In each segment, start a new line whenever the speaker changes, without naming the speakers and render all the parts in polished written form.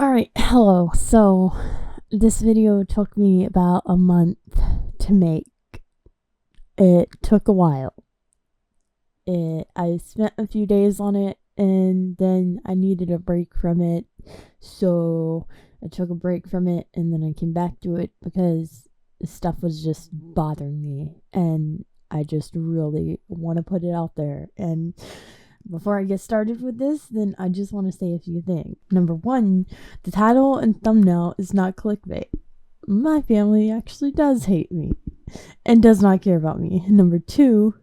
Alright, hello. So, this video took me about a month to make. It took a while. I spent a few days on it, and then I needed a break from it. So, I took a break from it, and then I came back to it because stuff was just bothering me, and I just really want to put it out there. And before I get started with this, then I just want to say a few things. Number one, the title and thumbnail is not clickbait. My family actually does hate me and does not care about me. Number two,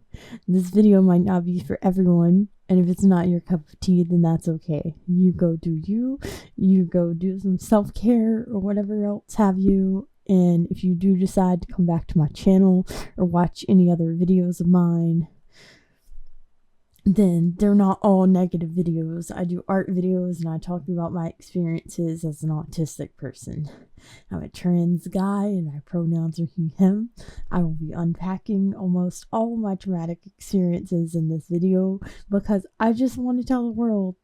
this video might not be for everyone, and if it's not your cup of tea, then that's okay. You go do you. You go do some self-care or whatever else have you. And if you do decide to come back to my channel or watch any other videos of mine, then they're not all negative videos. I do art videos and I talk about my experiences as an autistic person. I'm a trans guy and my pronouns are he, him. I will be unpacking almost all of my traumatic experiences in this video because I just want to tell the world.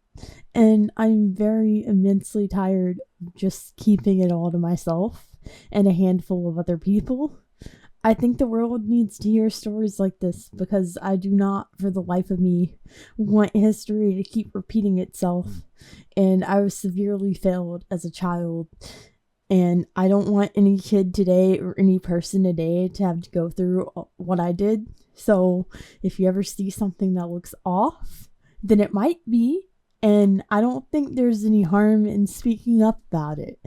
And I'm very immensely tired of just keeping it all to myself and a handful of other people. I think the world needs to hear stories like this because I do not, for the life of me, want history to keep repeating itself. And I was severely failed as a child. And I don't want any kid today or any person today to have to go through what I did. So if you ever see something that looks off, then it might be. And I don't think there's any harm in speaking up about it.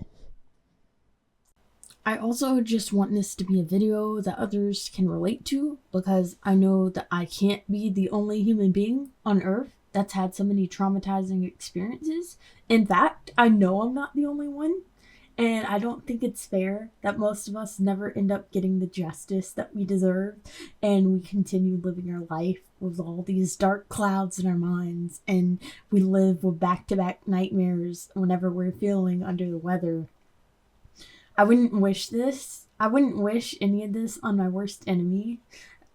I also just want this to be a video that others can relate to because I know that I can't be the only human being on Earth that's had so many traumatizing experiences. In fact, I know I'm not the only one, and I don't think it's fair that most of us never end up getting the justice that we deserve, and we continue living our life with all these dark clouds in our minds, and we live with back-to-back nightmares whenever we're feeling under the weather. I wouldn't wish this. I wouldn't wish any of this on my worst enemy.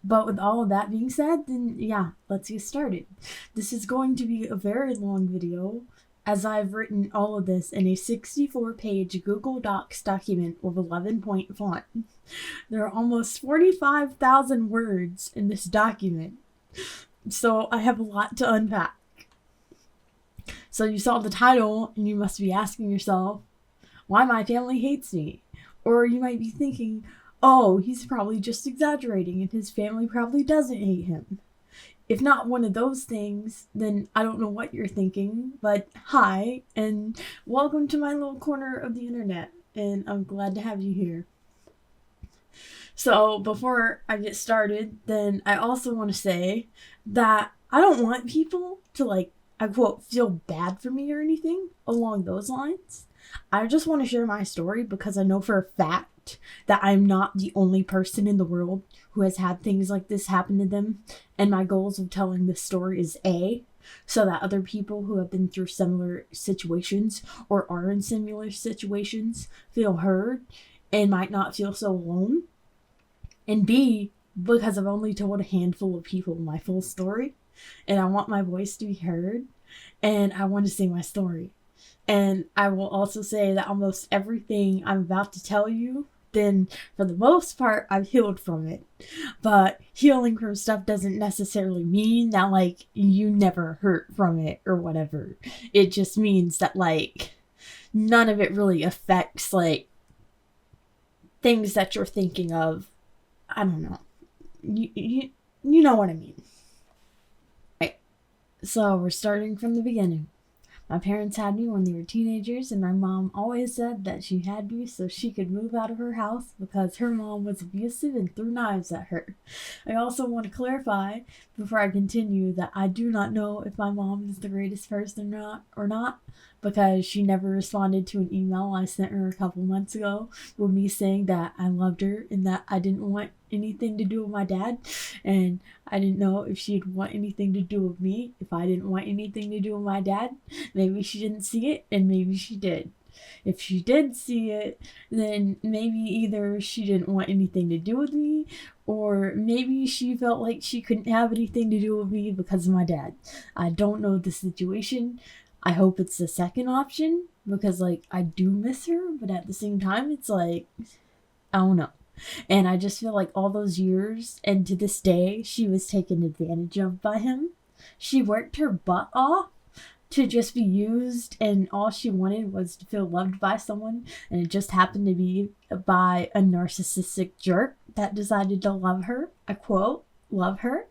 But with all of that being said, then yeah, let's get started. This is going to be a very long video, as I've written all of this in a 64-page Google Docs document with 11-point font. There are almost 45,000 words in this document, so I have a lot to unpack. So you saw the title, and you must be asking yourself, why my family hates me. Or you might be thinking, oh, he's probably just exaggerating and his family probably doesn't hate him. If not one of those things, then I don't know what you're thinking, but hi, and welcome to my little corner of the internet, and I'm glad to have you here. So before I get started, then I also want to say that I don't want people to I quote, feel bad for me or anything along those lines. I just want to share my story because I know for a fact that I'm not the only person in the world who has had things like this happen to them. And my goals of telling this story is A, so that other people who have been through similar situations or are in similar situations feel heard and might not feel so alone. And B, because I've only told a handful of people my full story and I want my voice to be heard and I want to say my story. And I will also say that almost everything I'm about to tell you, then for the most part, I've healed from it. But healing from stuff doesn't necessarily mean that, you never hurt from it or whatever. It just means that, none of it really affects, things that you're thinking of. I don't know. You know what I mean. Right. So we're starting from the beginning. My parents had me when they were teenagers, and my mom always said that she had me so she could move out of her house because her mom was abusive and threw knives at her. I also want to clarify, before I continue, that I do not know if my mom is the greatest person or not, because she never responded to an email I sent her a couple months ago with me saying that I loved her and that I didn't want anything to do with my dad, and I didn't know if she'd want anything to do with me if I didn't want anything to do with my dad. Maybe she didn't see it, and maybe she did. If she did see it, then maybe either she didn't want anything to do with me, or maybe she felt like she couldn't have anything to do with me because of my dad. I don't know the situation. I hope it's the second option because, like, I do miss her, but at the same time, it's like, I don't know. And I just feel like all those years, and to this day, she was taken advantage of by him. She worked her butt off to just be used, and all she wanted was to feel loved by someone, and it just happened to be by a narcissistic jerk that decided to love her. I quote, love her.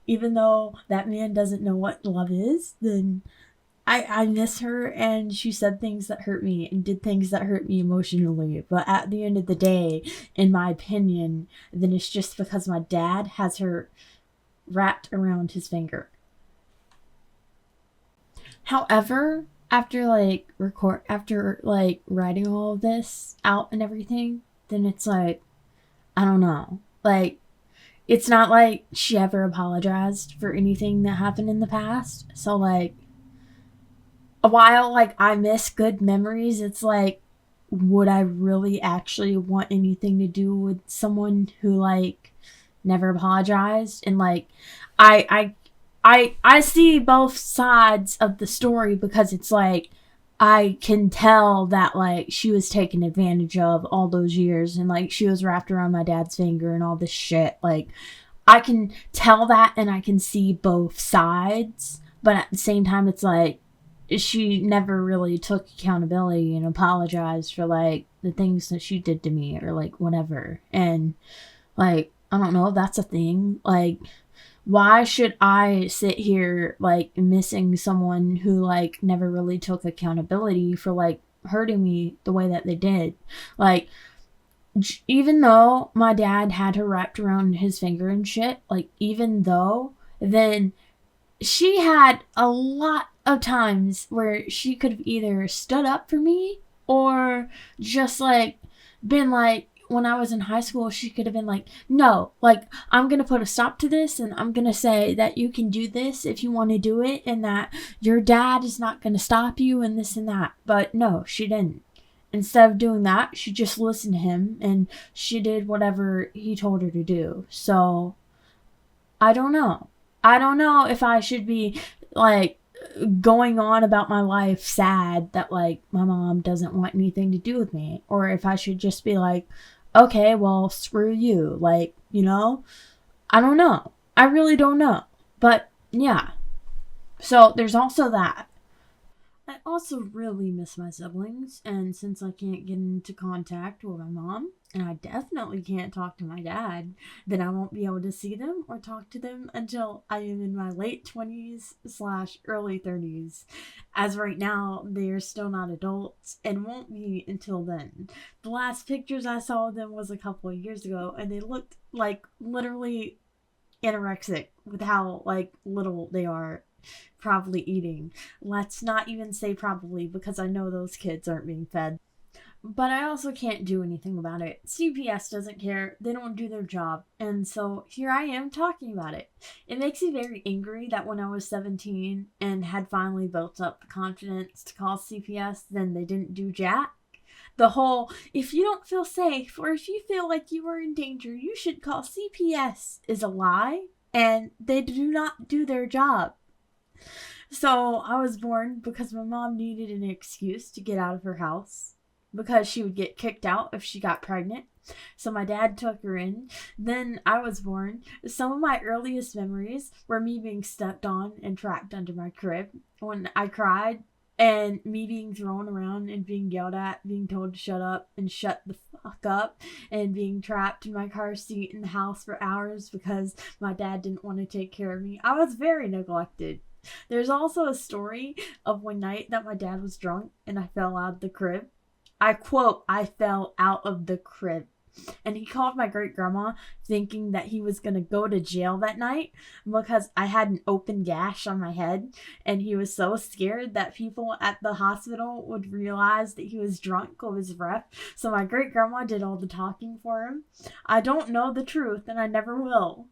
Even though that man doesn't know what love is, then I miss her, and she said things that hurt me and did things that hurt me emotionally. But at the end of the day, in my opinion, then it's just because my dad has her wrapped around his finger. However, after writing all of this out and everything, then it's like, I don't know. Like, it's not like she ever apologized for anything that happened in the past. So, like, while, like, I miss good memories, it's like, would I really actually want anything to do with someone who, like, never apologized? And, like, I see both sides of the story because it's like, I can tell that, like, she was taken advantage of all those years, and, like, she was wrapped around my dad's finger and all this shit. Like, I can tell that, and I can see both sides, but at the same time, it's like, she never really took accountability and apologized for, like, the things that she did to me, or, like, whatever. And, like, I don't know if that's a thing. Like, why should I sit here, like, missing someone who, like, never really took accountability for, like, hurting me the way that they did? Like, even though my dad had her wrapped around his finger and shit, like, even though, then she had a lot of times where she could have either stood up for me or just, like, been like, when I was in high school, she could have been like, no, like, I'm going to put a stop to this, and I'm going to say that you can do this if you want to do it, and that your dad is not going to stop you, and this and that. But no, she didn't. Instead of doing that, she just listened to him, and she did whatever he told her to do. So, I don't know. I don't know if I should be, like, going on about my life sad that, like, my mom doesn't want anything to do with me, or if I should just be like, okay, well, screw you. Like, you know, I don't know. I really don't know. But yeah. So there's also that. I also really miss my siblings, and since I can't get into contact with my mom, and I definitely can't talk to my dad, then I won't be able to see them or talk to them until I am in my late 20s/early 30s. As right now, they are still not adults and won't be until then. The last pictures I saw of them was a couple of years ago, and they looked like literally anorexic with how, like, little they are probably eating. Let's not even say probably, because I know those kids aren't being fed. But I also can't do anything about it. CPS doesn't care. They don't do their job. And so here I am talking about it. It makes me very angry that when I was 17 and had finally built up the confidence to call CPS, then they didn't do jack. The whole, if you don't feel safe or if you feel like you are in danger, you should call CPS is a lie. And they do not do their job. So I was born because my mom needed an excuse to get out of her house because she would get kicked out if she got pregnant. So my dad took her in. Then I was born. Some of my earliest memories were me being stepped on and trapped under my crib when I cried, and me being thrown around and being yelled at, being told to shut up and shut the fuck up, and being trapped in my car seat in the house for hours because my dad didn't want to take care of me. I was very neglected. There's also a story of one night that my dad was drunk and I fell out of the crib. I quote, I fell out of the crib. And he called my great grandma thinking that he was going to go to jail that night because I had an open gash on my head. And he was so scared that people at the hospital would realize that he was drunk or was rough. So my great grandma did all the talking for him. I don't know the truth, and I never will.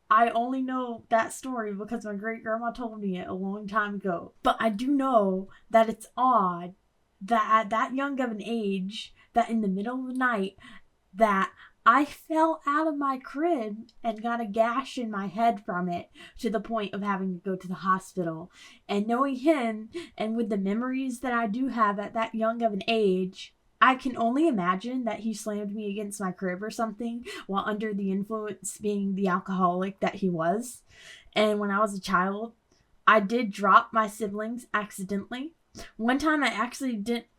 I only know that story because my great grandma told me it a long time ago. But I do know that it's odd that at that young of an age, that in the middle of the night, that I fell out of my crib and got a gash in my head from it, to the point of having to go to the hospital. And knowing him, and with the memories that I do have at that young of an age, I can only imagine that he slammed me against my crib or something while under the influence, being the alcoholic that he was. And when I was a child, I did drop my siblings accidentally. One time I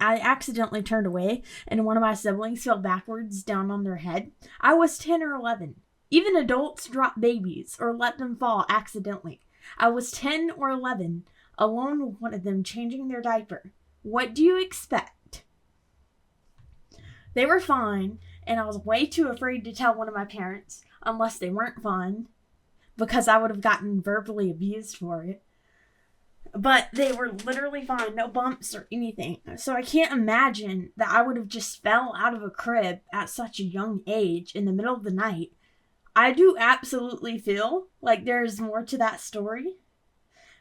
accidentally turned away and one of my siblings fell backwards down on their head. I was 10 or 11. Even adults drop babies or let them fall accidentally. I was 10 or 11, alone with one of them changing their diaper. What do you expect? They were fine, and I was way too afraid to tell one of my parents, unless they weren't fine, because I would have gotten verbally abused for it. But they were literally fine, no bumps or anything. So I can't imagine that I would have just fell out of a crib at such a young age in the middle of the night. I do absolutely feel like there's more to that story.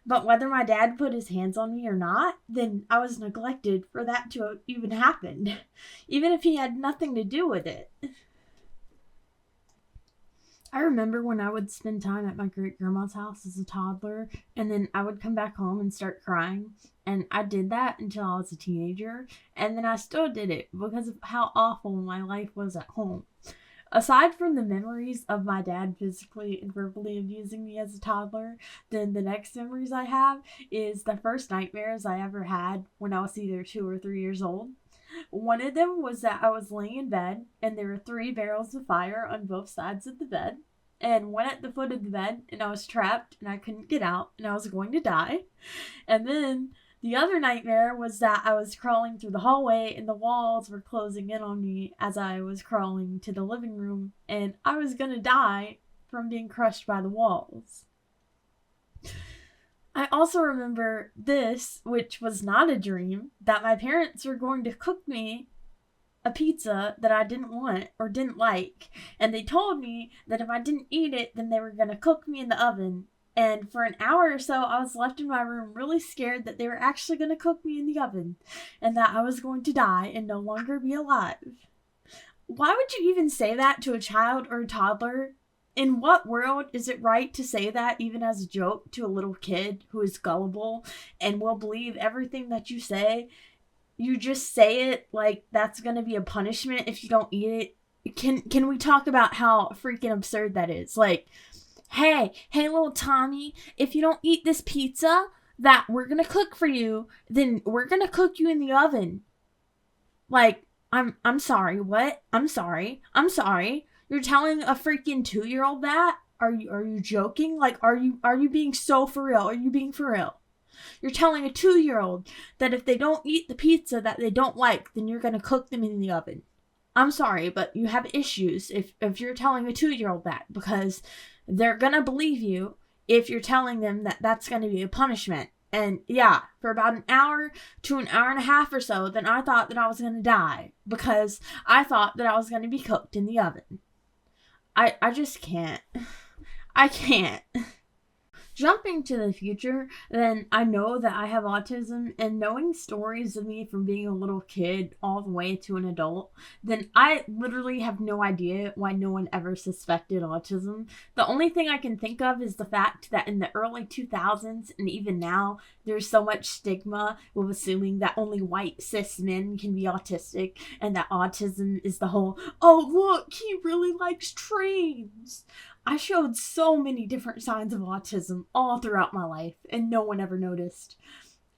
But whether my dad put his hands on me or not, then I was neglected for that to even happen, even if he had nothing to do with it. I remember when I would spend time at my great-grandma's house as a toddler, and then I would come back home and start crying. And I did that until I was a teenager, and then I still did it because of how awful my life was at home. Aside from the memories of my dad physically and verbally abusing me as a toddler, then the next memories I have is the first nightmares I ever had when I was either 2 or 3 years old. One of them was that I was laying in bed and there were 3 barrels of fire on both sides of the bed, and one at the foot of the bed, and I was trapped and I couldn't get out and I was going to die. And then the other nightmare was that I was crawling through the hallway and the walls were closing in on me as I was crawling to the living room, and I was gonna die from being crushed by the walls. I also remember this, which was not a dream, that my parents were going to cook me a pizza that I didn't want or didn't like, and they told me that if I didn't eat it, then they were going to cook me in the oven. And for an hour or so, I was left in my room really scared that they were actually going to cook me in the oven and that I was going to die and no longer be alive. Why would you even say that to a child or a toddler? In what world is it right to say that even as a joke to a little kid who is gullible and will believe everything that you say? You just say it like that's going to be a punishment if you don't eat it. Can we talk about how freaking absurd that is? Like, hey little Tommy, if you don't eat this pizza that we're going to cook for you, then we're going to cook you in the oven. Like, I'm sorry, what? I'm sorry. You're telling a freaking 2-year-old that? Are you joking? Like, are you being so for real? Are you being for real? You're telling a 2-year-old that if they don't eat the pizza that they don't like, then you're going to cook them in the oven. I'm sorry, but you have issues if you're telling a 2-year-old that, because they're going to believe you if you're telling them that that's going to be a punishment. And yeah, for about an hour to an hour and a half or so, then I thought that I was going to die because I thought that I was going to be cooked in the oven. I just can't. I can't. Jumping to the future, then I know that I have autism, and knowing stories of me from being a little kid all the way to an adult, then I literally have no idea why no one ever suspected autism. The only thing I can think of is the fact that in the early 2000s, and even now, there's so much stigma with assuming that only white cis men can be autistic, and that autism is the whole, oh look, he really likes trains. I showed so many different signs of autism all throughout my life, and no one ever noticed.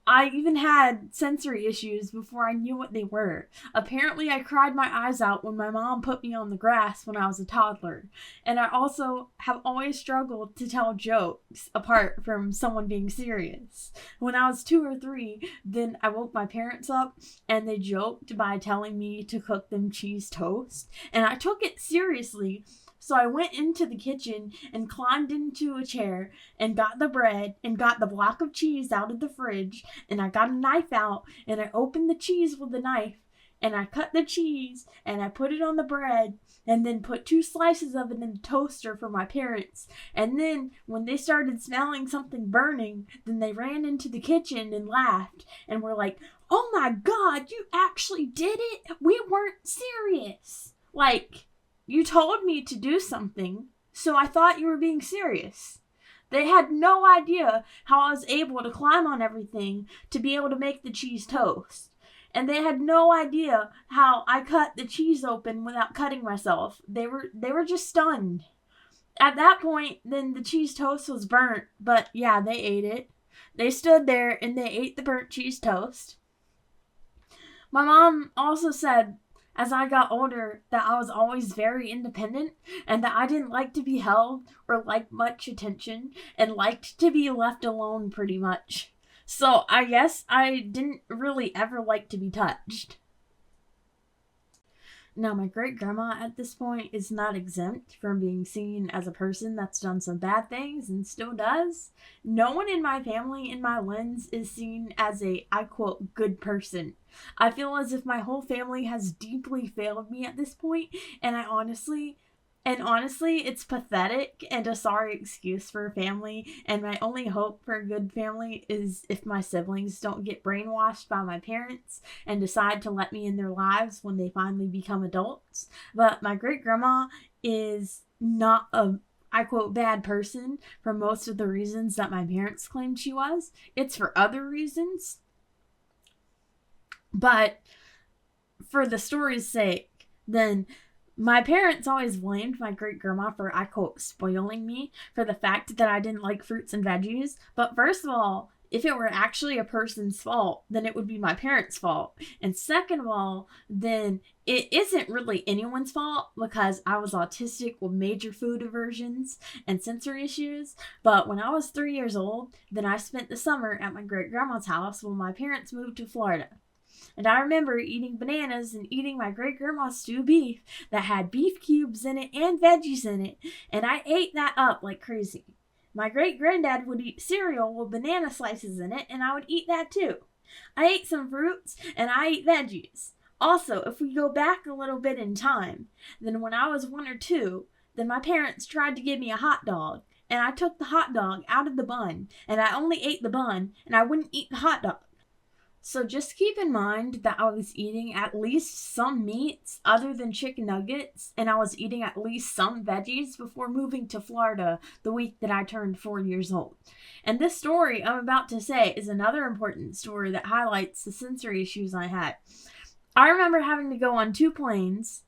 I even had sensory issues before I knew what they were. Apparently, I cried my eyes out when my mom put me on the grass when I was a toddler. And I also have always struggled to tell jokes apart from someone being serious. When I was 2 or 3, then I woke my parents up and they joked by telling me to cook them cheese toast. And I took it seriously. So I went into the kitchen and climbed into a chair and got the bread and got the block of cheese out of the fridge, and I got a knife out and I opened the cheese with the knife and I cut the cheese and I put it on the bread and then put 2 slices of it in the toaster for my parents. And then when they started smelling something burning, then they ran into the kitchen and laughed and were like, "Oh my God, you actually did it? We weren't serious." Like, You told me to do something, so I thought you were being serious. They had no idea how I was able to climb on everything to be able to make the cheese toast. And they had no idea how I cut the cheese open without cutting myself. They were just stunned. At that point, then the cheese toast was burnt, but yeah, they ate it. They stood there and they ate the burnt cheese toast. My mom also said, as I got older, that I was always very independent and that I didn't like to be held or like much attention and liked to be left alone pretty much. So I guess I didn't really ever like to be touched. Now, my great-grandma at this point is not exempt from being seen as a person that's done some bad things and still does. No one in my family, in my lens, is seen as a, I quote, good person. I feel as if my whole family has deeply failed me at this point, and honestly, it's pathetic and a sorry excuse for a family, and my only hope for a good family is if my siblings don't get brainwashed by my parents and decide to let me in their lives when they finally become adults. But my great-grandma is not a, I quote, bad person for most of the reasons that my parents claimed she was. It's for other reasons. But for the story's sake, then my parents always blamed my great-grandma for, I quote, spoiling me for the fact that I didn't like fruits and veggies. But first of all, if it were actually a person's fault, then it would be my parents' fault. And second of all, then it isn't really anyone's fault because I was autistic with major food aversions and sensory issues. But when I was 3 years old, then I spent the summer at my great-grandma's house when my parents moved to Florida. And I remember eating bananas and eating my great-grandma's stew beef that had beef cubes in it and veggies in it. And I ate that up like crazy. My great-granddad would eat cereal with banana slices in it, and I would eat that too. I ate some fruits, and I ate veggies. Also, if we go back a little bit in time, then when I was 1 or 2, then my parents tried to give me a hot dog. And I took the hot dog out of the bun, and I only ate the bun, and I wouldn't eat the hot dog. So just keep in mind that I was eating at least some meats other than chicken nuggets, and I was eating at least some veggies before moving to Florida the week that I turned 4 years old. And this story I'm about to say is another important story that highlights the sensory issues I had. I remember having to go on 2 planes,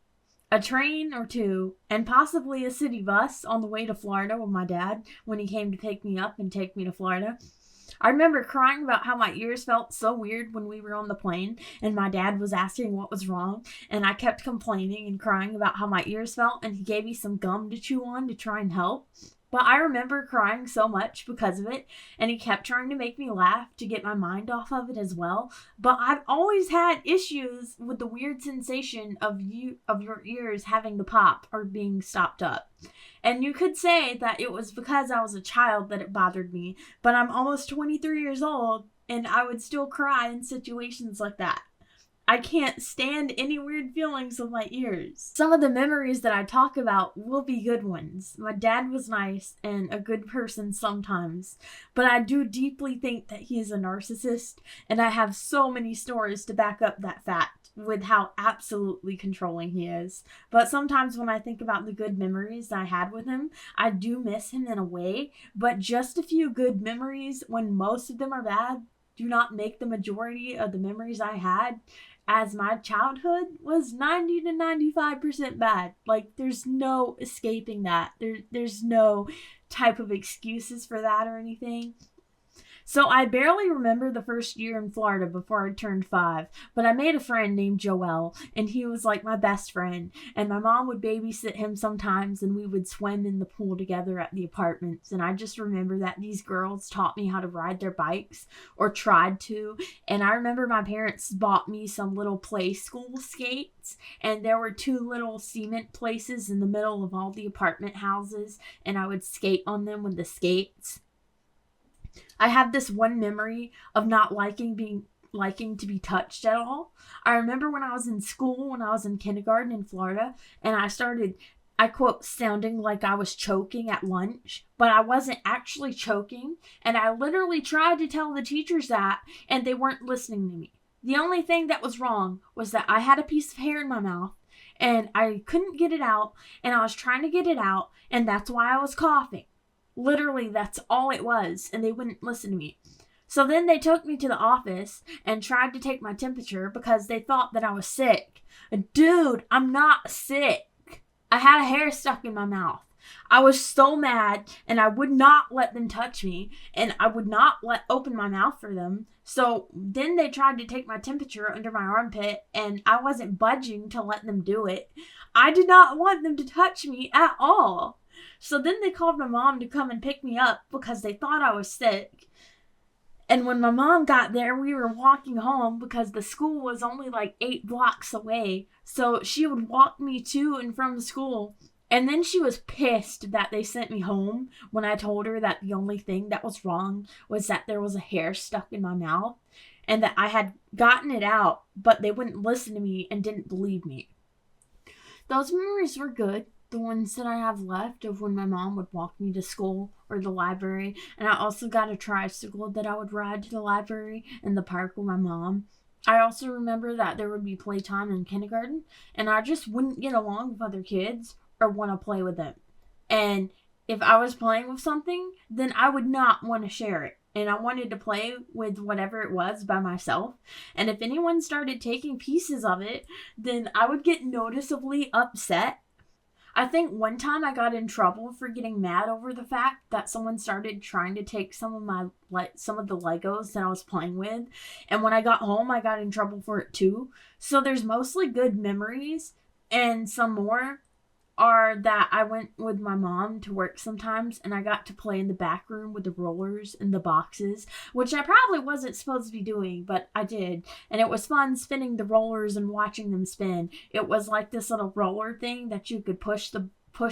a train or 2, and possibly a city bus on the way to Florida with my dad when he came to pick me up and take me to Florida. I remember crying about how my ears felt so weird when we were on the plane and my dad was asking what was wrong, and I kept complaining and crying about how my ears felt, and he gave me some gum to chew on to try and help. But I remember crying so much because of it, and he kept trying to make me laugh to get my mind off of it as well. But I've always had issues with the weird sensation of your ears having to pop or being stopped up. And you could say that it was because I was a child that it bothered me, but I'm almost 23 years old, and I would still cry in situations like that. I can't stand any weird feelings with my ears. Some of the memories that I talk about will be good ones. My dad was nice and a good person sometimes, but I do deeply think that he is a narcissist, and I have so many stories to back up that fact with how absolutely controlling he is. But sometimes when I think about the good memories I had with him, I do miss him in a way, but just a few good memories when most of them are bad do not make the majority of the memories I had, as my childhood was 90 to 95% bad. Like, there's no escaping that. There's no type of excuses for that or anything. So I barely remember the first year in Florida before I turned 5, but I made a friend named Joel, and he was like my best friend, and my mom would babysit him sometimes, and we would swim in the pool together at the apartments. And I just remember that these girls taught me how to ride their bikes, or tried to, and I remember my parents bought me some little play school skates, and there were 2 little cement places in the middle of all the apartment houses, and I would skate on them with the skates. I have this one memory of not liking to be touched at all. I remember when I was in school, when I was in kindergarten in Florida, and I started, I quote, sounding like I was choking at lunch, but I wasn't actually choking, and I literally tried to tell the teachers that, and they weren't listening to me. The only thing that was wrong was that I had a piece of hair in my mouth, and I couldn't get it out, and I was trying to get it out, and that's why I was coughing. Literally, that's all it was, and they wouldn't listen to me. So then they took me to the office and tried to take my temperature because they thought that I was sick. Dude, I'm not sick. I had a hair stuck in my mouth. I was so mad, and I would not let them touch me, and I would not open my mouth for them. So then they tried to take my temperature under my armpit, and I wasn't budging to let them do it. I did not want them to touch me at all. So then they called my mom to come and pick me up because they thought I was sick. And when my mom got there, we were walking home because the school was only like 8 blocks away. So she would walk me to and from school. And then she was pissed that they sent me home when I told her that the only thing that was wrong was that there was a hair stuck in my mouth and that I had gotten it out, but they wouldn't listen to me and didn't believe me. Those memories were good. The ones that I have left of when my mom would walk me to school or the library. And I also got a tricycle that I would ride to the library and the park with my mom. I also remember that there would be playtime in kindergarten, and I just wouldn't get along with other kids or want to play with them. And if I was playing with something, then I would not want to share it. And I wanted to play with whatever it was by myself. And if anyone started taking pieces of it, then I would get noticeably upset. I think one time I got in trouble for getting mad over the fact that someone started trying to take some of the Legos that I was playing with. And when I got home, I got in trouble for it too. So there's mostly good memories, and some more are that I went with my mom to work sometimes, and I got to play in the back room with the rollers and the boxes, which I probably wasn't supposed to be doing, but I did. And it was fun spinning the rollers and watching them spin. It was like this little roller thing that you could push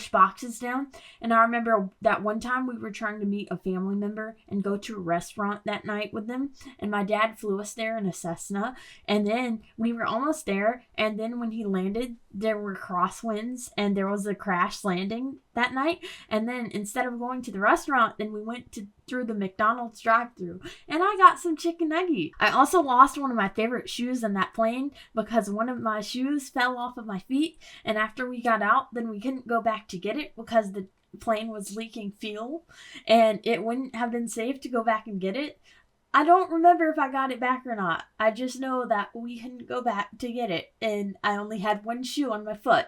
boxes down. And I remember that one time we were trying to meet a family member and go to a restaurant that night with them, and my dad flew us there in a Cessna, and then we were almost there, and then when he landed, there were crosswinds and there was a crash landing that night. And then instead of going to the restaurant, then we went through the McDonald's drive-thru, and I got some chicken nuggets. I also lost one of my favorite shoes on that plane because one of my shoes fell off of my feet, and after we got out, then we couldn't go back to get it because the plane was leaking fuel, and it wouldn't have been safe to go back and get it. I don't remember if I got it back or not. I just know that we couldn't go back to get it, and I only had one shoe on my foot.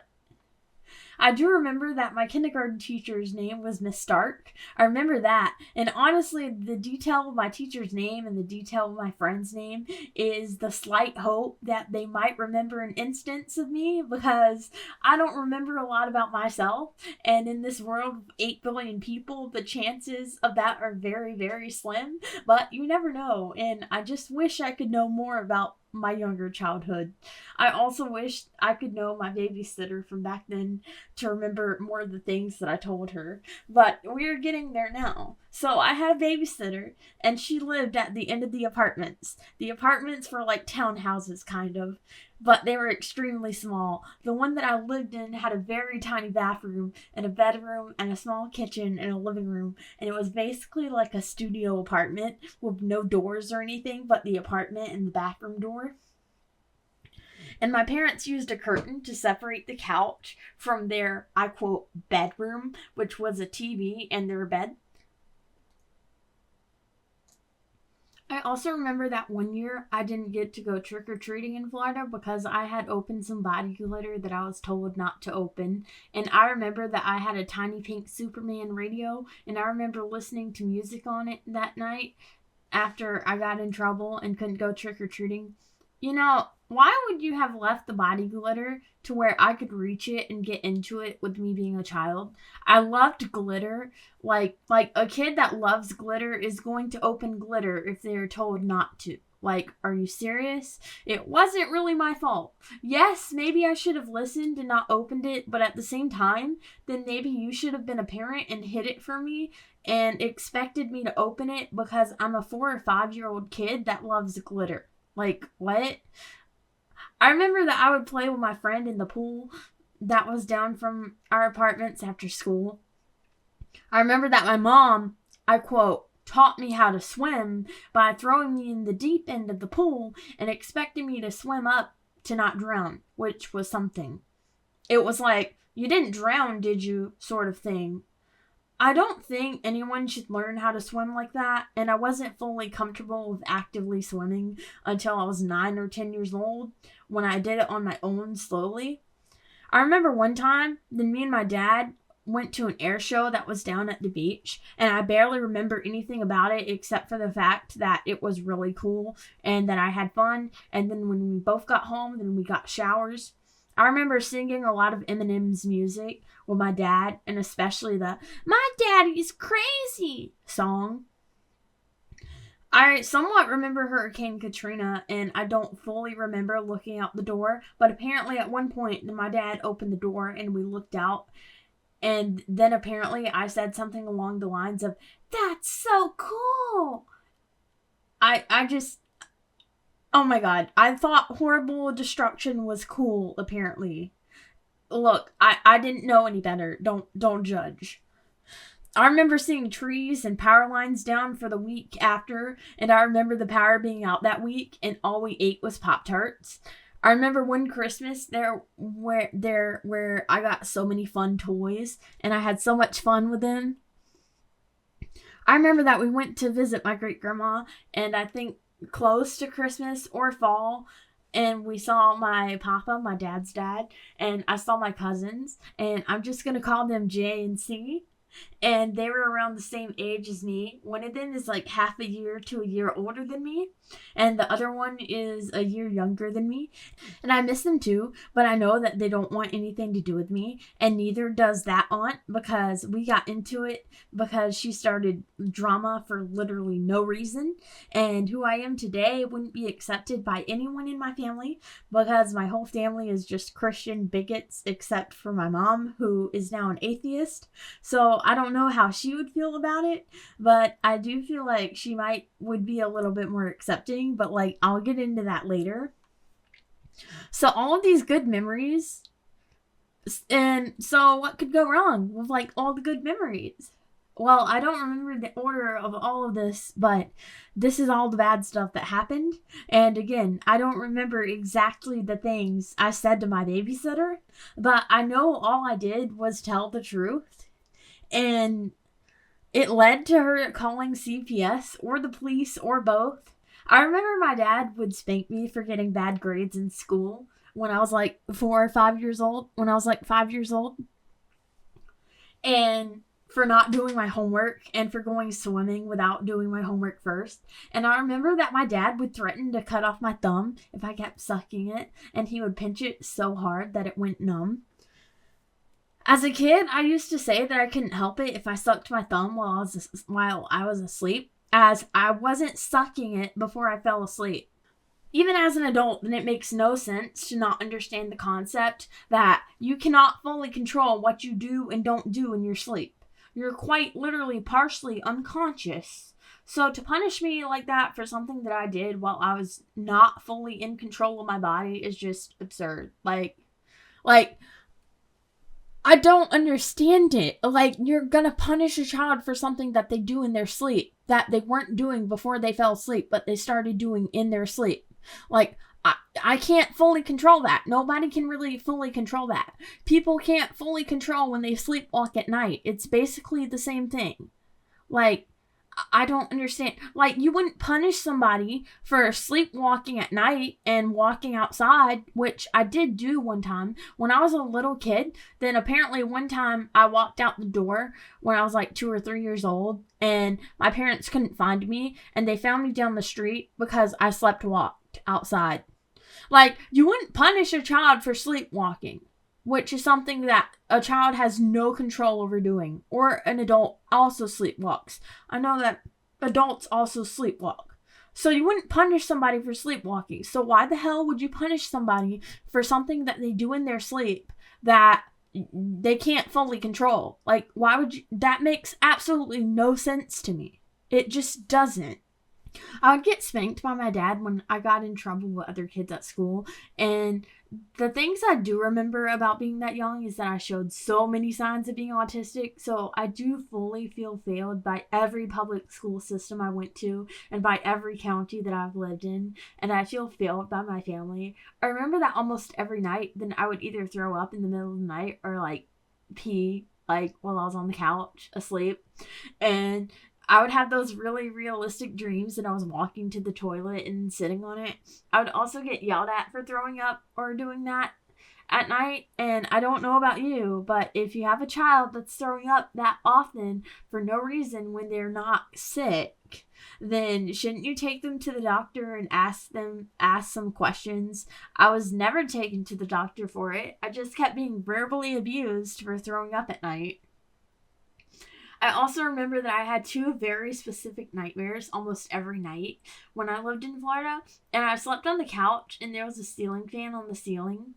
I do remember that my kindergarten teacher's name was Miss Stark. I remember that. And honestly, the detail of my teacher's name and the detail of my friend's name is the slight hope that they might remember an instance of me, because I don't remember a lot about myself. And in this world of 8 billion people, the chances of that are very, very slim. But you never know. And I just wish I could know more about my younger childhood. I also wish I could know my babysitter from back then to remember more of the things that I told her. But we're getting there now. So I had a babysitter, and she lived at the end of the apartments. The apartments were like townhouses, kind of, but they were extremely small. The one that I lived in had a very tiny bathroom and a bedroom and a small kitchen and a living room, and it was basically like a studio apartment with no doors or anything but the apartment and the bathroom door. And my parents used a curtain to separate the couch from their, I quote, bedroom, which was a TV and their bed. I also remember that one year I didn't get to go trick-or-treating in Florida because I had opened some body glitter that I was told not to open. And I remember that I had a tiny pink Superman radio, and I remember listening to music on it that night after I got in trouble and couldn't go trick-or-treating. You know, why would you have left the body glitter to where I could reach it and get into it with me being a child? I loved glitter. Like a kid that loves glitter is going to open glitter if they're told not to. Like, are you serious? It wasn't really my fault. Yes, maybe I should have listened and not opened it, but at the same time, then maybe you should have been a parent and hid it from me and expected me to open it because I'm a 4 or 5-year-old kid that loves glitter. Like, what? I remember that I would play with my friend in the pool that was down from our apartments after school. I remember that my mom, I quote, taught me how to swim by throwing me in the deep end of the pool and expecting me to swim up to not drown, which was something. it was like, you didn't drown, did you, sort of thing. I don't think anyone should learn how to swim like that, and I wasn't fully comfortable with actively swimming until I was 9 or 10 years old, when I did it on my own slowly. I remember one time, then me and my dad went to an air show that was down at the beach, and I barely remember anything about it except for the fact that it was really cool and that I had fun. And then when we both got home, then we got showers. I remember singing a lot of Eminem's music with my dad, and especially the "My Daddy's Crazy" song. I somewhat remember Hurricane Katrina, and I don't fully remember looking out the door, but apparently at one point my dad opened the door and we looked out, and then apparently I said something along the lines of, "That's so cool." I just, oh my god, I thought horrible destruction was cool, apparently. Look, I didn't know any better. Don't judge. I remember seeing trees and power lines down for the week after, and I remember the power being out that week, and all we ate was Pop-Tarts. I remember one Christmas where I got so many fun toys, and I had so much fun with them. I remember that we went to visit my great-grandma, and I think close to Christmas or fall, and we saw my papa, my dad's dad, and I saw my cousins, and I'm just going to call them J and C. And they were around the same age as me. One of them is like half a year to a year older than me, and the other one is a year younger than me. And I miss them too, but I know that they don't want anything to do with me, and neither does that aunt, because we got into it because she started drama for literally no reason, and who I am today wouldn't be accepted by anyone in my family, because my whole family is just Christian bigots except for my mom, who is now an atheist. So I don't know how she would feel about it, but I do feel like she would be a little bit more accepting, but like I'll get into that later. So all of these good memories, and so what could go wrong with like all the good memories? Well, I don't remember the order of all of this, but this is all the bad stuff that happened. And again, I don't remember exactly the things I said to my babysitter, but I know all I did was tell the truth. And it led to her calling CPS or the police or both. I remember my dad would spank me for getting bad grades in school when I was like 4 or 5 years old. And for not doing my homework and for going swimming without doing my homework first. And I remember that my dad would threaten to cut off my thumb if I kept sucking it, and he would pinch it so hard that it went numb. As a kid, I used to say that I couldn't help it if I sucked my thumb while I was asleep, as I wasn't sucking it before I fell asleep. Even as an adult, then it makes no sense to not understand the concept that you cannot fully control what you do and don't do in your sleep. You're quite literally partially unconscious. So to punish me like that for something that I did while I was not fully in control of my body is just absurd. Like, I don't understand it. Like, you're gonna punish a child for something that they do in their sleep, that they weren't doing before they fell asleep, but they started doing in their sleep. Like, I can't fully control that. Nobody can really fully control that. People can't fully control when they sleepwalk at night. It's basically the same thing. Like, I don't understand. Like, you wouldn't punish somebody for sleepwalking at night and walking outside, which I did do one time when I was a little kid. Then apparently one time I walked out the door when I was like 2 or 3 years old, and my parents couldn't find me, and they found me down the street because I walked outside. Like, you wouldn't punish a child for sleepwalking, which is something that a child has no control over doing, or an adult also sleepwalks. I know that adults also sleepwalk. So you wouldn't punish somebody for sleepwalking. So why the hell would you punish somebody for something that they do in their sleep that they can't fully control? Like, why would you? That makes absolutely no sense to me. It just doesn't. I would get spanked by my dad when I got in trouble with other kids at school, and The things I do remember about being that young is that I showed so many signs of being autistic. So I do fully feel failed by every public school system I went to and by every county that I've lived in. And I feel failed by my family. I remember that almost every night, then I would either throw up in the middle of the night or like pee like while I was on the couch asleep. And I would have those really realistic dreams that I was walking to the toilet and sitting on it. I would also get yelled at for throwing up or doing that at night. And I don't know about you, but if you have a child that's throwing up that often for no reason when they're not sick, then shouldn't you take them to the doctor and ask some questions? I was never taken to the doctor for it. I just kept being verbally abused for throwing up at night. I also remember that I had 2 very specific nightmares almost every night when I lived in Florida. And I slept on the couch and there was a ceiling fan on the ceiling.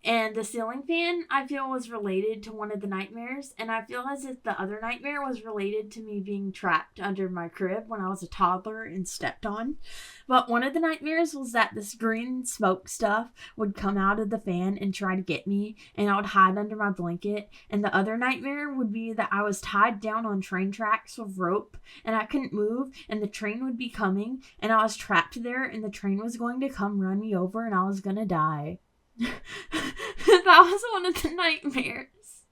And the ceiling fan, I feel, was related to one of the nightmares. And I feel as if the other nightmare was related to me being trapped under my crib when I was a toddler and stepped on. But one of the nightmares was that this green smoke stuff would come out of the fan and try to get me. And I would hide under my blanket. And the other nightmare would be that I was tied down on train tracks with rope. And I couldn't move. And the train would be coming. And I was trapped there. And the train was going to come run me over. And I was going to die. That was one of the nightmares.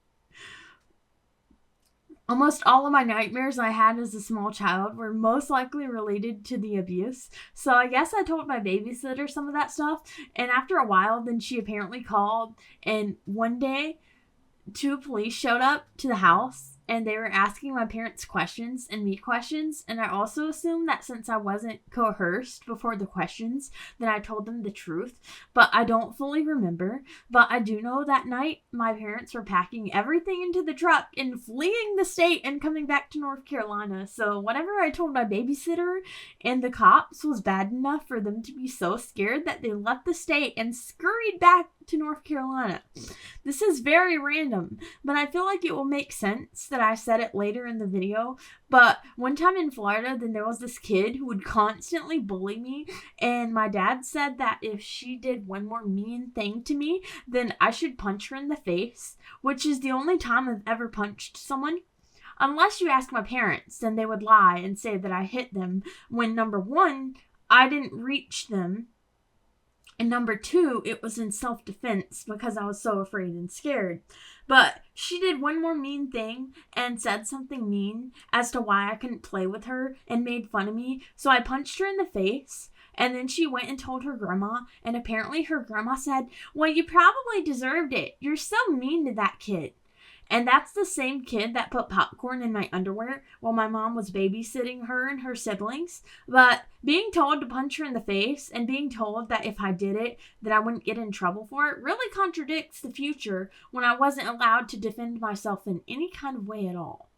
Almost all of my nightmares I had as a small child were most likely related to the abuse. So I guess I told my babysitter some of that stuff. And after a while, then she apparently called. And one day, 2 police showed up to the house. And they were asking my parents questions and me questions. And I also assumed that since I wasn't coerced before the questions, then I told them the truth. But I don't fully remember. But I do know that night my parents were packing everything into the truck and fleeing the state and coming back to North Carolina. So whatever I told my babysitter and the cops was bad enough for them to be so scared that they left the state and scurried back to North Carolina. This is very random, but I feel like it will make sense that I said it later in the video. But one time in Florida, then there was this kid who would constantly bully me, and my dad said that if she did one more mean thing to me, then I should punch her in the face, which is the only time I've ever punched someone. Unless you ask my parents, then they would lie and say that I hit them when, number 1, I didn't reach them. And number 2, it was in self-defense because I was so afraid and scared. But she did one more mean thing and said something mean as to why I couldn't play with her and made fun of me. So I punched her in the face. And then she went and told her grandma. And apparently her grandma said, "Well, you probably deserved it. You're so mean to that kid." And that's the same kid that put popcorn in my underwear while my mom was babysitting her and her siblings. But being told to punch her in the face and being told that if I did it, that I wouldn't get in trouble for it really contradicts the future when I wasn't allowed to defend myself in any kind of way at all.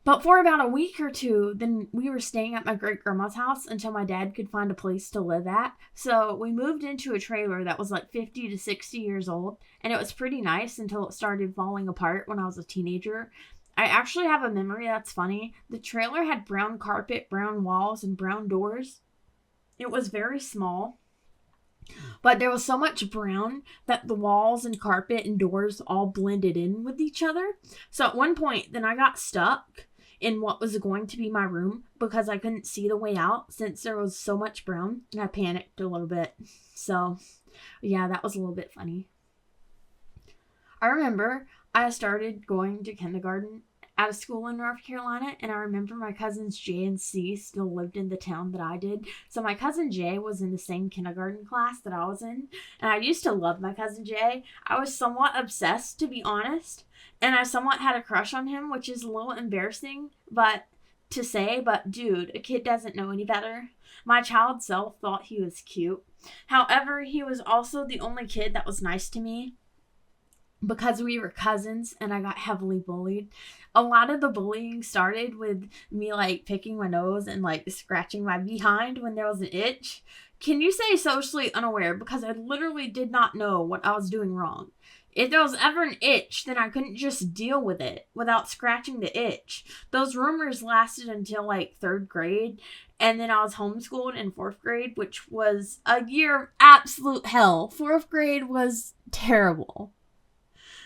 But for about a week or 2, then we were staying at my great-grandma's house until my dad could find a place to live at. So we moved into a trailer that was like 50 to 60 years old, and it was pretty nice until it started falling apart when I was a teenager. I actually have a memory that's funny. The trailer had brown carpet, brown walls, and brown doors. It was very small, but there was so much brown that the walls and carpet and doors all blended in with each other. So at one point, then I got stuck in what was going to be my room because I couldn't see the way out since there was so much brown, and I panicked a little bit. So yeah, that was a little bit funny. I remember I started going to kindergarten at a school in North Carolina, and I remember my cousins Jay and C still lived in the town that I did. So my cousin Jay was in the same kindergarten class that I was in, and I used to love my cousin Jay. I was somewhat obsessed, to be honest, and I somewhat had a crush on him, which is a little embarrassing to say, but dude, a kid doesn't know any better. My child self thought he was cute. However, he was also the only kid that was nice to me, because we were cousins and I got heavily bullied. A lot of the bullying started with me picking my nose and scratching my behind when there was an itch. Can you say socially unaware? Because I literally did not know what I was doing wrong. If there was ever an itch, then I couldn't just deal with it without scratching the itch. Those rumors lasted until like 3rd grade, and then I was homeschooled in 4th grade, which was a year of absolute hell. 4th grade was terrible.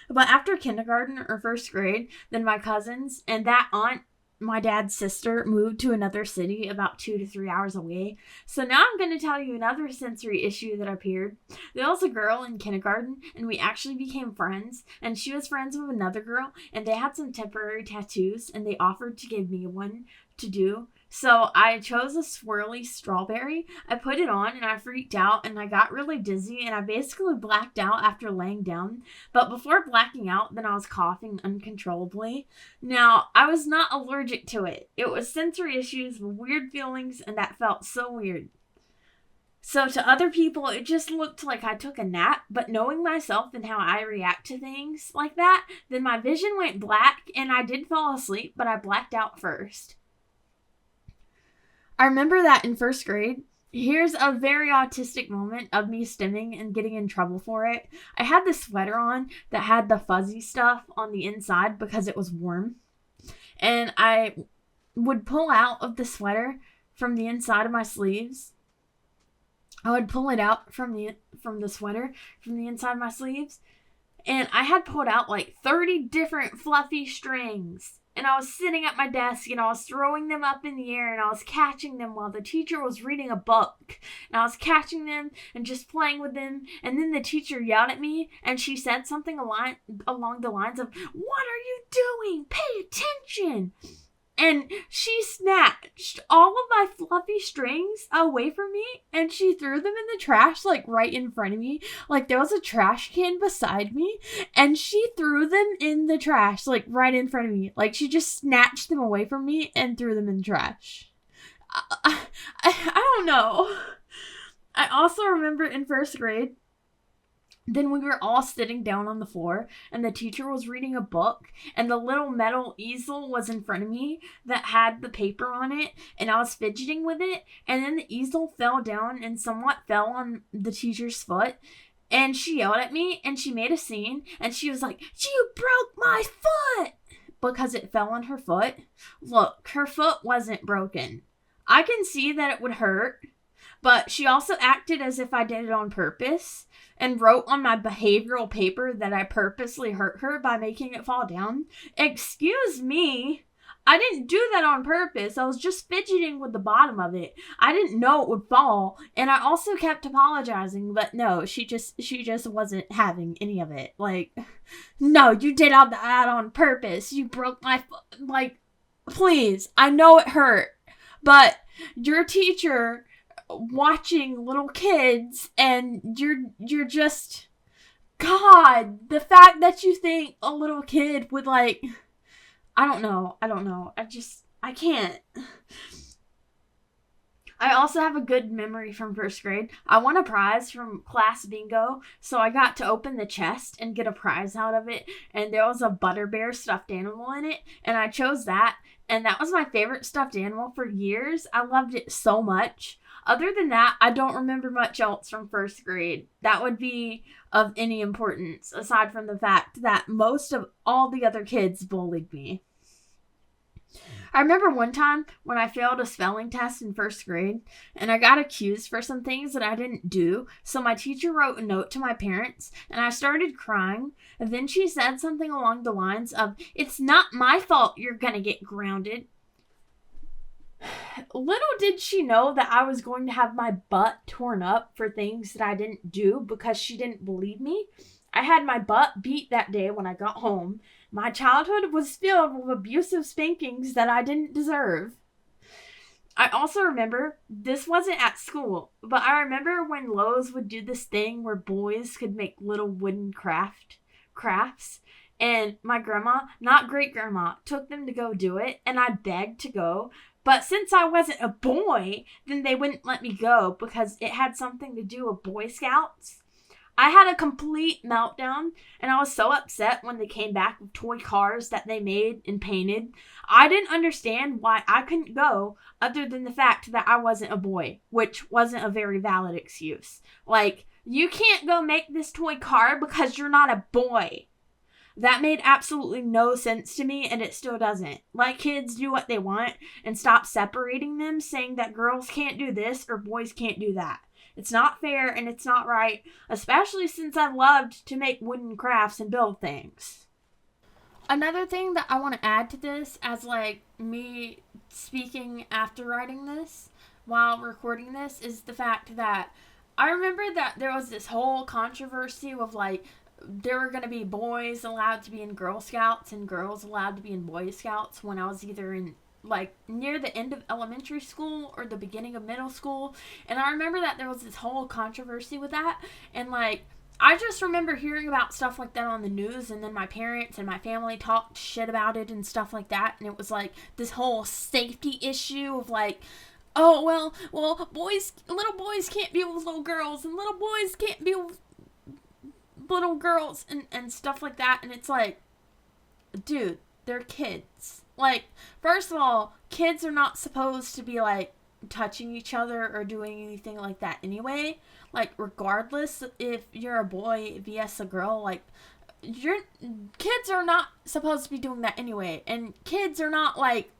But after kindergarten or 1st grade, then my cousins and that aunt, my dad's sister, moved to another city about 2 to 3 hours away. So now I'm going to tell you another sensory issue that appeared. There was a girl in kindergarten, and we actually became friends, and she was friends with another girl, and they had some temporary tattoos, and they offered to give me one to do. So I chose a swirly strawberry. I put it on and I freaked out and I got really dizzy and I basically blacked out after laying down. But before blacking out, then I was coughing uncontrollably. Now, I was not allergic to it. It was sensory issues, weird feelings, and that felt so weird. So to other people, it just looked like I took a nap, but knowing myself and how I react to things like that, then my vision went black and I did fall asleep, but I blacked out first. I remember that in 1st grade. Here's a very autistic moment of me stimming and getting in trouble for it. I had this sweater on that had the fuzzy stuff on the inside because it was warm. And I would pull out of the sweater from the inside of my sleeves. I would pull it out from the sweater from the inside of my sleeves. And I had pulled out like 30 different fluffy strings. And I was sitting at my desk and I was throwing them up in the air and I was catching them while the teacher was reading a book. And I was catching them and just playing with them. And then the teacher yelled at me and she said something along the lines of, "What are you doing? Pay attention." And she snatched all of my fluffy strings away from me and she threw them in the trash, like right in front of me. Like there was a trash can beside me and she threw them in the trash, like right in front of me. Like she just snatched them away from me and threw them in the trash. I don't know. I also remember in 1st grade, then we were all sitting down on the floor and the teacher was reading a book and the little metal easel was in front of me that had the paper on it and I was fidgeting with it and then the easel fell down and somewhat fell on the teacher's foot and she yelled at me and she made a scene and she was like, "You broke my foot!" because it fell on her foot. Look, her foot wasn't broken. I can see that it would hurt, but she also acted as if I did it on purpose and wrote on my behavioral paper that I purposely hurt her by making it fall down. Excuse me. I didn't do that on purpose. I was just fidgeting with the bottom of it. I didn't know it would fall. And I also kept apologizing, but no, she just wasn't having any of it. Like, no, you did all that on purpose. You broke my foot. Like, please, I know it hurt, but your teacher watching little kids and you're just, God, the fact that you think a little kid would like, I don't know. I can't. I also have a good memory from 1st grade. I won a prize from class bingo, so I got to open the chest and get a prize out of it, and there was a butter bear stuffed animal in it, and I chose that, and that was my favorite stuffed animal for years. I loved it so much. Other than that, I don't remember much else from 1st grade that would be of any importance, aside from the fact that most of all the other kids bullied me. I remember one time when I failed a spelling test in 1st grade, and I got accused for some things that I didn't do, so my teacher wrote a note to my parents, and I started crying, and then she said something along the lines of, "It's not my fault you're gonna get grounded." Little did she know that I was going to have my butt torn up for things that I didn't do because she didn't believe me. I had my butt beat that day when I got home. My childhood was filled with abusive spankings that I didn't deserve. I also remember, this wasn't at school, but I remember when Lowe's would do this thing where boys could make little wooden crafts. And my grandma, not great grandma, took them to go do it, and I begged to go. But since I wasn't a boy, then they wouldn't let me go because it had something to do with Boy Scouts. I had a complete meltdown, and I was so upset when they came back with toy cars that they made and painted. I didn't understand why I couldn't go, other than the fact that I wasn't a boy, which wasn't a very valid excuse. Like, you can't go make this toy car because you're not a boy. That made absolutely no sense to me, and it still doesn't. Let kids do what they want and stop separating them, saying that girls can't do this or boys can't do that. It's not fair and it's not right, especially since I loved to make wooden crafts and build things. Another thing that I want to add to this, as like me speaking after writing this while recording this, is the fact that I remember that there was this whole controversy of like there were going to be boys allowed to be in Girl Scouts and girls allowed to be in Boy Scouts when I was either in like near the end of elementary school or the beginning of middle school. And I remember that there was this whole controversy with that, and like I just remember hearing about stuff like that on the news, and then my parents and my family talked shit about it and stuff like that, and it was like this whole safety issue of like, oh well little boys can't be with little girls and little boys can't be with little girls and stuff like that. And it's like, dude, they're kids. Like, first of all, kids are not supposed to be like touching each other or doing anything like that anyway. Like, regardless if you're a boy vs a girl, like your kids are not supposed to be doing that anyway, and kids are not like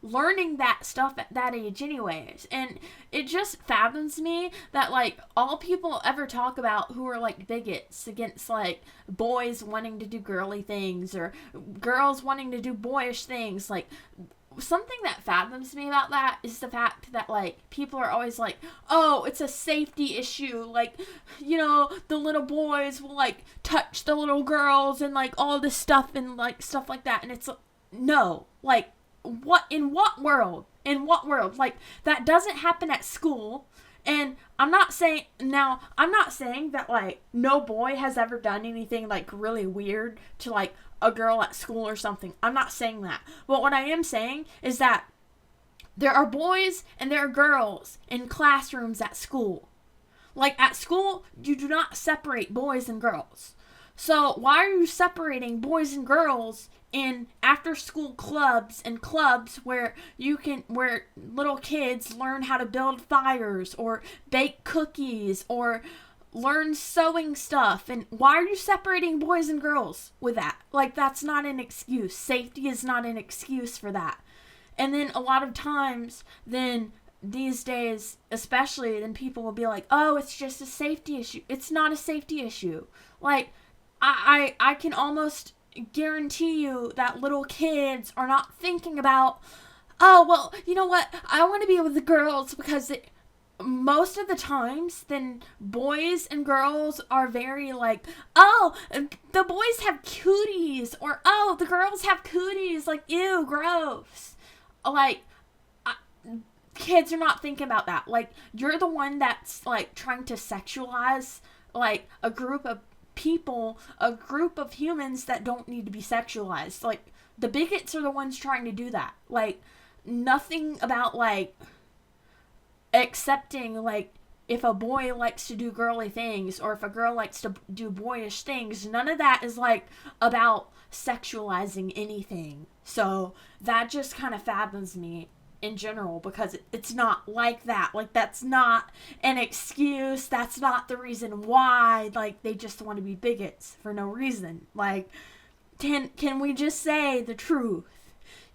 learning that stuff at that age anyways. And it just fathoms me that like all people ever talk about who are like bigots against like boys wanting to do girly things or girls wanting to do boyish things, like something that fathoms me about that is the fact that like people are always like, oh, it's a safety issue, like, you know, the little boys will like touch the little girls and like all this stuff and like stuff like that. And it's no, like, in what world, like that doesn't happen at school. And I'm not saying that like no boy has ever done anything like really weird to like a girl at school or something. I'm not saying that. But what I am saying is that there are boys and there are girls in classrooms at school. Like at school, you do not separate boys and girls. So why are you separating boys and girls in after school clubs and clubs where little kids learn how to build fires or bake cookies or learn sewing stuff? And why are you separating boys and girls with that? Like, that's not an excuse. Safety is not an excuse for that. And then a lot of times then these days, especially, then people will be like, oh, it's just a safety issue. It's not a safety issue. Like, I can almost guarantee you that little kids are not thinking about, oh, well, you know what, I want to be with the girls because most of the times then boys and girls are very like, oh, the boys have cooties, or oh, the girls have cooties, like, ew, gross. Like, kids are not thinking about that. Like, you're the one that's like trying to sexualize like a group of people, a group of humans that don't need to be sexualized. Like, the bigots are the ones trying to do that. Like, nothing about like accepting like if a boy likes to do girly things or if a girl likes to do boyish things. None of that is like about sexualizing anything. So that just kind of fathoms me in general, because it's not like that. Like, that's not an excuse. That's not the reason why. Like, they just want to be bigots for no reason. Like, can we just say the truth?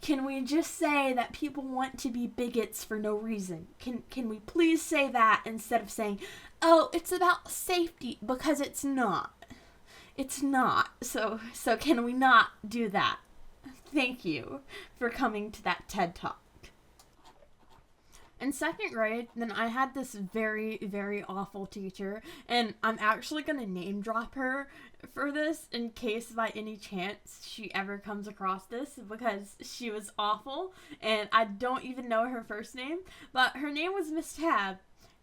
Can we just say that people want to be bigots for no reason? Can we please say that instead of saying, oh, it's about safety? Because it's not. It's not. So can we not do that? Thank you for coming to that TED Talk. In second grade, then I had this very, very awful teacher, and I'm actually going to name drop her for this in case by any chance she ever comes across this, because she was awful, and I don't even know her first name, but her name was Miss Tab,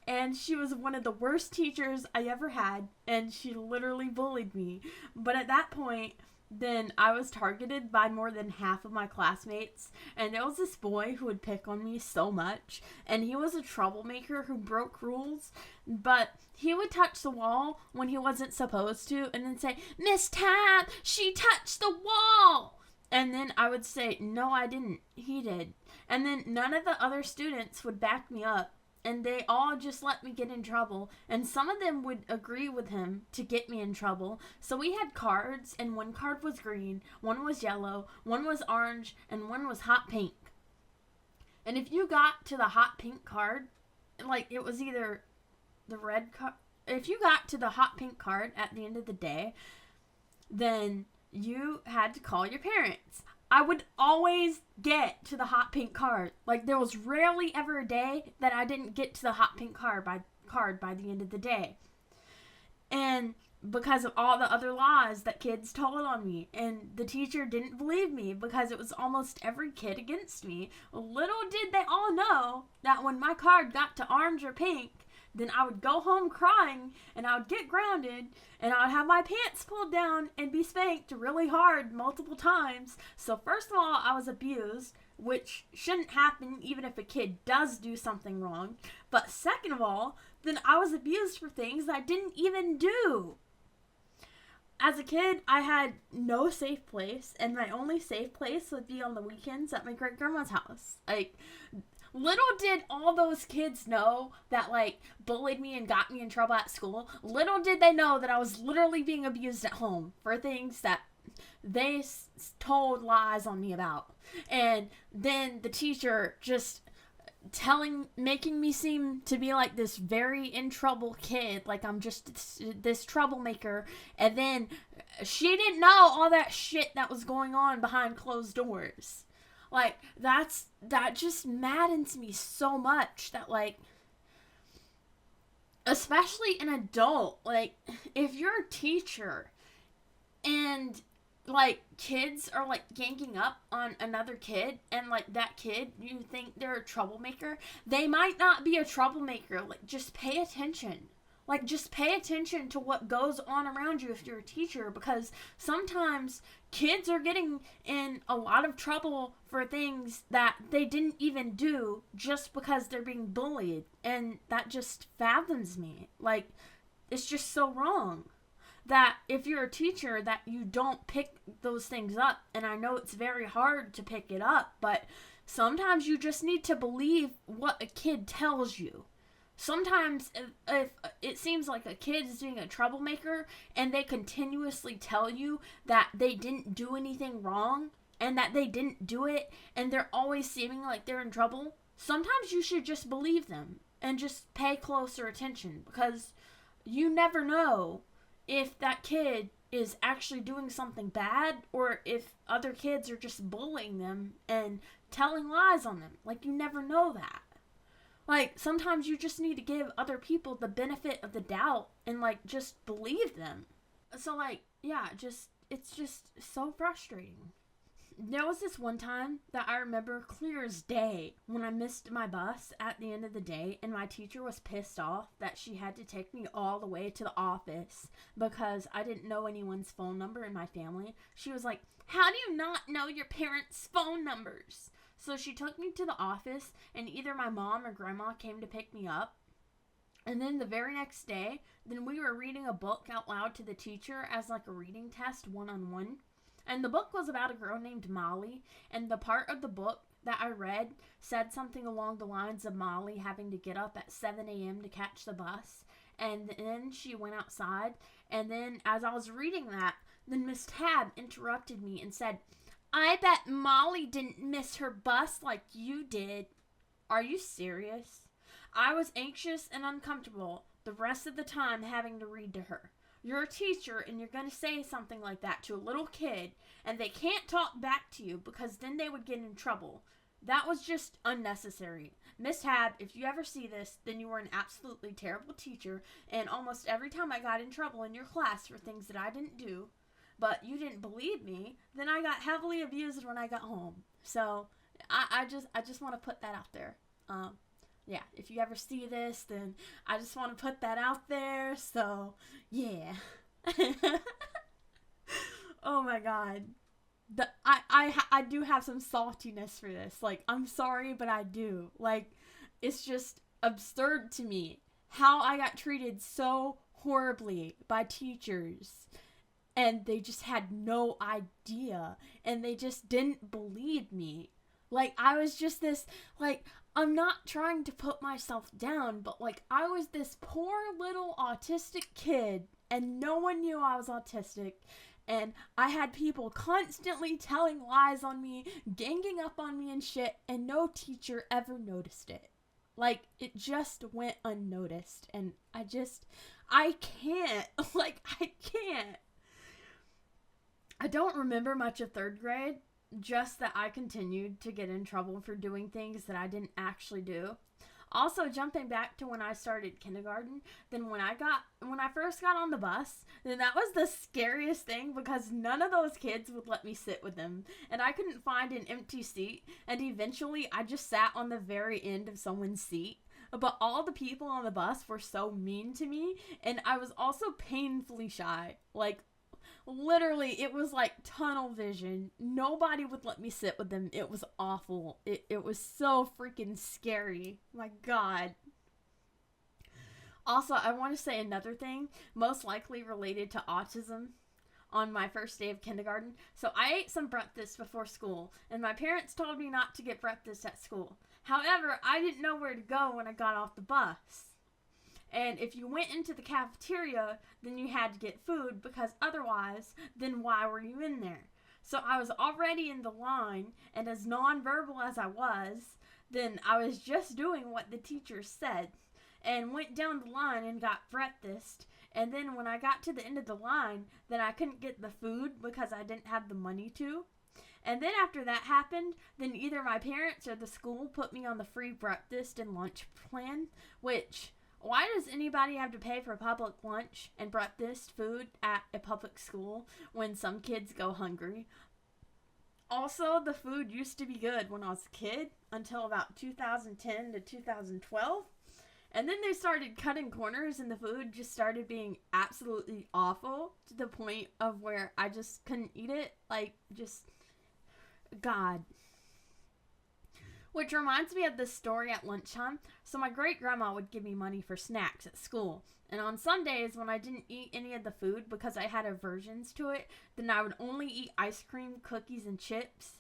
and she was one of the worst teachers I ever had, and she literally bullied me. But at that point, then I was targeted by more than half of my classmates. And there was this boy who would pick on me so much. And he was a troublemaker who broke rules. But he would touch the wall when he wasn't supposed to and then say, "Miss Tab, she touched the wall." And then I would say, "No, I didn't. He did." And then none of the other students would back me up. And they all just let me get in trouble. And some of them would agree with him to get me in trouble. So we had cards, and one card was green, one was yellow, one was orange, and one was hot pink. And if you got to the hot pink card, like it was either the red card. If you got to the hot pink card at the end of the day, then you had to call your parents. I would always get to the hot pink card. Like, there was rarely ever a day that I didn't get to the hot pink card by the end of the day. And because of all the other lies that kids told on me. And the teacher didn't believe me because it was almost every kid against me. Little did they all know that when my card got to orange or pink, then I would go home crying, and I would get grounded, and I would have my pants pulled down and be spanked really hard multiple times. So first of all, I was abused, which shouldn't happen even if a kid does do something wrong. But second of all, then I was abused for things I didn't even do. As a kid, I had no safe place, and my only safe place would be on the weekends at my great-grandma's house. Like, little did all those kids know that, like, bullied me and got me in trouble at school. Little did they know that I was literally being abused at home for things that they told lies on me about. And then the teacher just making me seem to be like this very in trouble kid, like I'm just this troublemaker. And then she didn't know all that shit that was going on behind closed doors. Like, that just maddens me so much that, like, especially an adult, like, if you're a teacher and, like, kids are, like, ganging up on another kid and, like, that kid, you think they're a troublemaker, they might not be a troublemaker. Like, just pay attention. Like, just pay attention to what goes on around you if you're a teacher, because sometimes kids are getting in a lot of trouble for things that they didn't even do just because they're being bullied. And that just fathoms me. Like, it's just so wrong that if you're a teacher that you don't pick those things up. And I know it's very hard to pick it up, but sometimes you just need to believe what a kid tells you. Sometimes if it seems like a kid is being a troublemaker and they continuously tell you that they didn't do anything wrong and that they didn't do it and they're always seeming like they're in trouble, sometimes you should just believe them and just pay closer attention, because you never know if that kid is actually doing something bad or if other kids are just bullying them and telling lies on them. Like, you never know that. Like, sometimes you just need to give other people the benefit of the doubt and, like, just believe them. So, like, yeah, it's just so frustrating. There was this one time that I remember clear as day when I missed my bus at the end of the day, and my teacher was pissed off that she had to take me all the way to the office because I didn't know anyone's phone number in my family. She was like, "How do you not know your parents' phone numbers?" So she took me to the office, and either my mom or grandma came to pick me up. And then the very next day, then we were reading a book out loud to the teacher as like a reading test, one-on-one. And the book was about a girl named Molly, and the part of the book that I read said something along the lines of Molly having to get up at 7 a.m. to catch the bus. And then she went outside, and then as I was reading that, then Miss Tab interrupted me and said, "I bet Molly didn't miss her bus like you did." Are you serious? I was anxious and uncomfortable the rest of the time having to read to her. You're a teacher and you're going to say something like that to a little kid, and they can't talk back to you because then they would get in trouble. That was just unnecessary. Miss Tab, if you ever see this, then you were an absolutely terrible teacher, and almost every time I got in trouble in your class for things that I didn't do, but you didn't believe me, then I got heavily abused when I got home. So I just want to put that out there. Yeah, if you ever see this, then I just want to put that out there. So yeah. Oh my god. I do have some saltiness for this. Like, I'm sorry, but I do. Like, it's just absurd to me how I got treated so horribly by teachers. And they just had no idea. And they just didn't believe me. Like, I was just this, like, I'm not trying to put myself down, but, like, I was this poor little autistic kid, and no one knew I was autistic, and I had people constantly telling lies on me, ganging up on me and shit, and no teacher ever noticed it. Like, it just went unnoticed, and I can't. Like, I can't. I don't remember much of 3rd grade. Just that I continued to get in trouble for doing things that I didn't actually do. Also, jumping back to when I started kindergarten, then when I first got on the bus, then that was the scariest thing because none of those kids would let me sit with them. And I couldn't find an empty seat, and eventually I just sat on the very end of someone's seat. But all the people on the bus were so mean to me, and I was also painfully shy. Like, literally, it was like tunnel vision. Nobody would let me sit with them. It was awful. It was so freaking scary. My God. Also, I want to say another thing, most likely related to autism. On my first day of kindergarten. So I ate some breakfast before school, and my parents told me not to get breakfast at school. However, I didn't know where to go when I got off the bus. And if you went into the cafeteria, then you had to get food, because otherwise, then why were you in there? So I was already in the line, and as nonverbal as I was, then I was just doing what the teacher said, and went down the line and got breakfast. And then when I got to the end of the line, then I couldn't get the food because I didn't have the money to. And then after that happened, then either my parents or the school put me on the free breakfast and lunch plan, which... why does anybody have to pay for public lunch and breakfast food at a public school when some kids go hungry? Also, the food used to be good when I was a kid until about 2010 to 2012. And then they started cutting corners and the food just started being absolutely awful to the point of where I just couldn't eat it. Like, just... God. Which reminds me of this story at lunchtime. So my great-grandma would give me money for snacks at school. And on Sundays, when I didn't eat any of the food because I had aversions to it, then I would only eat ice cream, cookies, and chips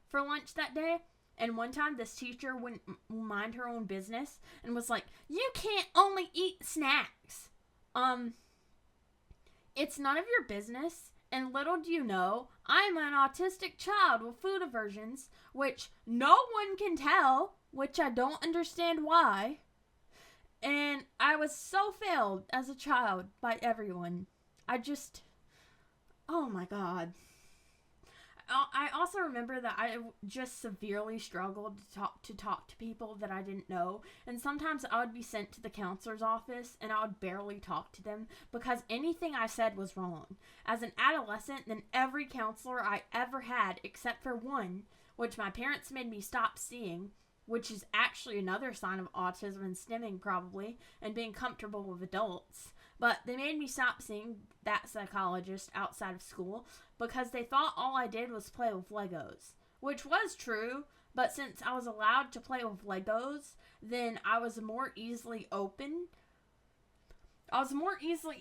for lunch that day. And one time, this teacher wouldn't mind her own business and was like, "You can't only eat snacks. It's none of your business. And little do you know, I'm an autistic child with food aversions, which no one can tell, which I don't understand why. And I was so failed as a child by everyone. Oh my God. I also remember that I just severely struggled to talk to people that I didn't know. And sometimes I would be sent to the counselor's office and I would barely talk to them because anything I said was wrong. As an adolescent, then every counselor I ever had, except for one, which my parents made me stop seeing, which is actually another sign of autism and stimming probably, and being comfortable with adults. But they made me stop seeing that psychologist outside of school because they thought all I did was play with Legos, which was true, but since I was allowed to play with Legos, then I was more easily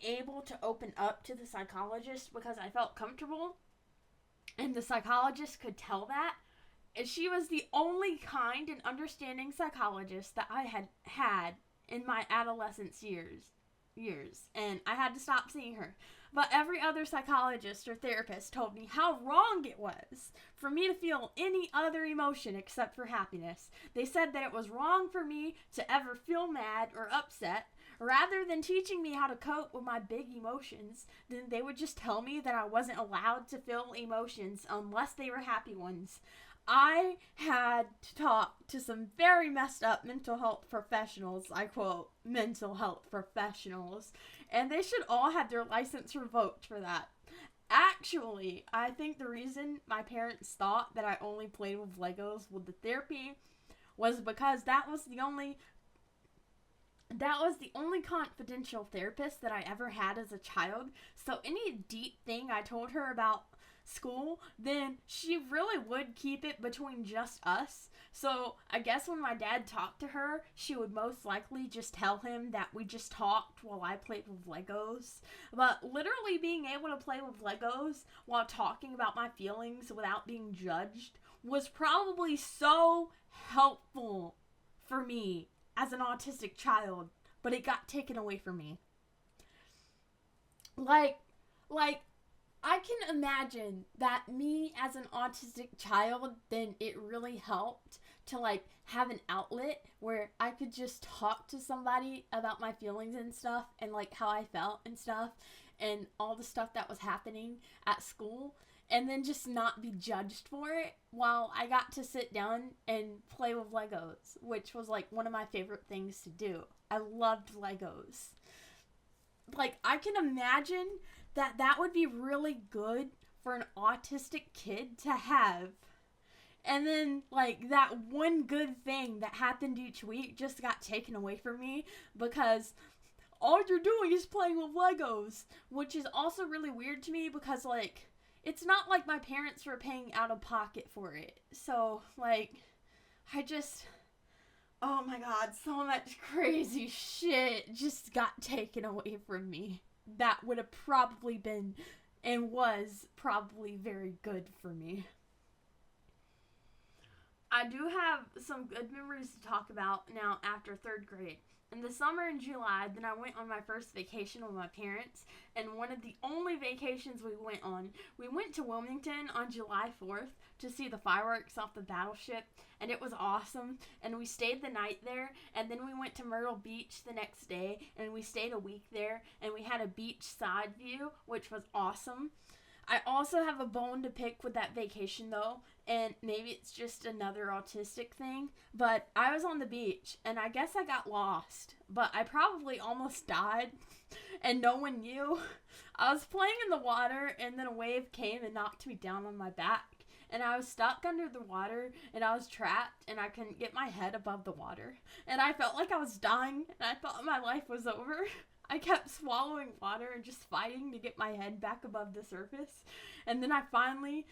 able to open up to the psychologist because I felt comfortable, and the psychologist could tell that. And she was the only kind and understanding psychologist that I had in my adolescence years, and I had to stop seeing her. But every other psychologist or therapist told me how wrong it was for me to feel any other emotion except for happiness. They said that it was wrong for me to ever feel mad or upset. Rather than teaching me how to cope with my big emotions, then they would just tell me that I wasn't allowed to feel emotions unless they were happy ones. I had to talk to some very messed up mental health professionals, I quote, mental health professionals, and they should all have their license revoked for that. Actually, I think the reason my parents thought that I only played with Legos with the therapy was because that was the only confidential therapist that I ever had as a child. So any deep thing I told her about school, then she really would keep it between just us. So I guess when my dad talked to her, she would most likely just tell him that we just talked while I played with Legos. But literally being able to play with Legos while talking about my feelings without being judged was probably so helpful for me as an autistic child, but it got taken away from me. Like, I can imagine that me as an autistic child, then it really helped to like have an outlet where I could just talk to somebody about my feelings and stuff and like how I felt and stuff and all the stuff that was happening at school, and then just not be judged for it while I got to sit down and play with Legos, which was like one of my favorite things to do. I loved Legos. Like, I can imagine that would be really good for an autistic kid to have. And then, like, that one good thing that happened each week just got taken away from me because all you're doing is playing with Legos, which is also really weird to me because, like, it's not like my parents were paying out of pocket for it. So, like, oh my god, so much crazy shit just got taken away from me. That would have probably been and was probably very good for me. I do have some good memories to talk about now after 3rd grade. In the summer in July, then I went on my first vacation with my parents, and one of the only vacations we went on. We went to Wilmington on July 4th to see the fireworks off the battleship, and it was awesome, and we stayed the night there, and then we went to Myrtle Beach the next day, and we stayed a week there, and we had a beach side view, which was awesome. I also have a bone to pick with that vacation though, and maybe it's just another autistic thing, but I was on the beach and I guess I got lost, but I probably almost died and no one knew. I was playing in the water and then a wave came and knocked me down on my back, and I was stuck under the water and I was trapped and I couldn't get my head above the water, and I felt like I was dying and I thought my life was over. I kept swallowing water and just fighting to get my head back above the surface. And then finally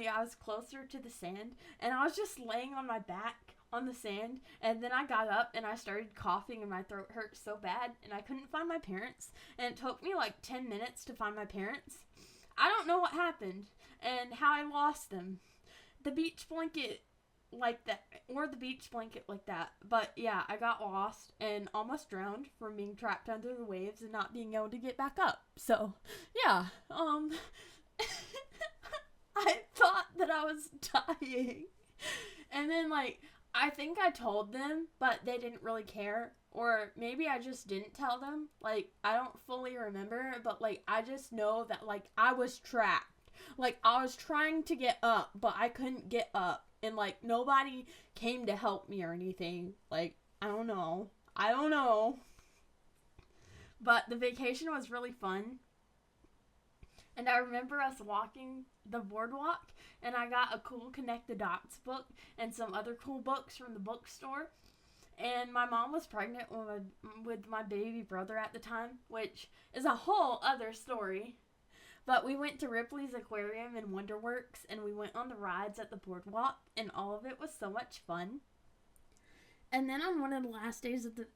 I was closer to the sand and I was just laying on my back on the sand, and then I got up and I started coughing and my throat hurt so bad and I couldn't find my parents, and it took me like 10 minutes to find my parents. I don't know what happened and how I lost them. The beach blanket like that, but yeah, I got lost and almost drowned from being trapped under the waves and not being able to get back up. So yeah, I thought that I was dying, and then like I think I told them, but they didn't really care, or maybe I just didn't tell them. Like, I don't fully remember, but like I just know that like I was trapped. Like, I was trying to get up, but I couldn't get up. And, like, nobody came to help me or anything. Like, I don't know. But the vacation was really fun. And I remember us walking the boardwalk, and I got a cool Connect the Dots book and some other cool books from the bookstore. And my mom was pregnant with my baby brother at the time, which is a whole other story. But we went to Ripley's Aquarium and Wonderworks, and we went on the rides at the boardwalk, and all of it was so much fun. And then on one of the last days of the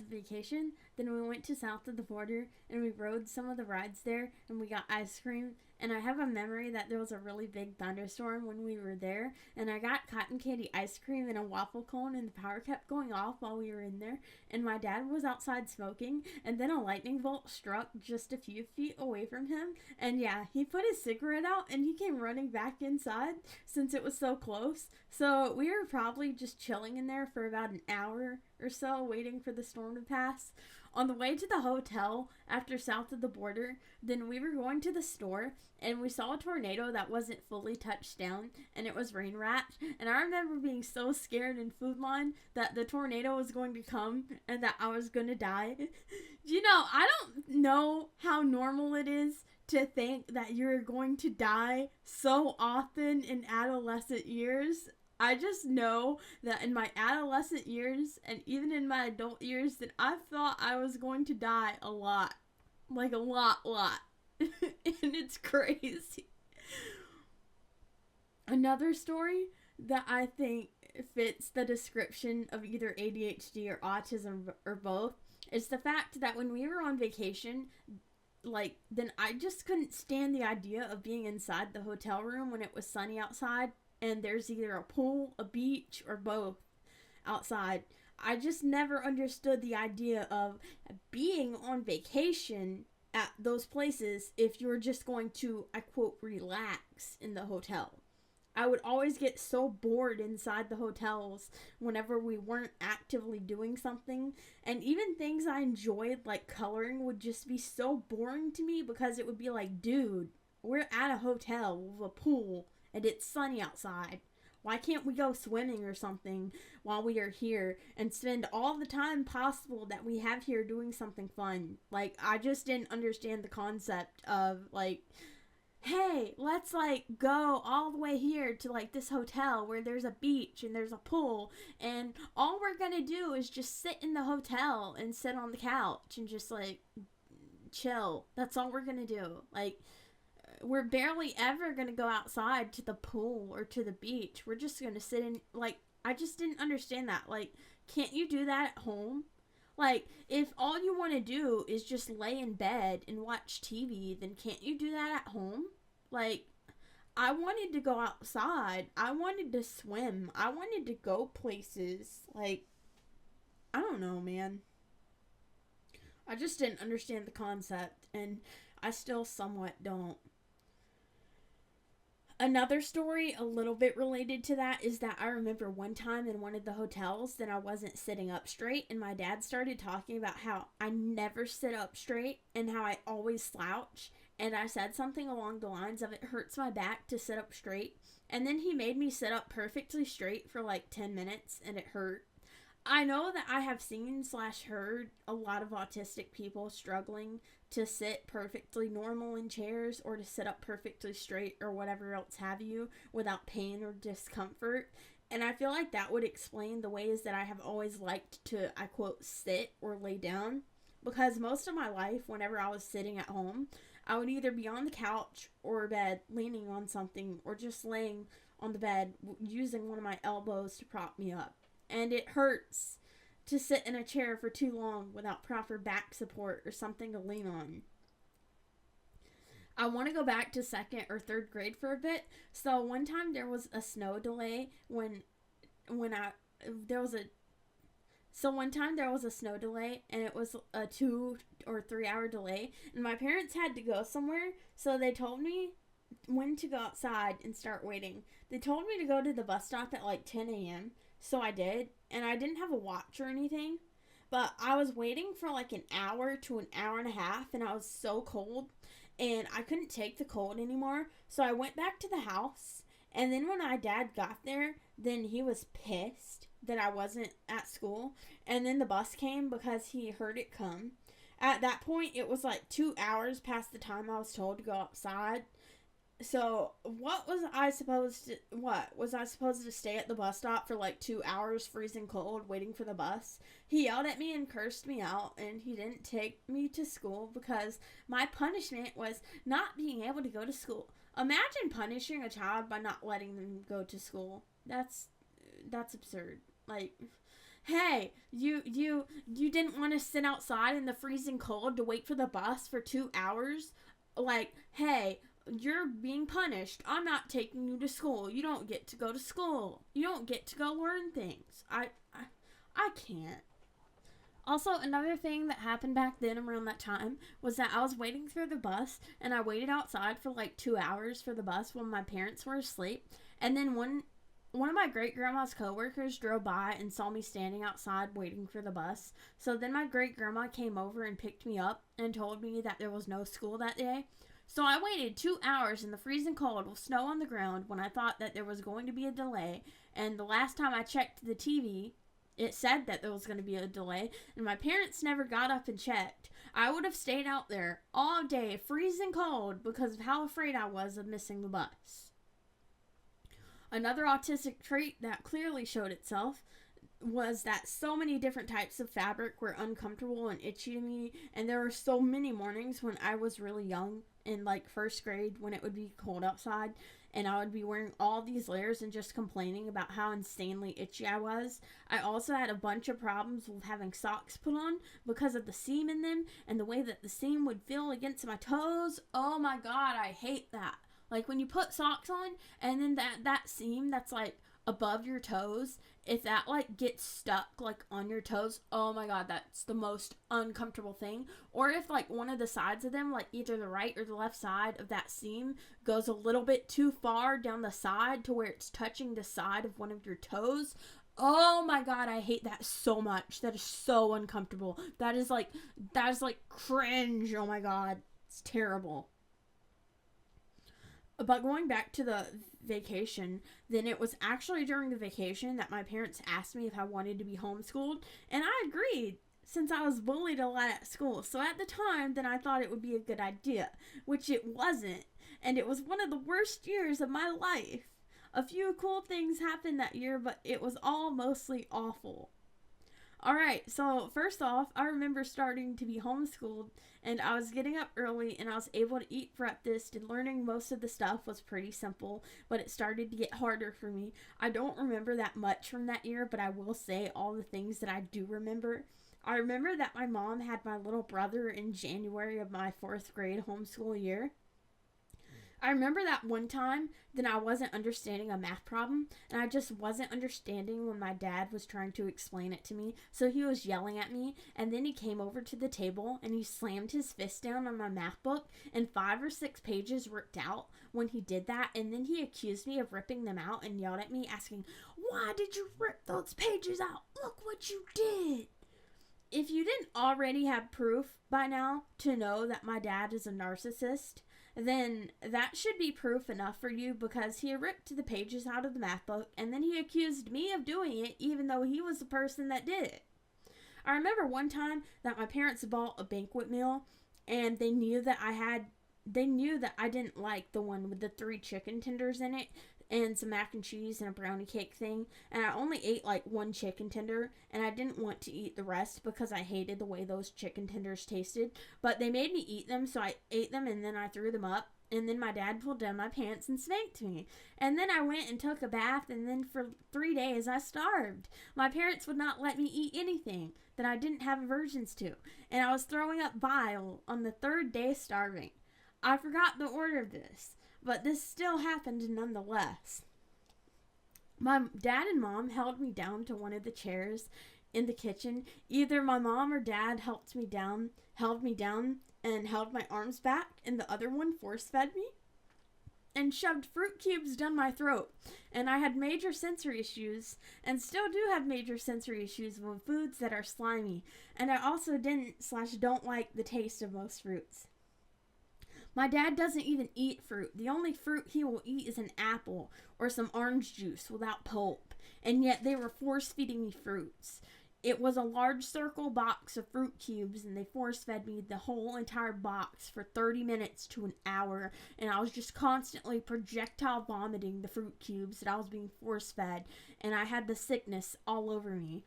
vacation, then we went to south of the border, and we rode some of the rides there, and we got ice cream. And I have a memory that there was a really big thunderstorm when we were there, and I got cotton candy ice cream and a waffle cone, and the power kept going off while we were in there, and my dad was outside smoking, and then a lightning bolt struck just a few feet away from him, and yeah, he put his cigarette out and he came running back inside since it was so close. So we were probably just chilling in there for about an hour or so, waiting for the storm to pass. On the way to the hotel after south of the border, then we were going to the store, and we saw a tornado that wasn't fully touched down, and it was rain wrapped. And I remember being so scared in Food Line that the tornado was going to come and that I was going to die. You know, I don't know how normal it is to think that you're going to die so often in adolescent years. I just know that in my adolescent years and even in my adult years that I thought I was going to die a lot. Like a lot. And it's crazy. Another story that I think fits the description of either ADHD or autism or both is the fact that when we were on vacation, then I just couldn't stand the idea of being inside the hotel room when it was sunny outside and there's either a pool, a beach, or both outside. I just never understood the idea of being on vacation at those places if you're just going to, I quote, relax in the hotel. I would always get so bored inside the hotels whenever we weren't actively doing something. And even things I enjoyed, like coloring, would just be so boring to me because it would be like, dude, we're at a hotel with a pool and it's sunny outside. Why can't we go swimming or something while we are here and spend all the time possible that we have here doing something fun? Like, I just didn't understand the concept of, like, hey, let's like go all the way here to like this hotel where there's a beach and there's a pool, and all we're gonna do is just sit in the hotel and sit on the couch and just like chill. That's all we're gonna do. Like, we're barely ever gonna go outside to the pool or to the beach. We're just gonna sit in, like, I just didn't understand that. Like, can't you do that at home? Like, if all you want to do is just lay in bed and watch TV, then can't you do that at home? Like, I wanted to go outside. I wanted to swim. I wanted to go places. Like, I don't know, man. I just didn't understand the concept, and I still somewhat don't. Another story a little bit related to that is that I remember one time in one of the hotels that I wasn't sitting up straight, and my dad started talking about how I never sit up straight and how I always slouch, and I said something along the lines of it hurts my back to sit up straight, and then he made me sit up perfectly straight for like 10 minutes and it hurt. I know that I have seen/heard a lot of autistic people struggling to sit perfectly normal in chairs or to sit up perfectly straight or whatever else have you without pain or discomfort. And I feel like that would explain the ways that I have always liked to, I quote, sit or lay down. Because most of my life, whenever I was sitting at home, I would either be on the couch or bed leaning on something or just laying on the bed using one of my elbows to prop me up. And it hurts to sit in a chair for too long without proper back support or something to lean on. I want to go back to second or third grade for a bit. So one time there was a snow delay when I there was a so one time there was a snow delay, and it was a 2 or 3 hour delay, and my parents had to go somewhere, so they told me when to go outside and start waiting. They told me to go to the bus stop at like 10 a.m. So I did, and I didn't have a watch or anything, but I was waiting for like an hour to an hour and a half, and I was so cold, and I couldn't take the cold anymore, so I went back to the house, and then when my dad got there, then he was pissed that I wasn't at school, and then the bus came because he heard it come. At that point, it was like 2 hours past the time I was told to go outside. So, was I supposed to stay at the bus stop for like 2 hours freezing cold waiting for the bus? He yelled at me and cursed me out, and he didn't take me to school because my punishment was not being able to go to school. Imagine punishing a child by not letting them go to school. That's absurd. Like, hey, you didn't want to sit outside in the freezing cold to wait for the bus for 2 hours? Like, hey, you're being punished. I'm not taking you to school. You don't get to go to school. You don't get to go learn things. I can't. Also, another thing that happened back then around that time was that I was waiting for the bus, and I waited outside for like 2 hours for the bus when my parents were asleep. And then one of my great-grandma's coworkers drove by and saw me standing outside waiting for the bus. So then my great-grandma came over and picked me up and told me that there was no school that day. So I waited 2 hours in the freezing cold with snow on the ground when I thought that there was going to be a delay. And the last time I checked the TV, it said that there was going to be a delay, and my parents never got up and checked. I would have stayed out there all day freezing cold because of how afraid I was of missing the bus. Another autistic trait that clearly showed itself was that so many different types of fabric were uncomfortable and itchy to me, and there were so many mornings when I was really young in like first grade when it would be cold outside, and I would be wearing all these layers and just complaining about how insanely itchy I was. I also had a bunch of problems with having socks put on because of the seam in them and the way that the seam would feel against my toes. Oh my god, I hate that. Like when you put socks on and then that seam that's like above your toes, if that like gets stuck like on your toes, oh my god, that's the most uncomfortable thing. Or if like one of the sides of them, like either the right or the left side of that seam, goes a little bit too far down the side to where it's touching the side of one of your toes. Oh my god, I hate that so much. That is so uncomfortable. That is like cringe. Oh my god, it's terrible. But going back to the vacation, then it was actually during the vacation that my parents asked me if I wanted to be homeschooled, and I agreed since I was bullied a lot at school. So at the time, then I thought it would be a good idea, which it wasn't, and it was one of the worst years of my life. A few cool things happened that year, but it was all mostly awful. Alright, so first off, I remember starting to be homeschooled, and I was getting up early, and I was able to eat breakfast, and learning most of the stuff was pretty simple, but it started to get harder for me. I don't remember that much from that year, but I will say all the things that I do remember. I remember that my mom had my little brother in January of my 4th grade homeschool year. I remember that one time that I wasn't understanding a math problem, and I just wasn't understanding when my dad was trying to explain it to me, so he was yelling at me, and then he came over to the table and he slammed his fist down on my math book, and 5 or 6 pages ripped out when he did that, and then he accused me of ripping them out and yelled at me asking, "Why did you rip those pages out? Look what you did!" If you didn't already have proof by now to know that my dad is a narcissist, then that should be proof enough for you, because he ripped the pages out of the math book and then he accused me of doing it even though he was the person that did it. I remember one time that my parents bought a banquet meal, and they knew that I didn't like the one with the 3 chicken tenders in it and some mac and cheese and a brownie cake thing, and I only ate like 1 chicken tender, and I didn't want to eat the rest because I hated the way those chicken tenders tasted, but they made me eat them, so I ate them and then I threw them up, and then my dad pulled down my pants and spanked me, and then I went and took a bath, and then for 3 days I starved. My parents would not let me eat anything that I didn't have aversions to, and I was throwing up bile on the 3rd day starving. I forgot the order of this, but this still happened nonetheless. My dad and mom held me down to one of the chairs in the kitchen. Either my mom or dad held me down and held my arms back, and the other one force-fed me and shoved fruit cubes down my throat. And I had major sensory issues, and still do have major sensory issues with foods that are slimy. And I also don't like the taste of most fruits. My dad doesn't even eat fruit. The only fruit he will eat is an apple or some orange juice without pulp. And yet they were force-feeding me fruits. It was a large circle box of fruit cubes, and they force-fed me the whole entire box for 30 minutes to an hour. And I was just constantly projectile vomiting the fruit cubes that I was being force-fed. And I had the sickness all over me.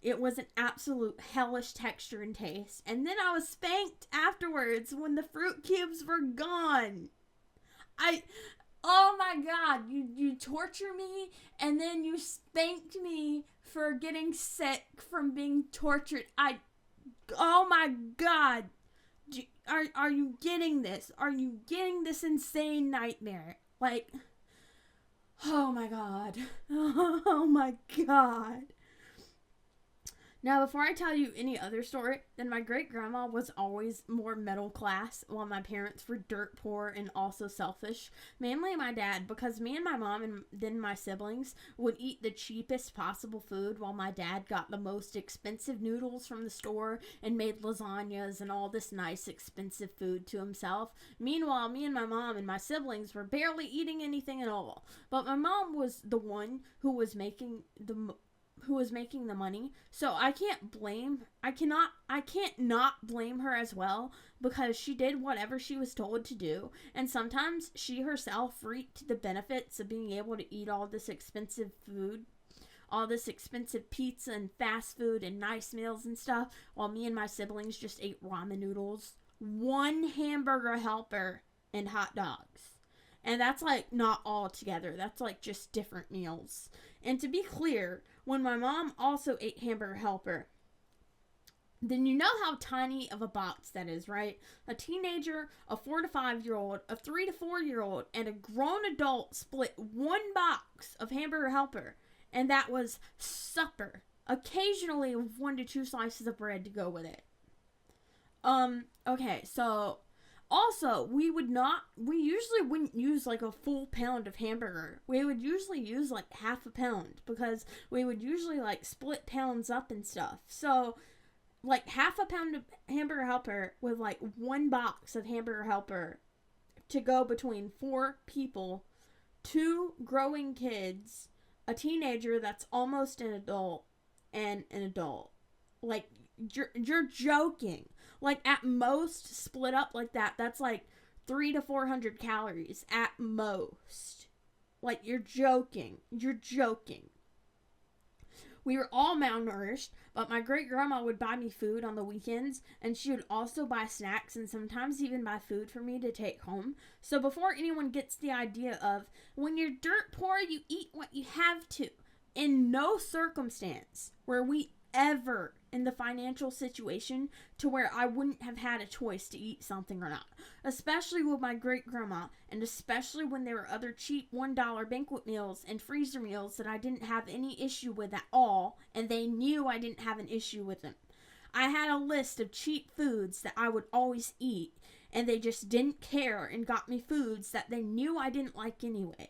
It was an absolute hellish texture and taste. And then I was spanked afterwards when the fruit cubes were gone. Oh my god, you torture me and then you spanked me for getting sick from being tortured. Oh my god. Are you getting this? Are you getting this insane nightmare? Like, oh my god. Oh my god. Now, before I tell you any other story, then my great-grandma was always more middle class, while my parents were dirt poor and also selfish. Mainly my dad, because me and my mom and then my siblings would eat the cheapest possible food, while my dad got the most expensive noodles from the store and made lasagnas and all this nice expensive food to himself. Meanwhile, me and my mom and my siblings were barely eating anything at all. But my mom was the one who was making the money, so I can't not blame her as well, because she did whatever she was told to do, and sometimes she herself reaped the benefits of being able to eat all this expensive food, all this expensive pizza and fast food and nice meals and stuff, while me and my siblings just ate ramen noodles. One hamburger helper and hot dogs. And that's like not all together. That's like just different meals. And to be clear, when my mom also ate Hamburger Helper, then you know how tiny of a box that is, right? A teenager, a 4 to 5 year old, a 3 to 4 year old, and a grown adult split one box of Hamburger Helper. And that was supper. Occasionally with 1 to 2 slices of bread to go with it. Okay, so also, we usually wouldn't use like a full pound of hamburger. We would usually use like half a pound because we would usually like split pounds up and stuff. So, like half a pound of Hamburger Helper with like 1 box of Hamburger Helper to go between 4 people, 2 growing kids, a teenager that's almost an adult, and an adult. Like, you're joking. Like, at most, split up like that, that's like 300 to 400 calories at most. Like, you're joking. You're joking. We were all malnourished, but my great-grandma would buy me food on the weekends, and she would also buy snacks and sometimes even buy food for me to take home. So before anyone gets the idea of, when you're dirt poor, you eat what you have to. In no circumstance were we ever in the financial situation to where I wouldn't have had a choice to eat something or not. Especially with my great-grandma, and especially when there were other cheap $1 banquet meals and freezer meals that I didn't have any issue with at all, and they knew I didn't have an issue with them. I had a list of cheap foods that I would always eat, and they just didn't care and got me foods that they knew I didn't like anyway.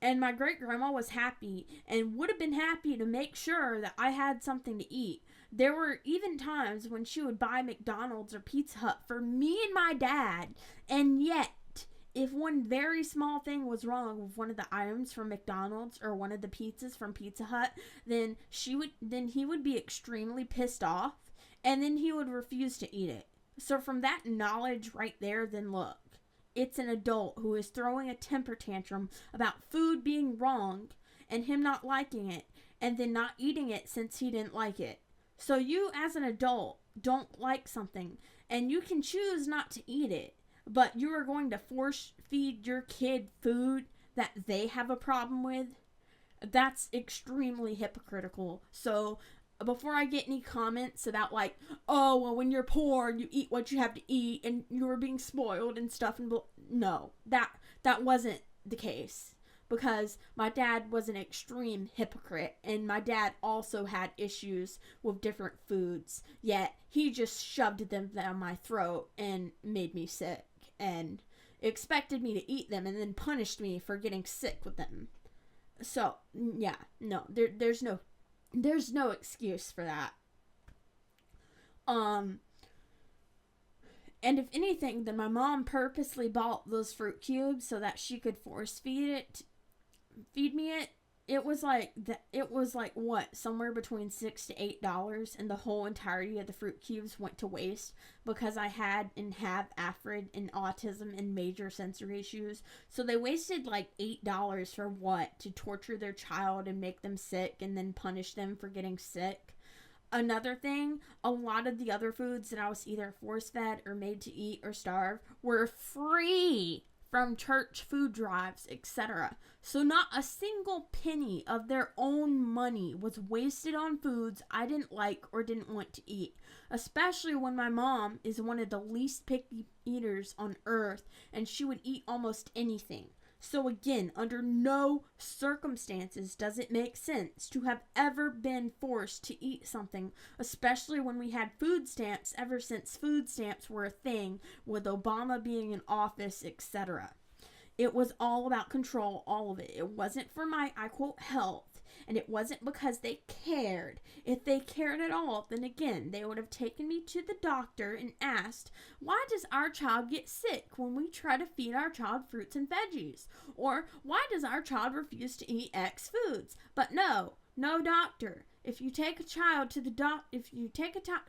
And my great-grandma was happy and would have been happy to make sure that I had something to eat. There were even times when she would buy McDonald's or Pizza Hut for me and my dad. And yet, if one very small thing was wrong with one of the items from McDonald's or one of the pizzas from Pizza Hut, then he would be extremely pissed off, and then he would refuse to eat it. So from that knowledge right there, then look. It's an adult who is throwing a temper tantrum about food being wrong and him not liking it and then not eating it since he didn't like it. So you as an adult don't like something and you can choose not to eat it, but you are going to force feed your kid food that they have a problem with? That's extremely hypocritical. So before I get any comments about like, oh, well, when you're poor, you eat what you have to eat and you're being spoiled and stuff. No, that wasn't the case because my dad was an extreme hypocrite and my dad also had issues with different foods, yet he just shoved them down my throat and made me sick and expected me to eat them and then punished me for getting sick with them. So, yeah, no, there's no excuse for that. And if anything, then my mom purposely bought those fruit cubes so that she could force feed me it. It was like what, somewhere between $6 to $8, and the whole entirety of the fruit cubes went to waste because I had and have AFRID and autism and major sensory issues. So they wasted like $8 for what? To torture their child and make them sick and then punish them for getting sick. Another thing, a lot of the other foods that I was either force-fed or made to eat or starve were free from church food drives, etc. So not a single penny of their own money was wasted on foods I didn't like or didn't want to eat, especially when my mom is one of the least picky eaters on earth and she would eat almost anything. So again, under no circumstances does it make sense to have ever been forced to eat something, especially when we had food stamps ever since food stamps were a thing, with Obama being in office, etc. It was all about control, all of it. It wasn't for my, I quote, health, and it wasn't because they cared. If they cared at all, then again, they would have taken me to the doctor and asked, why does our child get sick when we try to feed our child fruits and veggies? Or why does our child refuse to eat X foods? But no doctor. If you take a child to the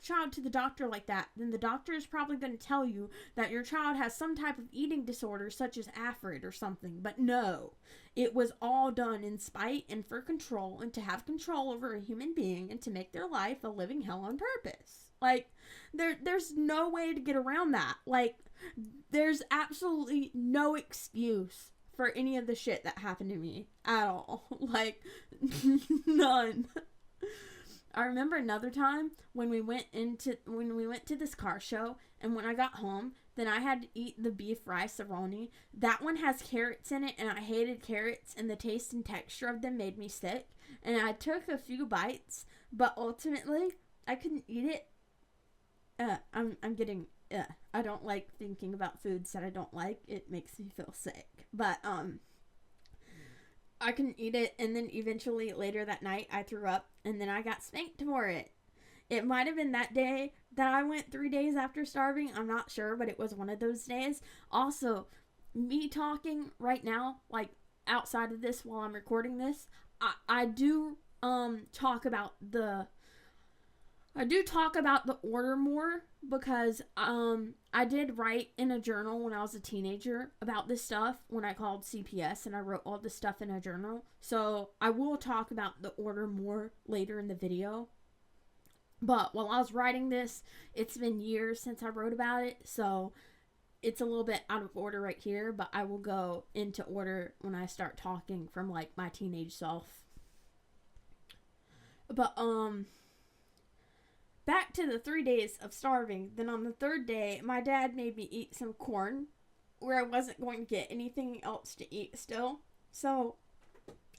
child to the doctor like that, then the doctor is probably going to tell you that your child has some type of eating disorder such as AFRID or something. But no, it was all done in spite and for control and to have control over a human being and to make their life a living hell on purpose. Like, there's no way to get around that. Like, there's absolutely no excuse for any of the shit that happened to me at all. Like, none. I remember another time when we went to this car show, and when I got home, then I had to eat the beef rice-a-roni. That one has carrots in it, and I hated carrots, and the taste and texture of them made me sick. And I took a few bites, but ultimately I couldn't eat it. I don't like thinking about foods that I don't like. It makes me feel sick. But I couldn't eat it, and then eventually later that night I threw up, and then I got spanked for it. It might have been that day that I went 3 days after starving. I'm not sure, but it was one of those days. Also, me talking right now, like outside of this while I'm recording this, I do talk about the order more because I did write in a journal when I was a teenager about this stuff when I called CPS, and I wrote all this stuff in a journal. So I will talk about the order more later in the video. But while I was writing this, it's been years since I wrote about it, so it's a little bit out of order right here, but I will go into order when I start talking from like my teenage self. But back to the 3 days of starving. Then on the third day, my dad made me eat some corn where I wasn't going to get anything else to eat still. So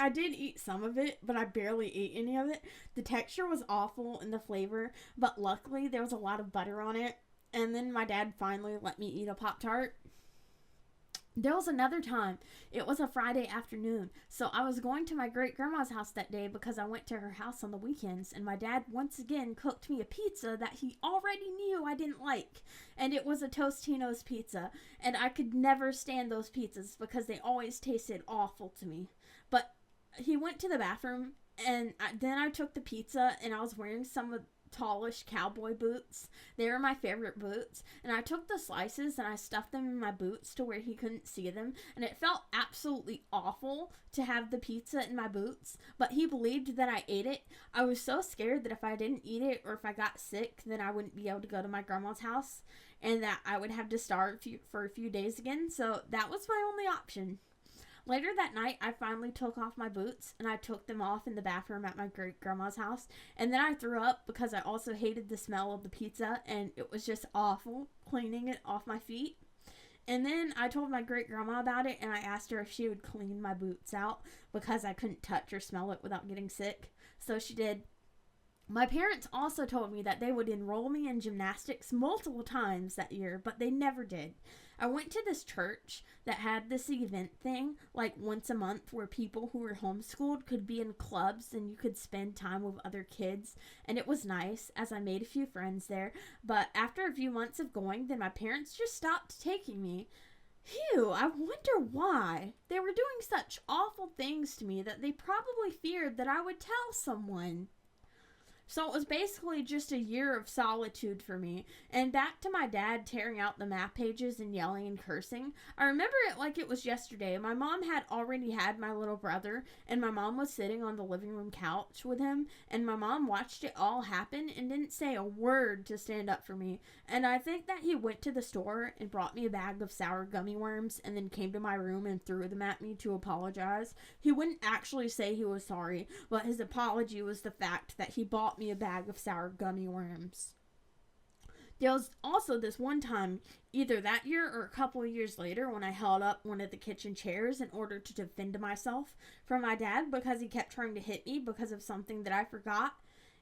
I did eat some of it, but I barely ate any of it. The texture was awful and the flavor, but luckily there was a lot of butter on it. And then my dad finally let me eat a Pop-Tart. There was another time. It was a Friday afternoon, so I was going to my great-grandma's house that day because I went to her house on the weekends, and my dad once again cooked me a pizza that he already knew I didn't like, and it was a Tostino's pizza, and I could never stand those pizzas because they always tasted awful to me. But he went to the bathroom, and then I took the pizza, and I was wearing some tallish cowboy boots. They were my favorite boots, and I took the slices and I stuffed them in my boots to where he couldn't see them, and it felt absolutely awful to have the pizza in my boots, but he believed that I ate it. I was so scared that if I didn't eat it or if I got sick, then I wouldn't be able to go to my grandma's house and that I would have to starve for a few days again, so that was my only option. Later that night, I finally took off my boots, and I took them off in the bathroom at my great-grandma's house, and then I threw up because I also hated the smell of the pizza, and it was just awful cleaning it off my feet. And then I told my great-grandma about it, and I asked her if she would clean my boots out because I couldn't touch or smell it without getting sick. So she did. My parents also told me that they would enroll me in gymnastics multiple times that year, but they never did. I went to this church that had this event thing, like once a month, where people who were homeschooled could be in clubs and you could spend time with other kids, and it was nice, as I made a few friends there, but after a few months of going, then my parents just stopped taking me. Phew, I wonder why. They were doing such awful things to me that they probably feared that I would tell someone. So it was basically just a year of solitude for me. And back to my dad tearing out the map pages and yelling and cursing. I remember it like it was yesterday. My mom had already had my little brother, and my mom was sitting on the living room couch with him, and my mom watched it all happen and didn't say a word to stand up for me. And I think that he went to the store and brought me a bag of sour gummy worms and then came to my room and threw them at me to apologize. He wouldn't actually say he was sorry, but his apology was the fact that he bought me a bag of sour gummy worms. There was also this one time, either that year or a couple of years later, when I held up one of the kitchen chairs in order to defend myself from my dad because he kept trying to hit me because of something that I forgot.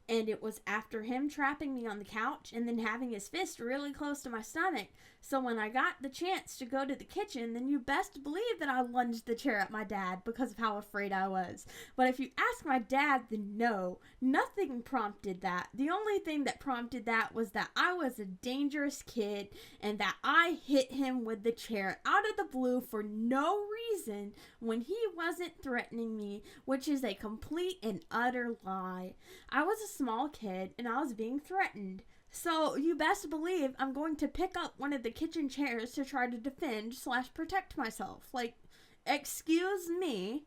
And it was after him trapping me on the couch and then having his fist really close to my stomach. So when I got the chance to go to the kitchen, then you best believe that I lunged the chair at my dad because of how afraid I was. But if you ask my dad, then no, nothing prompted that. The only thing that prompted that was that I was a dangerous kid and that I hit him with the chair out of the blue for no reason when he wasn't threatening me, which is a complete and utter lie. I was a small kid and I was being threatened. So you best believe I'm going to pick up one of the kitchen chairs to try to defend/protect myself. Like, excuse me.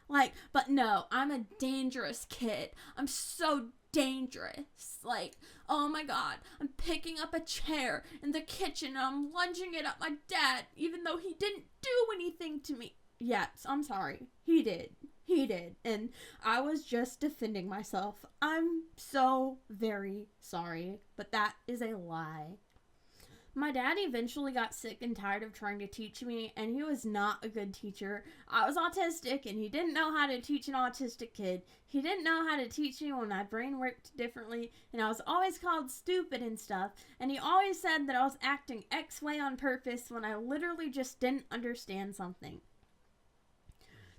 Like, but no, I'm a dangerous kid. I'm so
dangerous. Like, oh my god, I'm picking up a chair in the kitchen and I'm lunging it at my dad, even though he didn't do anything to me. Yes, I'm sorry. He did. He did. And I was just defending myself. I'm so very sorry, but that is a lie. My dad eventually got sick and tired of trying to teach me, and he was not a good teacher. I was autistic, and he didn't know how to teach an autistic kid. He didn't know how to teach me when my brain worked differently, and I was always called stupid and stuff, and he always said that I was acting X way on purpose when I literally just didn't understand something.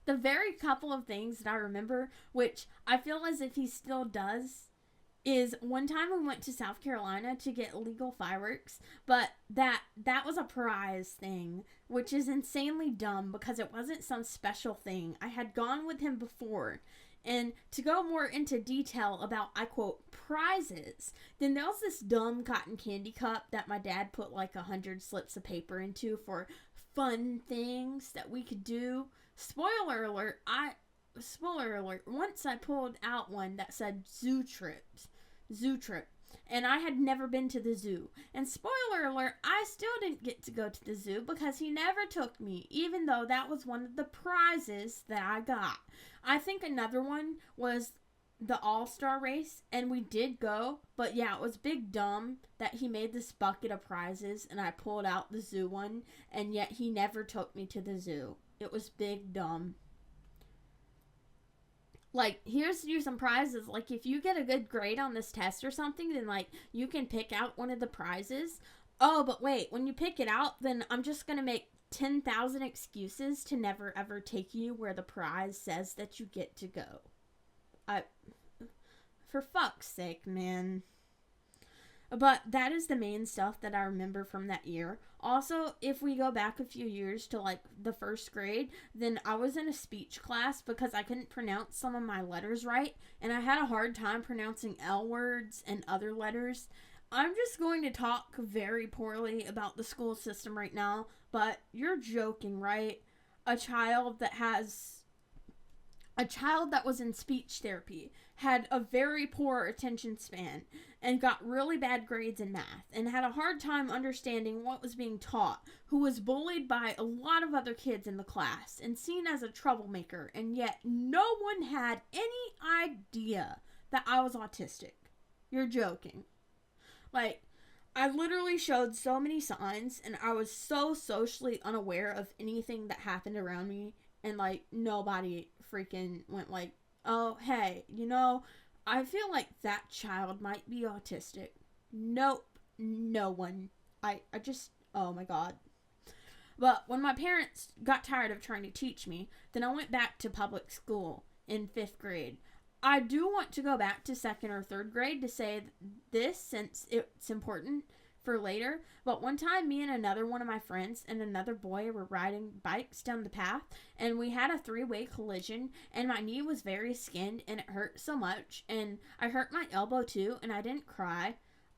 The very couple of things that I remember, which I feel as if he still does, is one time we went to South Carolina to get illegal fireworks, but that was a prize thing, which is insanely dumb because it wasn't some special thing. I had gone with him before, and to go more into detail about, I quote, prizes, then there was this dumb cotton candy cup that my dad put like 100 slips of paper into for fun things that we could do. Spoiler alert, once I pulled out one that said zoo trip, and I had never been to the zoo. And spoiler alert, I still didn't get to go to the zoo because he never took me, even though that was one of the prizes that I got. I think another one was the All-Star race, and we did go, but yeah, it was big dumb that he made this bucket of prizes and I pulled out the zoo one, and yet he never took me to the zoo. It was big dumb. Like, here's you some prizes. Like, if you get a good grade on this test or something, then, like, you can pick out one of the prizes. Oh, but wait, when you pick it out, then I'm just going to make 10,000 excuses to never, ever take you where the prize says that you get to go. For fuck's sake, man. But that is the main stuff that I remember from that year. Also, if we go back a few years to like the first grade, then I was in a speech class because I couldn't pronounce some of my letters right, and I had a hard time pronouncing L words and other letters. I'm just going to talk very poorly about the school system right now, but you're joking, right? A child that was in speech therapy, had a very poor attention span, and got really bad grades in math, and had a hard time understanding what was being taught, who was bullied by a lot of other kids in the class, and seen as a troublemaker, and yet no one had any idea that I was autistic. You're joking. Like, I literally showed so many signs, and I was so socially unaware of anything that happened around me, and, like, nobody freaking went like, oh, hey, I feel like that child might be autistic. Nope, no one. I just, oh my god. But when my parents got tired of trying to teach me, then I went back to public school in 5th grade. I do want to go back to 2nd or 3rd grade to say this since it's important for later, but one time me and another one of my friends and another boy were riding bikes down the path, and we had a 3-way collision, and my knee was very skinned and it hurt so much, and I hurt my elbow too, and I didn't cry.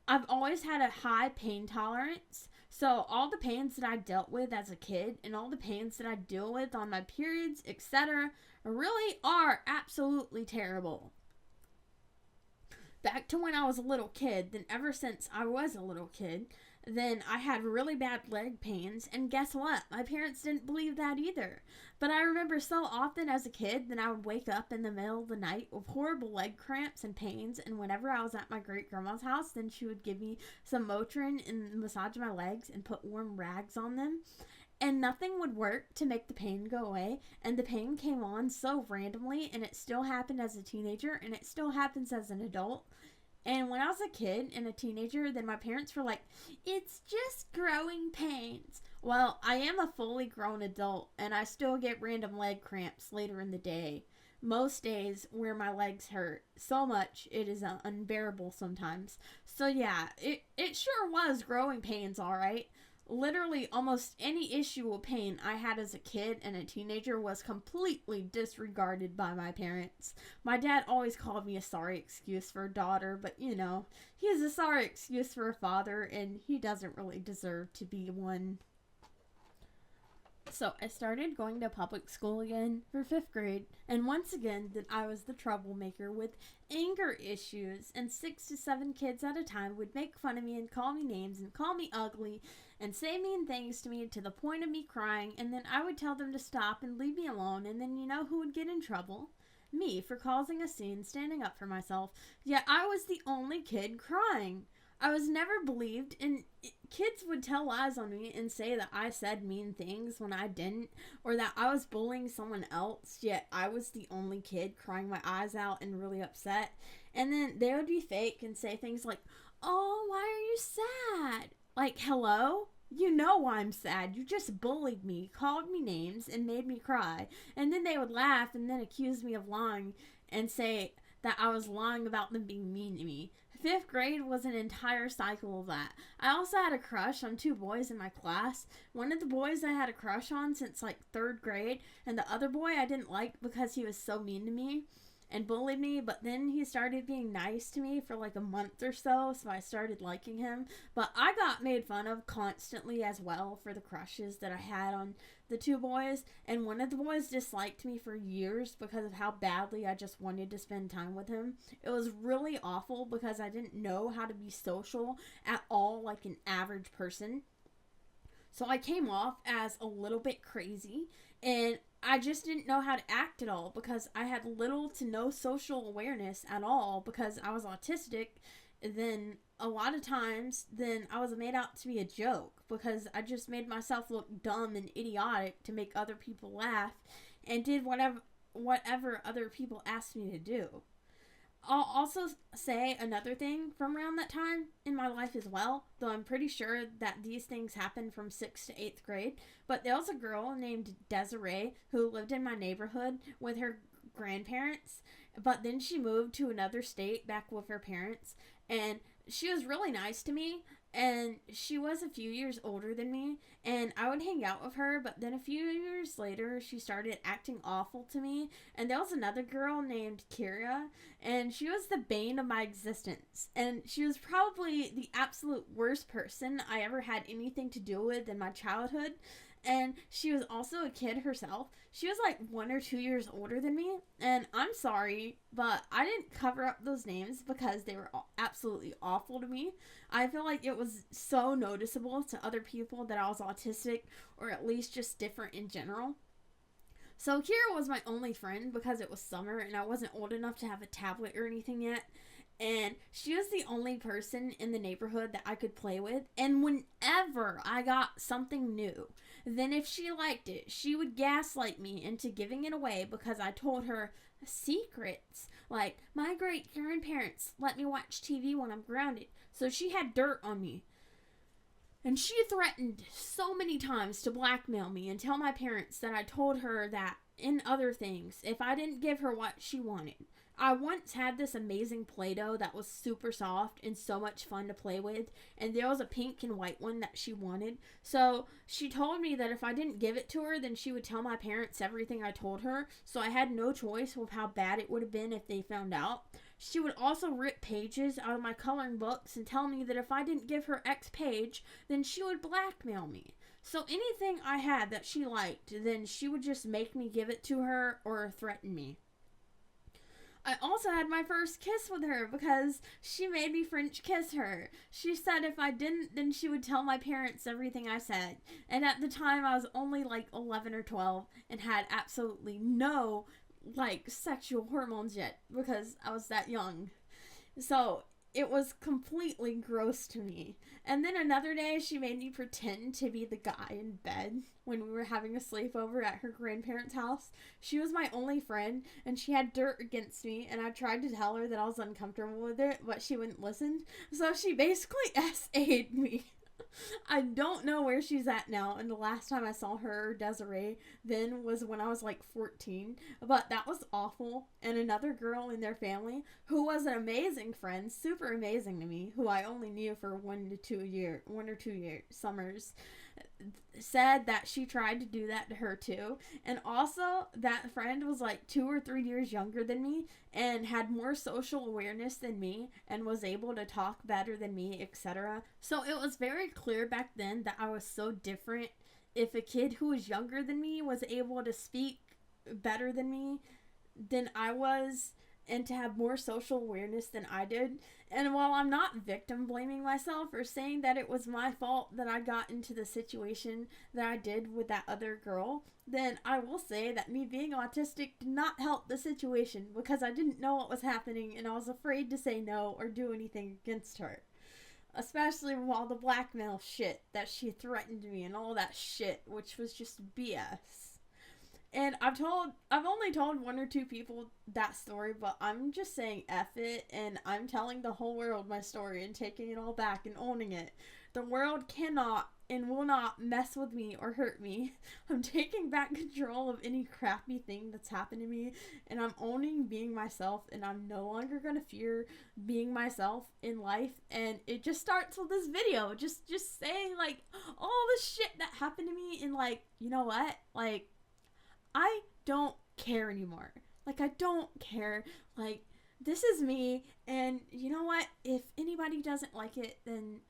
I've always had a high pain tolerance, so all the pains that I dealt with as a kid and all the pains that I deal with on my periods, etc., really are absolutely terrible. Back to when I was a little kid, then ever since I was a little kid, then I had really bad leg pains, and guess what? My parents didn't believe that either. But I remember so often as a kid that I would wake up in the middle of the night with horrible leg cramps and pains, and whenever I was at my great-grandma's house, then she would give me some Motrin and massage my legs and put warm rags on them. And nothing would work to make the pain go away, and the pain came on so randomly, and it still happened as a teenager, and it still happens as an adult. And when I was a kid and a teenager, then my parents were like, it's just growing pains. Well, I am a fully grown adult, and I still get random leg cramps later in the day. Most days where my legs hurt so much it is unbearable sometimes. So yeah, it sure was growing pains, alright. Literally almost any issue with pain I had as a kid and a teenager was completely disregarded by my parents. My dad always called me a sorry excuse for a daughter, but he is a sorry excuse for a father, and he doesn't really deserve to be one. So I started going to public school again for 5th grade, and once again, then I was the troublemaker with anger issues, and 6 to 7 kids at a time would make fun of me and call me names and call me ugly and say mean things to me to the point of me crying, and then I would tell them to stop and leave me alone, and then you know who would get in trouble? Me, for causing a scene, standing up for myself, yet I was the only kid crying. I was never believed, and kids would tell lies on me and say that I said mean things when I didn't, or that I was bullying someone else, yet I was the only kid crying my eyes out and really upset. And then they would be fake and say things like, "Oh, why are you sad?" Like, hello? You know why I'm sad. You just bullied me, called me names, and made me cry. And then they would laugh and then accuse me of lying and say that I was lying about them being mean to me. 5th grade was an entire cycle of that. I also had a crush on 2 boys in my class. One of the boys I had a crush on since like 3rd grade, and the other boy I didn't like because he was so mean to me and bullied me, but then he started being nice to me for like a month or so I started liking him. But I got made fun of constantly as well for the crushes that I had on the 2 boys, and one of the boys disliked me for years because of how badly I just wanted to spend time with him. It was really awful because I didn't know how to be social at all like an average person. So I came off as a little bit crazy, and I just didn't know how to act at all because I had little to no social awareness at all because I was autistic. Then a lot of times, then I was made out to be a joke because I just made myself look dumb and idiotic to make other people laugh and did whatever other people asked me to do. I'll also say another thing from around that time in my life as well, though I'm pretty sure that these things happened from 6th to 8th grade. But there was a girl named Desiree who lived in my neighborhood with her grandparents, but then she moved to another state back with her parents, and she was really nice to me, and she was a few years older than me, and I would hang out with her, but then a few years later she started acting awful to me. And there was another girl named Kira, and she was the bane of my existence, and she was probably the absolute worst person I ever had anything to do with in my childhood. And she was also a kid herself. She was like 1 or 2 years older than me. And I'm sorry, but I didn't cover up those names because they were absolutely awful to me. I feel like it was so noticeable to other people that I was autistic, or at least just different in general. So Kira was my only friend because it was summer and I wasn't old enough to have a tablet or anything yet. And she was the only person in the neighborhood that I could play with. And whenever I got something new, then if she liked it, she would gaslight me into giving it away because I told her secrets. Like, my great grandparents let me watch TV when I'm grounded. So she had dirt on me. And she threatened so many times to blackmail me and tell my parents that I told her that in other things if I didn't give her what she wanted. I once had this amazing Play-Doh that was super soft and so much fun to play with, and there was a pink and white one that she wanted. So she told me that if I didn't give it to her, then she would tell my parents everything I told her, so I had no choice with how bad it would have been if they found out. She would also rip pages out of my coloring books and tell me that if I didn't give her X page, then she would blackmail me. So anything I had that she liked, then she would just make me give it to her or threaten me. I also had my first kiss with her because she made me French kiss her. She said if I didn't, then she would tell my parents everything I said. And at the time, I was only like 11 or 12 and had absolutely no sexual hormones yet because I was that young. So it was completely gross to me. And then another day, she made me pretend to be the guy in bed when we were having a sleepover at her grandparents' house. She was my only friend, and she had dirt against me, and I tried to tell her that I was uncomfortable with it, but she wouldn't listen. So she basically SA'd me. I don't know where she's at now, and the last time I saw her, Desiree, then was when I was like 14, but that was awful. And another girl in their family, who was an amazing friend, super amazing to me, who I only knew for 1 or 2 years, summers, said that she tried to do that to her too. And also, that friend was like 2 or 3 years younger than me and had more social awareness than me and was able to talk better than me, etc. So it was very clear back then that I was so different if a kid who was younger than me was able to speak better than I was, and to have more social awareness than I did. And while I'm not victim blaming myself or saying that it was my fault that I got into the situation that I did with that other girl, then I will say that me being autistic did not help the situation, because I didn't know what was happening and I was afraid to say no or do anything against her. Especially with all the blackmail shit that she threatened me and all that shit, which was just BS. And I've only told one or two people that story, but I'm just saying F it, and I'm telling the whole world my story and taking it all back and owning it. The world cannot and will not mess with me or hurt me. I'm taking back control of any crappy thing that's happened to me, and I'm owning being myself, and I'm no longer gonna fear being myself in life. And it just starts with this video, just saying, like, all the shit that happened to me, and, like, you know what, like, I don't care anymore. Like, I don't care. Like, this is me, and you know what? If anybody doesn't like it, then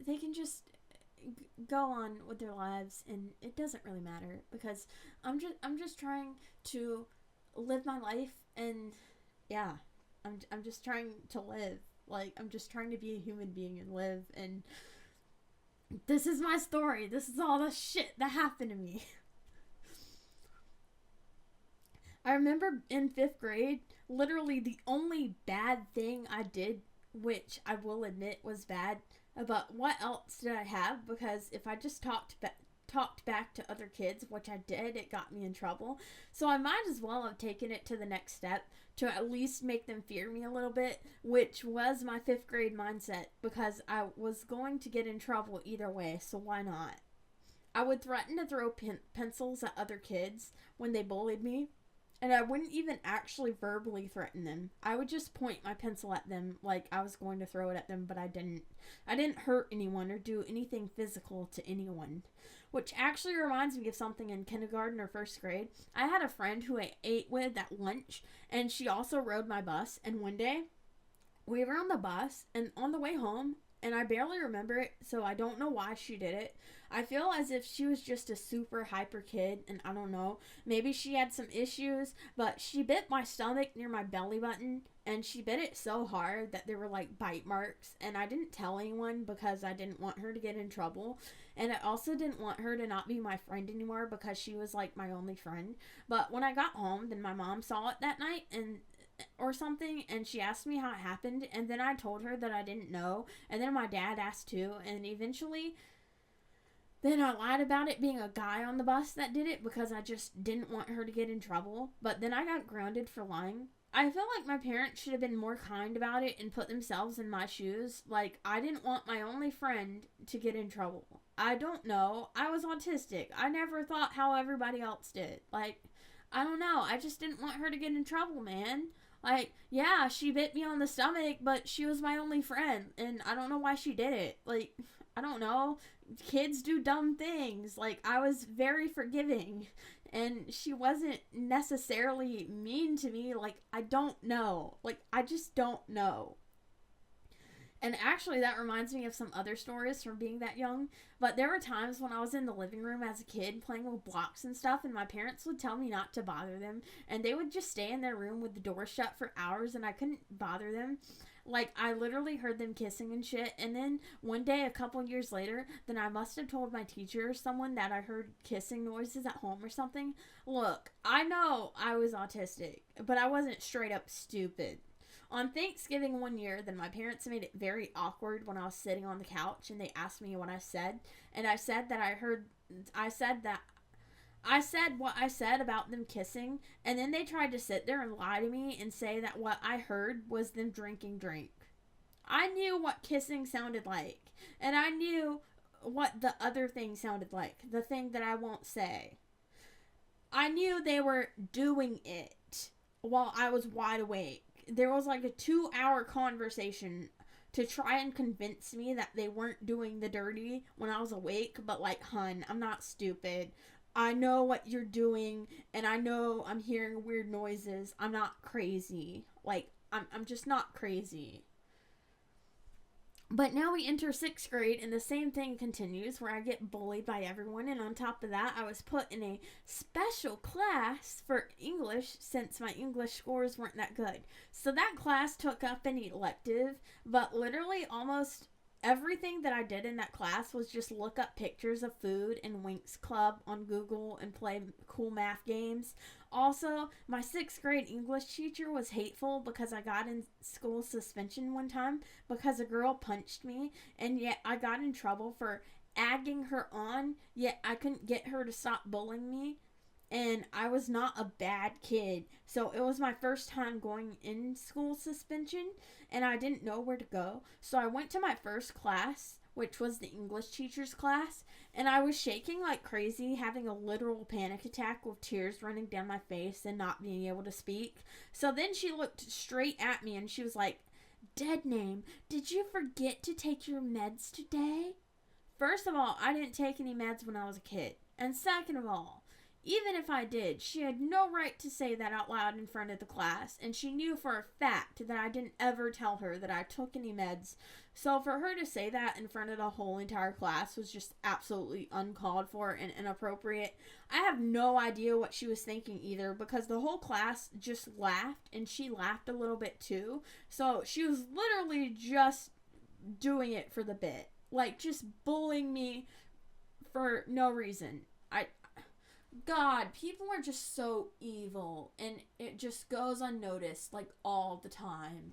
they can just go on with their lives, and it doesn't really matter, because I'm just trying to live my life, and yeah, I'm just trying to live. Like, I'm just trying to be a human being and live, and this is my story. This is all the shit that happened to me. I remember in 5th grade, literally the only bad thing I did, which I will admit was bad, but what else did I have? Because if I just talked back to other kids, which I did, it got me in trouble. So I might as well have taken it to the next step to at least make them fear me a little bit, which was my 5th grade mindset, because I was going to get in trouble either way, so why not? I would threaten to throw pencils at other kids when they bullied me. And I wouldn't even actually verbally threaten them. I would just point my pencil at them like I was going to throw it at them, but I didn't. I didn't hurt anyone or do anything physical to anyone. Which actually reminds me of something in kindergarten or 1st grade. I had a friend who I ate with at lunch, and she also rode my bus. And one day, we were on the bus, and on the way home, and I barely remember it, so I don't know why she did it. I feel as if she was just a super hyper kid, and I don't know, maybe she had some issues, but she bit my stomach near my belly button, and she bit it so hard that there were like bite marks, and I didn't tell anyone because I didn't want her to get in trouble, and I also didn't want her to not be my friend anymore because she was like my only friend. But when I got home, then my mom saw it that night, and or something, and she asked me how it happened, and then I told her that I didn't know, and then my dad asked too, and eventually then I lied about it being a guy on the bus that did it because I just didn't want her to get in trouble. But then I got grounded for lying. I feel like my parents should have been more kind about it and put themselves in my shoes. Like, I didn't want my only friend to get in trouble. I don't know. I was autistic. I never thought how everybody else did. Like, I don't know. I just didn't want her to get in trouble, man. Like, yeah, she bit me on the stomach, but she was my only friend, and I don't know why she did it. Like, I don't know. Kids do dumb things. Like, I was very forgiving, and she wasn't necessarily mean to me. Like, I don't know. Like, I just don't know. And actually, that reminds me of some other stories from being that young. But there were times when I was in the living room as a kid playing with blocks and stuff, and my parents would tell me not to bother them. And they would just stay in their room with the door shut for hours, and I couldn't bother them. Like, I literally heard them kissing and shit. And then one day, a couple years later, then I must have told my teacher or someone that I heard kissing noises at home or something. Look, I know I was autistic, but I wasn't straight up stupid. On Thanksgiving one year, then my parents made it very awkward when I was sitting on the couch, and they asked me what I said, and I said what I said about them kissing, and then they tried to sit there and lie to me and say that what I heard was them drinking drink. I knew what kissing sounded like, and I knew what the other thing sounded like, the thing that I won't say. I knew they were doing it while I was wide awake. There was like a 2-hour conversation to try and convince me that they weren't doing the dirty when I was awake, but like, hun, I'm not stupid. I know what you're doing, and I know I'm hearing weird noises. I'm not crazy. Like, I'm just not crazy. But now we enter 6th grade, and the same thing continues where I get bullied by everyone. And on top of that, I was put in a special class for English since my English scores weren't that good. So that class took up an elective, but literally almost everything that I did in that class was just look up pictures of food and Winx Club on Google and play cool math games. Also, my 6th grade English teacher was hateful because I got in school suspension one time because a girl punched me, and yet I got in trouble for egging her on, yet I couldn't get her to stop bullying me. And I was not a bad kid. So it was my first time going in school suspension, and I didn't know where to go. So I went to my first class, which was the English teacher's class, and I was shaking like crazy, having a literal panic attack with tears running down my face and not being able to speak. So then she looked straight at me and she was like, "Dead name, did you forget to take your meds today?" First of all, I didn't take any meds when I was a kid. And second of all, even if I did, she had no right to say that out loud in front of the class, and she knew for a fact that I didn't ever tell her that I took any meds. So for her to say that in front of the whole entire class was just absolutely uncalled for and inappropriate. I have no idea what she was thinking either, because the whole class just laughed, and she laughed a little bit too. So she was literally just doing it for the bit. Like, just bullying me for no reason. God, people are just so evil, and it just goes unnoticed, like, all the time.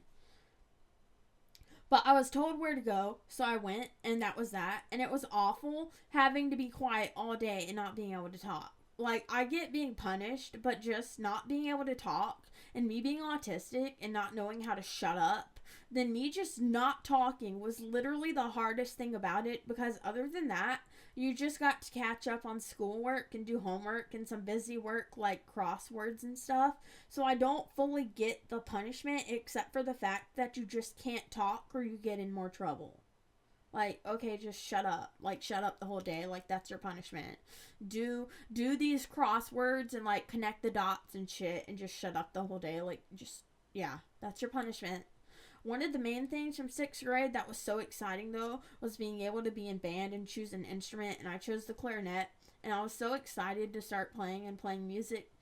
But I was told where to go, so I went, and that was that. And it was awful having to be quiet all day and not being able to talk. Like, I get being punished, but just not being able to talk, and me being autistic and not knowing how to shut up, then me just not talking was literally the hardest thing about it, because other than that, you just got to catch up on schoolwork and do homework and some busy work like crosswords and stuff. So I don't fully get the punishment, except for the fact that you just can't talk or you get in more trouble. Like, okay, just shut up. Like, shut up the whole day. Like, that's your punishment. Do these crosswords and, like, connect the dots and shit, and just shut up the whole day. Like, just, yeah, that's your punishment. One of the main things from 6th grade that was so exciting, though, was being able to be in band and choose an instrument, and I chose the clarinet, and I was so excited to start playing, and playing music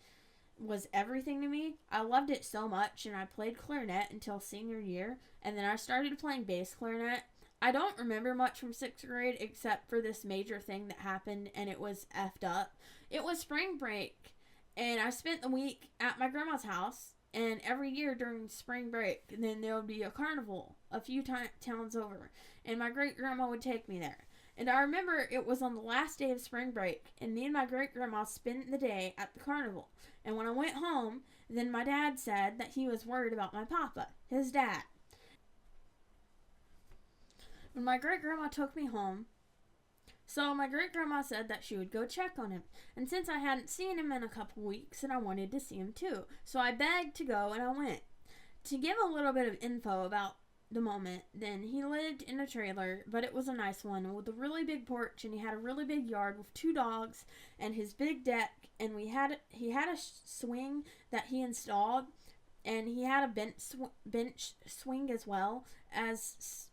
was everything to me. I loved it so much, and I played clarinet until senior year, and then I started playing bass clarinet. I don't remember much from 6th grade except for this major thing that happened, and it was effed up. It was spring break, and I spent the week at my grandma's house. And every year during spring break, then there would be a carnival a few towns over. And my great-grandma would take me there. And I remember it was on the last day of spring break. And me and my great-grandma spent the day at the carnival. And when I went home, then my dad said that he was worried about my papa, his dad. When my great-grandma took me home, so my great-grandma said that she would go check on him. And since I hadn't seen him in a couple weeks, and I wanted to see him too. So I begged to go, and I went. To give a little bit of info about the moment, then he lived in a trailer, but it was a nice one with a really big porch, and he had a really big yard with 2 dogs and his big deck, and he had a swing that he installed, and he had a bench swing as well, as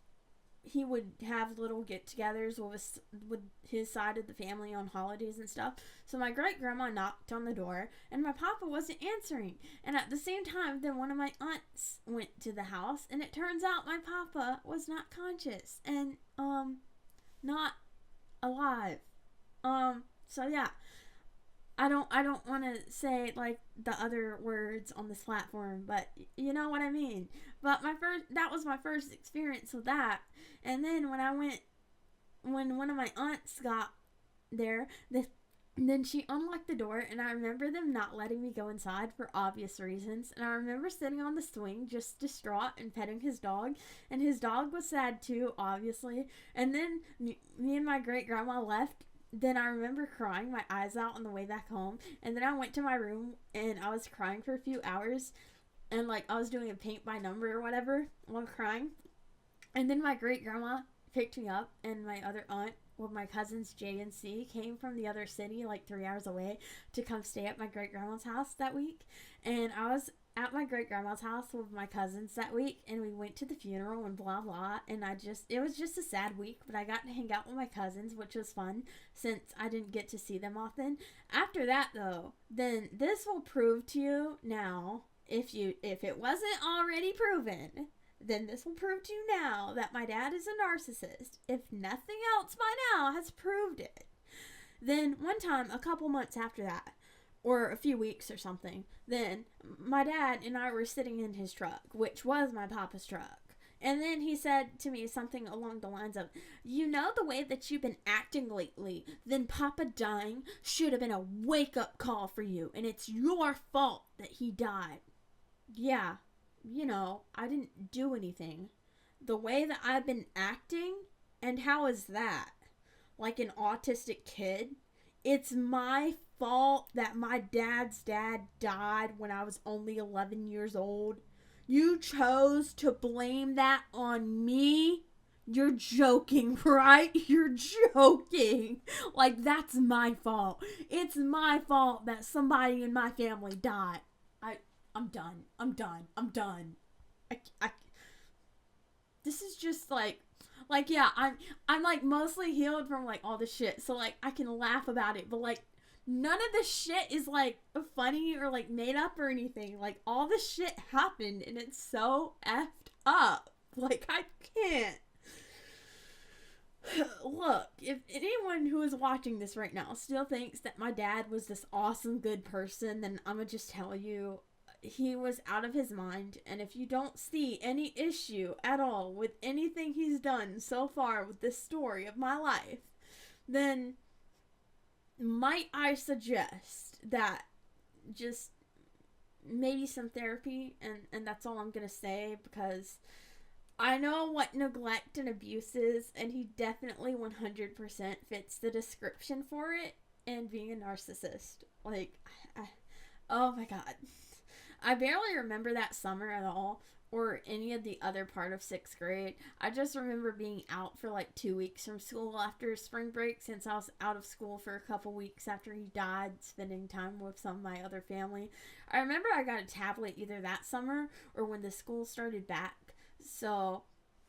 he would have little get-togethers with his side of the family on holidays and stuff. So my great-grandma knocked on the door, and my papa wasn't answering. And at the same time, then one of my aunts went to the house, and it turns out my papa was not conscious and, not alive. So yeah. I don't want to say, like, the other words on this platform, but you know what I mean. But that was my first experience with that. And then when one of my aunts got there, then she unlocked the door, and I remember them not letting me go inside for obvious reasons. And I remember sitting on the swing just distraught and petting his dog, and his dog was sad too, obviously. And then me and my great-grandma left. Then I remember crying my eyes out on the way back home. And then I went to my room, and I was crying for a few hours. And, like, I was doing a paint by number or whatever while crying. And then my great-grandma picked me up, and my other aunt, well, my cousins J and C, came from the other city, like 3 hours away, to come stay at my great-grandma's house that week. And I was at my great grandma's house with my cousins that week, and we went to the funeral and blah blah. And it was just a sad week, but I got to hang out with my cousins, which was fun since I didn't get to see them often. After that, though, then this will prove to you now, if it wasn't already proven, then this will prove to you now that my dad is a narcissist. If nothing else by now has proved it. Then one time, a couple months after that, or a few weeks or something, then my dad and I were sitting in his truck, which was my papa's truck. And then he said to me something along the lines of, you know, the way that you've been acting lately, then Papa dying should have been a wake-up call for you, and it's your fault that he died. Yeah, you know, I didn't do anything. The way that I've been acting, and how is that? Like an autistic kid? It's my fault that my dad's dad died when I was only 11 years old. You chose to blame that on me? You're joking, right? You're joking. Like, that's my fault. It's my fault that somebody in my family died. I'm done. This is just like, yeah, I'm like mostly healed from like all this shit, so like I can laugh about it, but like none of this shit is like funny or like made up or anything. Like all this shit happened and it's so effed up. Like I can't. Look, if anyone who is watching this right now still thinks that my dad was this awesome good person, then I'm gonna just tell you, he was out of his mind. And if you don't see any issue at all with anything he's done so far with this story of my life, then might I suggest that just maybe some therapy, and that's all I'm gonna say, because I know what neglect and abuse is, and he definitely 100% fits the description for it, and being a narcissist. Like, oh my god. I barely remember that summer at all, or any of the other part of 6th grade. I just remember being out for like 2 weeks from school after spring break, since I was out of school for a couple weeks after he died, spending time with some of my other family. I remember I got a tablet either that summer or when the school started back. So,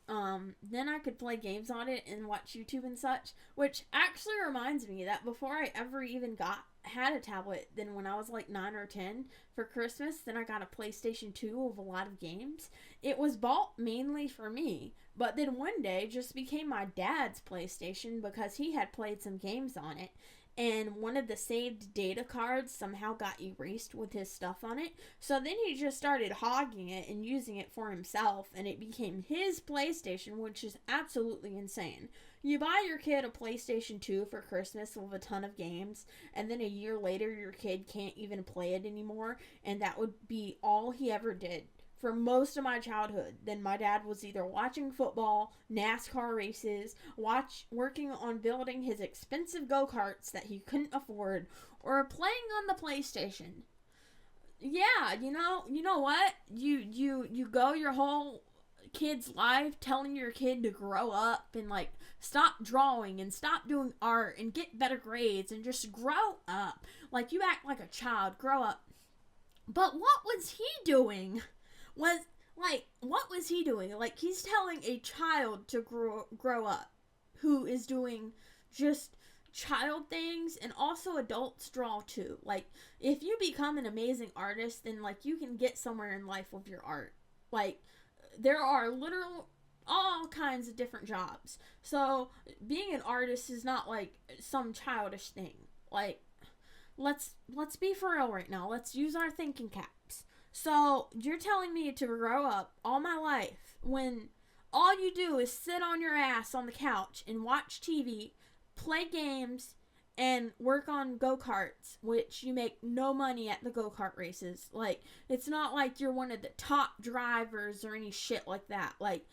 then I could play games on it and watch YouTube and such, which actually reminds me that before I ever even had a tablet, then when I was like 9 or 10 for Christmas, then I got a PlayStation 2 with a lot of games. It was bought mainly for me, but then one day just became my dad's PlayStation because he had played some games on it. And one of the saved data cards somehow got erased with his stuff on it. So then he just started hogging it and using it for himself, and it became his PlayStation, which is absolutely insane. You buy your kid a PlayStation 2 for Christmas with a ton of games, and then a year later your kid can't even play it anymore, and that would be all he ever did for most of my childhood. Then my dad was either watching football, NASCAR races, working on building his expensive go-karts that he couldn't afford, or playing on the PlayStation. Yeah, you know what? You go your whole kid's life telling your kid to grow up and like stop drawing and stop doing art and get better grades and just grow up. Like, you act like a child, grow up. But what was he doing? What was he doing? Like, he's telling a child to grow up who is doing just child things, and also adults draw too. Like, if you become an amazing artist, then like you can get somewhere in life with your art. Like, there are all kinds of different jobs. So being an artist is not like some childish thing. Like, let's be for real right now. Let's use our thinking caps. So you're telling me to grow up all my life when all you do is sit on your ass on the couch and watch TV, play games, and work on go-karts, which you make no money at the go-kart races. Like, it's not like you're one of the top drivers or any shit like that. Like,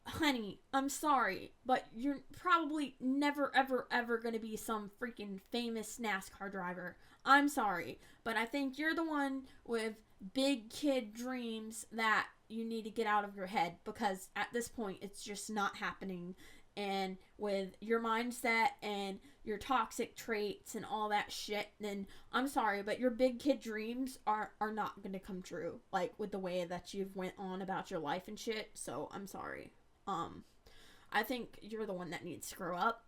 honey, I'm sorry, but you're probably never, ever, ever gonna be some freaking famous NASCAR driver. I'm sorry, but I think you're the one with big kid dreams that you need to get out of your head, because at this point, it's just not happening. And with your mindset and your toxic traits and all that shit, then I'm sorry, but your big kid dreams are not gonna come true, like with the way that you've went on about your life and shit. So I'm sorry. I think you're the one that needs to grow up.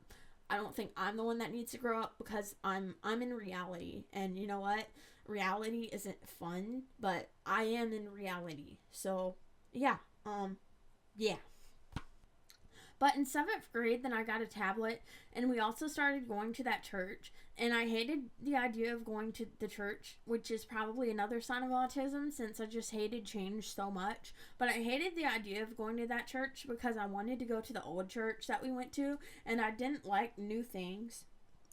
I don't think I'm the one that needs to grow up, because I'm in reality, and you know what? Reality isn't fun, but I am in reality. So yeah. Yeah. But in 7th grade, then I got a tablet, and we also started going to that church, and I hated the idea of going to the church, which is probably another sign of autism, since I just hated change so much. But I hated the idea of going to that church because I wanted to go to the old church that we went to, and I didn't like new things.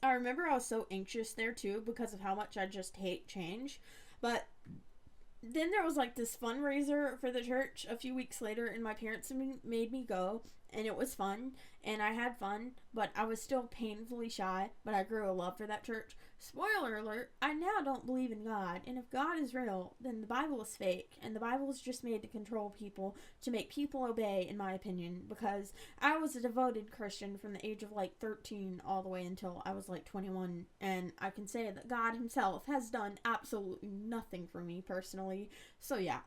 I remember I was so anxious there too because of how much I just hate change. But then there was like this fundraiser for the church a few weeks later, and my parents made me go, and it was fun, and I had fun, but I was still painfully shy, but I grew a love for that church. Spoiler alert, I now don't believe in God, and if God is real, then the Bible is fake, and the Bible is just made to control people, to make people obey, in my opinion, because I was a devoted Christian from the age of like 13 all the way until I was like 21, and I can say that God himself has done absolutely nothing for me personally, so yeah.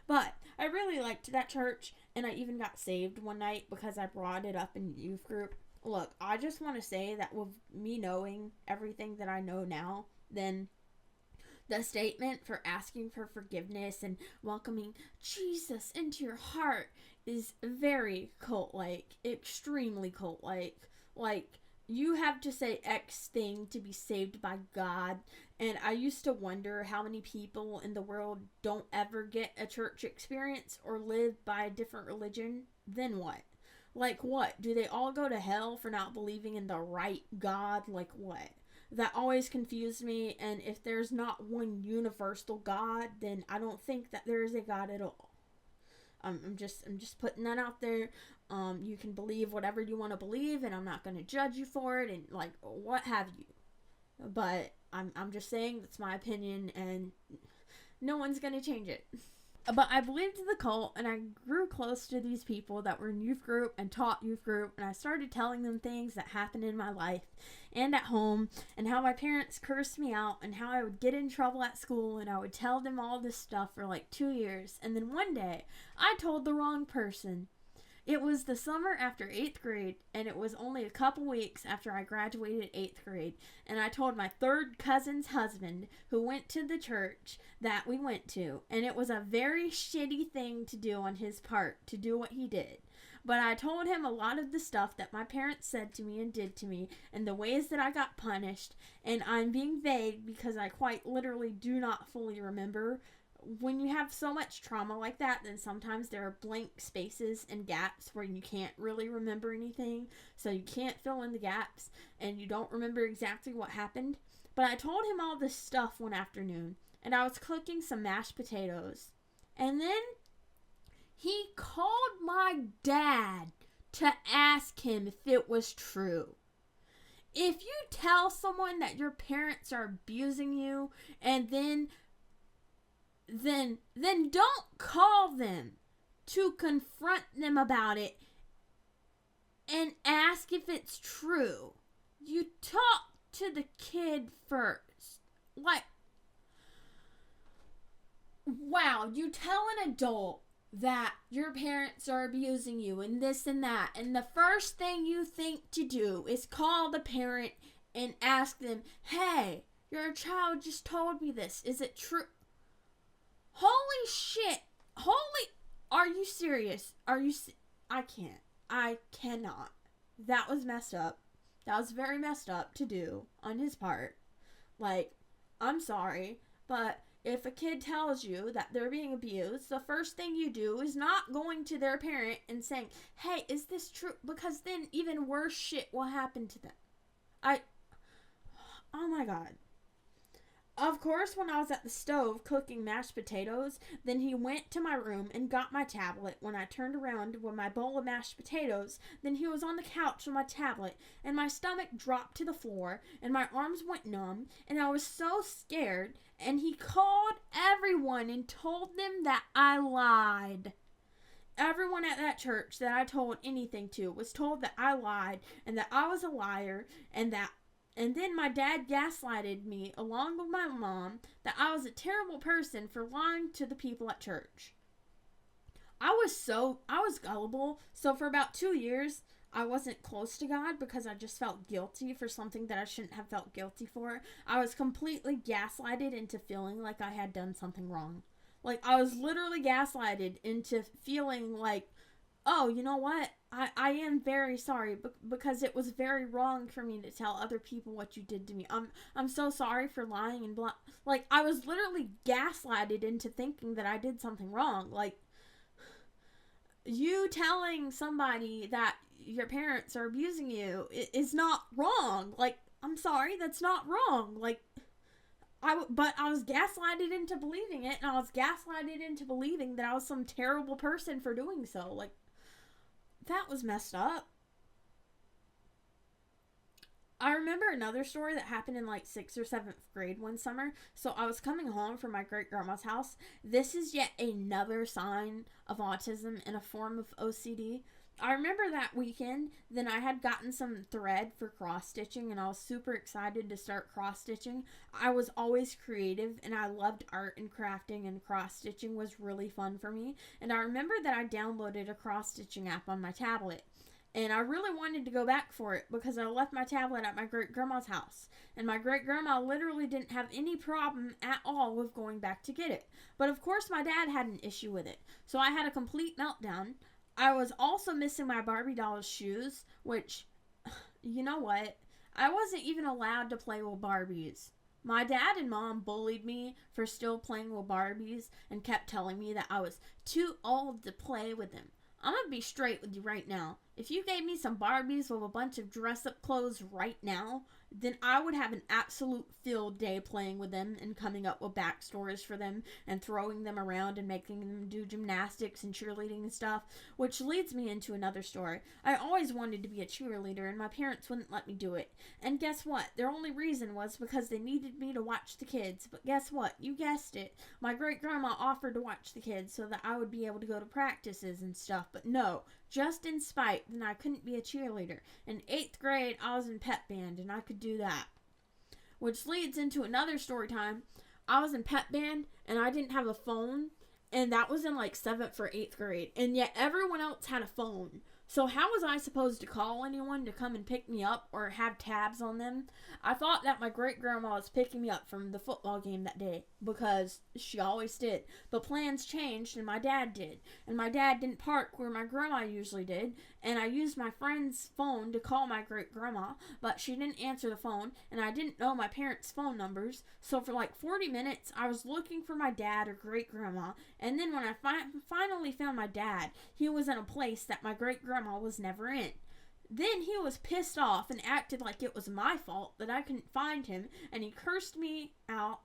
But I really liked that church, and I even got saved one night because I brought it up in youth group. Look, I just want to say that with me knowing everything that I know now, then the statement for asking for forgiveness and welcoming Jesus into your heart is very cult-like, extremely cult-like. Like, you have to say X thing to be saved by God. And I used to wonder how many people in the world don't ever get a church experience or live by a different religion. Then what? Like what? Do they all go to hell for not believing in the right God? Like what? That always confused me. And if there's not one universal God, then I don't think that there is a God at all. I'm just putting that out there. You can believe whatever you want to believe, and I'm not going to judge you for it, and like what have you. But I'm just saying that's my opinion, and no one's going to change it. But I believed in the cult, and I grew close to these people that were in youth group and taught youth group, and I started telling them things that happened in my life and at home, and how my parents cursed me out, and how I would get in trouble at school, and I would tell them all this stuff for like 2 years, and then one day, I told the wrong person. It was the summer after 8th grade, and it was only a couple weeks after I graduated 8th grade, and I told my third cousin's husband, who went to the church that we went to, and it was a very shitty thing to do on his part, to do what he did. But I told him a lot of the stuff that my parents said to me and did to me, and the ways that I got punished, and I'm being vague because I quite literally do not fully remember. When you have so much trauma like that, then sometimes there are blank spaces and gaps where you can't really remember anything, so you can't fill in the gaps, and you don't remember exactly what happened. But I told him all this stuff one afternoon, and I was cooking some mashed potatoes, and then he called my dad to ask him if it was true. If you tell someone that your parents are abusing you, and then don't call them to confront them about it and ask if it's true. You talk to the kid first. Like, wow, you tell an adult that your parents are abusing you and this and that, and the first thing you think to do is call the parent and ask them, hey, your child just told me this. Is it true? Holy shit. Are you serious? I can't. I cannot. That was messed up. That was very messed up to do on his part. Like, I'm sorry, but if a kid tells you that they're being abused, the first thing you do is not going to their parent and saying, hey, is this true? Because then even worse shit will happen to them. Oh my God. Of course, when I was at the stove cooking mashed potatoes, then he went to my room and got my tablet. When I turned around with my bowl of mashed potatoes, then he was on the couch with my tablet, and my stomach dropped to the floor, and my arms went numb, and I was so scared, and he called everyone and told them that I lied. Everyone at that church that I told anything to was told that I lied, and that I was a liar, and that And then my dad gaslighted me, along with my mom, that I was a terrible person for lying to the people at church. I was gullible, so for about 2 years, I wasn't close to God because I just felt guilty for something that I shouldn't have felt guilty for. I was completely gaslighted into feeling like I had done something wrong. Like, I was literally gaslighted into feeling like, oh, you know what? I am very sorry because it was very wrong for me to tell other people what you did to me. I'm so sorry for lying and blah. Like, I was literally gaslighted into thinking that I did something wrong. Like, you telling somebody that your parents are abusing you is not wrong. Like, I'm sorry, that's not wrong. Like, but I was gaslighted into believing it, and I was gaslighted into believing that I was some terrible person for doing so. Like, that was messed up. I remember another story that happened in like 6th or 7th grade one summer. So I was coming home from my great grandma's house. This is yet another sign of autism and a form of OCD. I remember that weekend, then I had gotten some thread for cross stitching, and I was super excited to start cross stitching. I was always creative, and I loved art and crafting, and cross stitching was really fun for me. And I remember that I downloaded a cross stitching app on my tablet. And I really wanted to go back for it because I left my tablet at my great grandma's house. And my great grandma literally didn't have any problem at all with going back to get it. But of course my dad had an issue with it. So I had a complete meltdown. I was also missing my Barbie doll's shoes, which, you know what? I wasn't even allowed to play with Barbies. My dad and mom bullied me for still playing with Barbies and kept telling me that I was too old to play with them. I'm gonna be straight with you right now. If you gave me some Barbies with a bunch of dress-up clothes right now, then I would have an absolute field day playing with them and coming up with backstories for them and throwing them around and making them do gymnastics and cheerleading and stuff, which leads me into another story. I always wanted to be a cheerleader and my parents wouldn't let me do it. And guess what? Their only reason was because they needed me to watch the kids. But guess what? You guessed it. My great-grandma offered to watch the kids so that I would be able to go to practices and stuff. But no, just in spite, then I couldn't be a cheerleader. In 8th grade, I was in pep band, and I could do that. Which leads into another story time. I was in pep band, and I didn't have a phone, and that was in like 7th or 8th grade. And yet everyone else had a phone. So how was I supposed to call anyone to come and pick me up or have tabs on them? I thought that my great-grandma was picking me up from the football game that day because she always did. But plans changed and my dad did. And my dad didn't park where my grandma usually did. And I used my friend's phone to call my great-grandma, but she didn't answer the phone and I didn't know my parents' phone numbers. So for like 40 minutes, I was looking for my dad or great-grandma. And then when I finally found my dad, he was in a place that my great-grandma was never in. Then he was pissed off and acted like it was my fault that I couldn't find him, and he cursed me out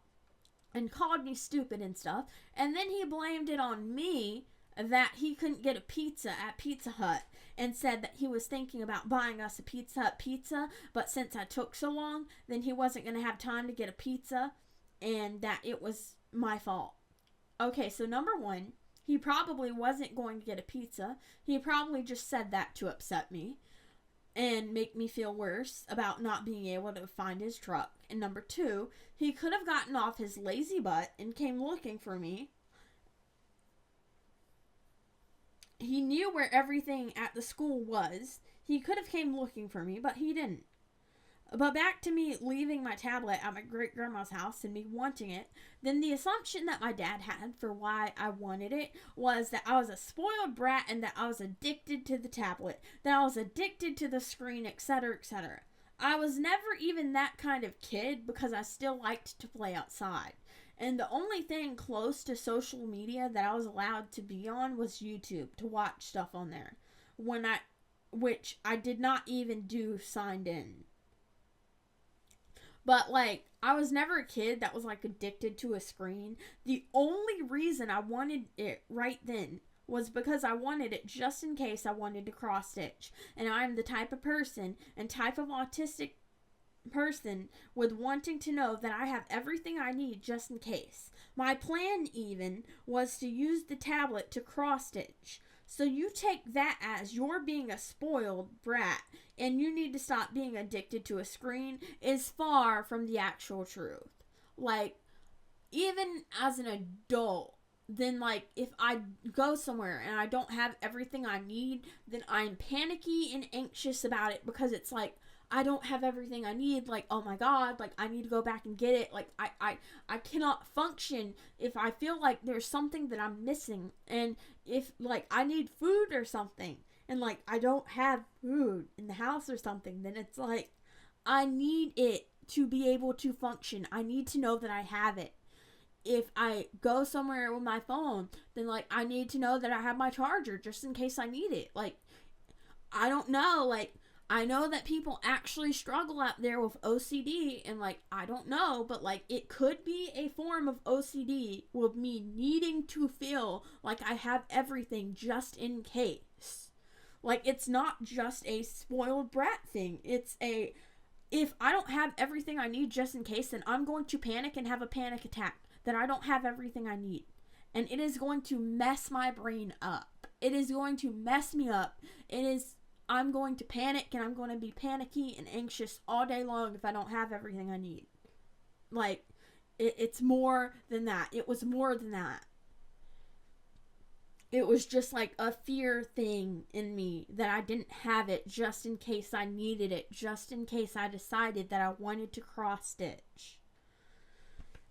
and called me stupid and stuff, and then he blamed it on me that he couldn't get a pizza at Pizza Hut and said that he was thinking about buying us a Pizza Hut pizza, but since I took so long, then he wasn't going to have time to get a pizza and that it was my fault. Okay, so number one, he probably wasn't going to get a pizza. He probably just said that to upset me and make me feel worse about not being able to find his truck. And number two, he could have gotten off his lazy butt and came looking for me. He knew where everything at the school was. He could have came looking for me, but he didn't. But back to me leaving my tablet at my great-grandma's house and me wanting it, then the assumption that my dad had for why I wanted it was that I was a spoiled brat and that I was addicted to the tablet, that I was addicted to the screen, etc., etc. I was never even that kind of kid because I still liked to play outside. And the only thing close to social media that I was allowed to be on was YouTube, to watch stuff on there, which I did not even do signed in. But, like, I was never a kid that was, like, addicted to a screen. The only reason I wanted it right then was because I wanted it just in case I wanted to cross-stitch. And I'm the type of person and type of autistic person with wanting to know that I have everything I need just in case. My plan, even, was to use the tablet to cross-stitch. So you take that as you're being a spoiled brat and you need to stop being addicted to a screen is far from the actual truth. Like, even as an adult, then like if I go somewhere and I don't have everything I need, then I'm panicky and anxious about it because it's like I don't have everything I need. Like, oh my god, like I need to go back and get it. Like I cannot function if I feel like there's something that I'm missing. And if like I need food or something and like I don't have food in the house or something, then it's like I need it to be able to function. I need to know that I have it. If I go somewhere with my phone, then like I need to know that I have my charger just in case I need it. Like, I don't know, like I know that people actually struggle out there with OCD and like I don't know, but like it could be a form of OCD with me needing to feel like I have everything just in case. Like, it's not just a spoiled brat thing. It's a, if I don't have everything I need just in case, then I'm going to panic and have a panic attack that I don't have everything I need. And it is going to mess my brain up. It is going to mess me up. I'm going to panic and I'm going to be panicky and anxious all day long if I don't have everything I need. Like, it's more than that. It was more than that. It was just like a fear thing in me that I didn't have it just in case I needed it, just in case I decided that I wanted to cross stitch.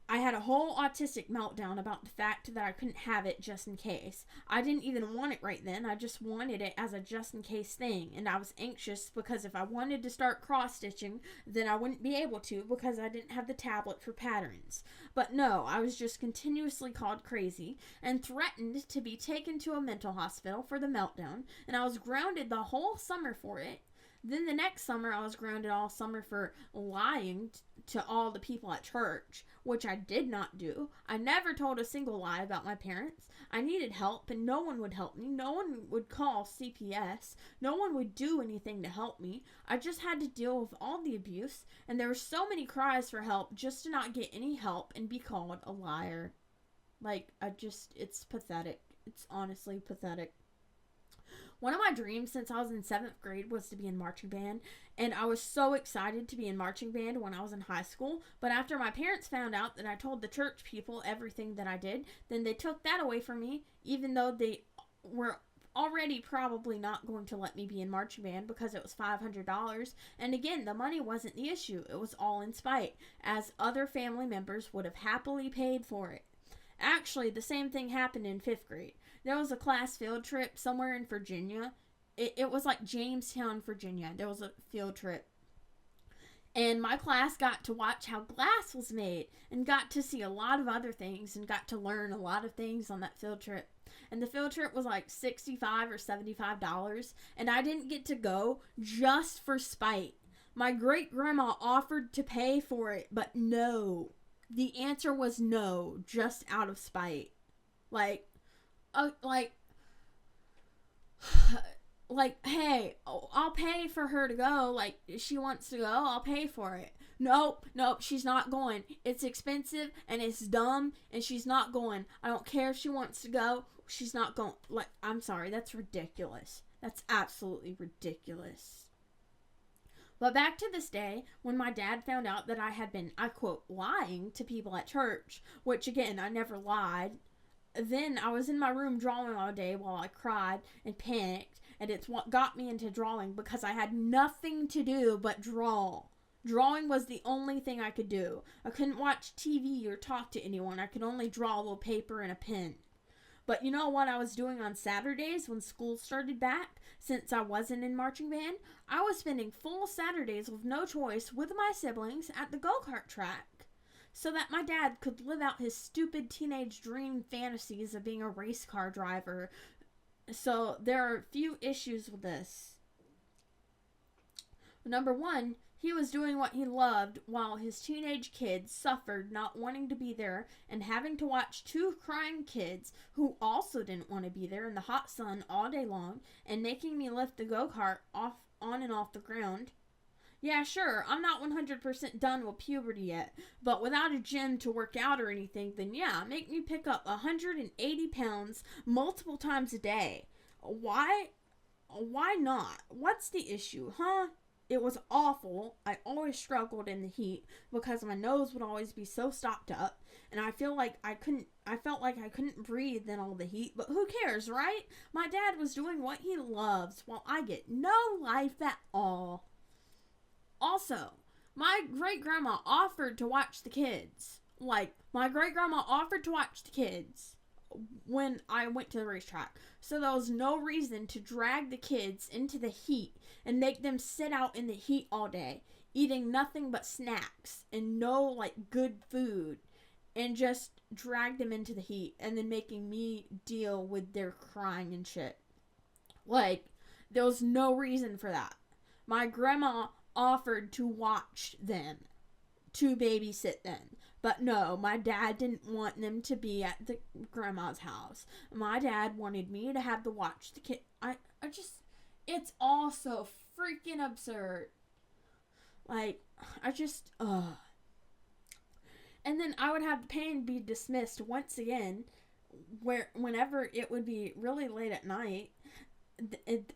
I had a whole autistic meltdown about the fact that I couldn't have it just in case. I didn't even want it right then. I just wanted it as a just in case thing. And I was anxious because if I wanted to start cross stitching, then I wouldn't be able to because I didn't have the tablet for patterns. But no, I was just continuously called crazy and threatened to be taken to a mental hospital for the meltdown. And I was grounded the whole summer for it. Then the next summer, I was grounded all summer for lying to all the people at church, which I did not do. I never told a single lie about my parents. I needed help, and no one would help me. No one would call CPS. No one would do anything to help me. I just had to deal with all the abuse, and there were so many cries for help just to not get any help and be called a liar. Like, it's pathetic. It's honestly pathetic. One of my dreams since I was in 7th grade was to be in marching band, and I was so excited to be in marching band when I was in high school, but after my parents found out that I told the church people everything that I did, then they took that away from me, even though they were already probably not going to let me be in marching band because it was $500, and again, the money wasn't the issue. It was all in spite, as other family members would have happily paid for it. Actually, the same thing happened in 5th grade. There was a class field trip somewhere in Virginia. It was like Jamestown, Virginia. There was a field trip. And my class got to watch how glass was made and got to see a lot of other things and got to learn a lot of things on that field trip. And the field trip was like $65 or $75. And I didn't get to go just for spite. My great-grandma offered to pay for it, but no. The answer was no, just out of spite. Like, hey, I'll pay for her to go. Like, if she wants to go, I'll pay for it. Nope, she's not going. It's expensive and it's dumb and she's not going. I don't care if she wants to go. She's not going. Like, I'm sorry, that's ridiculous. That's absolutely ridiculous. But back to this day, when my dad found out that I had been, I quote, lying to people at church, which again, I never lied. Then I was in my room drawing all day while I cried and panicked, and it's what got me into drawing because I had nothing to do but draw. Drawing was the only thing I could do. I couldn't watch TV or talk to anyone. I could only draw with paper and a pen. But you know what I was doing on Saturdays when school started back? Since I wasn't in marching band, I was spending full Saturdays with no choice with my siblings at the go-kart track, so that my dad could live out his stupid teenage dream fantasies of being a race car driver. So there are a few issues with this. Number one, he was doing what he loved while his teenage kids suffered not wanting to be there and having to watch 2 crying kids who also didn't want to be there in the hot sun all day long and making me lift the go-kart on and off the ground. Yeah, sure, I'm not 100% done with puberty yet, but without a gym to work out or anything, then yeah, make me pick up 180 pounds multiple times a day. Why not? What's the issue, huh? It was awful. I always struggled in the heat because my nose would always be so stopped up, and I felt like I couldn't breathe in all the heat, but who cares, right? My dad was doing what he loves while I get no life at all. Also, my great grandma offered to watch the kids. My great grandma offered to watch the kids when I went to the racetrack. So there was no reason to drag the kids into the heat and make them sit out in the heat all day, eating nothing but snacks and no good food, and just drag them into the heat and then making me deal with their crying and shit. There was no reason for that. My grandma offered to watch them, to babysit them. But no, my dad didn't want them to be at the grandma's house. My dad wanted me to have to watch the kid. It's all so freaking absurd. And then I would have the pain be dismissed once again, whenever it would be really late at night,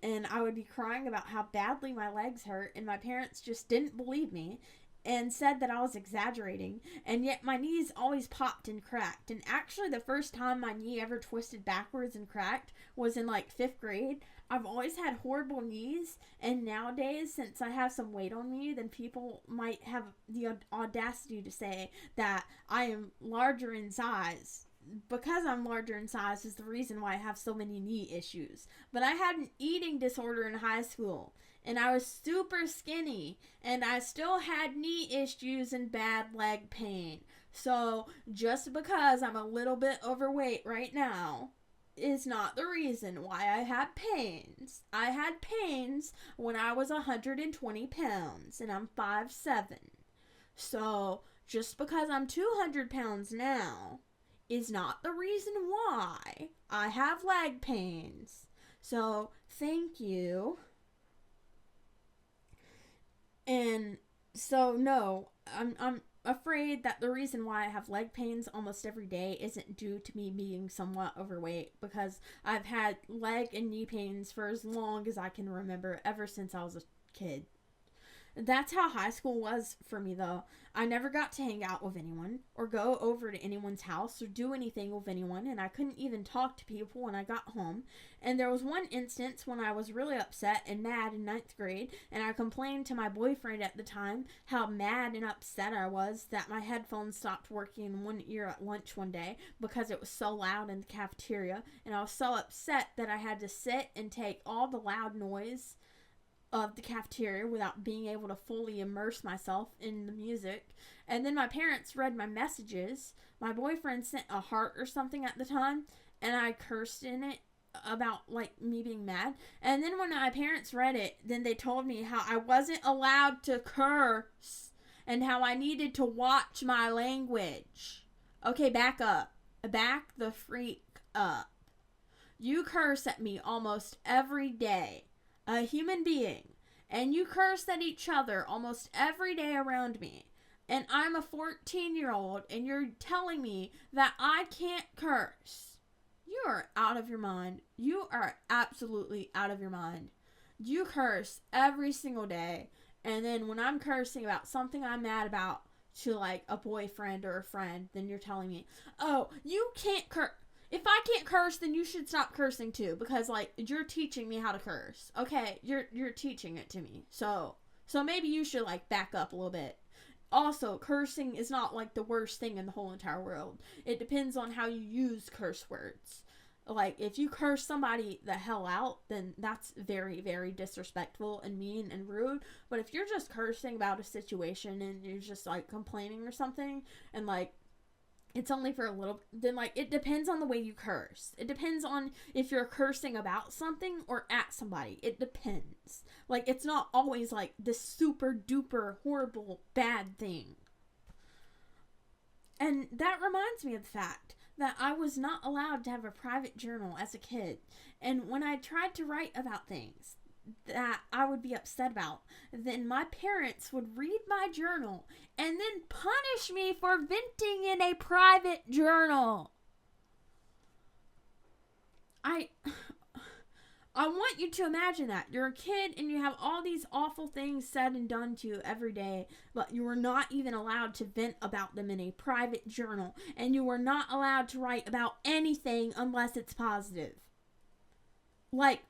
and I would be crying about how badly my legs hurt, and my parents just didn't believe me and said that I was exaggerating, and yet my knees always popped and cracked. And actually the first time my knee ever twisted backwards and cracked was in 5th grade. I've always had horrible knees, and nowadays, since I have some weight on me, then people might have the audacity to say that I am larger in size. Because I'm larger in size is the reason why I have so many knee issues. But I had an eating disorder in high school, and I was super skinny, and I still had knee issues and bad leg pain. So just because I'm a little bit overweight right now is not the reason why I had pains. I had pains when I was 120 pounds, and I'm 5'7". So just because I'm 200 pounds now is not the reason why I have leg pains. So thank you. And so no, I'm afraid that the reason why I have leg pains almost every day isn't due to me being somewhat overweight, because I've had leg and knee pains for as long as I can remember, ever since I was a kid. That's how high school was for me, though. I never got to hang out with anyone or go over to anyone's house or do anything with anyone, and I couldn't even talk to people when I got home. And there was one instance when I was really upset and mad in 9th grade, and I complained to my boyfriend at the time how mad and upset I was that my headphones stopped working in one ear at lunch one day because it was so loud in the cafeteria, and I was so upset that I had to sit and take all the loud noise of the cafeteria without being able to fully immerse myself in the music. And then my parents read my messages. My boyfriend sent a heart or something at the time, and I cursed in it about me being mad. And then when my parents read it, then they told me how I wasn't allowed to curse and how I needed to watch my language. Okay, back up. Back the freak up. You curse at me almost every day. A human being, and you curse at each other almost every day around me, and I'm a 14-year-old, and you're telling me that I can't curse. You are out of your mind. You are absolutely out of your mind. You curse every single day, and then when I'm cursing about something I'm mad about to a boyfriend or a friend, then you're telling me, oh, you can't curse. If I can't curse, then you should stop cursing too, because you're teaching me how to curse. Okay, you're teaching it to me. So maybe you should back up a little bit. Also, cursing is not the worst thing in the whole entire world. It depends on how you use curse words. If you curse somebody the hell out, then that's very, very disrespectful and mean and rude. But if you're just cursing about a situation and you're just complaining or something, and it's only for a little, then it depends on the way you curse. It depends on if you're cursing about something or at somebody. It depends. It's not always this super duper horrible bad thing. And that reminds me of the fact that I was not allowed to have a private journal as a kid. And when I tried to write about things that I would be upset about, then my parents would read my journal and then punish me for venting in a private journal. I want you to imagine that. You're a kid and you have all these awful things said and done to you every day, but you are not even allowed to vent about them in a private journal, and you are not allowed to write about anything unless it's positive. Like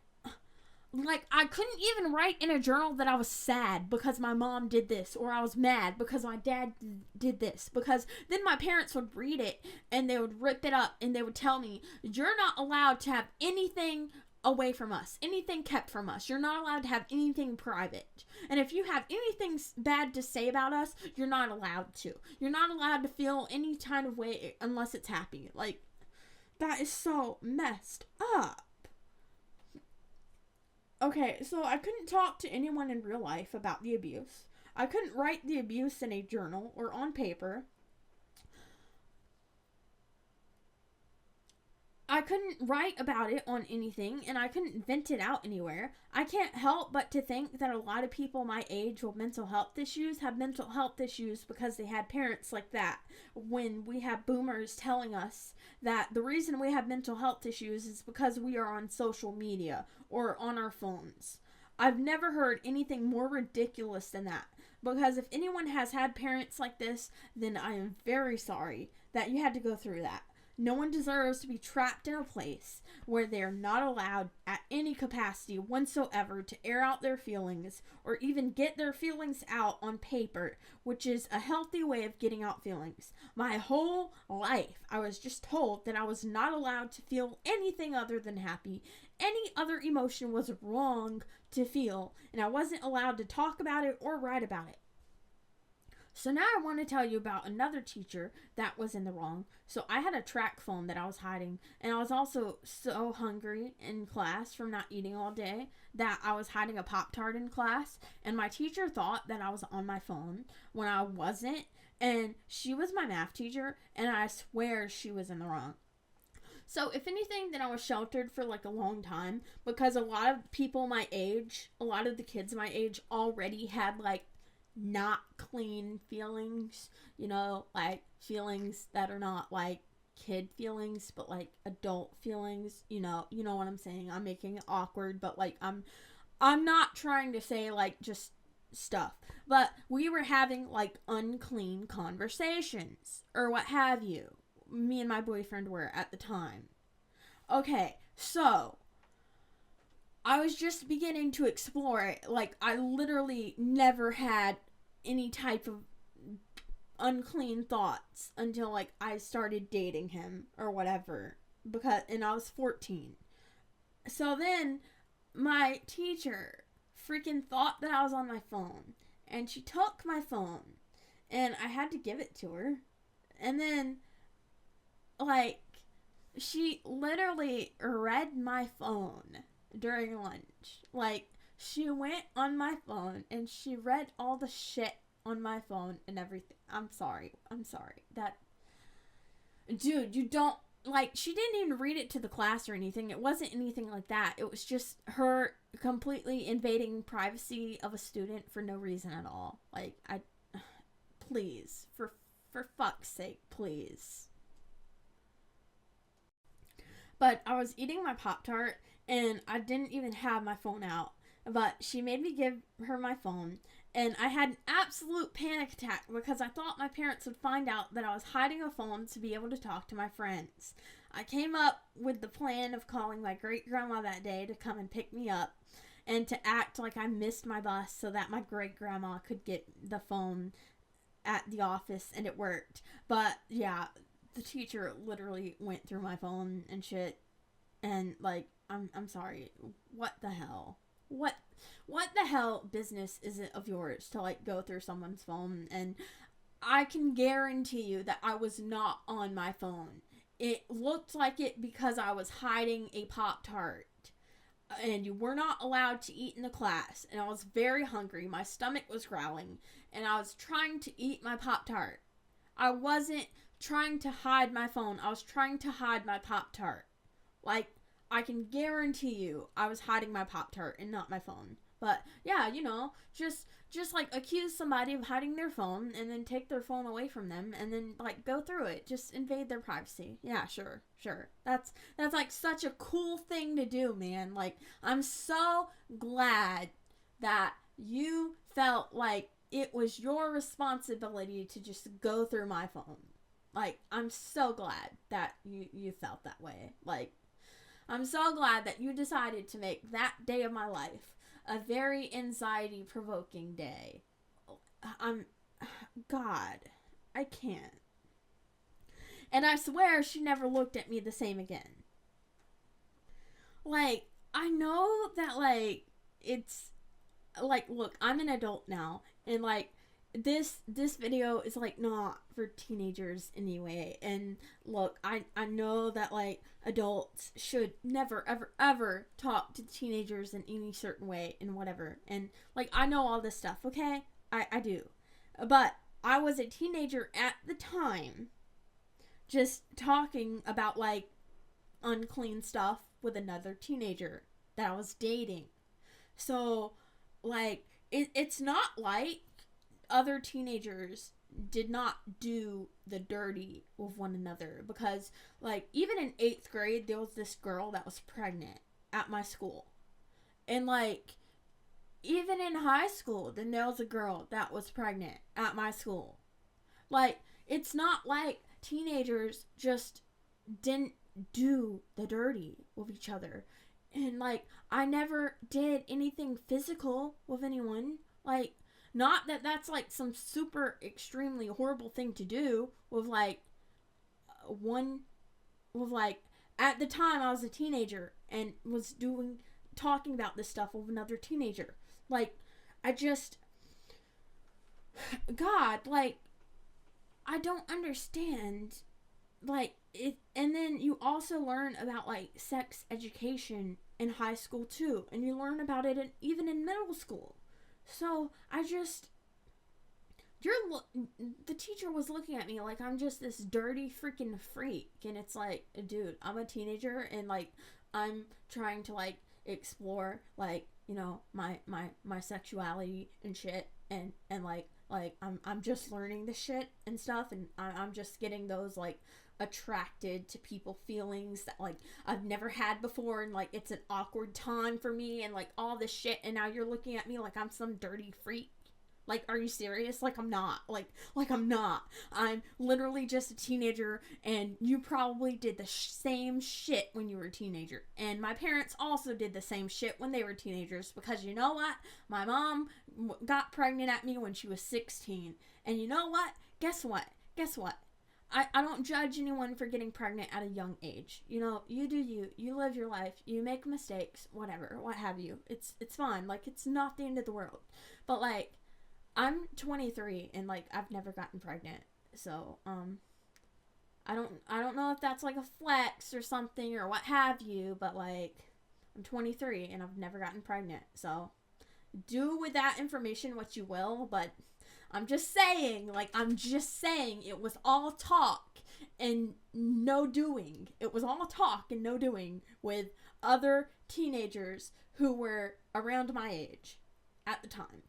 I couldn't even write in a journal that I was sad because my mom did this, or I was mad because my dad did this, because then my parents would read it and they would rip it up and they would tell me, you're not allowed to have anything away from us, anything kept from us. You're not allowed to have anything private. And if you have anything bad to say about us, you're not allowed to. You're not allowed to feel any kind of way unless it's happy. Like, that is so messed up. Okay, so I couldn't talk to anyone in real life about the abuse. I couldn't write the abuse in a journal or on paper. I couldn't write about it on anything, and I couldn't vent it out anywhere. I can't help but to think that a lot of people my age with mental health issues have mental health issues because they had parents like that. When we have boomers telling us that the reason we have mental health issues is because we are on social media or on our phones. I've never heard anything more ridiculous than that. Because if anyone has had parents like this, then I am very sorry that you had to go through that. No one deserves to be trapped in a place where they are not allowed at any capacity whatsoever to air out their feelings or even get their feelings out on paper, which is a healthy way of getting out feelings. My whole life, I was just told that I was not allowed to feel anything other than happy. Any other emotion was wrong to feel, and I wasn't allowed to talk about it or write about it. So now I want to tell you about another teacher that was in the wrong. So I had a track phone that I was hiding, and I was also so hungry in class from not eating all day that I was hiding a Pop-Tart in class, and my teacher thought that I was on my phone when I wasn't, and she was my math teacher, and I swear she was in the wrong. So if anything, then I was sheltered for like a long time because a lot of people my age, a lot of the kids my age already had like not clean feelings, you know, like feelings that are not like kid feelings but like adult feelings, you know what I'm saying. I'm making it awkward, but like I'm not trying to say like just stuff, but we were having like unclean conversations or what have you. Me and my boyfriend were at the time. Okay, so I was just beginning to explore it. Like, I literally never had any type of unclean thoughts until, like, I started dating him or whatever. And I was 14. So then, my teacher freaking thought that I was on my phone. And she took my phone. And I had to give it to her. And then, like, she literally read my phone during lunch. Like, she went on my phone and she read all the shit on my phone and everything. I'm sorry. That, dude, you don't, like, she didn't even read it to the class or anything. It wasn't anything like that. It was just her completely invading privacy of a student for no reason at all. Like, please, for fuck's sake, please. But I was eating my Pop-Tart, and I didn't even have my phone out. But she made me give her my phone, and I had an absolute panic attack because I thought my parents would find out that I was hiding a phone to be able to talk to my friends. I came up with the plan of calling my great-grandma that day to come and pick me up, and to act like I missed my bus so that my great-grandma could get the phone at the office, and it worked. But, yeah, the teacher literally went through my phone and shit, and, like, I'm sorry, what the hell? What the hell business is it of yours to, like, go through someone's phone? And I can guarantee you that I was not on my phone. It looked like it because I was hiding a Pop-Tart. And you were not allowed to eat in the class. And I was very hungry. My stomach was growling. And I was trying to eat my Pop-Tart. I wasn't trying to hide my phone. I was trying to hide my Pop-Tart. Like, I can guarantee you I was hiding my Pop-Tart and not my phone. But, yeah, you know, just just like accuse somebody of hiding their phone and then take their phone away from them and then like go through it, just invade their privacy. Yeah, sure. That's like such a cool thing to do, man. Like, I'm so glad that you felt like it was your responsibility to just go through my phone. Like, I'm so glad that you felt that way. Like, I'm so glad that you decided to make that day of my life a very anxiety-provoking day. God, I can't. And I swear she never looked at me the same again. Like, I know that, like, it's, like, look, I'm an adult now, and, like, this video is, like, not for teenagers anyway, and look, I know that, like, adults should never, ever, ever talk to teenagers in any certain way and whatever, and, like, I know all this stuff, okay? I do. But I was a teenager at the time, just talking about, like, unclean stuff with another teenager that I was dating. So, like, it's not like other teenagers did not do the dirty with one another, because, like, even in 8th grade, there was this girl that was pregnant at my school. And, like, even in high school, then there was a girl that was pregnant at my school. Like, it's not like teenagers just didn't do the dirty with each other. And, like, I never did anything physical with anyone. Like, not that that's, like, some super extremely horrible thing to do with, like, at the time I was a teenager and was talking about this stuff with another teenager. Like, God, like, I don't understand, like, it. And then you also learn about, like, sex education in high school too, and you learn about it even in middle school. So the teacher was looking at me like I'm just this dirty freaking freak, and it's like, dude, I'm a teenager, and, like, I'm trying to, like, explore, like, you know, my sexuality and shit, and like I'm just learning this shit and stuff, and I'm just getting those, like, attracted to people feelings that, like, I've never had before, and, like, it's an awkward time for me, and, like, all this shit, and now you're looking at me like I'm some dirty freak. Like, are you serious? Like, I'm not. Like I'm not. I'm literally just a teenager, and you probably did the same shit when you were a teenager. And my parents also did the same shit when they were teenagers, because you know what? My mom got pregnant at me when she was 16. And you know what? Guess what? I don't judge anyone for getting pregnant at a young age. You know, you do you. You live your life. You make mistakes. Whatever. What have you. It's fine. Like, it's not the end of the world. But, like, I'm 23 and, like, I've never gotten pregnant. So, I don't know if that's, like, a flex or something or what have you, but, like, I'm 23 and I've never gotten pregnant. So, do with that information what you will, but I'm just saying it was all talk and no doing. It was all talk and no doing with other teenagers who were around my age at the time.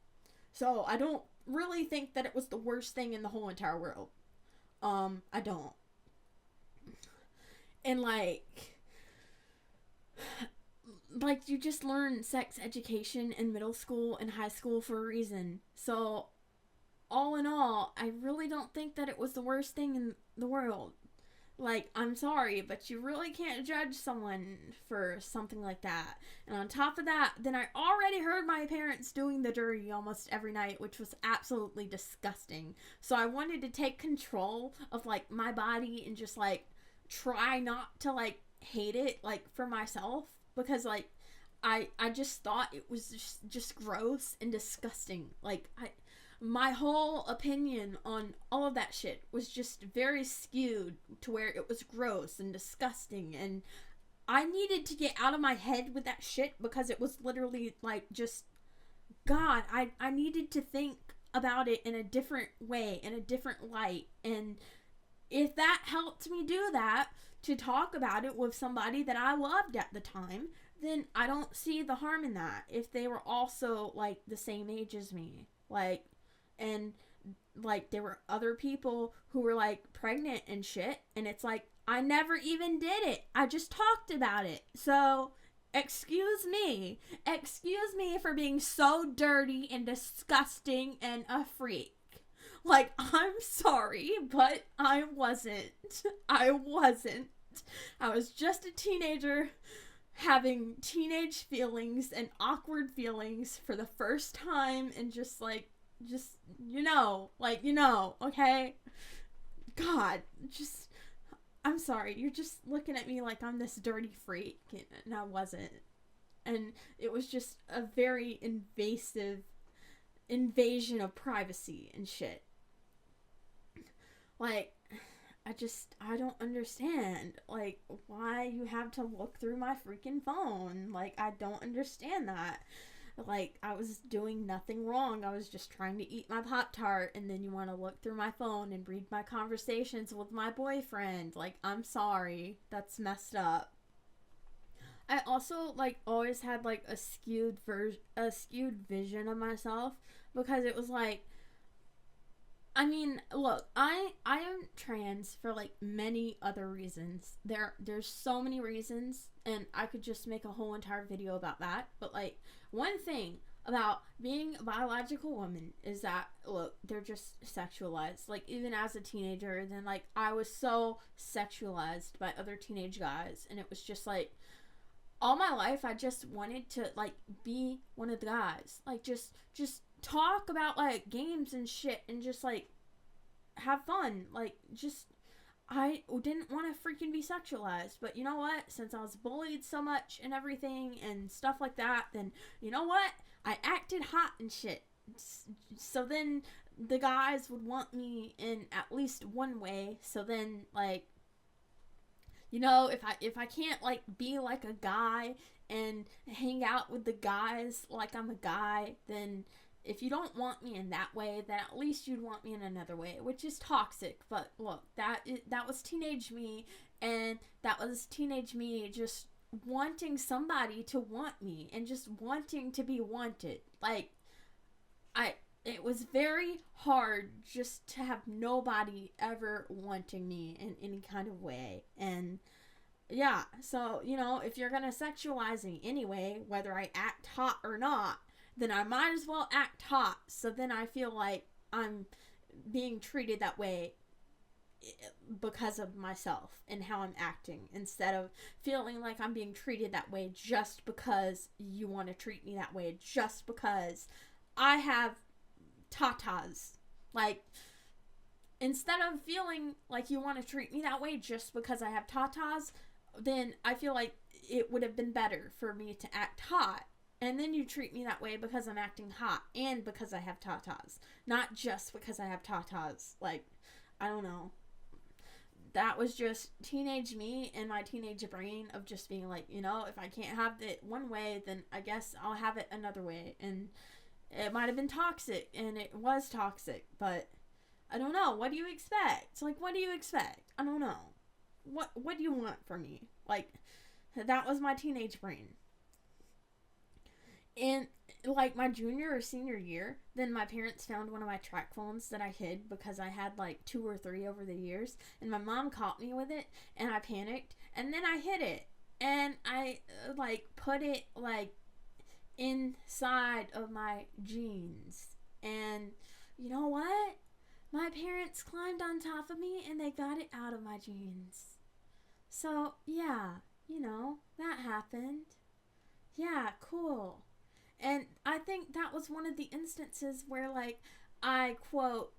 So I don't really think that it was the worst thing in the whole entire world. I don't. And, like, you just learn sex education in middle school and high school for a reason. So, all in all, I really don't think that it was the worst thing in the world. Like, I'm sorry, but you really can't judge someone for something like that. And on top of that, then I already heard my parents doing the dirty almost every night, which was absolutely disgusting. So I wanted to take control of, like, my body and just, like, try not to, like, hate it, like, for myself. Because, like, I just thought it was just gross and disgusting. Like, my whole opinion on all of that shit was just very skewed to where it was gross and disgusting, and I needed to get out of my head with that shit, because it was literally, like, just, God, I needed to think about it in a different way, in a different light, and if that helped me do that, to talk about it with somebody that I loved at the time, then I don't see the harm in that, if they were also, like, the same age as me. Like, and like there were other people who were like pregnant and shit, and it's like I never even did it. I just talked about it. So excuse me for being so dirty and disgusting and a freak. Like, I'm sorry, but I wasn't. I wasn't. I was just a teenager having teenage feelings and awkward feelings for the first time, and just okay? God, just, I'm sorry, you're just looking at me like I'm this dirty freak, and I wasn't. And it was just a very invasive invasion of privacy and shit. Like, I don't understand, like, why you have to look through my freaking phone. Like, I don't understand that. Like, I was doing nothing wrong. I was just trying to eat my Pop-Tart, and then you want to look through my phone and read my conversations with my boyfriend. Like, I'm sorry. That's messed up. I also, like, always had, like, a skewed vision of myself, because it was like, I mean, look, I am trans for, like, many other reasons. There's so many reasons, and I could just make a whole entire video about that. But, like, one thing about being a biological woman is that, look, they're just sexualized. Like, even as a teenager, then, like, I was so sexualized by other teenage guys, and it was just, like, all my life I just wanted to, like, be one of the guys. Like, just talk about, like, games and shit, and just, like, have fun. Like, just, I didn't want to freaking be sexualized. But you know what? Since I was bullied so much and everything and stuff like that, then, you know what? I acted hot and shit. So then the guys would want me in at least one way. So then, like, you know, if I can't, like, be like a guy and hang out with the guys like I'm a guy, then if you don't want me in that way, then at least you'd want me in another way, which is toxic. But look, that was teenage me, and that was teenage me just wanting somebody to want me and just wanting to be wanted. Like, it was very hard just to have nobody ever wanting me in any kind of way. And yeah, so, you know, if you're gonna sexualize me anyway, whether I act hot or not, then I might as well act hot. So then I feel like I'm being treated that way because of myself and how I'm acting, instead of feeling like I'm being treated that way just because you want to treat me that way, just because I have tatas. Like, instead of feeling like you want to treat me that way just because I have tatas, then I feel like it would have been better for me to act hot, and then you treat me that way because I'm acting hot and because I have tatas, not just because I have tatas. Like, I don't know. That was just teenage me and my teenage brain of just being like, you know, if I can't have it one way, then I guess I'll have it another way. And it might have been toxic, and it was toxic, but I don't know. What do you expect? Like, what do you expect? I don't know. What do you want from me? Like, that was my teenage brain. In, like, my junior or senior year, then my parents found one of my track phones that I hid because I had, like, 2 or 3 over the years, and my mom caught me with it, and I panicked, and then I hid it, and I, like, put it, like, inside of my jeans. And you know what? My parents climbed on top of me, and they got it out of my jeans. So, yeah, you know, that happened. Yeah, cool. And I think that was one of the instances where, like, I quote,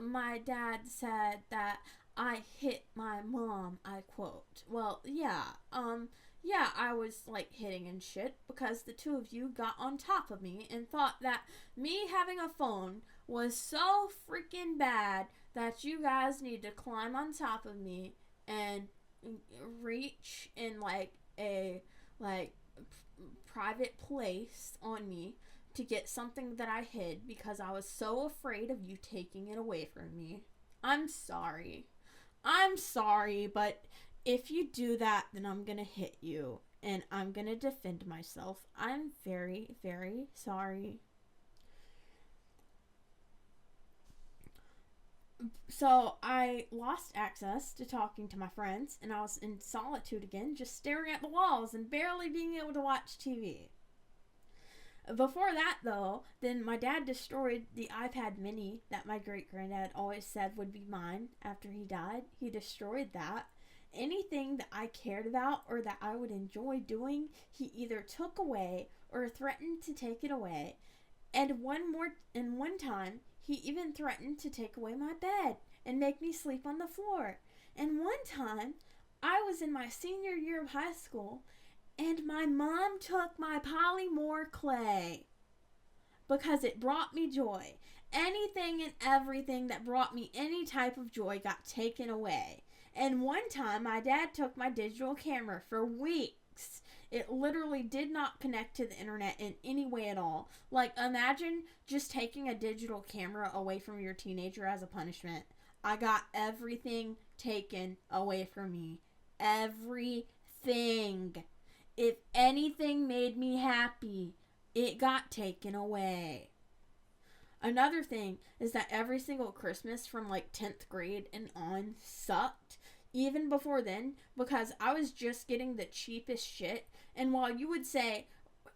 my dad said that I hit my mom, I quote. Well, yeah, I was, like, hitting and shit because the two of you got on top of me and thought that me having a phone was so freaking bad that you guys need to climb on top of me and reach in, like, a, like, private place on me to get something that I hid because I was so afraid of you taking it away from me. I'm sorry, but if you do that, then I'm gonna hit you and I'm gonna defend myself. I'm very, very sorry. So I lost access to talking to my friends, and I was in solitude again, just staring at the walls and barely being able to watch TV. Before that, though, then my dad destroyed the iPad mini that my great-granddad always said would be mine after he died. He destroyed that. Anything that I cared about or that I would enjoy doing, he either took away or threatened to take it away. And one time, he even threatened to take away my bed and make me sleep on the floor. And one time, I was in my senior year of high school, and my mom took my polymorph clay because it brought me joy. Anything and everything that brought me any type of joy got taken away. And one time, my dad took my digital camera for weeks. It literally did not connect to the internet in any way at all. Like, imagine just taking a digital camera away from your teenager as a punishment. I got everything taken away from me. Everything. If anything made me happy, it got taken away. Another thing is that every single Christmas from like 10th grade and on sucked. Even before then, because I was just getting the cheapest shit. And while you would say,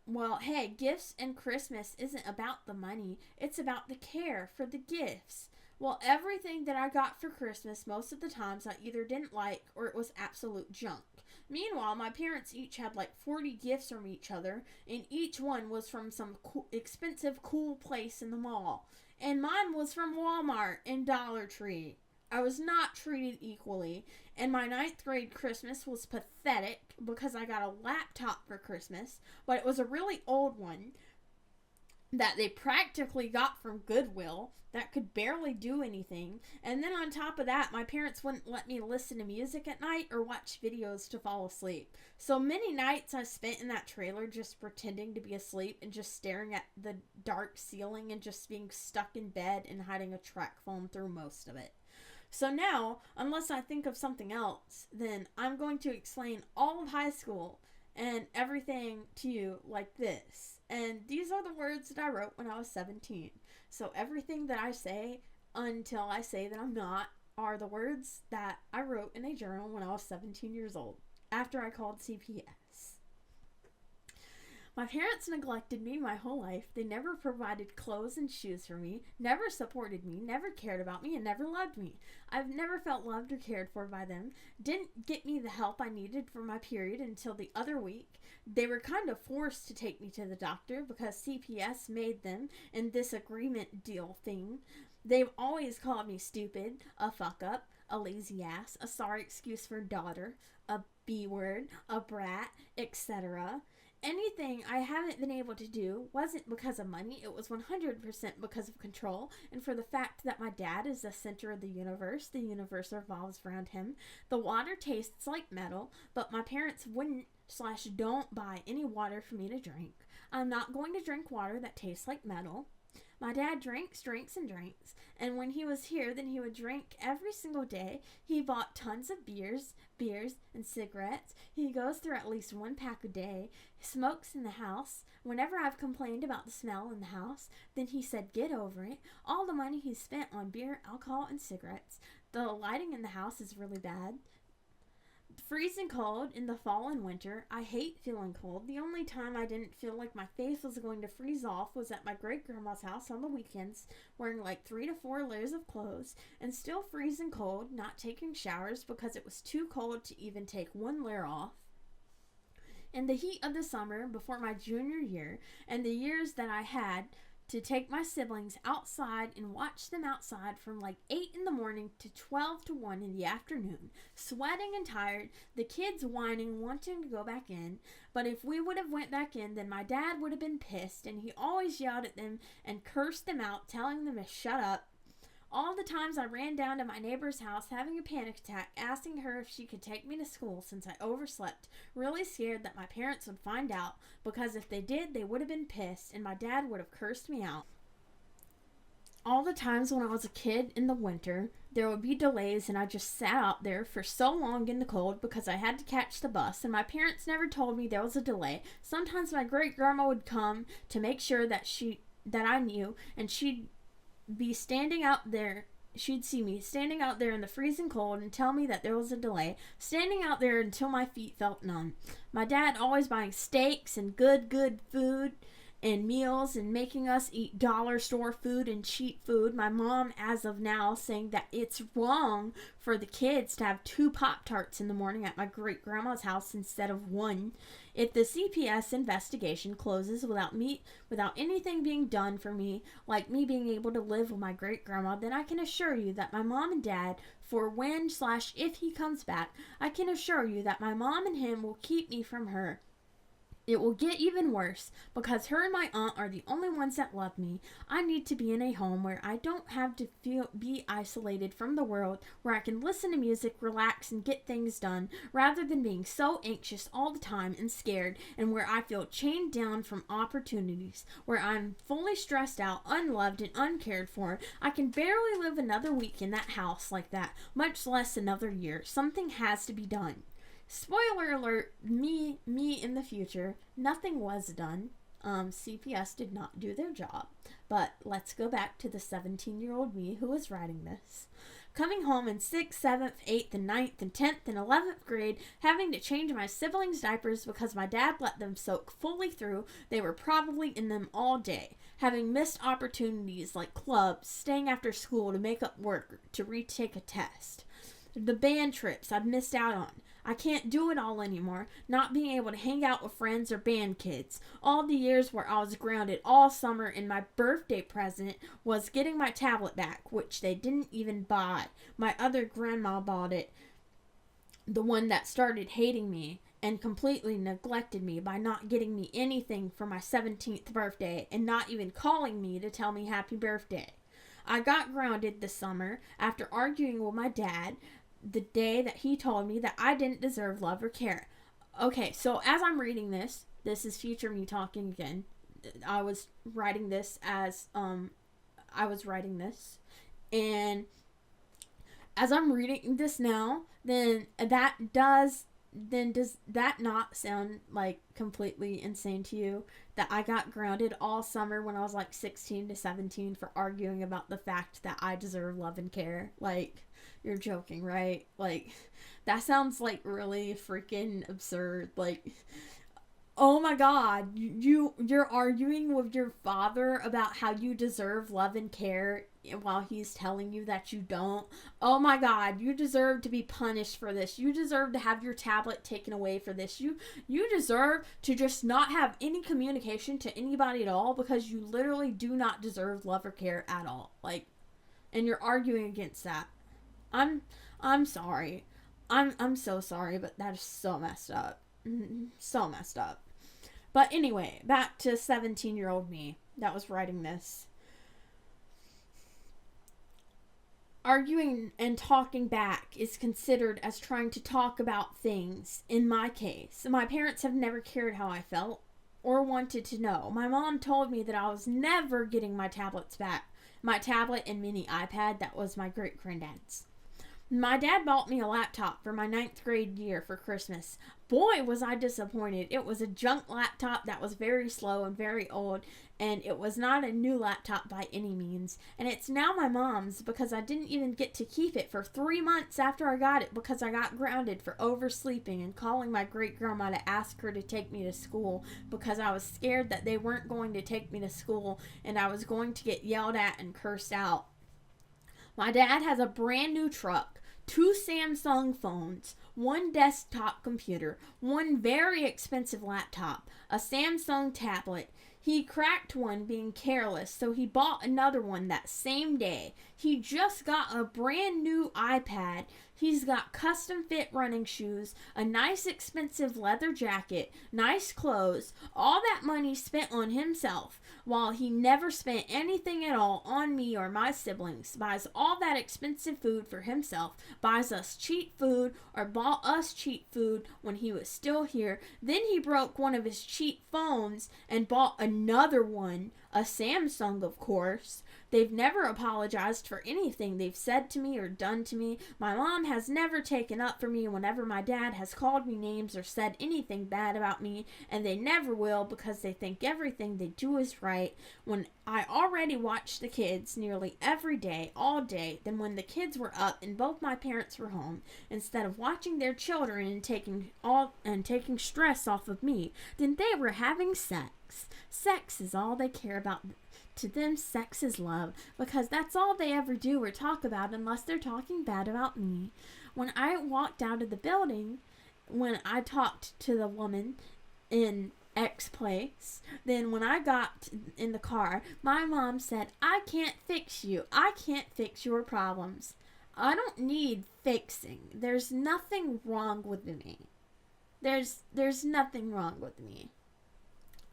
well, hey, gifts and Christmas isn't about the money, it's about the care for the gifts. Well, everything that I got for Christmas, most of the times I either didn't like or it was absolute junk. Meanwhile, my parents each had like 40 gifts from each other, and each one was from some expensive, cool place in the mall. And mine was from Walmart and Dollar Tree. I was not treated equally, and my 9th grade Christmas was pathetic because I got a laptop for Christmas, but it was a really old one that they practically got from Goodwill that could barely do anything. And then on top of that, my parents wouldn't let me listen to music at night or watch videos to fall asleep. So many nights I spent in that trailer just pretending to be asleep and just staring at the dark ceiling and just being stuck in bed and hiding a track phone through most of it. So now, unless I think of something else, then I'm going to explain all of high school and everything to you like this. And these are the words that I wrote when I was 17. So everything that I say until I say that I'm not are the words that I wrote in a journal when I was 17 years old, after I called CPS. My parents neglected me my whole life. They never provided clothes and shoes for me, never supported me, never cared about me, and never loved me. I've never felt loved or cared for by them. Didn't get me the help I needed for my period until the other week. They were kind of forced to take me to the doctor because CPS made them in this agreement deal thing. They've always called me stupid, a fuck up, a lazy ass, a sorry excuse for daughter, a B word, a brat, etc. Anything I haven't been able to do wasn't because of money, it was 100% because of control, and for the fact that my dad is the center of the universe revolves around him. The water tastes like metal, but my parents wouldn't/don't buy any water for me to drink. I'm not going to drink water that tastes like metal. My dad drinks, and when he was here, then he would drink every single day. He bought tons of beers, and cigarettes. He goes through at least 1 pack a day. He smokes in the house. Whenever I've complained about the smell in the house, then he said, get over it. All the money he spent on beer, alcohol, and cigarettes. The lighting in the house is really bad. Freezing cold in the fall and winter. I hate feeling cold. The only time I didn't feel like my face was going to freeze off was at my great-grandma's house on the weekends, wearing like 3 to 4 layers of clothes, and still freezing cold, not taking showers because it was too cold to even take 1 layer off. In the heat of the summer before my junior year, and the years that I had to take my siblings outside and watch them outside from like 8 in the morning to 12 to 1 in the afternoon, sweating and tired, the kids whining, wanting to go back in. But if we would have went back in, then my dad would have been pissed, and he always yelled at them and cursed them out, telling them to shut up. All the times I ran down to my neighbor's house having a panic attack, asking her if she could take me to school since I overslept, really scared that my parents would find out, because if they did, they would have been pissed and my dad would have cursed me out. All the times when I was a kid in the winter, there would be delays and I just sat out there for so long in the cold because I had to catch the bus, and my parents never told me there was a delay. Sometimes my great-grandma would come to make sure that I knew, and she'd be standing out there she'd see me standing out there in the freezing cold and tell me that there was a delay, standing out there until my feet felt numb. My dad always buying steaks and good food and meals and making us eat dollar store food and cheap food. My mom, as of now, saying that it's wrong for the kids to have 2 Pop-Tarts in the morning at my great-grandma's house instead of 1. If the CPS investigation closes without anything being done for me, like me being able to live with my great-grandma, then I can assure you that my mom and dad, for when/if he comes back, I can assure you that my mom and him will keep me from her. It will get even worse because her and my aunt are the only ones that love me. I need to be in a home where I don't have to be isolated from the world, where I can listen to music, relax, and get things done, rather than being so anxious all the time and scared, and where I feel chained down from opportunities, where I'm fully stressed out, unloved, and uncared for. I can barely live another week in that house like that, much less another year. Something has to be done. Spoiler alert, me in the future, nothing was done. CPS did not do their job. But let's go back to the 17-year-old me who was writing this. Coming home in 6th, 7th, 8th, and 9th, and 10th, and 11th grade, having to change my siblings' diapers because my dad let them soak fully through. They were probably in them all day. Having missed opportunities like clubs, staying after school to make up work, to retake a test. The band trips I'd missed out on. I can't do it all anymore, not being able to hang out with friends or band kids. All the years where I was grounded all summer, and my birthday present was getting my tablet back, which they didn't even buy. My other grandma bought it, the one that started hating me and completely neglected me by not getting me anything for my 17th birthday and not even calling me to tell me happy birthday. I got grounded this summer after arguing with my dad the day that he told me that I didn't deserve love or care. Okay, so as I'm reading this is future me talking again. I was writing this as and as I'm reading this now, does that not sound like completely insane to you? That I got grounded all summer when I was like 16 to 17 for arguing about the fact that I deserve love and care? Like, you're joking, right? Like, that sounds like really freaking absurd. Like, oh my god, you're arguing with your father about how you deserve love and care while he's telling you that you don't. Oh my god, you deserve to be punished for this. You deserve to have your tablet taken away for this. You deserve to just not have any communication to anybody at all, because you literally do not deserve love or care at all. Like, and you're arguing against that. I'm sorry. I'm so sorry, but that is so messed up. So messed up. But anyway, back to 17-year-old me that was writing this. Arguing and talking back is considered as trying to talk about things. In my case, my parents have never cared how I felt or wanted to know. My mom told me that I was never getting my tablets back. My tablet and mini iPad that was my great-granddad's. My dad bought me a laptop for my 9th grade year for Christmas. Boy, was I disappointed. It was a junk laptop that was very slow and very old, and it was not a new laptop by any means. And it's now my mom's, because I didn't even get to keep it for 3 months after I got it, because I got grounded for oversleeping and calling my great-grandma to ask her to take me to school, because I was scared that they weren't going to take me to school and I was going to get yelled at and cursed out. My dad has a brand new truck, 2 Samsung phones, 1 desktop computer, 1 very expensive laptop, a Samsung tablet. He cracked one being careless, so he bought another one that same day. He just got a brand new iPad. He's got custom fit running shoes, a nice expensive leather jacket, nice clothes, all that money spent on himself, while he never spent anything at all on me or my siblings. Buys all that expensive food for himself, buys us cheap food or bought us cheap food when he was still here. Then he broke one of his cheap phones and bought another one, a Samsung, of course. They've never apologized for anything they've said to me or done to me. My mom mom has never taken up for me whenever my dad has called me names or said anything bad about me, and they never will because they think everything they do is right. When I already watched the kids nearly every day, all day, then when the kids were up and both my parents were home, instead of watching their children and taking stress off of me, then they were having sex. Sex is all they care about. To them, sex is love, because that's all they ever do or talk about unless they're talking bad about me. When I walked out of the building, when I talked to the woman in X place, then when I got in the car, my mom said, I can't fix you. I can't fix your problems. I don't need fixing. There's nothing wrong with me. There's nothing wrong with me.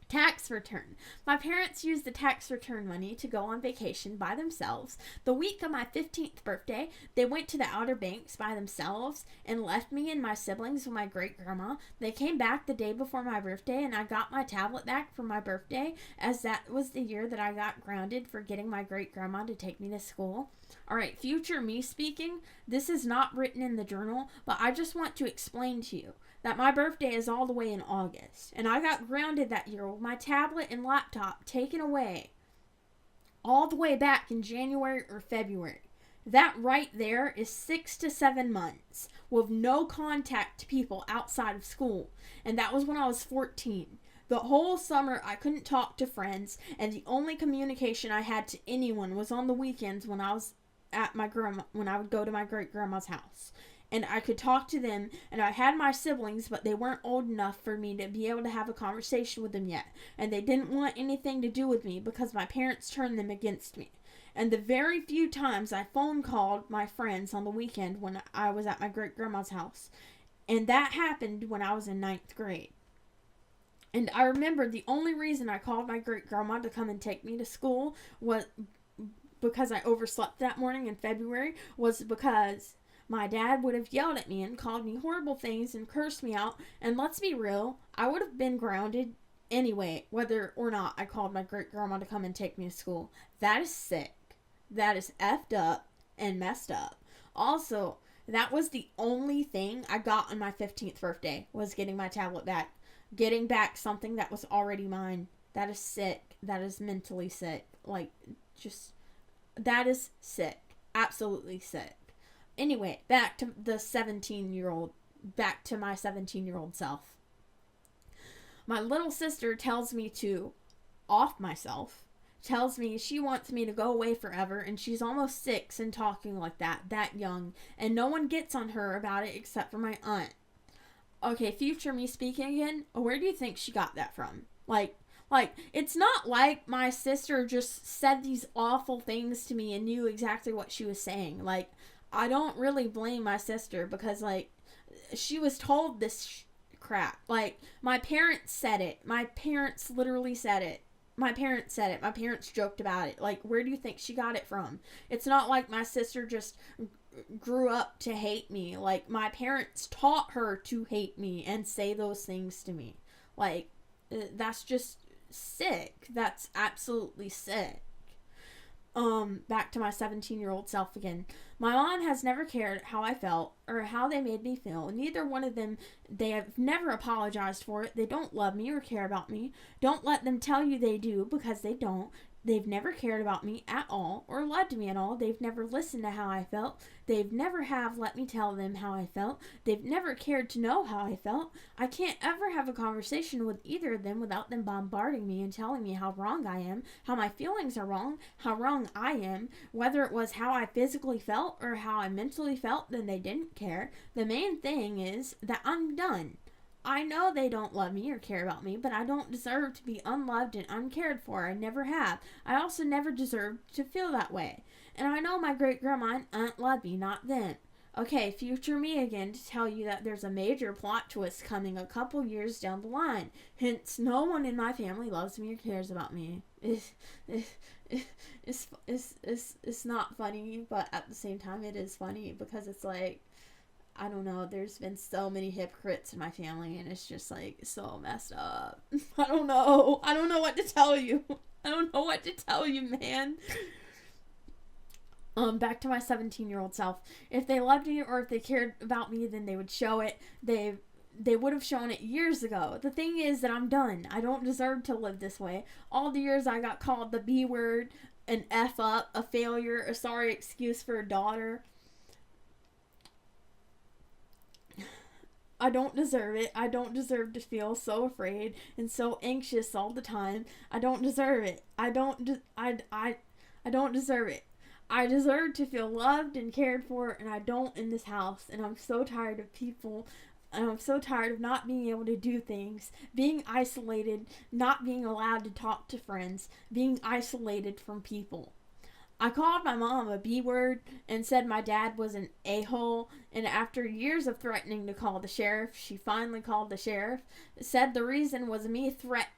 Tax return. My parents used the tax return money to go on vacation by themselves. The week of my 15th birthday, they went to the Outer Banks by themselves and left me and my siblings with my great-grandma. They came back the day before my birthday, and I got my tablet back for my birthday, as that was the year that I got grounded for getting my great-grandma to take me to school. Alright, future me speaking. This is not written in the journal, but I just want to explain to you that my birthday is all the way in August, and I got grounded that year with my tablet and laptop taken away all the way back in January or February. That right there is 6 to 7 months with no contact to people outside of school, and that was when I was 14. The whole summer I couldn't talk to friends, and the only communication I had to anyone was on the weekends when I was at when I would go to my great-grandma's house. And I could talk to them, and I had my siblings, but they weren't old enough for me to be able to have a conversation with them yet. And they didn't want anything to do with me because my parents turned them against me. And the very few times I phone called my friends on the weekend when I was at my great-grandma's house. And that happened when I was in 9th grade. And I remember the only reason I called my great-grandma to come and take me to school was because I overslept that morning in February, was because my dad would have yelled at me and called me horrible things and cursed me out. And let's be real, I would have been grounded anyway, whether or not I called my great-grandma to come and take me to school. That is sick. That is effed up and messed up. Also, that was the only thing I got on my 15th birthday, was getting my tablet back. Getting back something that was already mine. That is sick. That is mentally sick. That is sick. Absolutely sick. Anyway, back to my 17-year-old self. My little sister tells me to off myself, tells me she wants me to go away forever, and she's almost 6 and talking like that young, and no one gets on her about it except for my aunt. Okay, future me speaking again, where do you think she got that from? Like, it's not like my sister just said these awful things to me and knew exactly what she was saying. Like, I don't really blame my sister because, like, she was told this crap. Like, my parents said it. My parents literally said it. My parents said it. My parents joked about it. Like, where do you think she got it from? It's not like my sister just grew up to hate me. Like, my parents taught her to hate me and say those things to me. Like, that's just sick. That's absolutely sick. Back to my 17-year-old self again. My mom has never cared how I felt or how they made me feel. Neither one of them, they have never apologized for it. They don't love me or care about me. Don't let them tell you they do, because they don't. They've never cared about me at all or loved me at all. They've never listened to how I felt. They've never have let me tell them how I felt. They've never cared to know how I felt. I can't ever have a conversation with either of them without them bombarding me and telling me how wrong I am, how my feelings are wrong, how wrong I am. Whether it was how I physically felt or how I mentally felt, then they didn't care. The main thing is that I'm done. I know they don't love me or care about me, but I don't deserve to be unloved and uncared for. I never have. I also never deserved to feel that way. And I know my great-grandma and aunt love me, not them. Okay, future me again to tell you that there's a major plot twist coming a couple years down the line. Hence, no one in my family loves me or cares about me. It's not funny, but at the same time it is funny, because it's like, I don't know, there's been so many hypocrites in my family, and it's just, like, so messed up. I don't know what to tell you. I don't know what to tell you, man. Back to my 17-year-old self. If they loved me or if they cared about me, then they would show it. They would have shown it years ago. The thing is that I'm done. I don't deserve to live this way. All the years I got called the B word, an F up, a failure, a sorry excuse for a daughter. I don't deserve it. I don't deserve to feel so afraid and so anxious all the time. I don't deserve it. I don't deserve it. I deserve to feel loved and cared for, and I don't in this house. And I'm so tired of people, and I'm so tired of not being able to do things, being isolated, not being allowed to talk to friends, being isolated from people. I called my mom a B word and said my dad was an a-hole, and after years of threatening to call the sheriff, she finally called the sheriff, said the reason was me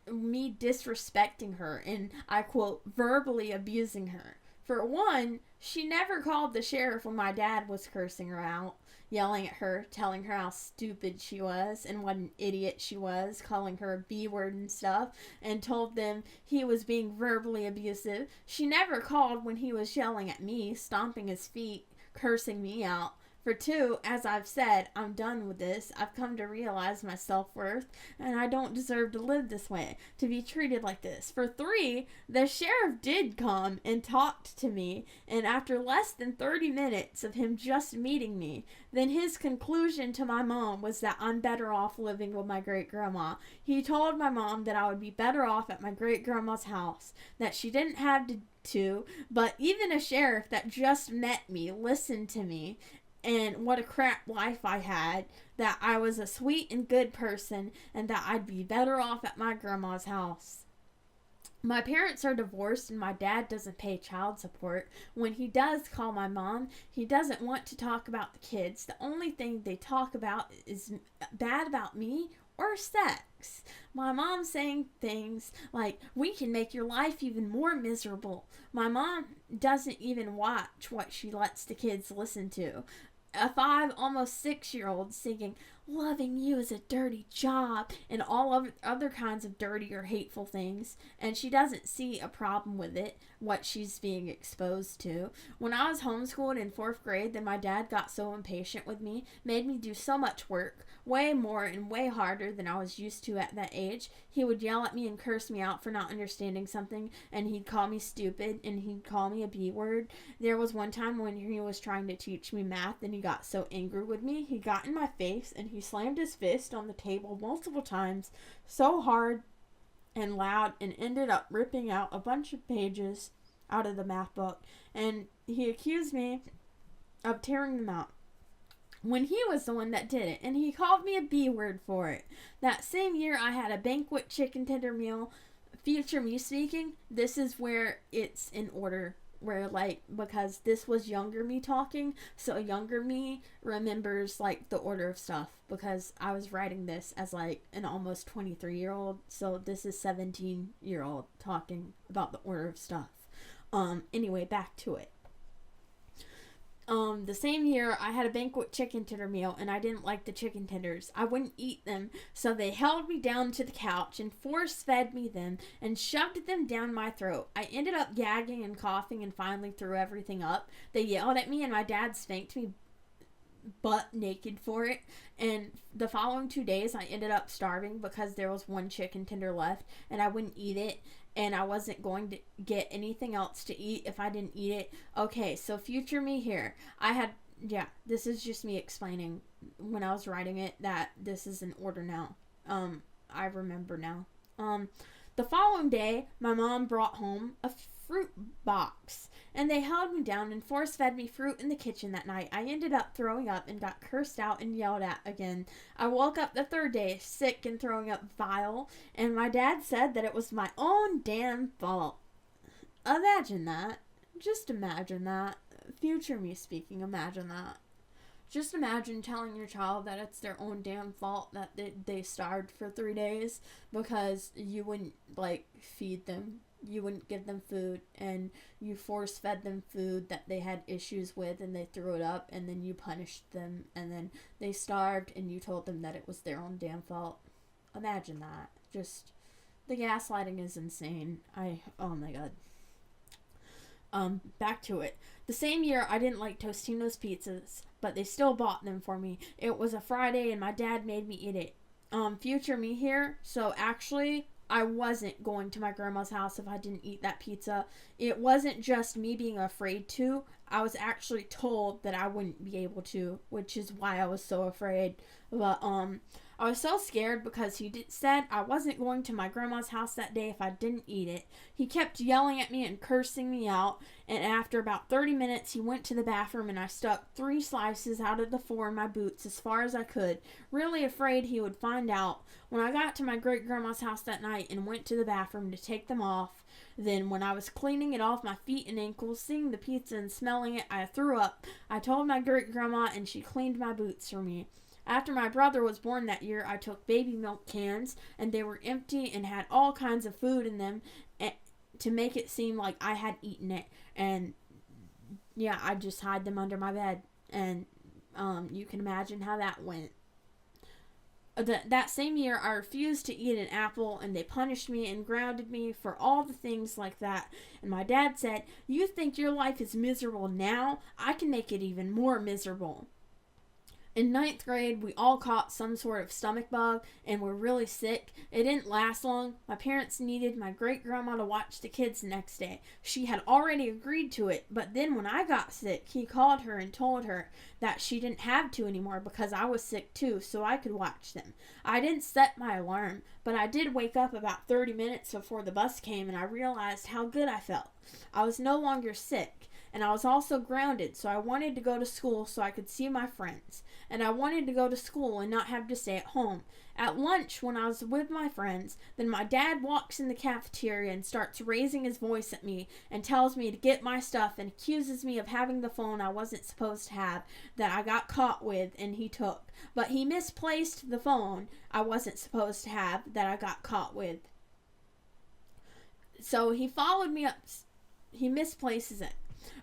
disrespecting her and, I quote, verbally abusing her. For one, she never called the sheriff when my dad was cursing her out, yelling at her, telling her how stupid she was and what an idiot she was, calling her a B word and stuff, and told them he was being verbally abusive. She never called when he was yelling at me, stomping his feet, cursing me out. For two, as I've said, I'm done with this. I've come to realize my self-worth, and I don't deserve to live this way, to be treated like this. For three, the sheriff did come and talked to me, and after less than 30 minutes of him just meeting me, then his conclusion to my mom was that I'm better off living with my great-grandma. He told my mom that I would be better off at my great-grandma's house, that she didn't have to, but even a sheriff that just met me listened to me, and what a crap life I had, that I was a sweet and good person, and that I'd be better off at my grandma's house. My parents are divorced and my dad doesn't pay child support. When he does call my mom, he doesn't want to talk about the kids. The only thing they talk about is bad about me or sex. My mom's saying things like, we can make your life even more miserable. My mom doesn't even watch what she lets the kids listen to. A 5, almost 6-year-old singing, loving you is a dirty job, and all of other kinds of dirty or hateful things, and she doesn't see a problem with it, what she's being exposed to. When I was homeschooled in 4th grade, then my dad got so impatient with me, made me do so much work, way more and way harder than I was used to at that age. He would yell at me and curse me out for not understanding something, and he'd call me stupid, and he'd call me a B word. There was one time when he was trying to teach me math, and he got so angry with me, he got in my face, and he slammed his fist on the table multiple times, so hard and loud, and ended up ripping out a bunch of pages out of the math book, and he accused me of tearing them out, when he was the one that did it, and he called me a B word for it. That same year, I had a banquet chicken tender meal. Future me speaking, this is where it's in order, where, like, because this was younger me talking, so younger me remembers, like, the order of stuff, because I was writing this as, like, an almost 23-year-old, so this is 17-year-old talking about the order of stuff. Anyway, back to it. The same year, I had a banquet chicken tender meal, and I didn't like the chicken tenders. I wouldn't eat them, so they held me down to the couch and force-fed me them and shoved them down my throat. I ended up gagging and coughing and finally threw everything up. They yelled at me, and my dad spanked me butt naked for it, and the following 2 days, I ended up starving because there was one chicken tender left, and I wouldn't eat it, and I wasn't going to get anything else to eat if I didn't eat it. Okay, so future me here. This is just me explaining when I was writing it that this is in order now. I remember now. The following day, my mom brought home a fruit box, and they held me down and force-fed me fruit in the kitchen that night. I ended up throwing up and got cursed out and yelled at again. I woke up the 3rd day, sick and throwing up vile, and my dad said that it was my own damn fault. Imagine that. Just imagine that. Future me speaking, imagine that. Just imagine telling your child that it's their own damn fault that they starved for 3 days because you wouldn't, like, feed them. You wouldn't give them food, and you force-fed them food that they had issues with, and they threw it up, and then you punished them, and then they starved, and you told them that it was their own damn fault. Imagine that. Just, the gaslighting is insane. Oh my god. back to it. The same year, I didn't like Tostino's pizzas, but they still bought them for me. It was a Friday, and my dad made me eat it. Future me here, so actually, I wasn't going to my grandma's house if I didn't eat that pizza. It wasn't just me being afraid to. I was actually told that I wouldn't be able to, which is why I was so afraid. But, I was so scared because said I wasn't going to my grandma's house that day if I didn't eat it. He kept yelling at me and cursing me out, and after about 30 minutes, he went to the bathroom and I stuck 3 slices out of the 4 in my boots as far as I could, really afraid he would find out. When I got to my great-grandma's house that night and went to the bathroom to take them off, then when I was cleaning it off my feet and ankles, seeing the pizza and smelling it, I threw up. I told my great-grandma and she cleaned my boots for me. After my brother was born that year, I took baby milk cans, and they were empty and had all kinds of food in them to make it seem like I had eaten it. And, yeah, I just hid them under my bed. And you can imagine how that went. That same year, I refused to eat an apple, and they punished me and grounded me for all the things like that. And my dad said, "You think your life is miserable now? I can make it even more miserable." In 9th grade, we all caught some sort of stomach bug and were really sick. It didn't last long. My parents needed my great-grandma to watch the kids the next day. She had already agreed to it, but then when I got sick, he called her and told her that she didn't have to anymore because I was sick too, so I could watch them. I didn't set my alarm, but I did wake up about 30 minutes before the bus came, and I realized how good I felt. I was no longer sick. And I was also grounded, so I wanted to go to school so I could see my friends. And I wanted to go to school and not have to stay at home. At lunch, when I was with my friends, then my dad walks in the cafeteria and starts raising his voice at me and tells me to get my stuff and accuses me of having the phone I wasn't supposed to have that I got caught with and he took. But he misplaced the phone I wasn't supposed to have that I got caught with. So he followed me up. He misplaces it.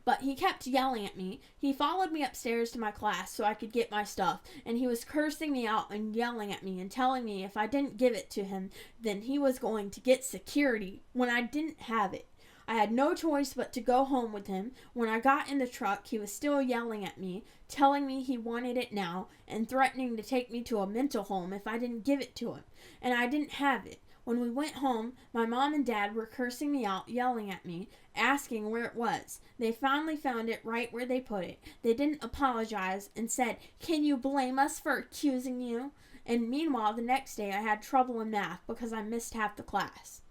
But he kept yelling at me. He followed me upstairs to my class so I could get my stuff, and he was cursing me out and yelling at me and telling me if I didn't give it to him, then he was going to get security when I didn't have it. I had no choice but to go home with him. When I got in the truck, he was still yelling at me, telling me he wanted it now, and threatening to take me to a mental home if I didn't give it to him, and I didn't have it. When we went home, my mom and dad were cursing me out, yelling at me, asking where it was. They finally found it right where they put it. They didn't apologize and said, "Can you blame us for accusing you?" And meanwhile, the next day I had trouble in math because I missed half the class.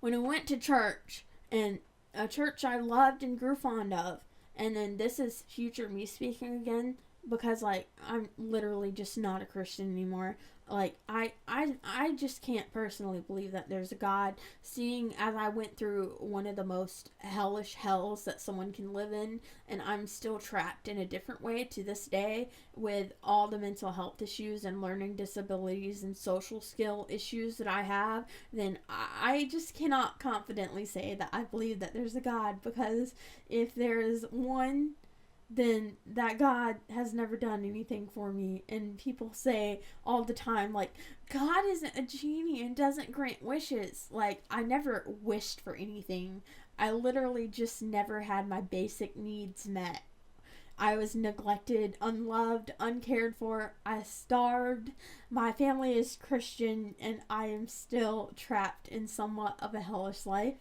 When we went to church, and a church I loved and grew fond of, and then this is future me speaking again, because I'm literally just not a Christian anymore. I just can't personally believe that there's a God, seeing as I went through one of the most hellish hells that someone can live in, and I'm still trapped in a different way to this day with all the mental health issues and learning disabilities and social skill issues that I have. Then I just cannot confidently say that I believe that there's a God, because if there is one, then that God has never done anything for me. And people say all the time, God isn't a genie and doesn't grant wishes. I never wished for anything. I literally just never had my basic needs met. I was neglected, unloved, uncared for. I starved. My family is Christian, and I am still trapped in somewhat of a hellish life.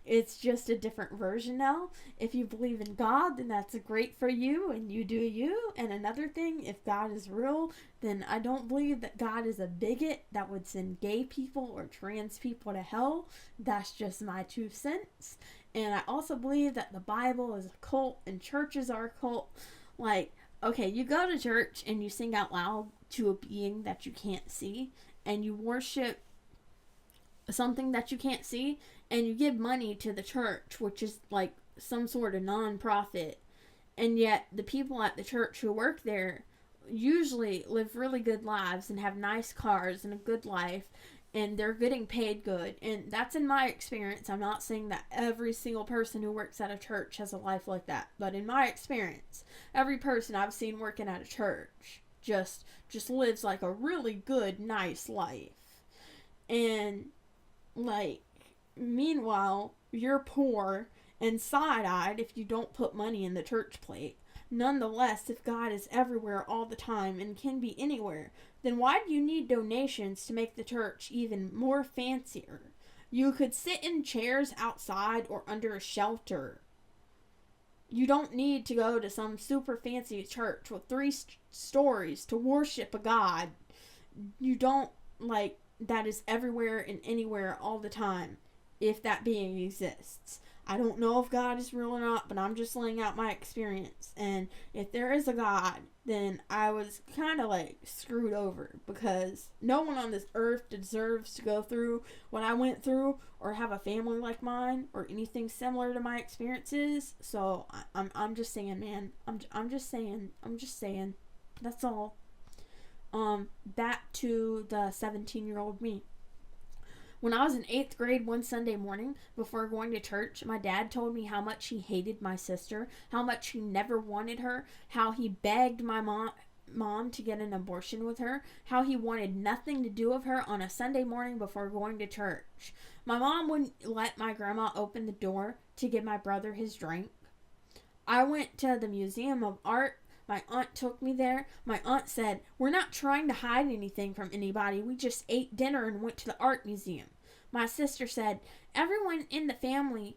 It's just a different version now. If you believe in God, then that's great for you, and you do you. And another thing, if God is real, then I don't believe that God is a bigot that would send gay people or trans people to hell. That's just my 2 cents. And I also believe that the Bible is a cult and churches are a cult. Okay, you go to church and you sing out loud to a being that you can't see, and you worship something that you can't see, and you give money to the church, which is some sort of non-profit, and yet the people at the church who work there usually live really good lives and have nice cars and a good life, and they're getting paid good. And that's in my experience. I'm not saying that every single person who works at a church has a life like that, but in my experience, every person I've seen working at a church just lives a really good, nice life. And meanwhile, you're poor and side-eyed if you don't put money in the church plate. Nonetheless, if God is everywhere all the time and can be anywhere, then why do you need donations to make the church even more fancier? You could sit in chairs outside or under a shelter. You don't need to go to some super fancy church with 3 stories to worship a God. You don't, that is everywhere and anywhere all the time, if that being exists. I don't know if God is real or not, but I'm just laying out my experience. And if there is a God, then I was kind of screwed over, because no one on this earth deserves to go through what I went through or have a family like mine or anything similar to my experiences. So I'm just saying, man. I'm just saying. That's all. Back to the 17-year-old me. When I was in 8th grade one Sunday morning, before going to church, my dad told me how much he hated my sister, how much he never wanted her, how he begged my mom to get an abortion with her, how he wanted nothing to do with her on a Sunday morning before going to church. My mom wouldn't let my grandma open the door to give my brother his drink. I went to the Museum of Art. My aunt took me there. My aunt said, "We're not trying to hide anything from anybody. We just ate dinner and went to the art museum." My sister said, "Everyone in the family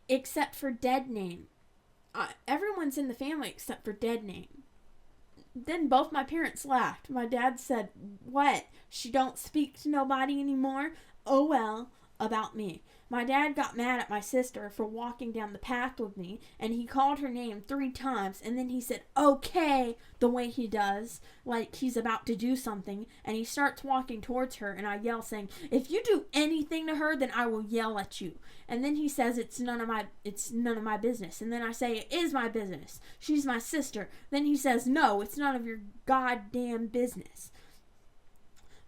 except for dead name. Everyone's in the family except for dead name." Then both my parents laughed. My dad said, "What? She don't speak to nobody anymore? Oh well," about me. My dad got mad at my sister for walking down the path with me, and he called her name 3 times, and then he said, "Okay," the way he does, like he's about to do something, and he starts walking towards her, and I yell saying, "If you do anything to her, then I will yell at you." And then he says, it's none of my business. And then I say, "It is my business. She's my sister." Then he says, "No, it's none of your goddamn business."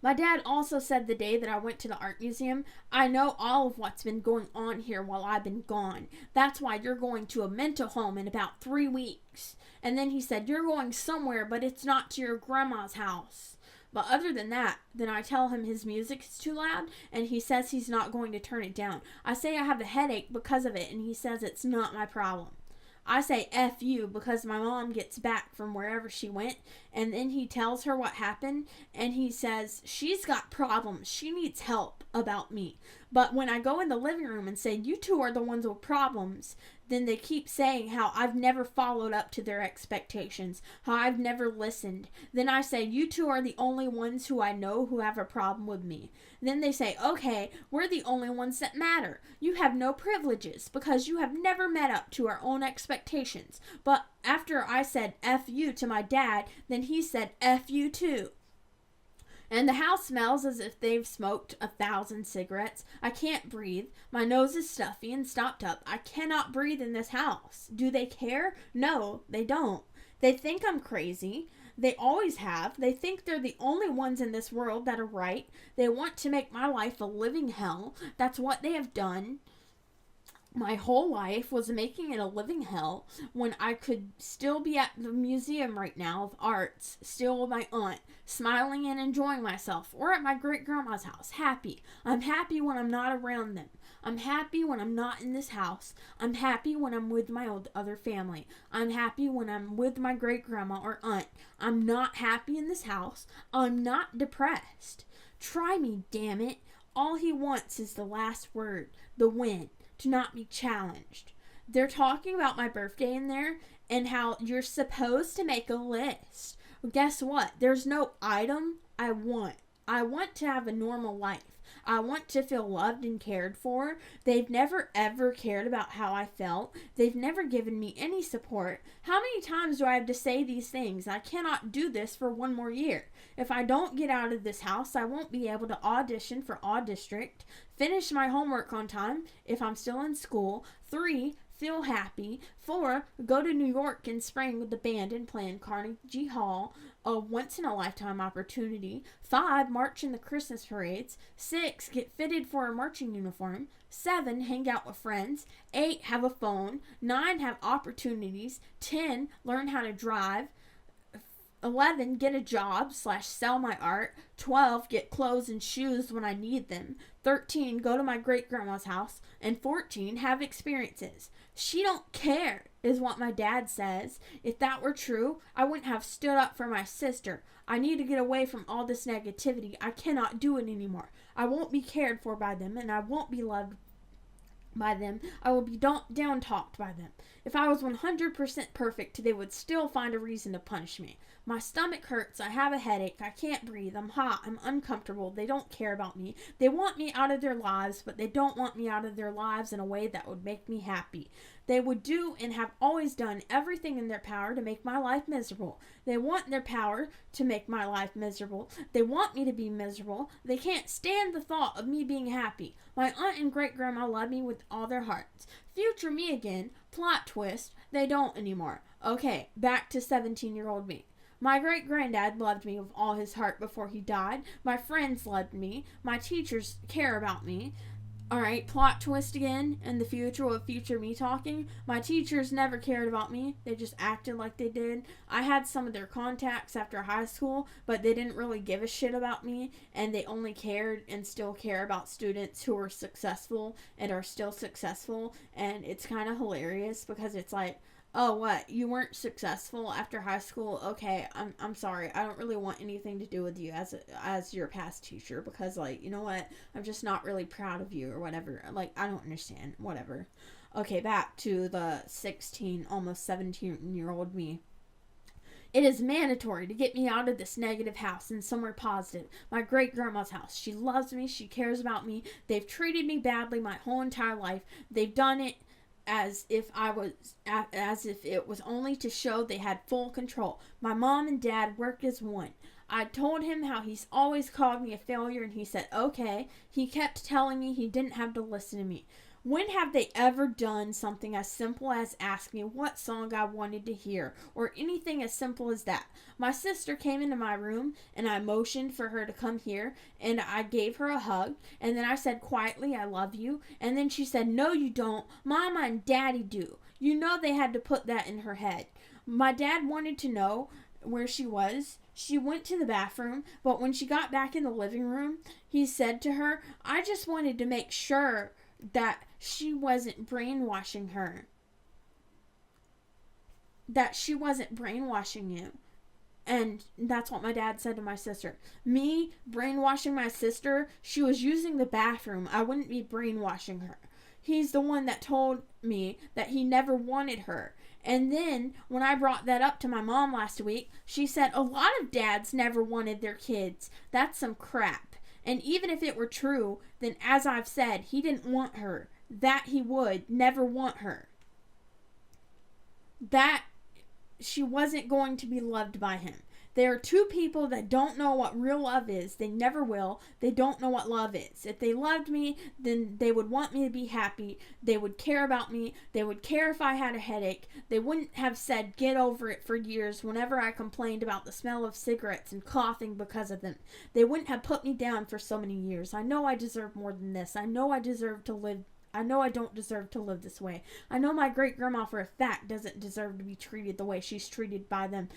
My dad also said the day that I went to the art museum, "I know all of what's been going on here while I've been gone. That's why you're going to a mental home in about 3 weeks. And then he said, "You're going somewhere, but it's not to your grandma's house." But other than that, then I tell him his music is too loud, and he says he's not going to turn it down. I say I have a headache because of it, and he says it's not my problem. I say F you because my mom gets back from wherever she went, and then he tells her what happened, and he says she's got problems, she needs help about me. But when I go in the living room and say, "You two are the ones with problems," then they keep saying how I've never followed up to their expectations, how I've never listened. Then I say, "You two are the only ones who I know who have a problem with me." Then they say, "Okay, we're the only ones that matter. You have no privileges because you have never met up to our own expectations." But after I said F you to my dad, then he said F you too. And the house smells as if they've smoked 1,000 cigarettes. I can't breathe. My nose is stuffy and stopped up. I cannot breathe in this house. Do they care? No, they don't. They think I'm crazy. They always have. They think they're the only ones in this world that are right. They want to make my life a living hell. That's what they have done. My whole life was making it a living hell when I could still be at the museum right now of arts, still with my aunt, smiling and enjoying myself, or at my great-grandma's house, happy. I'm happy when I'm not around them. I'm happy when I'm not in this house. I'm happy when I'm with my other family. I'm happy when I'm with my great-grandma or aunt. I'm not happy in this house. I'm not depressed. Try me, damn it. All he wants is the last word, the win. To not be challenged. They're talking about my birthday in there and how you're supposed to make a list. Well, guess what? There's no item I want. I want to have a normal life. I want to feel loved and cared for. They've never ever cared about how I felt. They've never given me any support. How many times do I have to say these things? I cannot do this for 1 more year. If I don't get out of this house, I won't be able to audition for District, finish my homework on time if I'm still in school. 3, feel happy. 4, go to New York in spring with the band and play in Carnegie Hall, a once-in-a-lifetime opportunity. 5, march in the Christmas parades. 6, get fitted for a marching uniform. 7, hang out with friends. 8, have a phone. 9, have opportunities. 10, learn how to drive. 11, get a job / sell my art. 12, get clothes and shoes when I need them. 13, go to my great-grandma's house. And 14, have experiences. She don't care, is what my dad says. If that were true, I wouldn't have stood up for my sister. I need to get away from all this negativity. I cannot do it anymore. I won't be cared for by them, and I won't be loved by them. I will be down-talked by them. If I was 100% perfect, they would still find a reason to punish me. My stomach hurts. I have a headache. I can't breathe. I'm hot. I'm uncomfortable. They don't care about me. They want me out of their lives, but they don't want me out of their lives in a way that would make me happy. They would do and have always done everything in their power to make my life miserable. They want their power to make my life miserable. They want me to be miserable. They can't stand the thought of me being happy. My aunt and great-grandma love me with all their hearts. Future me again. Plot twist. They don't anymore. Okay, back to 17-year-old me. My great-granddad loved me with all his heart before he died. My friends loved me. My teachers care about me. Alright, plot twist again. In the future, with future me talking, my teachers never cared about me. They just acted like they did. I had some of their contacts after high school, but they didn't really give a shit about me, and they only cared and still care about students who were successful and are still successful, and it's kind of hilarious because it's like, oh, what? You weren't successful after high school? Okay, I'm sorry. I don't really want anything to do with you as your past teacher because, like, you know what? I'm just not really proud of you or whatever. Like, I don't understand. Whatever. Okay, back to the 16, almost 17-year-old me. It is mandatory to get me out of this negative house and somewhere positive. My great-grandma's house. She loves me. She cares about me. They've treated me badly my whole entire life. They've done it as if it was only to show they had full control. My mom and dad worked as one. I told him how he's always called me a failure, and he said, okay. He kept telling me he didn't have to listen to me. When have they ever done something as simple as ask me what song I wanted to hear, or anything as simple as that? My sister came into my room, and I motioned for her to come here, and I gave her a hug, and then I said quietly, I love you, and then she said, no you don't, Mama and Daddy do. You know they had to put that in her head. My dad wanted to know where she was. She went to the bathroom, but when she got back in the living room, he said to her, I just wanted to make sure that she wasn't brainwashing her. That she wasn't brainwashing you. And that's what my dad said to my sister. Me brainwashing my sister, she was using the bathroom. I wouldn't be brainwashing her. He's the one that told me that he never wanted her. And then when I brought that up to my mom last week, she said a lot of dads never wanted their kids. That's some crap. And even if it were true, then as I've said, he didn't want her. That he would never want her. That she wasn't going to be loved by him. There are two people that don't know what real love is. They never will. They don't know what love is. If they loved me, then they would want me to be happy. They would care about me. They would care if I had a headache. They wouldn't have said, get over it for years whenever I complained about the smell of cigarettes and coughing because of them. They wouldn't have put me down for so many years. I know I deserve more than this. I know I deserve to live. I know I don't deserve to live this way. I know my great-grandma for a fact doesn't deserve to be treated the way she's treated by them.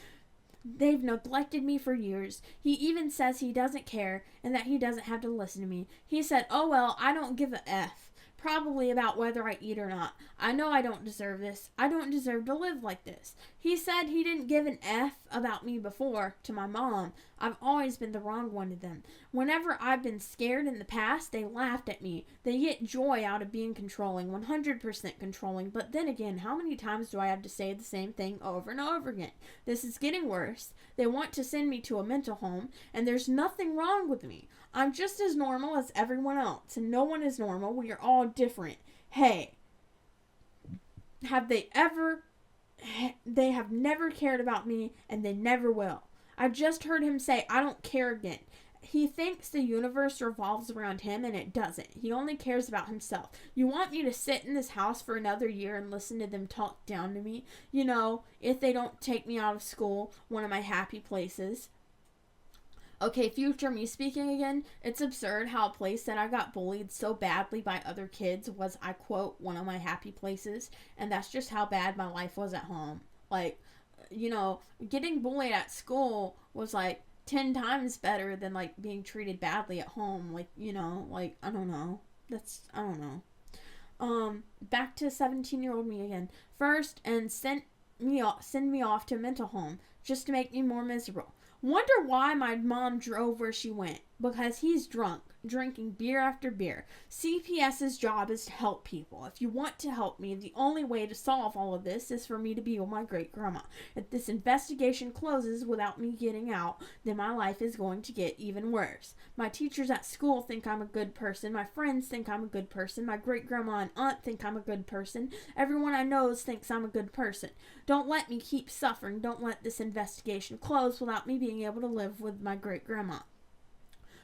They've neglected me for years. He even says he doesn't care and that he doesn't have to listen to me. He said, oh well, I don't give a F. Probably about whether I eat or not. I know I don't deserve this. I don't deserve to live like this. He said he didn't give an F about me before to my mom. I've always been the wrong one to them. Whenever I've been scared in the past, they laughed at me. They get joy out of being controlling, 100% controlling. But then again, how many times do I have to say the same thing over and over again? This is getting worse. They want to send me to a mental home, and there's nothing wrong with me. I'm just as normal as everyone else, and no one is normal. We are all different. Hey, they have never cared about me, and they never will. I just heard him say, I don't care again. He thinks the universe revolves around him, and it doesn't. He only cares about himself. You want me to sit in this house for another year and listen to them talk down to me? You know, if they don't take me out of school, one of my happy places. Okay, future me speaking again. It's absurd how a place that I got bullied so badly by other kids was, I quote, one of my happy places. And that's just how bad my life was at home. Like, getting bullied at school was like 10 times better than like being treated badly at home. Like, I don't know. I don't know. Back to 17-year-old me again. First, and send me off to a mental home just to make me more miserable. Wonder why my mom drove where she went. Because he's drunk, drinking beer after beer. CPS's job is to help people. If you want to help me, the only way to solve all of this is for me to be with my great-grandma. If this investigation closes without me getting out, then my life is going to get even worse. My teachers at school think I'm a good person. My friends think I'm a good person. My great-grandma and aunt think I'm a good person. Everyone I know thinks I'm a good person. Don't let me keep suffering. Don't let this investigation close without me being able to live with my great-grandma.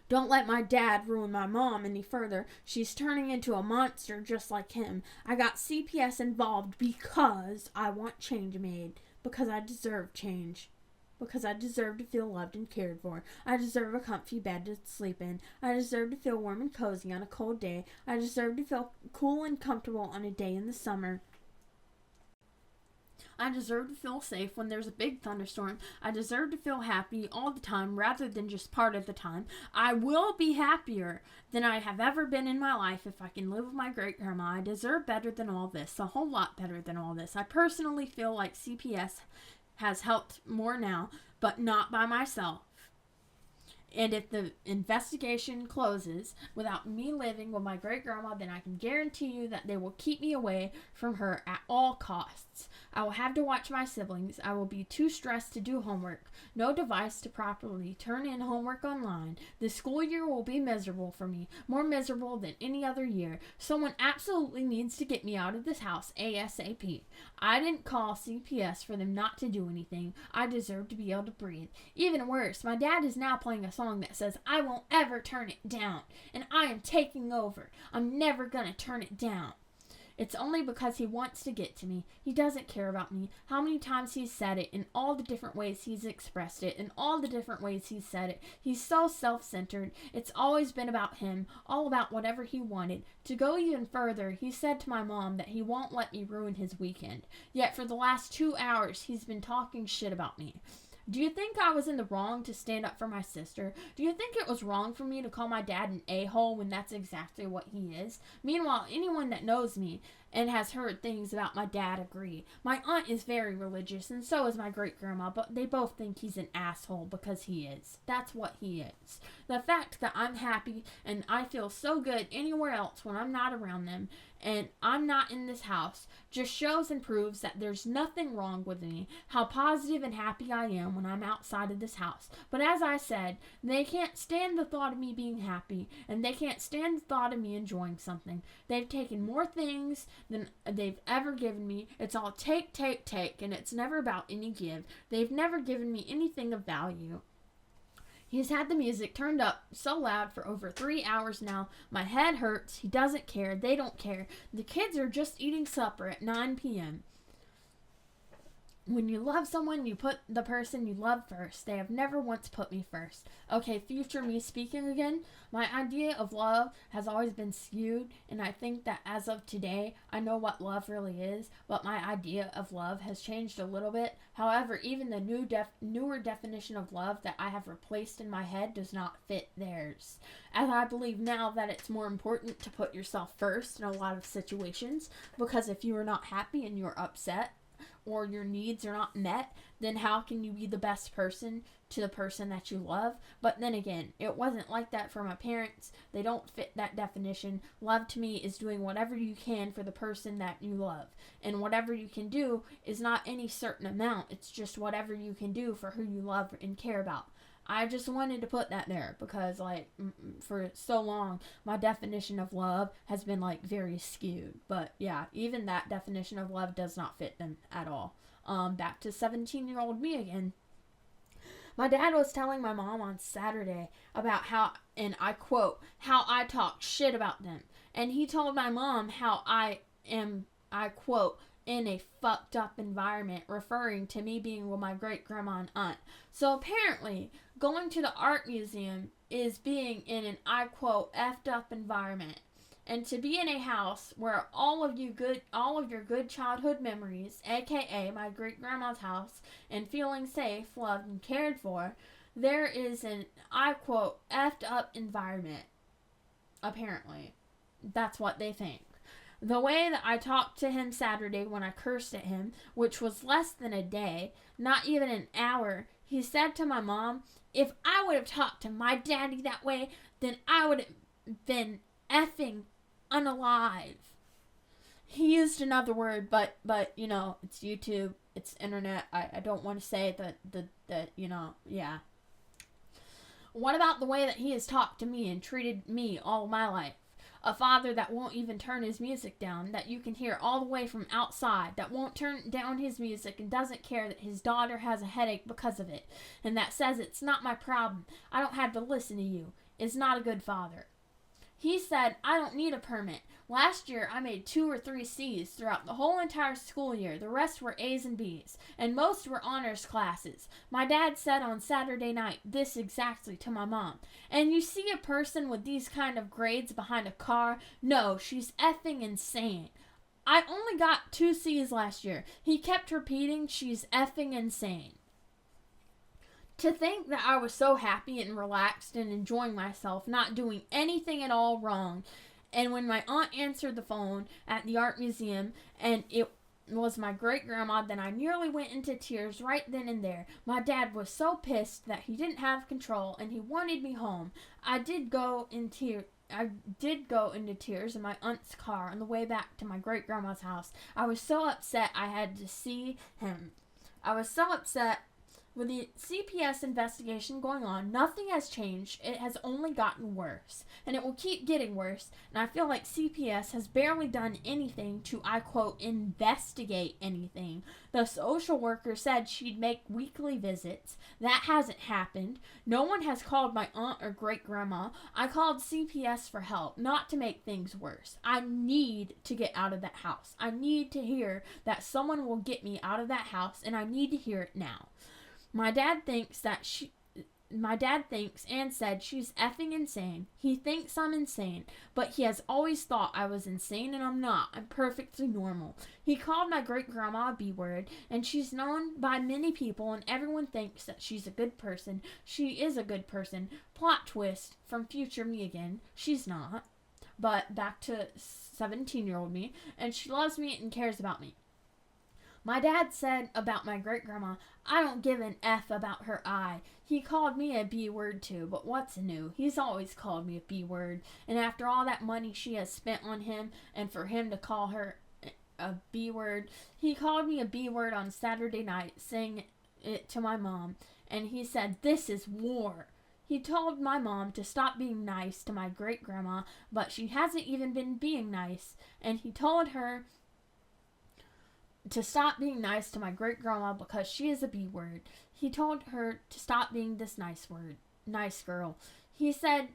Don't let my dad ruin my mom any further. She's turning into a monster just like him. I got CPS involved because I want change made. Because I deserve change. Because I deserve to feel loved and cared for. I deserve a comfy bed to sleep in. I deserve to feel warm and cozy on a cold day. I deserve to feel cool and comfortable on a day in the summer. I deserve to feel safe when there's a big thunderstorm. I deserve to feel happy all the time rather than just part of the time. I will be happier than I have ever been in my life if I can live with my great-grandma. I deserve better than all this, a whole lot better than all this. I personally feel like CPS has helped more now, but not by myself. And if the investigation closes without me living with my great-grandma, then I can guarantee you that they will keep me away from her at all costs. I will have to watch my siblings. I will be too stressed to do homework. No device to properly turn in homework online. The school year will be miserable for me, more miserable than any other year. Someone absolutely needs to get me out of this house ASAP. I didn't call CPS for them not to do anything. I deserve to be able to breathe. Even worse, my dad is now playing a song that says, "I won't ever turn it down," and I am taking over. I'm never gonna turn it down. It's only because he wants to get to me. He doesn't care about me. How many times he's said it, in all the different ways he's expressed it, in all the different ways he's said it. He's so self-centered. It's always been about him, all about whatever he wanted. To go even further, he said to my mom that he won't let me ruin his weekend. Yet for the last 2 hours, he's been talking shit about me. Do you think I was in the wrong to stand up for my sister? Do you think it was wrong for me to call my dad an a-hole when that's exactly what he is? Meanwhile, anyone that knows me and has heard things about my dad agree. My aunt is very religious, and so is my great-grandma, but they both think he's an asshole because he is. That's what he is. The fact that I'm happy and I feel so good anywhere else when I'm not around them and I'm not in this house just shows and proves that there's nothing wrong with me, how positive and happy I am when I'm outside of this house. But as I said, they can't stand the thought of me being happy, and they can't stand the thought of me enjoying something. They've taken more things than they've ever given me. It's all take, take, take, and it's never about any give. They've never given me anything of value. He's had the music turned up so loud for over 3 hours now. My head hurts. He doesn't care. They don't care. The kids are just eating supper at 9 p.m. When you love someone, you put the person you love first. They have never once put me first. Okay, future me speaking again. My idea of love has always been skewed, and I think that as of today, I know what love really is, but my idea of love has changed a little bit. However, even the newer definition of love that I have replaced in my head does not fit theirs. As I believe now that it's more important to put yourself first in a lot of situations, because if you are not happy and you're upset, or your needs are not met, then how can you be the best person to the person that you love? But then again, it wasn't like that for my parents. They don't fit that definition. Love to me is doing whatever you can for the person that you love. And whatever you can do is not any certain amount. It's just whatever you can do for who you love and care about. I just wanted to put that there because, like, for so long, my definition of love has been, like, very skewed. But, yeah, even that definition of love does not fit them at all. Back to 17-year-old me again. My dad was telling my mom on Saturday about how, and I quote, how I talk shit about them. And he told my mom how I am, I quote, in a fucked up environment, referring to me being with my great-grandma and aunt. So apparently, going to the art museum is being in an, I quote, effed up environment. and to be in a house where all of your good childhood memories, aka my great grandma's house, and feeling safe, loved, and cared for, there is an, I quote, effed up environment. Apparently. That's what they think. The way that I talked to him Saturday when I cursed at him, which was less than a day, not even an hour, he said to my mom, if I would have talked to my daddy that way, then I would have been effing unalive. He used another word, but you know, it's YouTube, it's internet. I don't want to say that you know, yeah. What about the way that he has talked to me and treated me all my life? A father that won't even turn his music down, that you can hear all the way from outside, that won't turn down his music and doesn't care that his daughter has a headache because of it, and that says it's not my problem, I don't have to listen to you, is not a good father. He said, I don't need a permit. Last year, I made 2 or 3 C's throughout the whole entire school year. The rest were A's and B's, and most were honors classes. My dad said on Saturday night this exactly to my mom. And you see a person with these kind of grades behind a car? No, she's effing insane. I only got 2 C's last year. He kept repeating, she's effing insane. To think that I was so happy and relaxed and enjoying myself, not doing anything at all wrong. And when my aunt answered the phone at the art museum and it was my great grandma, then I nearly went into tears right then and there. My dad was so pissed that he didn't have control and he wanted me home. I did go into tears in my aunt's car on the way back to my great grandma's house. I was so upset I had to see him. I was so upset. With the CPS investigation going on, nothing has changed. It has only gotten worse. And it will keep getting worse. And I feel like CPS has barely done anything to, I quote, investigate anything. The social worker said she'd make weekly visits. That hasn't happened. No one has called my aunt or great-grandma. I called CPS for help, not to make things worse. I need to get out of that house. I need to hear that someone will get me out of that house, and I need to hear it now. My dad thinks and said she's effing insane. He thinks I'm insane, but he has always thought I was insane, and I'm not. I'm perfectly normal. He called my great-grandma a B-word, and she's known by many people, and everyone thinks that she's a good person. She is a good person. Plot twist from future me again. She's not. But back to 17-year-old me, and she loves me and cares about me. My dad said about my great-grandma, I don't give an F about her eye. He called me a B-word too, but what's new? He's always called me a B-word. And after all that money she has spent on him, and for him to call her a B-word, he called me a B-word on Saturday night, saying it to my mom. And he said, this is war. He told my mom to stop being nice to my great-grandma, but she hasn't even been being nice. And he told her to stop being nice to my great-grandma because she is a B-word. He told her to stop being this nice girl. He said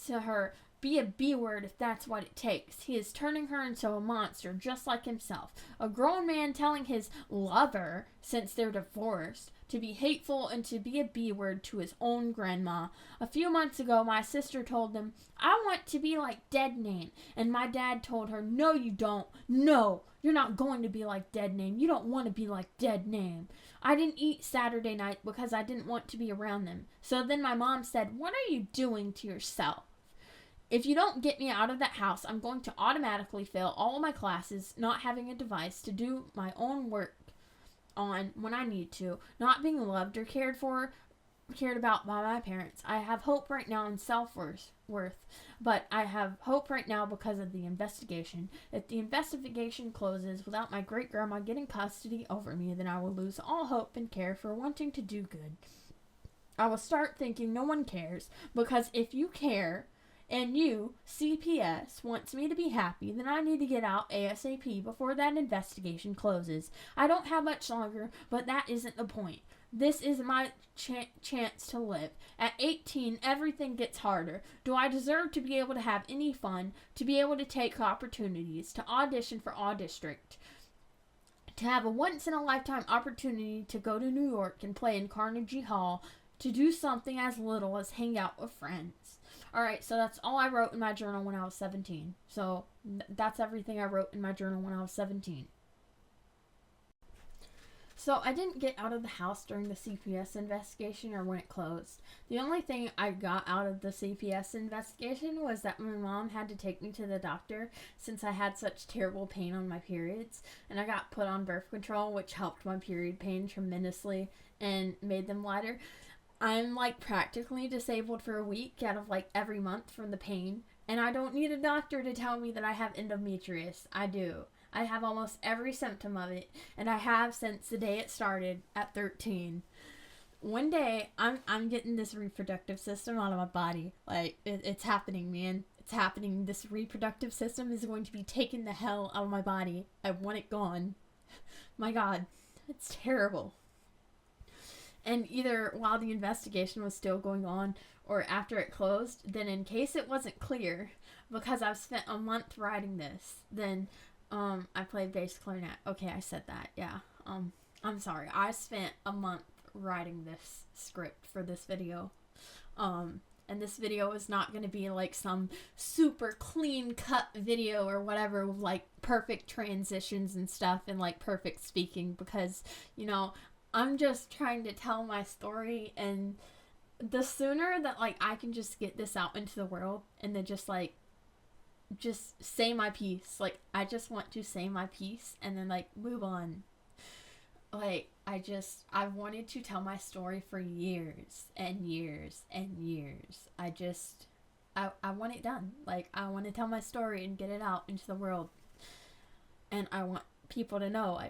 to her, be a B-word if that's what it takes. He is turning her into a monster just like himself. A grown man telling his lover, since they're divorced, to be hateful and to be a B-word to his own grandma. A few months ago, my sister told him, I want to be like Dead Name. And my dad told her, no, you don't. No, you're not going to be like Dead Name. You don't want to be like Dead Name. I didn't eat Saturday night because I didn't want to be around them. So then my mom said, what are you doing to yourself? If you don't get me out of that house, I'm going to automatically fail all of my classes, not having a device to do my own work on when I need to, not being loved or cared about by my parents. I have hope right now in self-worth, but I have hope right now because of the investigation. If the investigation closes without my great-grandma getting custody over me, then I will lose all hope and care for wanting to do good. I will start thinking no one cares, because if you care, and you, CPS, wants me to be happy, then I need to get out ASAP before that investigation closes. I don't have much longer, but that isn't the point. This is my chance to live. At 18, everything gets harder. Do I deserve to be able to have any fun, to be able to take opportunities, to audition for All District, to have a once-in-a-lifetime opportunity to go to New York and play in Carnegie Hall,
to do something as little as hang out with friends. Alright, so that's all I wrote in my journal when I was 17. So that's everything I wrote in my journal when I was 17. So I didn't get out of the house during the CPS investigation or when it closed. The only thing I got out of the CPS investigation was that my mom had to take me to the doctor since I had such terrible pain on my periods, and I got put on birth control, which helped my period pain tremendously and made them lighter. I'm like practically disabled for a week out of like every month from the pain, and I don't need a doctor to tell me that I have endometriosis. I do. I have almost every symptom of it, and I have since the day it started at 13. One day, I'm getting this reproductive system out of my body. Like, it's happening, man. It's happening. This reproductive system is going to be taking the hell out of my body. I want it gone. My God, it's terrible. And either while the investigation was still going on or after it closed, then in case it wasn't clear, because I've spent a month writing this, then I played bass clarinet. Okay, I said that. Yeah. I'm sorry. I spent a month writing this script for this video. And this video is not going to be like some super clean cut video or whatever with like perfect transitions and stuff and like perfect speaking, because, you know, I'm just trying to tell my story, and the sooner that like I can just get this out into the world and then just say my piece. Like, I just want to say my piece and then like move on. Like, I've wanted to tell my story for years and years and years. I want it done. Like, I want to tell my story and get it out into the world, and I want people to know.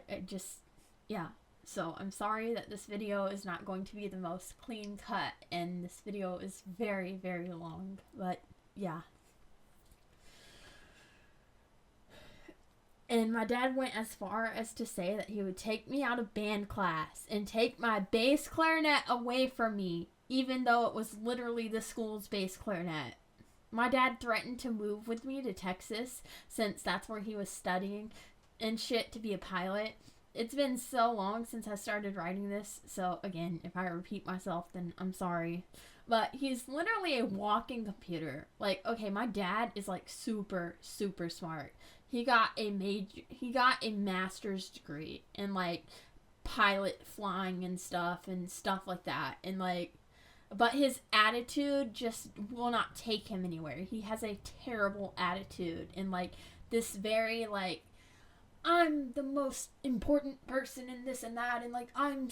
Yeah. So I'm sorry that this video is not going to be the most clean cut, and this video is very, very long, but yeah. And my dad went as far as to say that he would take me out of band class and take my bass clarinet away from me, even though it was literally the school's bass clarinet. My dad threatened to move with me to Texas, since that's where he was studying and shit, to be a pilot. It's been so long since I started writing this, so again, if I repeat myself, then I'm sorry. But he's literally a walking computer. Like, okay, my dad is like super, super smart. He got a master's degree in like pilot flying and stuff like that. And like, but his attitude just will not take him anywhere. He has a terrible attitude, and like this very like, I'm the most important person in this and that, and like I'm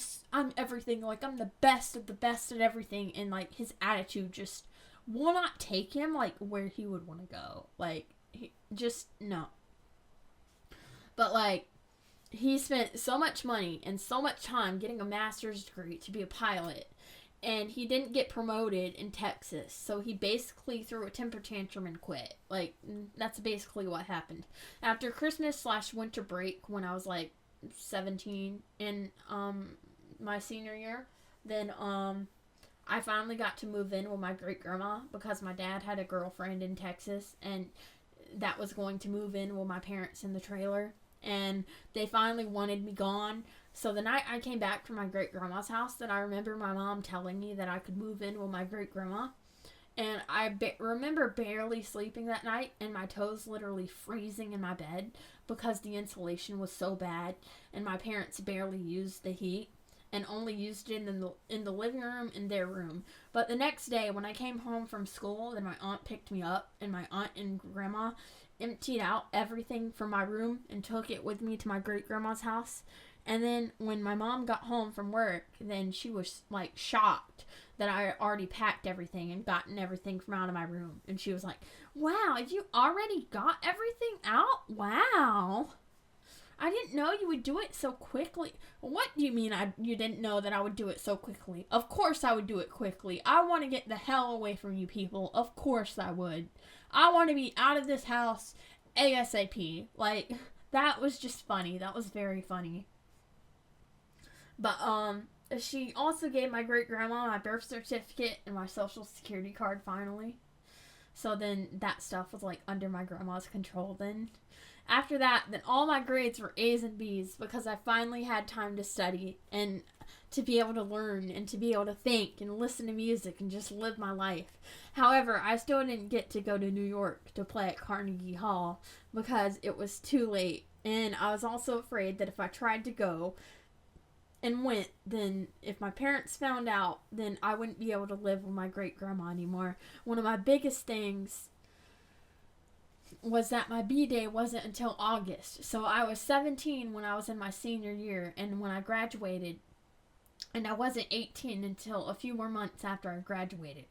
everything, like I'm the best of the best at everything, and like his attitude just will not take him like where he would want to go. Like, he just no. But like, he spent so much money and so much time getting a master's degree to be a pilot, and he didn't get promoted in Texas, so he basically threw a temper tantrum and quit. Like, that's basically what happened. After Christmas/winter break, when I was like 17 in my senior year, then I finally got to move in with my great grandma, because my dad had a girlfriend in Texas, and that was going to move in with my parents in the trailer, and they finally wanted me gone. So the night I came back from my great-grandma's house, that I remember my mom telling me that I could move in with my great-grandma. And I remember barely sleeping that night, and my toes literally freezing in my bed because the insulation was so bad, and my parents barely used the heat and only used it in the living room in their room. But the next day when I came home from school, then my aunt picked me up, and my aunt and grandma emptied out everything from my room and took it with me to my great-grandma's house. And then when my mom got home from work, then she was like shocked that I already packed everything and gotten everything from out of my room. And she was like, "Wow, you already got everything out? Wow. I didn't know you would do it so quickly." "What do you mean you didn't know that I would do it so quickly? Of course I would do it quickly. I want to get the hell away from you people. Of course I would. I want to be out of this house ASAP. Like, that was just funny. That was very funny. But, she also gave my great-grandma my birth certificate and my social security card finally. So then that stuff was, like, under my grandma's control then. After that, then all my grades were A's and B's because I finally had time to study. And
to be able to learn and to be able to think and listen to music and just live my life. However, I still didn't get to go to New York to play at Carnegie Hall because it was too late. And I was also afraid that if I tried to go and went, then if my parents found out, then I wouldn't be able to live with my great grandma anymore. One of my biggest things was that my B-Day wasn't until August. So I was 17 when I was in my senior year, and when I graduated, and I wasn't 18 until a few more months after I graduated.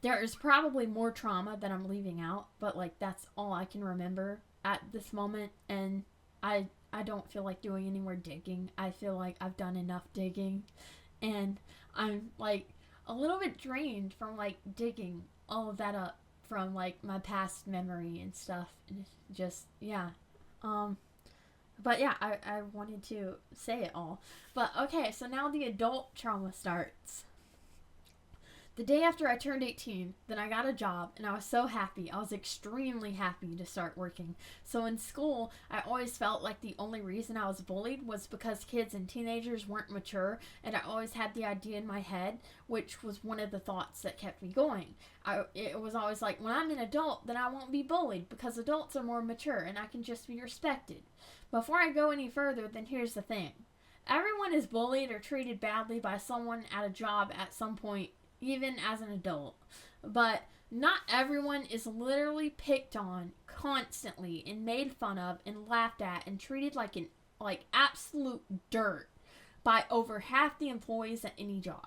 There is probably more trauma that I'm leaving out, but like that's all I can remember at this moment, and I don't feel like doing any more digging. I feel like I've done enough digging, and I'm like a little bit drained from like digging all of that up from like my past memory and stuff. Just yeah. But yeah, I wanted to say it all. But okay, so now the adult trauma starts. The day after I turned 18, then I got a job, and I was so happy. I was extremely happy to start working. So in school, I always felt like the only reason I was bullied was because kids and teenagers weren't mature, and I always had the idea in my head, which was one of the thoughts that kept me going. It was always like, when I'm an adult, then I won't be bullied, because adults are more mature, and I can just be respected. Before I go any further, then here's the thing. Everyone is bullied or treated badly by someone at a job at some point, even as an adult. But not everyone is literally picked on constantly and made fun of and laughed at and treated like absolute dirt by over half the employees at any job.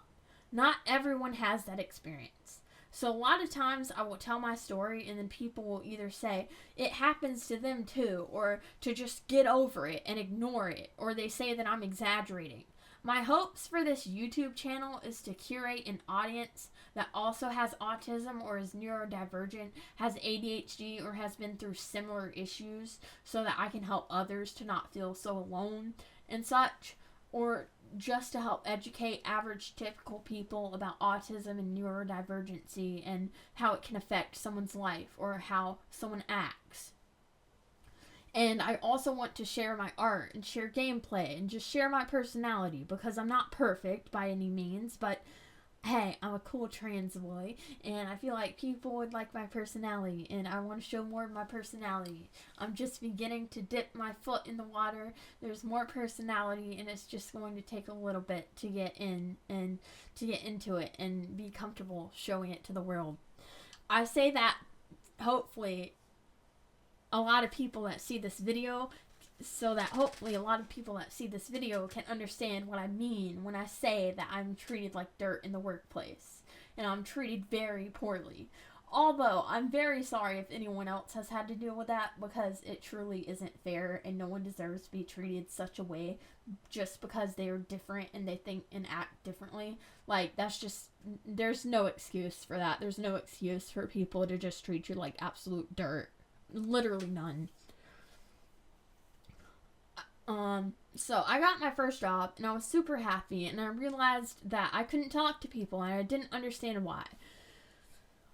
Not everyone has that experience. So a lot of times I will tell my story, and then people will either say it happens to them too, or to just get over it and ignore it, or they say that I'm exaggerating. My hopes for this YouTube channel is to curate an audience that also has autism or is neurodivergent, has ADHD, or has been through similar issues, so that I can help others to not feel so alone and such, or just to help educate average typical people about autism and neurodivergency and how it can affect someone's life or how someone acts. And I also want to share my art and share gameplay and just share my personality, because I'm not perfect by any means, but hey, I'm a cool trans boy, and I feel like people would like my personality, and I want to show more of my personality. I'm just beginning to dip my foot in the water. There's more personality, and it's just going to take a little bit to get in and to get into it and be comfortable showing it to the world. I say that hopefully a lot of people that see this video, so that hopefully a lot of people that see this video can understand what I mean when I say that I'm treated like dirt in the workplace, and I'm treated very poorly. Although, I'm very sorry if anyone else has had to deal with that, because it truly isn't fair, and no one deserves to be treated such a way just because they are different and they think and act differently. Like, that's just, there's no excuse for that. There's no excuse for people to just treat you like absolute dirt. Literally none. So I got my first job, and I was super happy, and I realized that I couldn't talk to people, and I didn't understand why.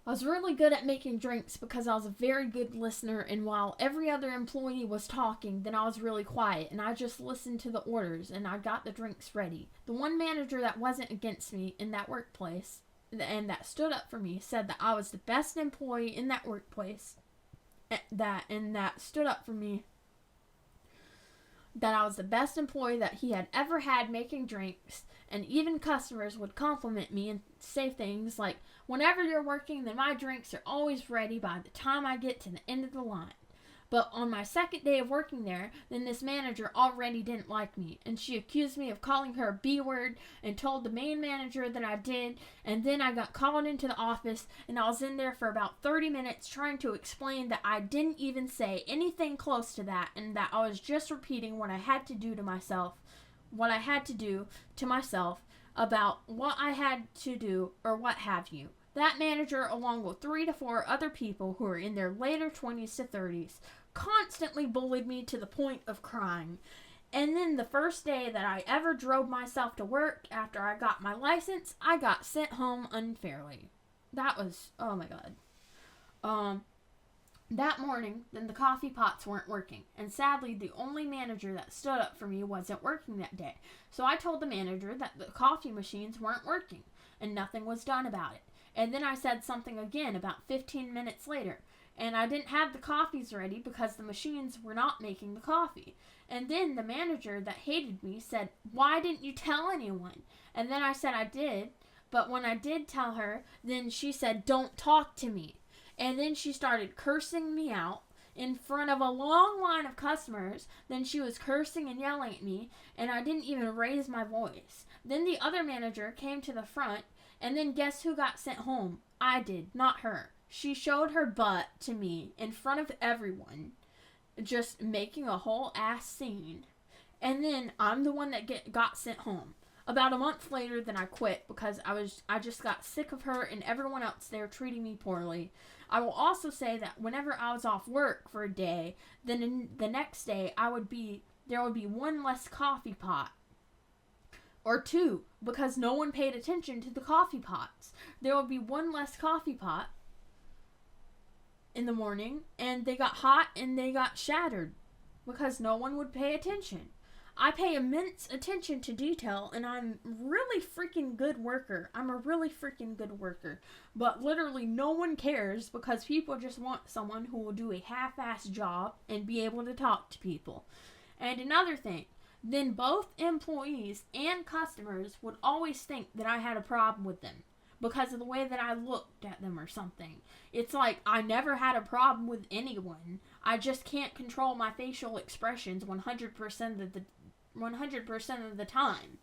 I was really good at making drinks because I was a very good listener, and while every other employee was talking, then I was really quiet, and I just listened to the orders, and I got the drinks ready. The one manager that wasn't against me in that workplace, and that stood up for me, said that I was the best employee in that workplace, that stood up for me, that I was the best employee that he had ever had making drinks, and even customers would compliment me and say things like, whenever you're working, then my drinks are always ready by the time I get to the end of the line. But on my second day of working there, then this manager already didn't like me, and she accused me of calling her a B-word and told the main manager that I did, and then I got called into the office, and I was in there for about 30 minutes trying to explain that I didn't even say anything close to that, and that I was just repeating what I had to do to myself, about what I had to do or what have you. That manager, along with 3 to 4 other people who were in their later 20s to 30s, constantly bullied me to the point of crying. And then the first day that I ever drove myself to work after I got my license, I got sent home unfairly. That was, oh my god. That morning, then the coffee pots weren't working, and sadly, the only manager that stood up for me wasn't working that day. So I told the manager that the coffee machines weren't working, and nothing was done about it. And then I said something again about 15 minutes later, and I didn't have the coffees ready because the machines were not making the coffee. And then the manager that hated me said, "Why didn't you tell anyone?" And then I said I did, but when I did tell her, then she said, "Don't talk to me." And then she started cursing me out in front of a long line of customers. Then she was cursing and yelling at me, and I didn't even raise my voice. Then the other manager came to the front, and then guess who got sent home? I did, not her. She showed her butt to me in front of everyone, just making a whole ass scene. And then I'm the one that got sent home. About a month later, then I quit because I just got sick of her and everyone else there treating me poorly. I will also say that whenever I was off work for a day, then the next day there would be one less coffee pot. Or two, because no one paid attention to the coffee pots. There would be one less coffee pot in the morning, and they got hot and they got shattered because no one would pay attention. I pay immense attention to detail, and I'm really freaking good worker. I'm a really freaking good worker. But literally no one cares because people just want someone who will do a half-assed job and be able to talk to people. And another thing, then both employees and customers would always think that I had a problem with them because of the way that I looked at them or something. It's like I never had a problem with anyone. I just can't control my facial expressions 100% of the time.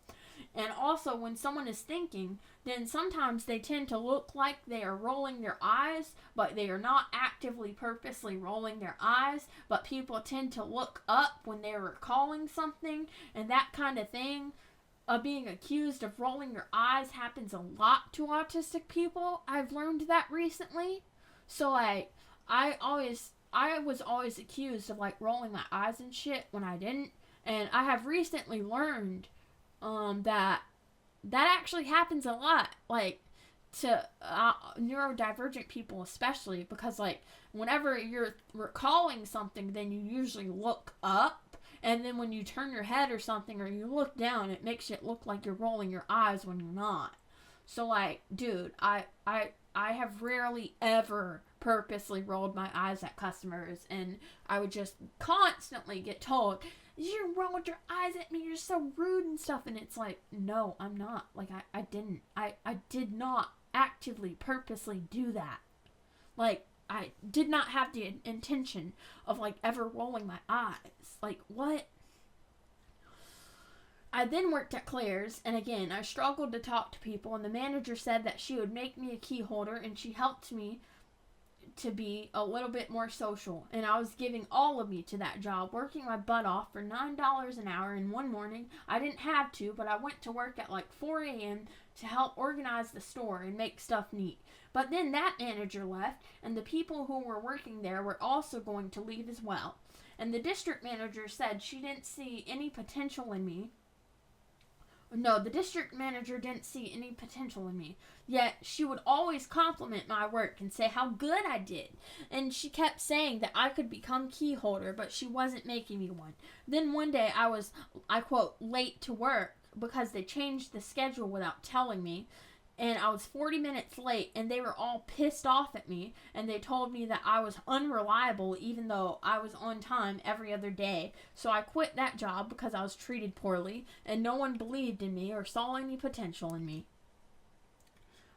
And also, when someone is thinking, then sometimes they tend to look like they are rolling their eyes, but they are not actively purposely rolling their eyes, but people tend to look up when they're recalling something, and that kind of thing. Being accused of rolling your eyes happens a lot to autistic people. I've learned that recently. So, like, I was always accused of, like, rolling my eyes and shit when I didn't. And I have recently learned that actually happens a lot, like, to neurodivergent people especially, because, like, whenever you're recalling something, then you usually look up, and then when you turn your head or something, or you look down, it makes it look like you're rolling your eyes when you're not. So, like, dude, I have rarely ever purposely rolled my eyes at customers, and I would just constantly get told, "You rolled your eyes at me, you're so rude," and stuff. And it's like, no, I'm not. Like, I didn't. I did not actively, purposely do that. Like, I did not have the intention of, like, ever rolling my eyes. Like, what? I then worked at Claire's, and again, I struggled to talk to people, and the manager said that she would make me a key holder, and she helped me to be a little bit more social, and I was giving all of me to that job, working my butt off for $9 an hour. And one morning, I didn't have to, but I went to work at like 4 a.m. to help organize the store and make stuff neat. But then that manager left, and the people who were working there were also going to leave as well. And the district manager said she didn't see any potential in me. No, the district manager didn't see any potential in me. Yet, she would always compliment my work and say how good I did. And she kept saying that I could become key holder, but she wasn't making me one. Then one day I was, I quote, late to work because they changed the schedule without telling me. And I was 40 minutes late, and they were all pissed off at me, and they told me that I was unreliable even though I was on time every other day. So I quit that job because I was treated poorly, and no one believed in me or saw any potential in me.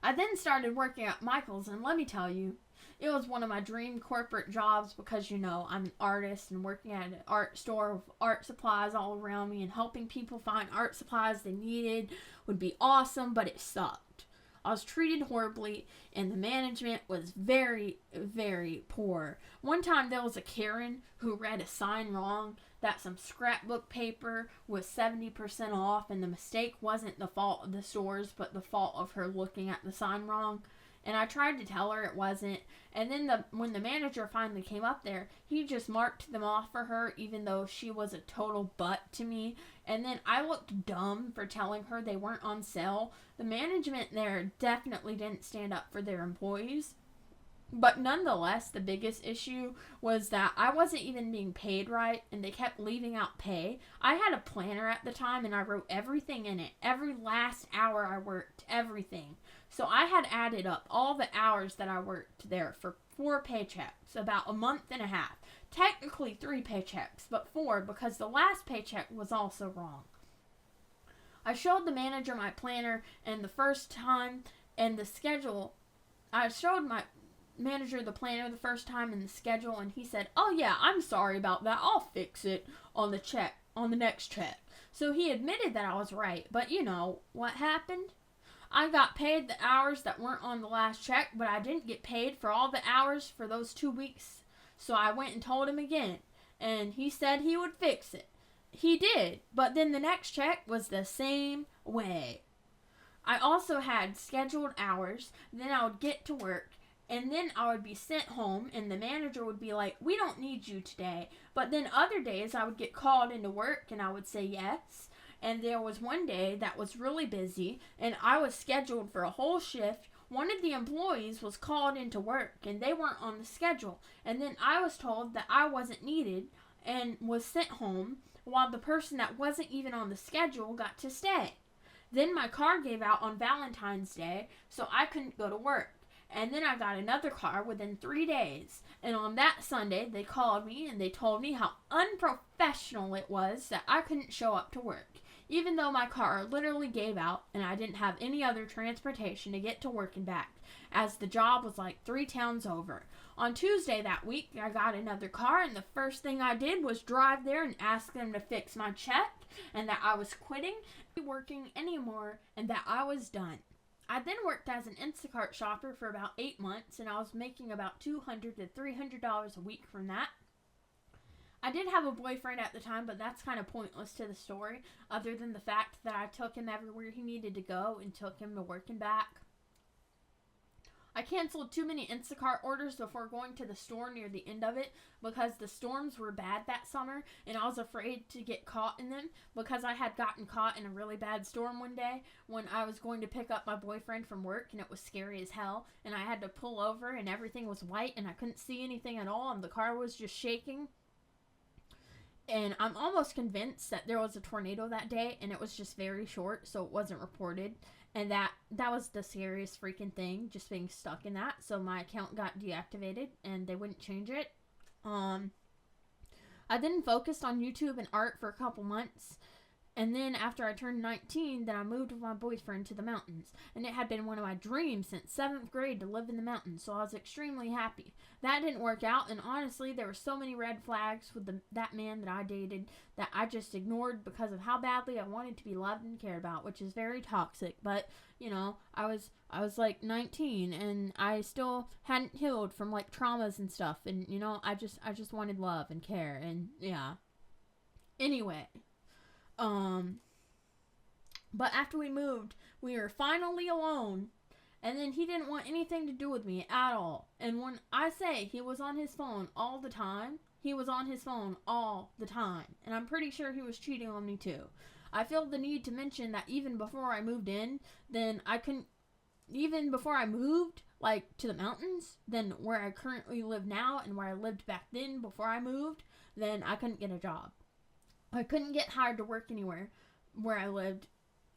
I then started working at Michael's, and let me tell you, it was one of my dream corporate jobs because, you know, I'm an artist, and working at an art store with art supplies all around me and helping people find art supplies they needed would be awesome, but it sucked. I was treated horribly, and the management was very, very poor. One time there was a Karen who read a sign wrong that some scrapbook paper was 70% off, and the mistake wasn't the fault of the stores, but the fault of her looking at the sign wrong. And I tried to tell her it wasn't. And then when the manager finally came up there, he just marked them off for her, even though she was a total butt to me. And then I looked dumb for telling her they weren't on sale. The management there definitely didn't stand up for their employees. But nonetheless, the biggest issue was that I wasn't even being paid right, and they kept leaving out pay. I had a planner at the time, and I wrote everything in it. Every last hour I worked, everything. So I had added up all the hours that I worked there for 4 paychecks, about a month and a half. Technically 3 paychecks, but 4 because the last paycheck was also wrong. I showed the manager my planner and the first time and the schedule. I showed my manager the planner the first time and the schedule, and he said, "Oh yeah, I'm sorry about that. I'll fix it on the next check." So he admitted that I was right, but you know what happened? I got paid the hours that weren't on the last check, but I didn't get paid for all the hours for those 2 weeks. So I went and told him again, and he said he would fix it. He did, but then the next check was the same way. I also had scheduled hours, then I would get to work, and then I would be sent home, and the manager would be like, "We don't need you today." But then other days I would get called into work, and I would say yes. And there was one day that was really busy, and I was scheduled for a whole shift. One of the employees was called into work, and they weren't on the schedule. And then I was told that I wasn't needed and was sent home, while the person that wasn't even on the schedule got to stay. Then my car gave out on Valentine's Day, so I couldn't go to work. And then I got another car within 3 days. And on that Sunday, they called me and they told me how unprofessional it was that I couldn't show up to work, even though my car literally gave out and I didn't have any other transportation to get to work and back, as the job was like 3 towns over. On Tuesday that week, I got another car, and the first thing I did was drive there and ask them to fix my check, and that I was quitting, not working anymore, and that I was done. I then worked as an Instacart shopper for about 8 months, and I was making about $200 to $300 a week from that. I did have a boyfriend at the time, but that's kind of pointless to the story, other than the fact that I took him everywhere he needed to go and took him to work and back. I canceled too many Instacart orders before going to the store near the end of it because the storms were bad that summer, and I was afraid to get caught in them because I had gotten caught in a really bad storm one day when I was going to pick up my boyfriend from work, and it was scary as hell, and I had to pull over and everything was white and I couldn't see anything at all and the car was just shaking. And I'm almost convinced that there was a tornado that day, and it was just very short, so it wasn't reported. And that was the scariest freaking thing, just being stuck in that. So my account got deactivated, and they wouldn't change it. I then focused on YouTube and art for a couple months. And then after I turned 19, then I moved with my boyfriend to the mountains. And it had been one of my dreams since 7th grade to live in the mountains, so I was extremely happy. That didn't work out, and honestly, there were so many red flags with that man that I dated that I just ignored because of how badly I wanted to be loved and cared about, which is very toxic. But, you know, I was like 19, and I still hadn't healed from like traumas and stuff, and you know, I just wanted love and care, and yeah. Anyway, but after we moved, we were finally alone, and then he didn't want anything to do with me at all. And when I say he was on his phone all the time, he was on his phone all the time, and I'm pretty sure he was cheating on me too. I feel the need to mention that even before I moved in, even before I moved, like, to the mountains, then where I currently live now and where I lived back then before I moved, then I couldn't get a job. I couldn't get hired to work anywhere where I lived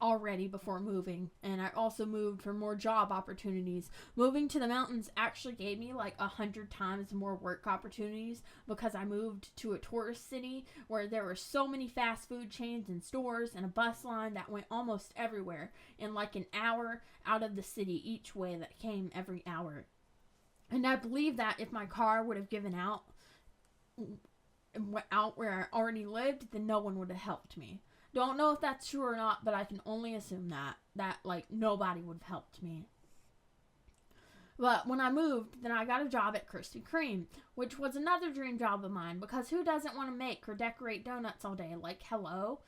already before moving, and I also moved for more job opportunities. Moving to the mountains actually gave me like 100 times more work opportunities because I moved to a tourist city where there were so many fast food chains and stores and a bus line that went almost everywhere in like an hour out of the city each way that came every hour. And I believe that if my car would have given out where I already lived, then no one would have helped me. Don't know if that's true or not, but I can only assume that like nobody would have helped me. But when I moved, then I got a job at Krispy Kreme, which was another dream job of mine because who doesn't want to make or decorate donuts all day? Like, hello?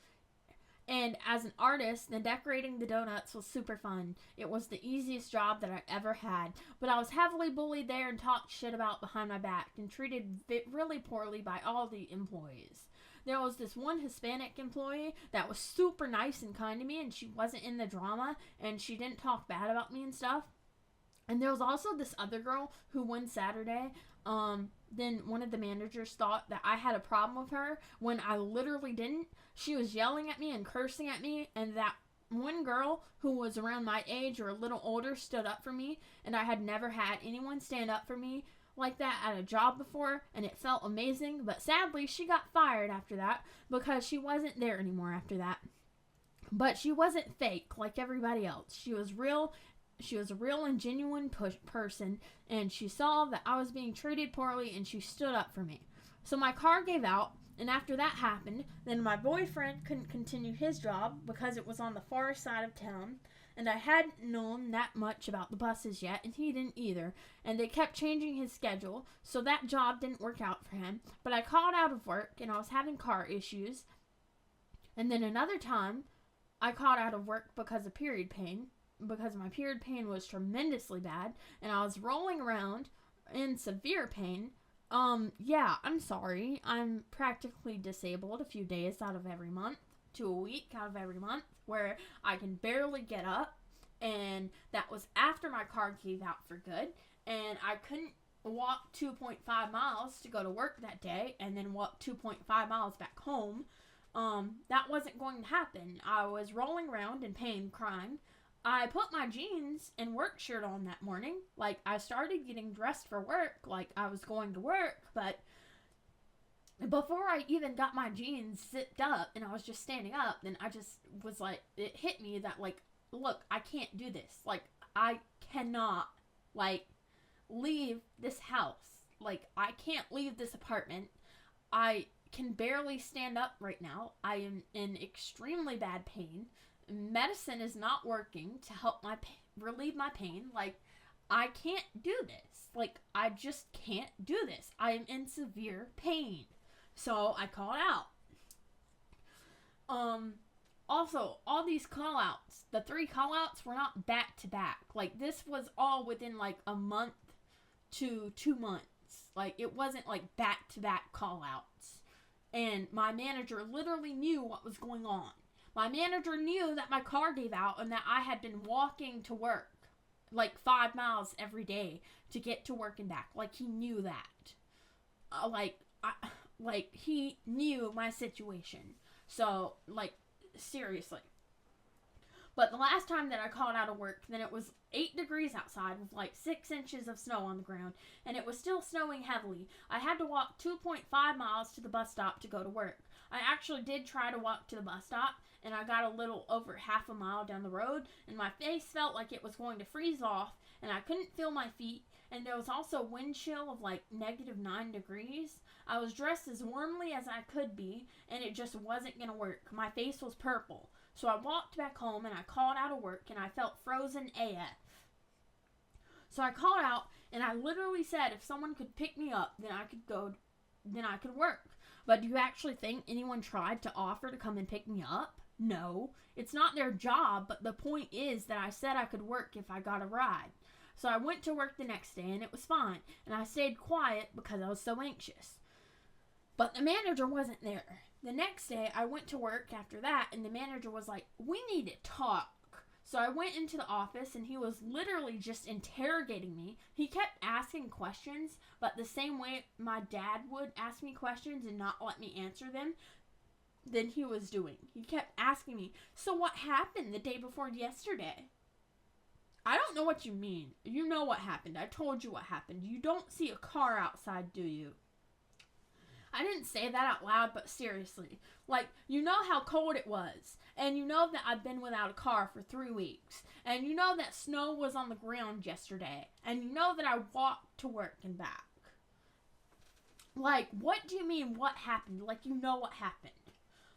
And as an artist, then decorating the donuts was super fun. It was the easiest job that I ever had. But I was heavily bullied there and talked shit about behind my back and treated really poorly by all the employees. There was this one Hispanic employee that was super nice and kind to me, and she wasn't in the drama, and she didn't talk bad about me and stuff.
And there was also this other girl who one Saturday, then one of the managers thought that I had a problem with her when I literally didn't. She was yelling at me and cursing at me, and that one girl who was around my age or a little older stood up for me, and I had never had anyone stand up for me like that at a job before, and it felt amazing. But sadly, she got fired after that because she wasn't there anymore after that. But she wasn't fake like everybody else. She was real. She was a real and genuine person, and she saw that I was being treated poorly, and she stood up for me. So my car gave out, and after that happened, then my boyfriend couldn't continue his job because it was on the far side of town, and I hadn't known that much about the buses yet, and he didn't either, and they kept changing his schedule, so that job didn't work out for him. But I called out of work, and I was having car issues, and then another time, I called out of work because of period pain, because my period pain was tremendously bad, and I was rolling around in severe pain. Yeah, I'm sorry. I'm practically disabled a few days out of every month to a week out of every month where I can barely get up, and that was after my car gave out for good, and I couldn't walk 2.5 miles to go to work that day and then walk 2.5 miles back home. That wasn't going to happen. I was rolling around in pain, crying. I put my jeans and work shirt on that morning. Like, I started getting dressed for work, like I was going to work, but before I even got my jeans zipped up and I was just standing up, then I just was like, it hit me that, like, look, I can't do this. Like, I cannot, like, leave this house. Like, I can't leave this apartment. I can barely stand up right now. I am in extremely bad pain. Medicine is not working to help relieve my pain. Like, I can't do this. Like, I just can't do this. I am in severe pain. So I called out. Also, all these call outs, the 3 call outs were not back to back. Like, this was all within like a month to 2 months. Like, it wasn't like back to back call outs. And my manager literally knew what was going on. My manager knew that my car gave out and that I had been walking to work like 5 miles every day to get to work and back. Like, he knew that. He knew my situation. So, like, seriously. But the last time that I called out of work, then it was 8 degrees outside with like 6 inches of snow on the ground, and it was still snowing heavily. I had to walk 2.5 miles to the bus stop to go to work. I actually did try to walk to the bus stop, and I got a little over half a mile down the road, and my face felt like it was going to freeze off, and I couldn't feel my feet, and there was also wind chill of like -9 degrees. I was dressed as warmly as I could be, and it just wasn't going to work. My face was purple. So I walked back home, and I called out of work, and I felt frozen AF. So I called out, and I literally said if someone could pick me up, then I could work. But do you actually think anyone tried to offer to come and pick me up? No. It's not their job, but the point is that I said I could work if I got a ride. So I went to work the next day, and it was fine, and I stayed quiet because I was so anxious. But the manager wasn't there. The next day, I went to work after that, and the manager was like, we need to talk. So I went into the office, and he was literally just interrogating me. He kept asking questions, but the same way my dad would ask me questions and not let me answer them, then he was doing. He kept asking me, so what happened the day before yesterday? I don't know what you mean. You know what happened. I told you what happened. You don't see a car outside, do you? I didn't say that out loud, but seriously. Like, you know how cold it was. And you know that I've been without a car for 3 weeks. And you know that snow was on the ground yesterday. And you know that I walked to work and back. Like, what do you mean what happened? Like, you know what happened.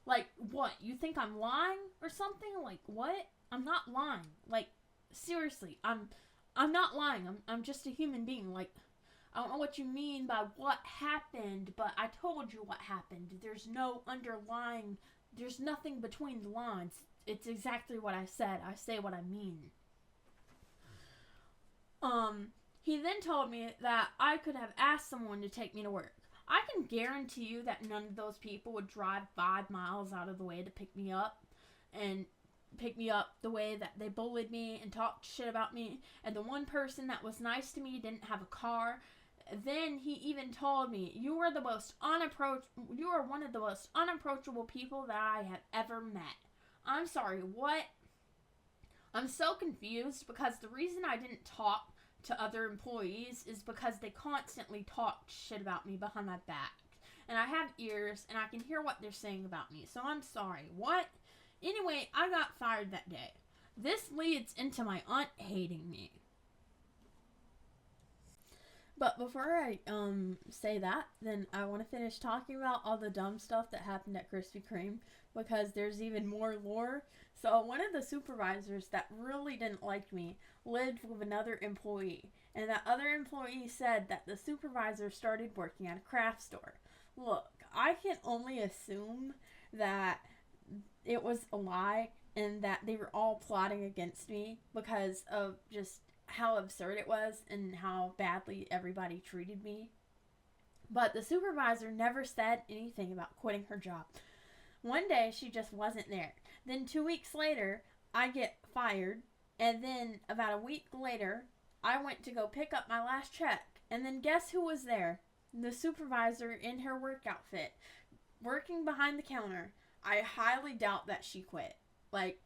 Like, what? You think I'm lying or something? Like, what? I'm not lying. Like, seriously, I'm not lying. I'm just a human being. Like, I don't know what you mean by what happened, but I told you what happened. There's no underlying, there's nothing between the lines. It's exactly what I said. I say what I mean. He then told me that I could have asked someone to take me to work. I can guarantee you that none of those people would drive 5 miles out of the way to pick me up. And
pick me up the way that they bullied me and talked shit about me. And the one person that was nice to me didn't have a car. Then he even told me, you are one of the most unapproachable people that I have ever met. I'm sorry, what? I'm so confused because the reason I didn't talk to other employees is because they constantly talked shit about me behind my back. And I have ears and I can hear what they're saying about me. So I'm sorry. What? Anyway, I got fired that day. This leads into my aunt hating me. But before I say that, then I want to finish talking about all the dumb stuff that happened at Krispy Kreme, because there's even more lore. So one of the supervisors that really didn't like me lived with another employee, and that other employee said that the supervisor started working at a craft store. Look, I can only assume that it was a lie and that they were all plotting against me because of just how absurd it was and how badly everybody treated me. But the supervisor never said anything about quitting her job. One day she just wasn't there. Then 2 weeks later, I get fired. And then about a week later, I went to go pick up my last check. And then guess who was there? The supervisor in her work outfit, working behind the counter. I highly doubt that she quit. Like,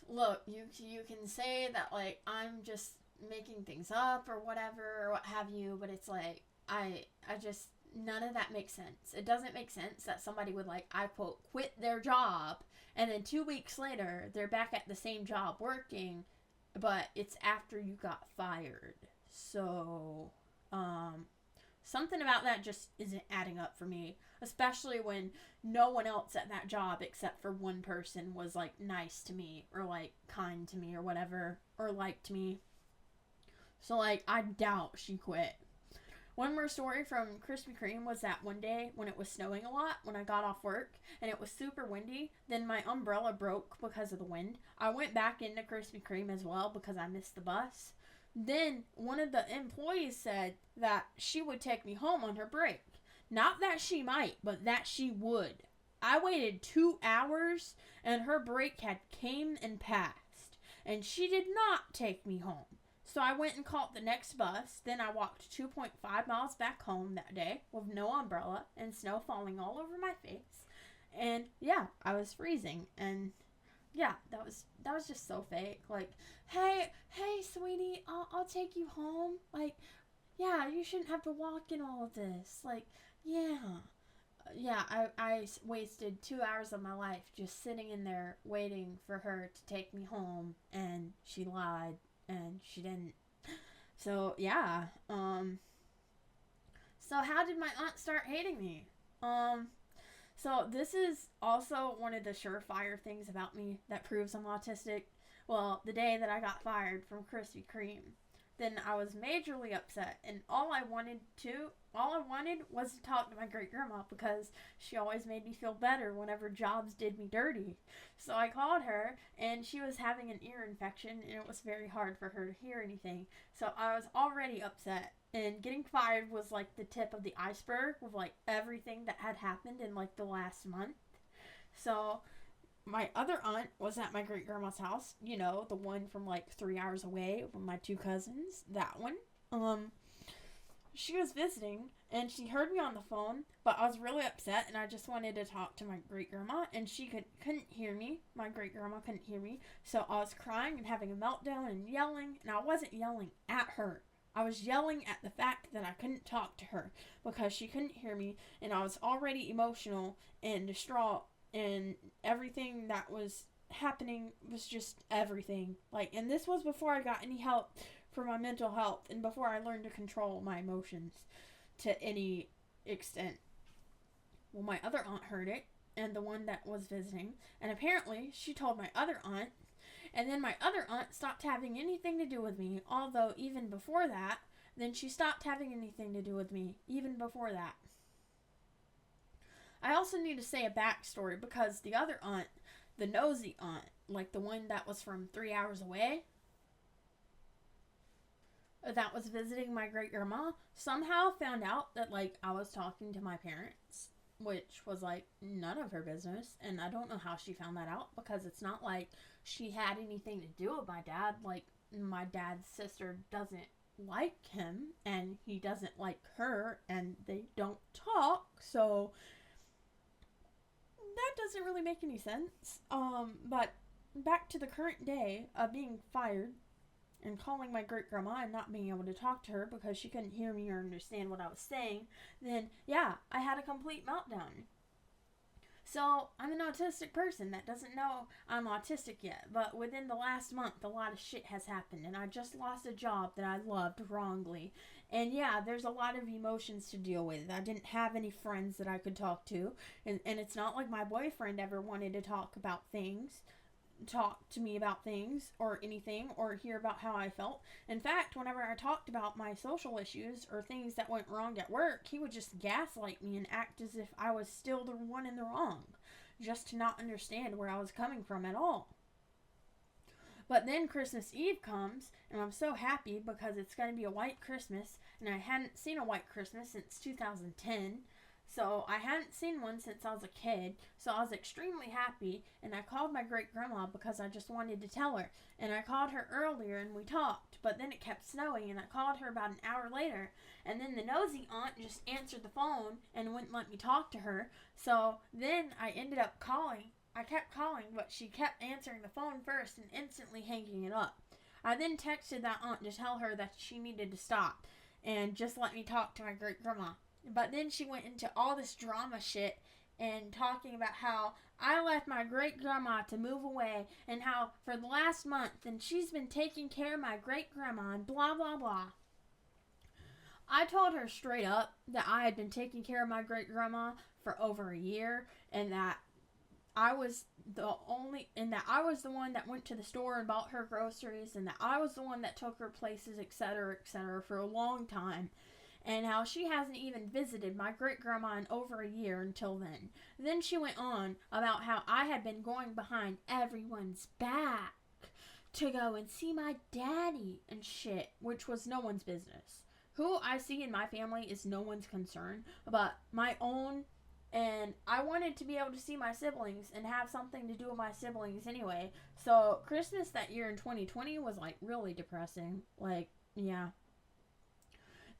look, you can say that, like, I'm just making things up or whatever or what have you, but it's like, I just, none of that makes sense. It doesn't make sense that somebody would, like, I quote, quit their job, and then 2 weeks later, they're back at the same job working, but it's after you got fired. So, something about that just isn't adding up for me, especially when no one else at that job except for one person was, like, nice to me or, like, kind to me or whatever, or liked me. So, like, I doubt she quit. One more story from Krispy Kreme was that one day when it was snowing a lot, when I got off work and it was super windy, then my umbrella broke because of the wind. I went back into Krispy Kreme as well because I missed the bus. Then one of the employees said that she would take me home on her break. Not that she might, but that she would. I waited 2 hours and her break had came and passed. And she did not take me home. So I went and caught the next bus. Then I walked 2.5 miles back home that day with no umbrella and snow falling all over my face. And yeah, I was freezing. And yeah, that was just so fake. Like, hey, sweetie, I'll take you home. Like, yeah, you shouldn't have to walk in all of this. Like, yeah, I wasted 2 hours of my life just sitting in there waiting for her to take me home, and she lied, and she didn't. So, yeah, so how did my aunt start hating me? So this is also one of the surefire things about me that proves I'm autistic. Well, the day that I got fired from Krispy Kreme, then I was majorly upset, and all I wanted was to talk to my great grandma because she always made me feel better whenever jobs did me dirty. So I called her, and she was having an ear infection, and it was very hard for her to hear anything. So I was already upset. And getting fired was like the tip of the iceberg with like everything that had happened in like the last month. So my other aunt was at my great grandma's house, you know, the one from like 3 hours away with my two cousins, that one. She was visiting and she heard me on the phone, but I was really upset and I just wanted to talk to my great grandma, and she couldn't hear me. My great grandma couldn't hear me. So I was crying and having a meltdown and yelling, and I wasn't yelling at her. I was yelling at the fact that I couldn't talk to her because she couldn't hear me, and I was already emotional and distraught, and everything that was happening was just everything. Like, and this was before I got any help for my mental health and before I learned to control my emotions to any extent. Well, my other aunt heard it, and the one that was visiting, and apparently she told my other aunt. And then my other aunt stopped having anything to do with me, although even before that, then she stopped having anything to do with me, even before that. I also need to say a backstory because the other aunt, the nosy aunt, like the one that was from 3 hours away, that was visiting my great grandma, somehow found out that like I was talking to my parents.
which was like none of her business. And I don't know how she found that out, because it's not like she had anything to do with my dad. Like, my dad's sister doesn't like him, and he doesn't like her, and they don't talk, so that doesn't really make any sense. But back to the current day of being fired and calling my great grandma and not being able to talk to her because she couldn't hear me or understand what I was saying, then yeah, I had a complete meltdown. So I'm an autistic person that doesn't know I'm autistic yet, but within the last month, a lot of shit has happened, and I just lost a job that I loved wrongly. And yeah, there's a lot of emotions to deal with. I didn't have any friends that I could talk to, and it's not like my boyfriend ever wanted to talk to me about things or anything, or hear about how I felt. In fact, whenever I talked about my social issues or things that went wrong at work, he would just gaslight me and act as if I was still the one in the wrong, just to not understand where I was coming from at all. But then Christmas Eve comes, and I'm so happy because it's going to be a white Christmas, and I hadn't seen a white Christmas since 2010. So I hadn't seen one since I was a kid, so I was extremely happy, and I called my great-grandma because I just wanted to tell her. And I called her earlier, and we talked, but then it kept snowing, and I called her about an hour later, and then the nosy aunt just answered the phone and wouldn't let me talk to her. So then I ended up calling. I kept calling, but she kept answering the phone first and instantly hanging it up. I then texted that aunt to tell her that she needed to stop and just let me talk to my great-grandma. But then she went into all this drama shit and talking about how I left my great-grandma to move away, and how for the last month and she's been taking care of my great-grandma and blah blah blah. I told her straight up that I had been taking care of my great-grandma for over a year, and that I was the one that went to the store and bought her groceries, and that I was the one that took her places, etc., etc., for a long time. And how she hasn't even visited my great-grandma in over a year until then. Then she went on about how I had been going behind everyone's back to go and see my daddy and shit, which was no one's business. Who I see in my family is no one's concern, but my own. And I wanted to be able to see my siblings and have something to do with my siblings anyway. So Christmas that year in 2020 was like really depressing. Like, yeah.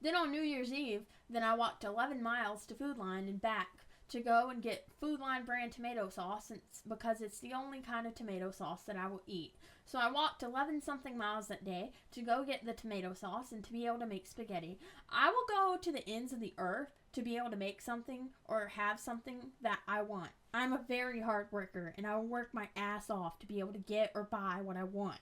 Then on New Year's Eve, then I walked 11 miles to Food Line and back to go and get Food Line brand tomato sauce, because it's the only kind of tomato sauce that I will eat. So I walked 11 something miles that day to go get the tomato sauce and to be able to make spaghetti. I will go to the ends of the earth to be able to make something or have something that I want. I'm a very hard worker, and I will work my ass off to be able to get or buy what I want.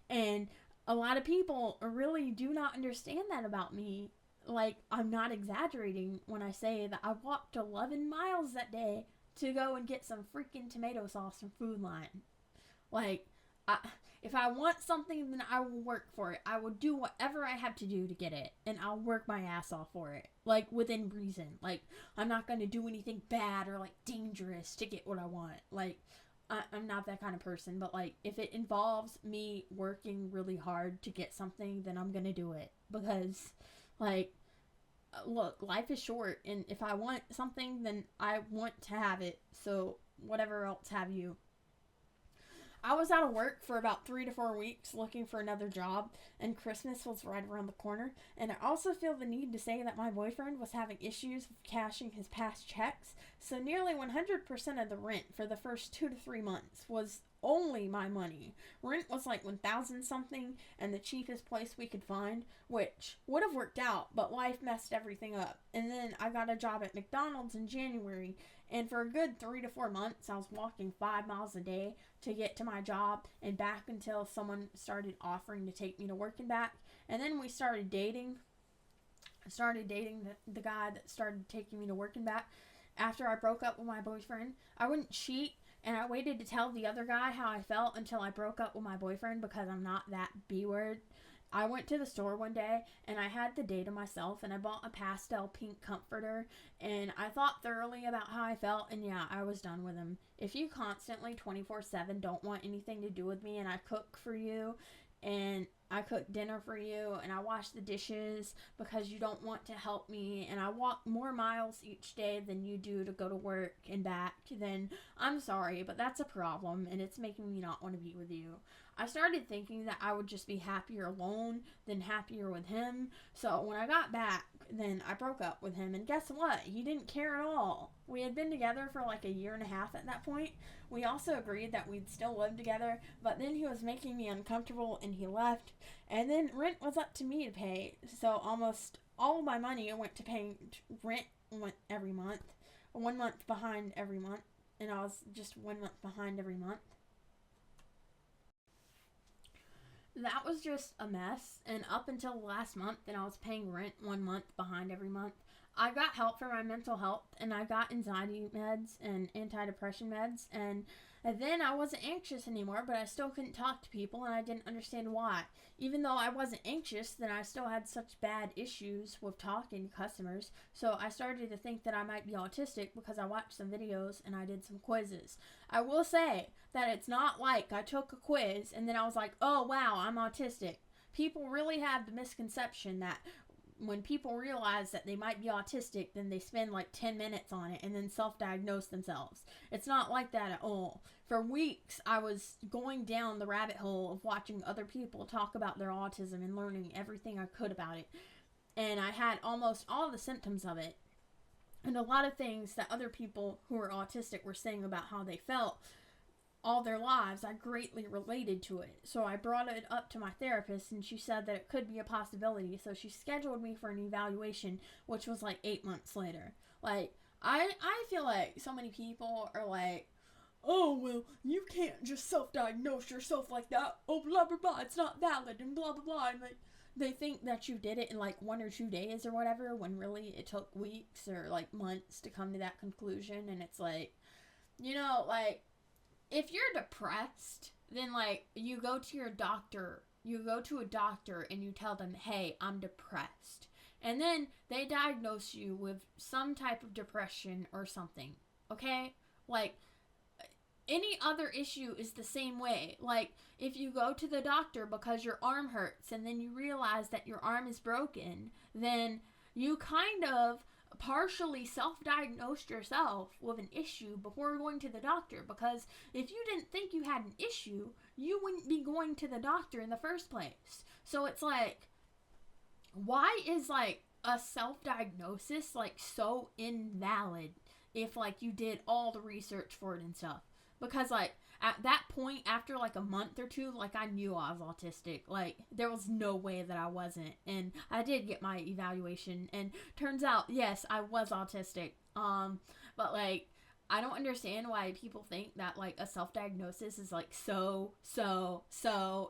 And a lot of people really do not understand that about me. Like, I'm not exaggerating when I say that I walked 11 miles that day to go and get some freaking tomato sauce from Food Line. Like, if I want something, then I will work for it. I will do whatever I have to do to get it, and I'll work my ass off for it. Like, within reason. Like, I'm not going to do anything bad or, like, dangerous to get what I want. Like, I'm not that kind of person, but, like, if it involves me working really hard to get something, then I'm going to do it. Because, like, look, life is short, and if I want something, then I want to have it. So, whatever else have you. I was out of work for about 3 to 4 weeks looking for another job, and Christmas was right around the corner. And I also feel the need to say that my boyfriend was having issues with cashing his past checks, so nearly 100% of the rent for the first 2 to 3 months was only my money. Rent was like 1,000 something, and the cheapest place we could find, which would have worked out, but life messed everything up. And then I got a job at McDonald's in January, and for a good 3 to 4 months, I was walking 5 miles a day to get to my job and back until someone started offering to take me to work and back. And then we started dating. I started dating the guy that started taking me to work and back. After I broke up with my boyfriend, I wouldn't cheat, and I waited to tell the other guy how I felt until I broke up with my boyfriend, because I'm not that B-word. I went to the store one day, and I had the day to myself, and I bought a pastel pink comforter, and I thought thoroughly about how I felt, and yeah, I was done with him. If you constantly 24/7 don't want anything to do with me, and I cook for you,
and I cook dinner for you, and I wash the dishes because you don't want to help me, and I walk more miles each day than you do to go to work and back, then I'm sorry, but that's a problem, and it's making me not want to be with you. I started thinking that I would just be happier alone than happier with him. So when I got back, then I broke up with him. And guess what? He didn't care at all. We had been together for like a year and a half at that point. We also agreed that we'd still live together. But then he was making me uncomfortable and he left. And then rent was up to me to pay. So almost all of my money went to paying rent every month. 1 month behind every month. And I was just 1 month behind every month. That was just a mess, and up until last month, then I was paying rent 1 month behind every month. I got help for my mental health, and I got anxiety meds and antidepressant meds, and then I wasn't anxious anymore, but I still couldn't talk to people, and I didn't understand why. Even though I wasn't anxious, then I still had such bad issues with talking to customers, so I started to think that I might be autistic because I watched some videos and I did some quizzes. I will say that it's not like I took a quiz and then I was like, oh wow, I'm autistic. People really have the misconception that when people realize that they might be autistic, then they spend like 10 minutes on it and then self-diagnose themselves. It's not like that at all. For weeks, I was going down the rabbit hole of watching other people talk about their autism and learning everything I could about it. And I had almost all the symptoms of it. And a lot of things that other people who were autistic were saying about how they felt all their lives, I greatly related to it. So I brought it up to my therapist, and she said that it could be a possibility. So she scheduled me for an evaluation, which was like 8 months later. Like, I feel like so many people are like, oh, well, you can't just self-diagnose yourself like that. Oh, blah, blah, blah. It's not valid, and blah, blah, blah. And like, they think that you did it in like 1 or 2 days or whatever, when really it took weeks or like months to come to that conclusion. And it's like, you know, like, if you're depressed, then like you go to a doctor and you tell them, hey, I'm depressed. And then they diagnose you with some type of depression or something. Okay? Like, any other issue is the same way. Like, if you go to the doctor because your arm hurts and then you realize that your arm is broken, then you kind of partially self-diagnosed yourself with an issue before going to the doctor, because if you didn't think you had an issue, you wouldn't be going to the doctor in the first place. So it's like, why is like a self-diagnosis like so invalid if like you did all the research for it and stuff? Because like at that point, after like a month or two, like I knew I was autistic. Like there was no way that I wasn't. And I did get my evaluation, and turns out, yes, I was autistic. But like, I don't understand why people think that like a self-diagnosis is like so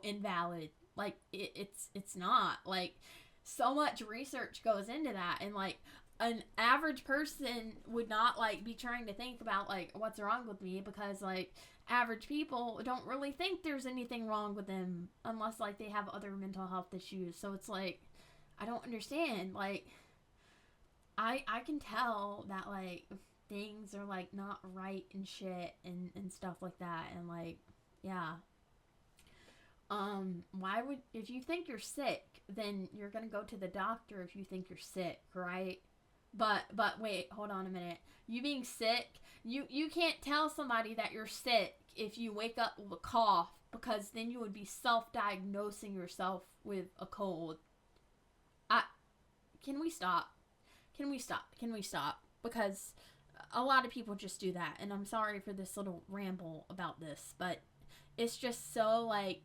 invalid. Like it's not. Like, so much research goes into that, and like an average person would not like be trying to think about like what's wrong with me, because like average people don't really think there's anything wrong with them unless like they have other mental health issues. So it's like, I don't understand. Like, I can tell that like things are like not right and shit and stuff like that. And like, yeah, why would, if you think you're sick, then you're gonna go to the doctor if you think you're sick, right? But wait, hold on a minute. You being sick, you can't tell somebody that you're sick if you wake up with a cough, because then you would be self-diagnosing yourself with a cold. Can we stop? Can we stop? Because a lot of people just do that, and I'm sorry for this little ramble about this, but it's just so like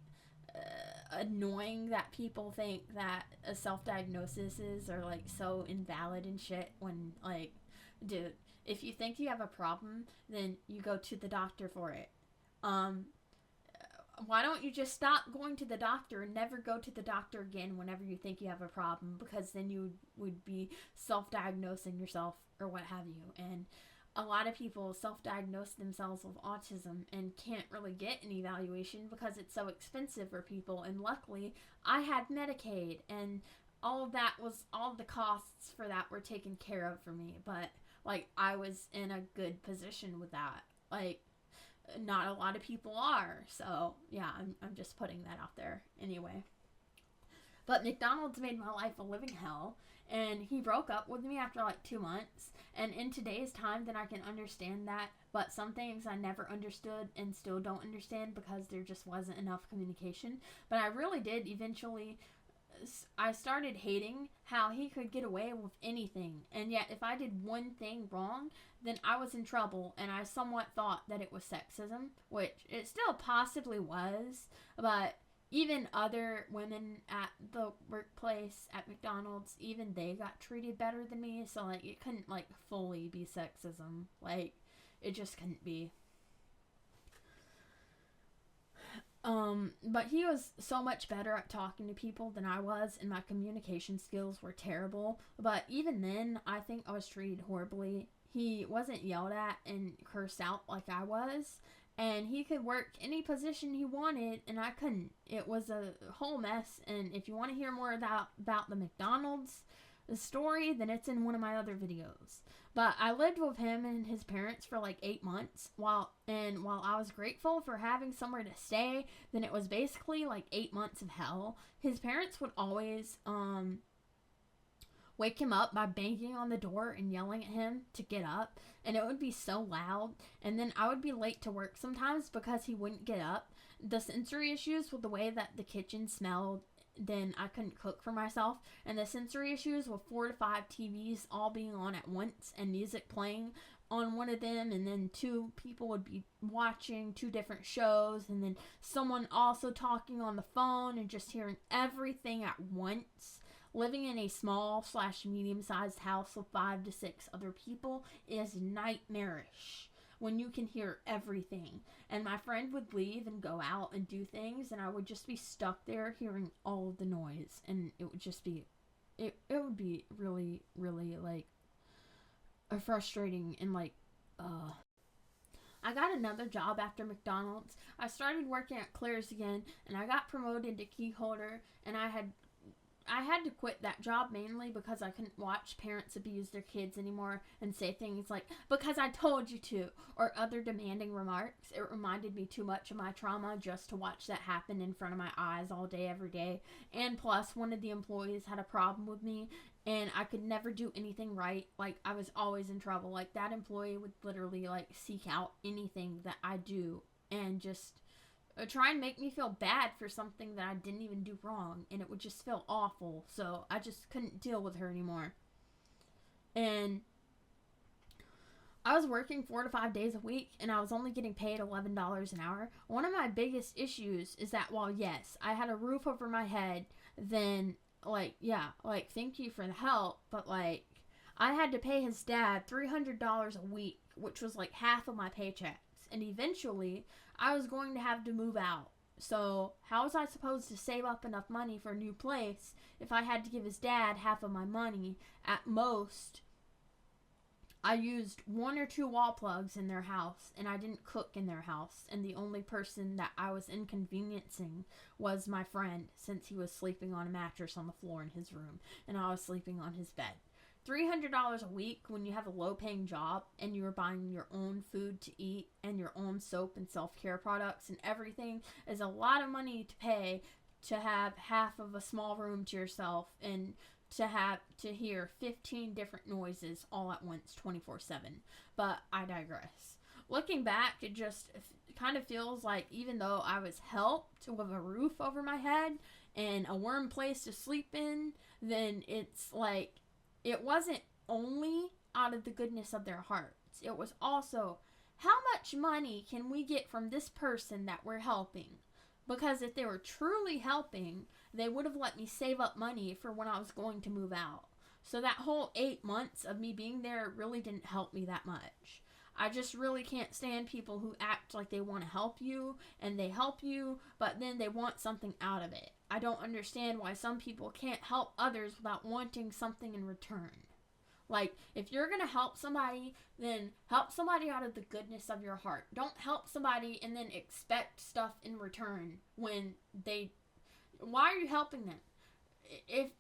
annoying that people think that a self-diagnoses are like so invalid and shit, when like, dude, if you think you have a problem, then you go to the doctor for it. Why don't you just stop going to the doctor and never go to the doctor again whenever you think you have a problem, because then you would be self-diagnosing yourself or what have you. And a lot of people self-diagnose themselves with autism and can't really get an evaluation because it's so expensive for people. And luckily, I had Medicaid, and all the costs for that were taken care of for me. But like, I was in a good position with that. Like, not a lot of people are. So yeah, I'm just putting that out there anyway. But McDonald's made my life a living hell, and he broke up with me after like 2 months. And in today's time, then I can understand that. But some things I never understood and still don't understand because there just wasn't enough communication. But I really did eventually. I started hating how he could get away with anything, and yet if I did one thing wrong, then I was in trouble, and I somewhat thought that it was sexism, which it still possibly was, but even other women at the workplace at McDonald's, even they got treated better than me, so like it couldn't like fully be sexism, like it just couldn't be. But he was so much better at talking to people than I was, and my communication skills were terrible. But even then, I think I was treated horribly. He wasn't yelled at and cursed out like I was, and he could work any position he wanted, and I couldn't. It was a whole mess, and if you want to hear more about the McDonald's story, then it's in one of my other videos. But I lived with him and his parents for like 8 months, while I was grateful for having somewhere to stay, then it was basically like 8 months of hell. His parents would always wake him up by banging on the door and yelling at him to get up, and it would be so loud, and then I would be late to work sometimes because he wouldn't get up. The sensory issues with the way that the kitchen smelled, then I couldn't cook for myself, and the sensory issues with 4 to 5 TVs all being on at once and music playing on one of them, and then 2 people would be watching 2 different shows, and then someone also talking on the phone, and just hearing everything at once. Living in a small / medium-sized house with 5 to 6 other people is nightmarish when you can hear everything. And my friend would leave and go out and do things, and I would just be stuck there hearing all of the noise, and it would just be, it would be really, really, like, frustrating, and, like, I got another job after McDonald's. I started working at Claire's again, and I got promoted to key holder, and I had to quit that job mainly because I couldn't watch parents abuse their kids anymore and say things like, because I told you to, or other demanding remarks. It reminded me too much of my trauma just to watch that happen in front of my eyes all day, every day. And plus, one of the employees had a problem with me, and I could never do anything right. Like, I was always in trouble. Like, that employee would literally, like, seek out anything that I do and just try and make me feel bad for something that I didn't even do wrong, and it would just feel awful. So I just couldn't deal with her anymore. And I was working 4 to 5 days a week, and I was only getting paid $11 an hour. One of my biggest issues is that while yes, I had a roof over my head, then like, yeah, like, thank you for the help, but like, I had to pay his dad $300 a week, which was like half of my paychecks. And eventually, I was going to have to move out. So, how was I supposed to save up enough money for a new place if I had to give his dad half of my money? At most, I used 1 or 2 wall plugs in their house, and I didn't cook in their house. And the only person that I was inconveniencing was my friend, since he was sleeping on a mattress on the floor in his room, and I was sleeping on his bed. $300 a week when you have a low-paying job and you are buying your own food to eat and your own soap and self-care products and everything is a lot of money to pay to have half of a small room to yourself and to have to hear 15 different noises all at once 24/7. But I digress. Looking back, it just kind of feels like even though I was helped with a roof over my head and a warm place to sleep in, then it's like it wasn't only out of the goodness of their hearts. It was also, how much money can we get from this person that we're helping? Because if they were truly helping, they would have let me save up money for when I was going to move out. So that whole 8 months of me being there really didn't help me that much. I just really can't stand people who act like they want to help you, and they help you, but then they want something out of it. I don't understand why some people can't help others without wanting something in return. Like, if you're going to help somebody, then help somebody out of the goodness of your heart. Don't help somebody and then expect stuff in return when they... Why are you helping them? If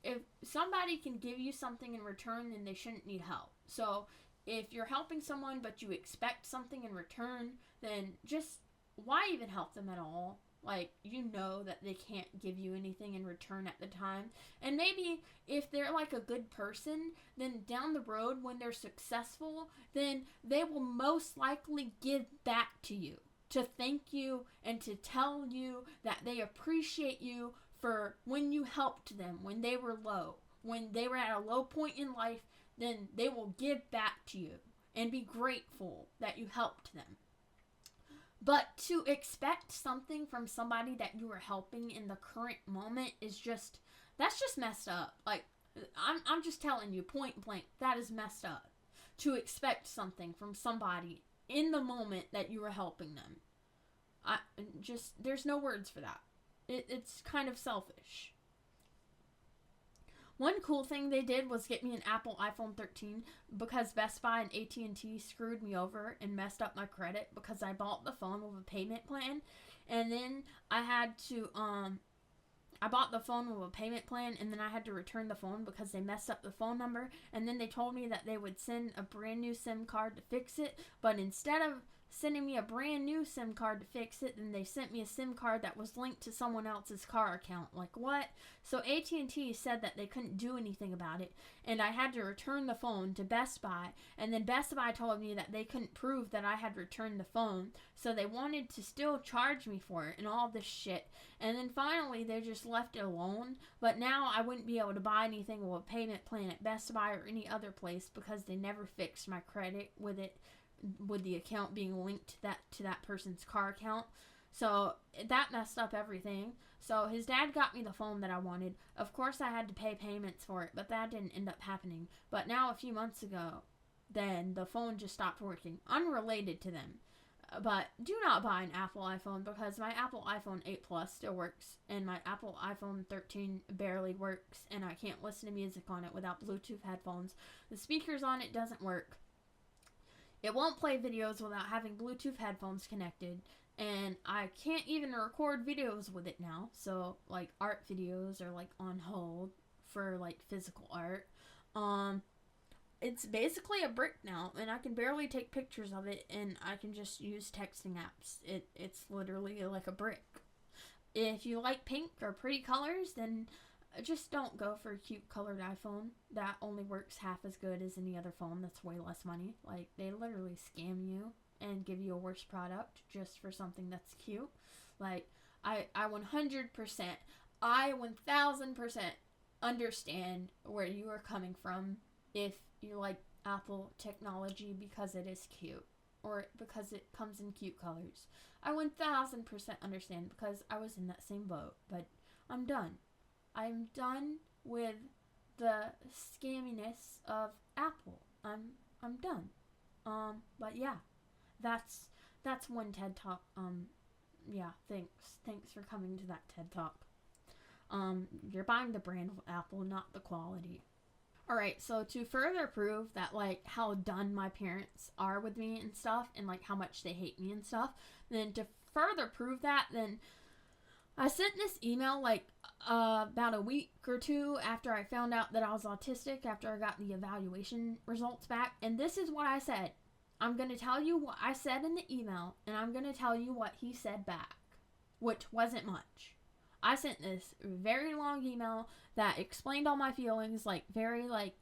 somebody can give you something in return, then they shouldn't need help. So, if you're helping someone but you expect something in return, then just why even help them at all? Like, you know that they can't give you anything in return at the time. And maybe if they're like a good person, then down the road when they're successful, then they will most likely give back to you to thank you and to tell you that they appreciate you for when you helped them, when they were low, when they were at a low point in life, then they will give back to you and be grateful that you helped them. But to expect something from somebody that you are helping in the current moment is just, that's just messed up. Like, I'm just telling you point blank, that is messed up. To expect something from somebody in the moment that you are helping them. There's no words for that. It's kind of selfish. One cool thing they did was get me an Apple iPhone 13 because Best Buy and AT&T screwed me over and messed up my credit because I bought the phone with a payment plan, and then I had to I bought the phone with a payment plan, and then I had to return the phone because they messed up the phone number, and then they told me that they would send a brand new SIM card to fix it, but instead of sending me a brand new SIM card to fix it, then they sent me a SIM card that was linked to someone else's car account. Like, what? So AT&T said that they couldn't do anything about it, and I had to return the phone to Best Buy, and then Best Buy told me that they couldn't prove that I had returned the phone, so they wanted to still charge me for it and all this shit, and then finally they just left it alone. But now I wouldn't be able to buy anything with a payment plan at Best Buy or any other place because they never fixed my credit with the account being linked to that person's car account. So that messed up everything. So his dad got me the phone that I wanted. Of course I had to pay payments for it, but that didn't end up happening. But now a few months ago, then the phone just stopped working, unrelated to them. But do not buy an Apple iPhone because my Apple iPhone 8 Plus still works and my Apple iPhone 13 barely works, and I can't listen to music on it without Bluetooth headphones. The speakers on it doesn't work. It won't play videos without having Bluetooth headphones connected, and I can't even record videos with it now. So, like, art videos are, like, on hold for, like, physical art. It's basically a brick now, and I can barely take pictures of it, and I can just use texting apps. It's literally like a brick. If you like pink or pretty colors, then just don't go for a cute colored iPhone. That only works half as good as any other phone that's way less money. Like, they literally scam you and give you a worse product just for something that's cute. Like, I 100%, I 1000% understand where you are coming from if you like Apple technology because it is cute or because it comes in cute colors. I 1000% understand because I was in that same boat, but I'm done. I'm done with the scamminess of Apple. I'm done. But yeah, that's one TED Talk. Yeah, thanks for coming to that TED Talk. You're buying the brand of Apple, not the quality. Alright, so to further prove that, like, how done my parents are with me and stuff, and, like, how much they hate me and stuff, then to further prove that, then I sent this email, like, about a week or two after I found out that I was autistic, after I got the evaluation results back, and this is what I said. I'm going to tell you what I said in the email, and I'm going to tell you what he said back, which wasn't much. I sent this very long email that explained all my feelings, like, very, like,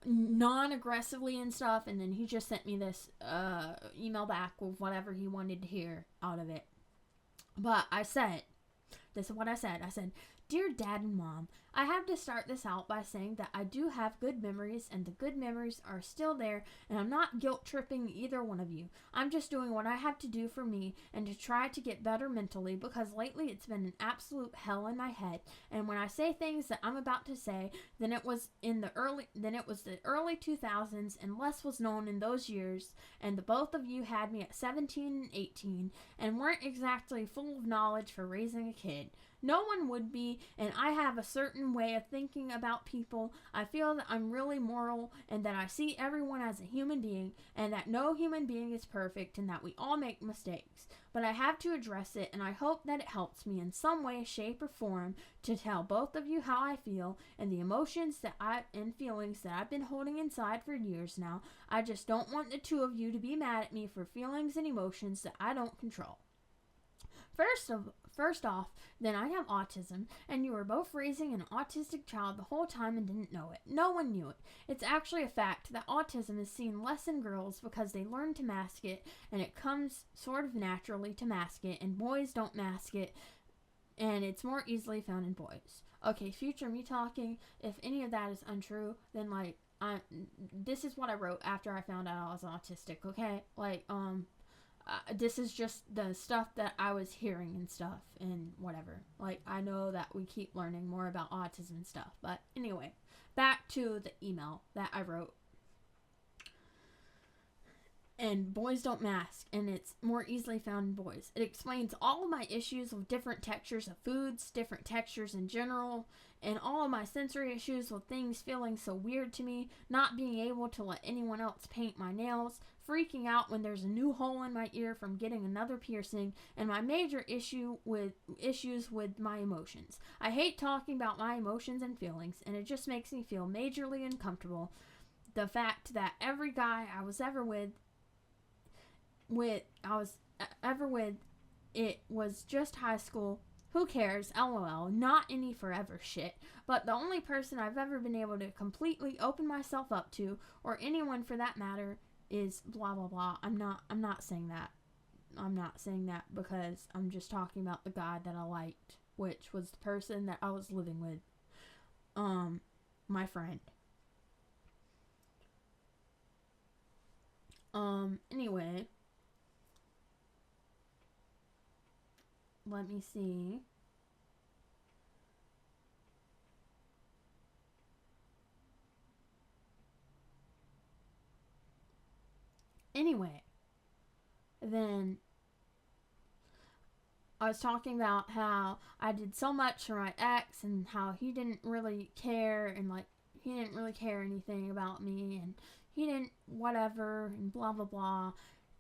non-aggressively and stuff, and then he just sent me this email back with whatever he wanted to hear out of it. But I said, this is what I said. I said, "Dear Dad and Mom, I have to start this out by saying that I do have good memories, and the good memories are still there, and I'm not guilt-tripping either one of you. I'm just doing what I have to do for me and to try to get better mentally, because lately it's been an absolute hell in my head, and when I say things that I'm about to say, then it was the early 2000s, and less was known in those years, and the both of you had me at 17 and 18, and weren't exactly full of knowledge for raising a kid. No one would be, and I have a certain way of thinking about people. I feel that I'm really moral and that I see everyone as a human being and that no human being is perfect and that we all make mistakes. But I have to address it, and I hope that it helps me in some way, shape, or form to tell both of you how I feel and the emotions and feelings that I've been holding inside for years now. I just don't want the two of you to be mad at me for feelings and emotions that I don't control. First off, then I have autism, and you were both raising an autistic child the whole time and didn't know it. No one knew it. It's actually a fact that autism is seen less in girls because they learn to mask it, and it comes sort of naturally to mask it, and boys don't mask it, and it's more easily found in boys. Okay, future me talking, if any of that is untrue, then this is what I wrote after I found out I was autistic, okay? This is just the stuff that I was hearing and stuff and whatever. I know that we keep learning more about autism and stuff. But anyway, back to the email that I wrote. And boys don't mask, and it's more easily found in boys. It explains all of my issues with different textures of foods, different textures in general, and all of my sensory issues with things feeling so weird to me, not being able to let anyone else paint my nails, freaking out when there's a new hole in my ear from getting another piercing, and my major issues with my emotions. I hate talking about my emotions and feelings, and it just makes me feel majorly uncomfortable. The fact that every guy I was ever with, it was just high school. Who cares? LOL. Not any forever shit. But the only person I've ever been able to completely open myself up to, or anyone for that matter, is blah blah blah. I'm not saying that. I'm not saying that because I'm just talking about the guy that I liked, which was the person that I was living with. My friend. Anyway. Let me see. Anyway, then I was talking about how I did so much for my ex and how he didn't really care and he didn't really care anything about me and he didn't whatever and blah blah blah.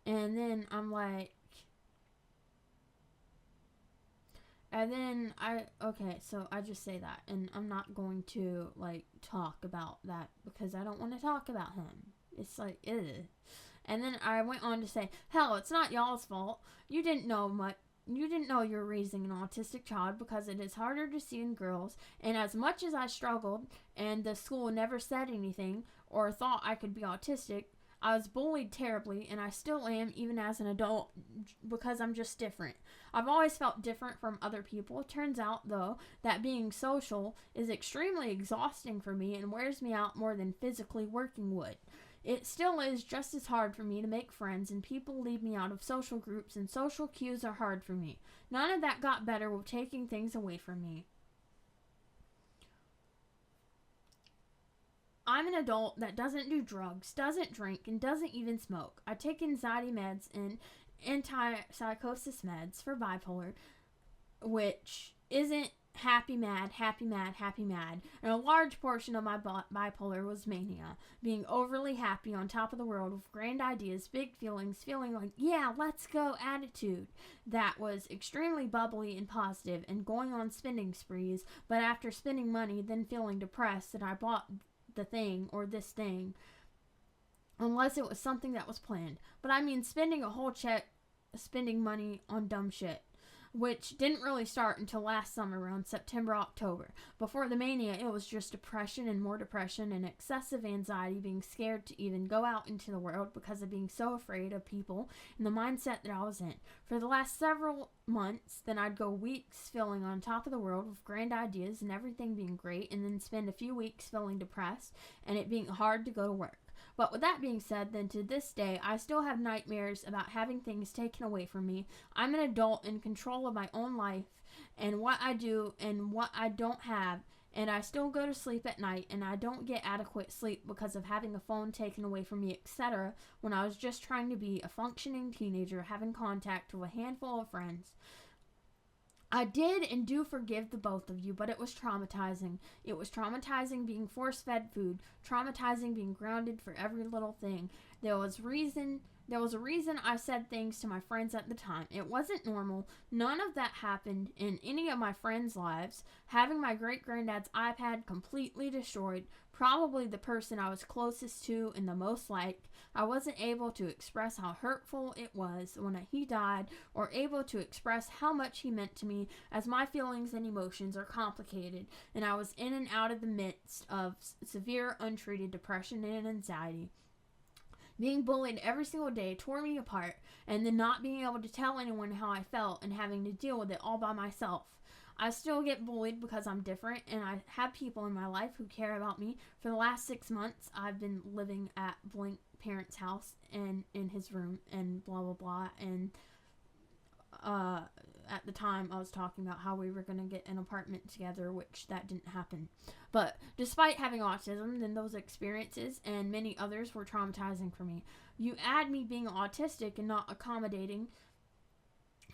And then I'm like, so I just say that, and I'm not going to, talk about that, because I don't want to talk about him. It's ugh. And then I went on to say, hell, it's not y'all's fault. You didn't know you were raising an autistic child because it is harder to see in girls, and as much as I struggled, and the school never said anything, or thought I could be autistic, I was bullied terribly, and I still am, even as an adult, because I'm just different. I've always felt different from other people. It turns out, though, that being social is extremely exhausting for me and wears me out more than physically working would. It still is just as hard for me to make friends, and people leave me out of social groups, and social cues are hard for me. None of that got better with taking things away from me. I'm an adult that doesn't do drugs, doesn't drink, and doesn't even smoke. I take anxiety meds and antipsychosis meds for bipolar, which isn't happy, mad, happy, mad, happy, mad. And a large portion of my bipolar was mania, being overly happy on top of the world with grand ideas, big feelings, feeling like, yeah, let's go attitude. That was extremely bubbly and positive, and going on spending sprees, but after spending money, then feeling depressed that I bought the thing or this thing, unless it was something that was planned. But I mean spending a whole check, spending money on dumb shit, which didn't really start until last summer around September, October. Before the mania, it was just depression and more depression and excessive anxiety, being scared to even go out into the world because of being so afraid of people and the mindset that I was in. For the last several months, then I'd go weeks feeling on top of the world with grand ideas and everything being great, and then spend a few weeks feeling depressed and it being hard to go to work. But with that being said, then to this day, I still have nightmares about having things taken away from me. I'm an adult in control of my own life and what I do and what I don't have, and I still go to sleep at night, and I don't get adequate sleep because of having a phone taken away from me, etc., when I was just trying to be a functioning teenager having contact with a handful of friends.
I did and do forgive the both of you, but it was traumatizing. It was traumatizing being force-fed food, traumatizing being grounded for every little thing. There was a reason I said things to my friends at the time. It wasn't normal. None of that happened in any of my friends' lives. Having my great-granddad's iPad completely destroyed, probably the person I was closest to and the most liked, I wasn't able to express how hurtful it was when he died, or able to express how much he meant to me, as my feelings and emotions are complicated, and I was in and out of the midst of severe untreated depression and anxiety. Being bullied every single day tore me apart, and then not being able to tell anyone how I felt and having to deal with it all by myself. I still get bullied because I'm different, and I have people in my life who care about me. For the last 6 months, I've been living at blank parents' house and in his room and blah blah blah, and at the time I was talking about how we were going to get an apartment together, which that didn't happen. But despite having autism, then those experiences and many others were traumatizing for me. You add me being autistic and not accommodating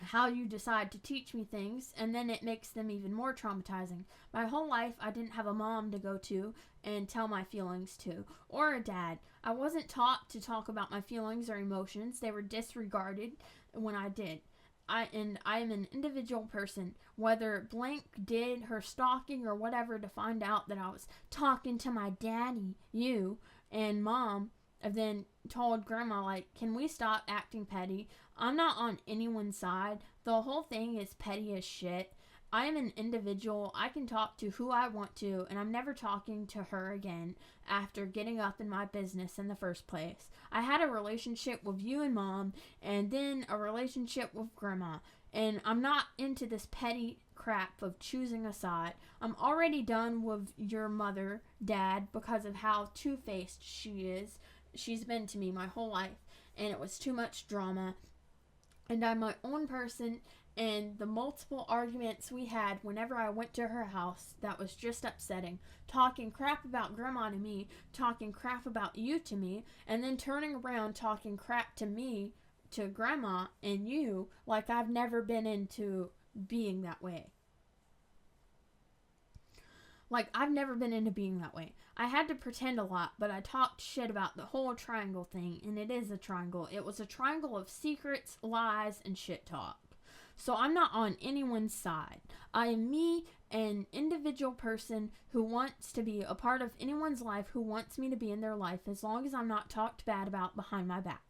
how you decide to teach me things, and then it makes them even more traumatizing. My whole life I didn't have a mom to go to and tell my feelings to, or a dad. I wasn't taught to talk about my feelings or emotions. They were disregarded when I did. I am an individual person. Whether blank did her stalking or whatever to find out that I was talking to my daddy, you, and mom, and then told grandma, like, can we stop acting petty? I'm not on anyone's side. The whole thing is petty as shit. I am an individual. I can talk to who I want to, and I'm never talking to her again after getting up in my business in the first place. I had a relationship with you and mom, and then a relationship with grandma, and I'm not into this petty crap of choosing a side. I'm already done with your mother, dad, because of how two-faced she is. She's been to me my whole life, and it was too much drama. And I'm my own person, and the multiple arguments we had whenever I went to her house, that was just upsetting. Talking crap about grandma to me, talking crap about you to me, and then turning around talking crap to me, to grandma and you, like I've never been into being that way. I had to pretend a lot, but I talked shit about the whole triangle thing, and it is a triangle. It was a triangle of secrets, lies, and shit talk. So I'm not on anyone's side. I am me, an individual person who wants to be a part of anyone's life, who wants me to be in their life, as long as I'm not talked bad about behind my back.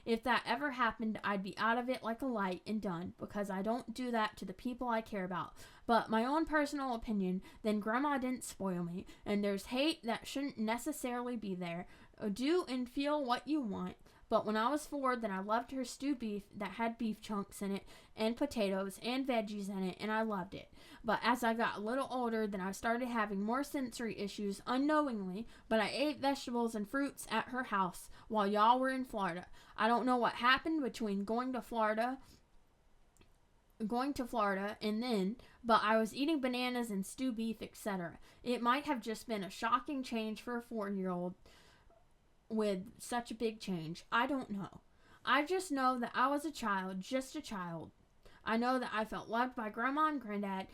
If that ever happened, I'd be out of it like a light and done, because I don't do that to the people I care about. But my own personal opinion, then grandma didn't spoil me, and there's hate that shouldn't necessarily be there. Do and feel what you want. But when I was 4, then I loved her stewed beef that had beef chunks in it, and potatoes, and veggies in it, and I loved it. But as I got a little older, then I started having more sensory issues unknowingly, but I ate vegetables and fruits at her house while y'all were in Florida. I don't know what happened between going to Florida and then, but I was eating bananas and stewed beef, etc. It might have just been a shocking change for a 4-year-old with such a big change. I don't know. I just know that I was a child, just a child. I know that I felt loved by grandma and granddad,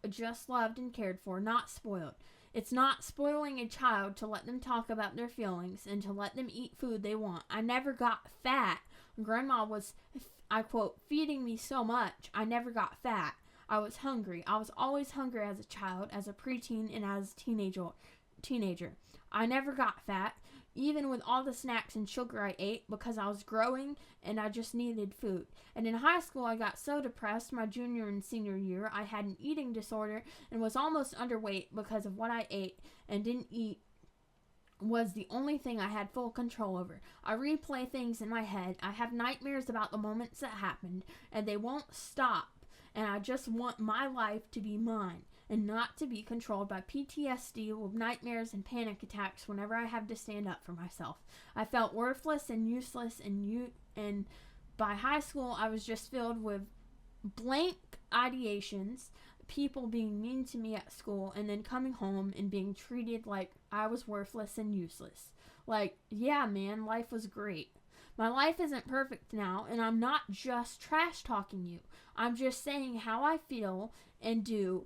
just loved and cared for, not spoiled. It's not spoiling a child to let them talk about their feelings and to let them eat food they want. I never got fat. Grandma was, I quote, feeding me so much. I never got fat. I was hungry. I was always hungry as a child, as a preteen, and as a teenager. I never got fat, even with all the snacks and sugar I ate, because I was growing and I just needed food. And in high school, I got so depressed my junior and senior year, I had an eating disorder and was almost underweight because of what I ate and didn't eat was the only thing I had full control over. I replay things in my head. I have nightmares about the moments that happened, and they won't stop. And I just want my life to be mine and not to be controlled by PTSD with nightmares and panic attacks whenever I have to stand up for myself. I felt worthless and useless, and by high school I was just filled with blank ideations, people being mean to me at school, and then coming home and being treated like I was worthless and useless. Like, yeah, man, life was great.
My life isn't perfect now, and I'm not just trash talking you. I'm just saying how I feel and do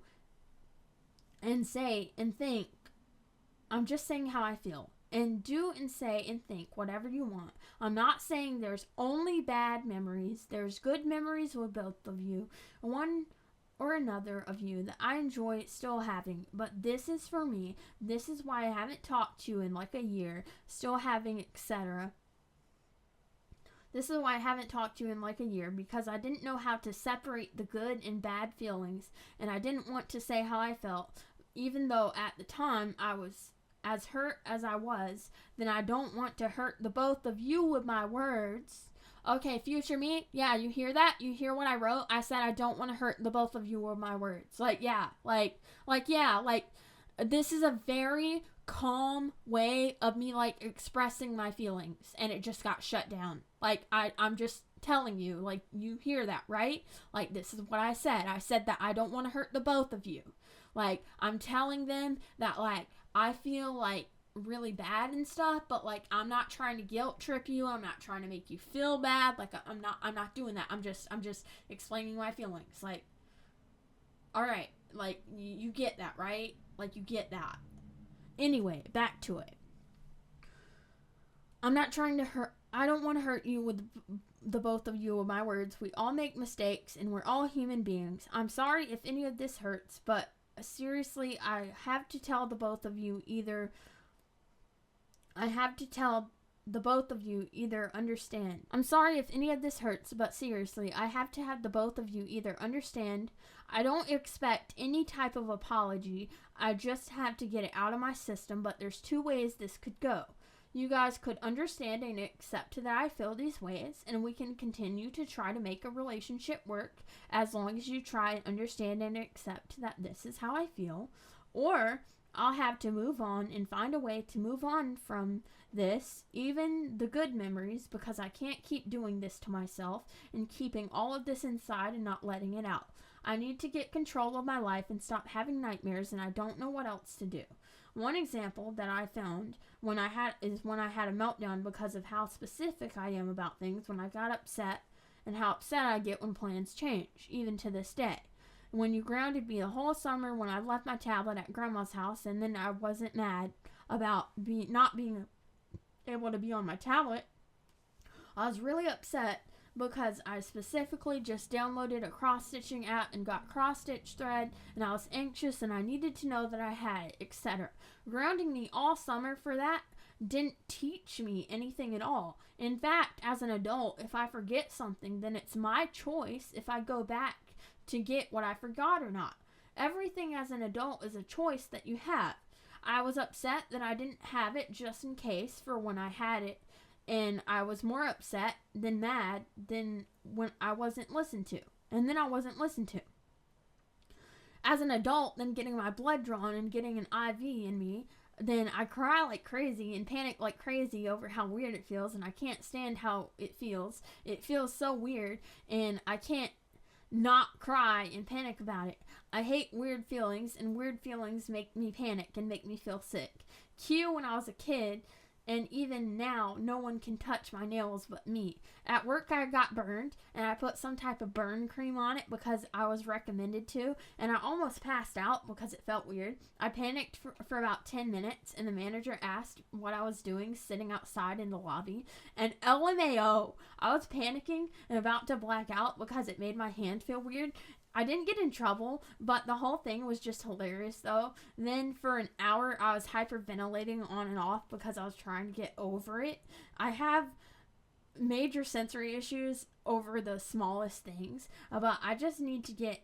and say and think. I'm just saying how I feel. And do and say and think whatever you want. I'm not saying there's only bad memories. There's good memories with both of you. One or another of you that I enjoy still having. But this is for me. This is why I haven't talked to you in like a year. Still having, etc. This is why I haven't talked to you in like a year, because I didn't know how to separate the good and bad feelings. And I didn't want to say how I felt. Even though at the time I was as hurt as I was, then I don't want to hurt the both of you with my words. Okay, future me, yeah, you hear that? You hear what I wrote? I said I don't want to hurt the both of you with my words. This is a very calm way of me, like, expressing my feelings, and it just got shut down. Like, I'm just telling you, like, you hear that, right? Like, this is what I said. I said that I don't want to hurt the both of you. Like, I'm telling them that, like, I feel, like, really bad and stuff, but, like, I'm not trying to guilt trip you. I'm not trying to make you feel bad. Like, I'm not doing that. I'm just explaining my feelings. Like, all right, like, you get that, right? Like, you get that. Anyway, back to it. I'm not trying to hurt. I don't want to hurt you with the both of you with my words. We all make mistakes, and we're all human beings. I'm sorry if any of this hurts, but seriously, I have to tell the both of you either understand. I'm sorry if any of this hurts, but seriously, I have to have the both of you either understand. I don't expect any type of apology. I just have to get it out of my system, but there's two ways this could go. You guys could understand and accept that I feel these ways, and we can continue to try to make a relationship work as long as you try and understand and accept that this is how I feel. Or I'll have to move on and find a way to move on from this, even the good memories, because I can't keep doing this to myself and keeping all of this inside and not letting it out. I need to get control of my life and stop having nightmares, and I don't know what else to do. One example that I found when I had a meltdown because of how specific I am about things when I got upset, and how upset I get when plans change, even to this day. When you grounded me the whole summer when I left my tablet at Grandma's house, and then I wasn't mad about not being able to be on my tablet, I was really upset because I specifically just downloaded a cross-stitching app and got cross-stitch thread, and I was anxious and I needed to know that I had it, etc. Grounding me all summer for that didn't teach me anything at all. In fact, as an adult, if I forget something, then it's my choice if I go back to get what I forgot or not. Everything as an adult is a choice that you have. I was upset that I didn't have it just in case for when I had it, and I was more upset than mad than when I wasn't listened to. And then I wasn't listened to. As an adult, then getting my blood drawn and getting an IV in me, then I cry like crazy and panic like crazy over how weird it feels, and I can't stand how it feels. It feels so weird, and I can't not cry and panic about it. I hate weird feelings, and weird feelings make me panic and make me feel sick. Cue when I was a kid, and even now, no one can touch my nails but me. At work, I got burned, and I put some type of burn cream on it because I was recommended to, and I almost passed out because it felt weird. I panicked for about 10 minutes, and the manager asked what I was doing sitting outside in the lobby, and LMAO, I was panicking and about to black out because it made my hand feel weird. I didn't get in trouble, but the whole thing was just hilarious, though. Then for an hour, I was hyperventilating on and off because I was trying to get over it. I have major sensory issues over the smallest things, but I just need to get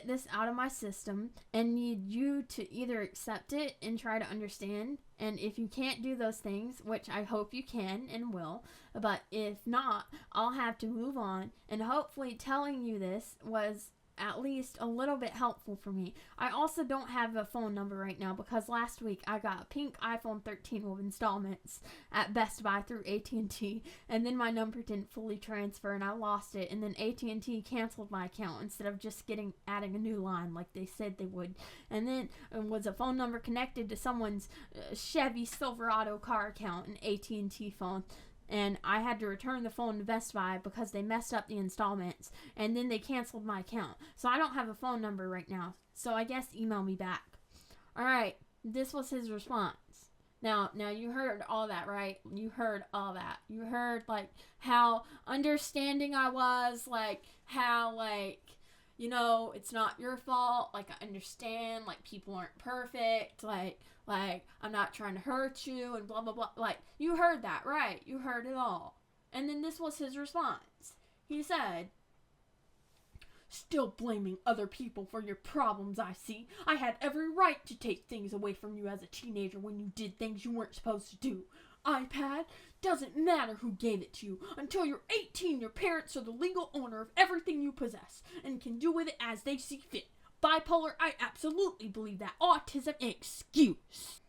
this out of my system and need you to either accept it and try to understand. And if you can't do those things, which I hope you can and will, but if not, I'll have to move on. And hopefully telling you this was at least a little bit helpful for me. I also don't have a phone number right now because last week I got a pink iPhone 13 with installments at Best Buy through AT&T, and then my number didn't fully transfer and I lost it, and then AT&T canceled my account instead of just adding a new line like they said they would. And then was a phone number connected to someone's Chevy Silverado car account, an AT&T phone. And I had to return the phone to Best Buy because they messed up the installments, and then they canceled my account. So I don't have a phone number right now, so I guess email me back. Alright, this was his response. Now you heard all that, right? You heard all that. You heard, like, how understanding I was, like, how, like, you know, it's not your fault, like, I understand, like, people aren't perfect, like, I'm not trying to hurt you, and blah, blah, blah. Like, you heard that, right? You heard it all. And then this was his response. He said, "Still blaming other people for your problems, I see. I had every right to take things away from you as a teenager when you did things you weren't supposed to do. iPad? Doesn't matter who gave it to you. Until you're 18, your parents are the legal owner of everything you possess, and can do with it as they see fit. Bipolar, I absolutely believe that. Autism, an excuse.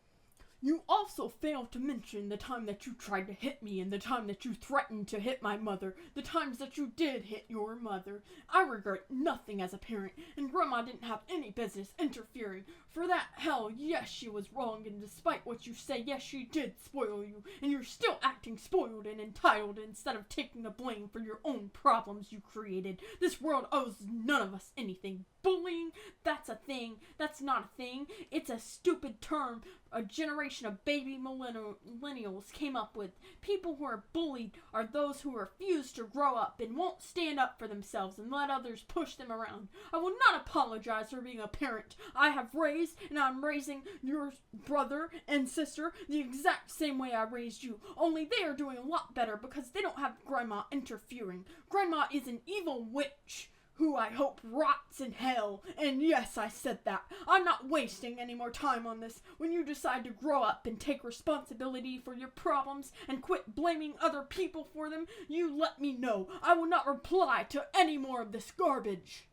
You also failed to mention the time that you tried to hit me and the time that you threatened to hit my mother, the times that you did hit your mother. I regret nothing as a parent, and Grandma didn't have any business interfering. For that, hell, yes, she was wrong, and despite what you say, yes, she did spoil you, and you're still acting spoiled and entitled instead of taking the blame for your own problems you created. This world owes none of us anything. Bullying, that's a thing. That's not a thing. It's a stupid term a generation of baby millennials came up with. People who are bullied are those who refuse to grow up and won't stand up for themselves and let others push them around. I will not apologize for being a parent I have raised, and I'm raising your brother and sister the exact same way I raised you, only they are doing a lot better because they don't have Grandma interfering. Grandma is an evil witch who I hope rots in hell. And yes, I said that. I'm not wasting any more time on this. When you decide to grow up and take responsibility for your problems and quit blaming other people for them, you let me know. I will not reply to any more of this garbage."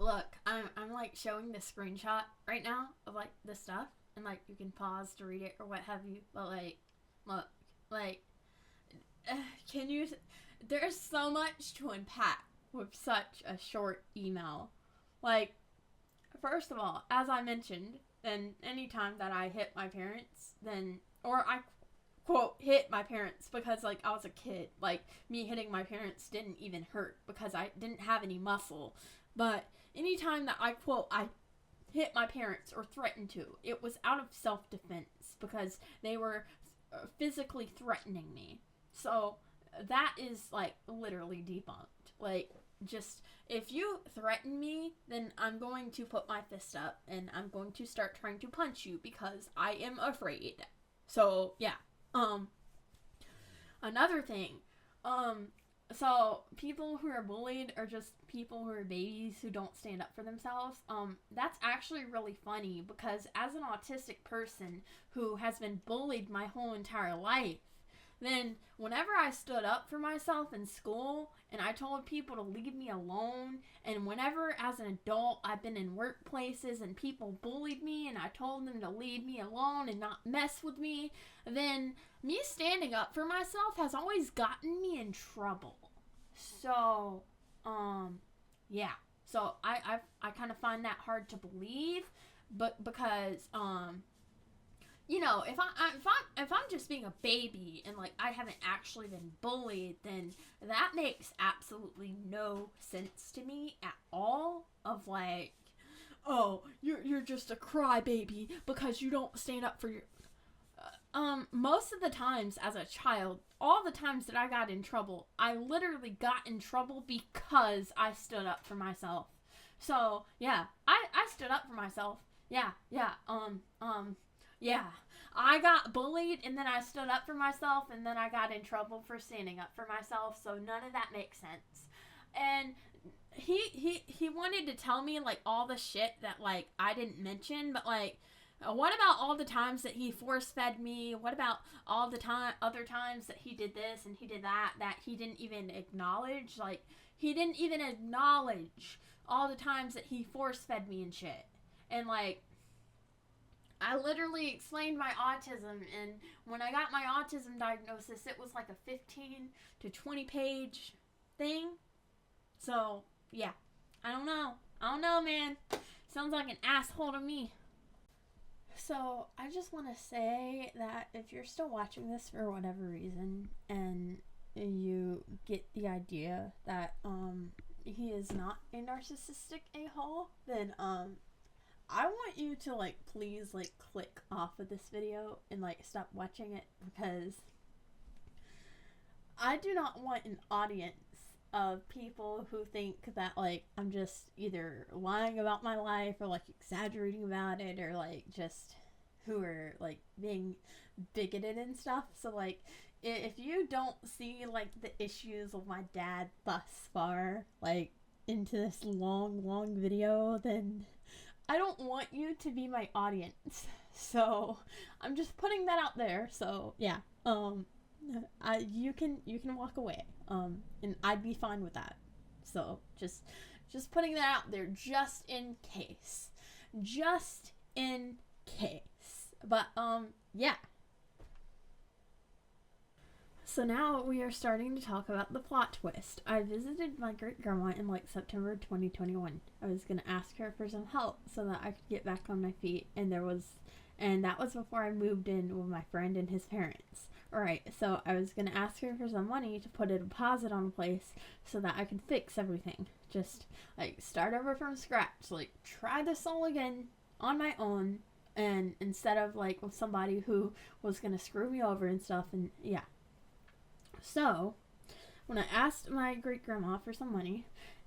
Look, I'm like showing the screenshot right now of like this stuff, and like you can pause to read it or what have you, but like, look, like, can you... There's so much to unpack with such a short email. Like, first of all, as I mentioned, then anytime that I hit my parents, or I quote hit my parents because like I was a kid, like me hitting my parents didn't even hurt because I didn't have any muscle. But anytime that I quote I hit my parents or threatened to, it was out of self-defense because they were physically threatening me. So that is like literally debunked. Like, just if you threaten me, then I'm going to put my fist up and I'm going to start trying to punch you because I am afraid. So yeah. Another thing, so people who are bullied are just people who are babies who don't stand up for themselves. That's actually really funny because as an autistic person who has been bullied my whole entire life, then whenever I stood up for myself in school and I told people to leave me alone, and whenever as an adult I've been in workplaces and people bullied me and I told them to leave me alone and not mess with me, then me standing up for myself has always gotten me in trouble. So, yeah. So I kind of find that hard to believe, but because, you know, if I'm just being a baby and like I haven't actually been bullied, then that makes absolutely no sense to me at all. Of like, oh, you're just a crybaby because you don't stand up for your. Most of the times as a child, all the times that I got in trouble, I literally got in trouble because I stood up for myself. So yeah, I stood up for myself. Yeah. Yeah, I got bullied and then I stood up for myself and then I got in trouble for standing up for myself, so none of that makes sense. And he wanted to tell me like all the shit that like I didn't mention, but like what about all the times that he force fed me? What about all the other times that he did this and he did that he didn't even acknowledge? Like, He didn't even acknowledge all the times that he force fed me and shit. And like, I literally explained my autism, and when I got my autism diagnosis, it was like a 15 to 20 page thing. So, yeah. I don't know, man. Sounds like an asshole to me. So, I just want to say that if you're still watching this for whatever reason, and you get the idea that, he is not a narcissistic a-hole, then, I want you to, like, please, like, click off of this video and, like, stop watching it, because I do not want an audience of people who think that, like, I'm just either lying about my life or, like, exaggerating about it, or, like, just who are, like, being bigoted and stuff. So, like, if you don't see, like, the issues of my dad thus far, like, into this long video, then I don't want you to be my audience. So I'm just putting that out there. So yeah, you can walk away, and I'd be fine with that. So just putting that out there, just in case, But yeah. So now we are starting to talk about the plot twist. I visited my great-grandma in like September 2021. I was going to ask her for some help so that I could get back on my feet, and that was before I moved in with my friend and his parents. Alright, so I was going to ask her for some money to put a deposit on a place so that I could fix everything. Just like start over from scratch, like try this all again on my own, and instead of like with somebody who was going to screw me over and stuff. And yeah. So, when I asked my great-grandma for some money,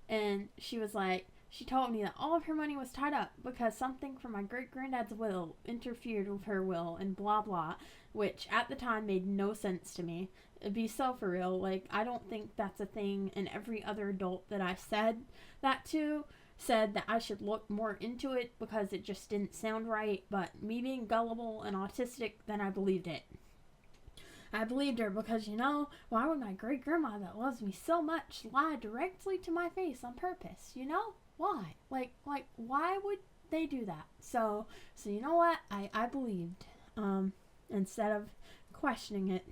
and she told me that all of her money was tied up because something from my great-granddad's will interfered with her will and blah blah, which at the time made no sense to me. It'd be so for real. Like, I don't think that's a thing, and every other adult that I said that to said that I should look more into it because it just didn't sound right, but me being gullible and autistic, then I believed it. I believed her because, why would my great-grandma that loves me so much lie directly to my face on purpose, Why? Like, why would they do that? So you know what? I believed, instead of questioning it.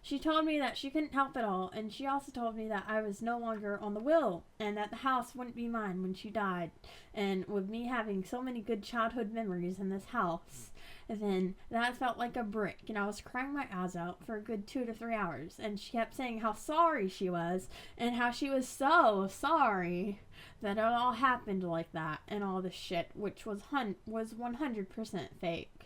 She told me that she couldn't help it all, and she also told me that I was no longer on the will, and that the house wouldn't be mine when she died. And with me having so many good childhood memories in this house, then that felt like a brick, and I was crying my eyes out for a good 2 to 3 hours, and she kept saying how sorry she was, and how she was so sorry that it all happened like that, and all this shit, which was 100% fake.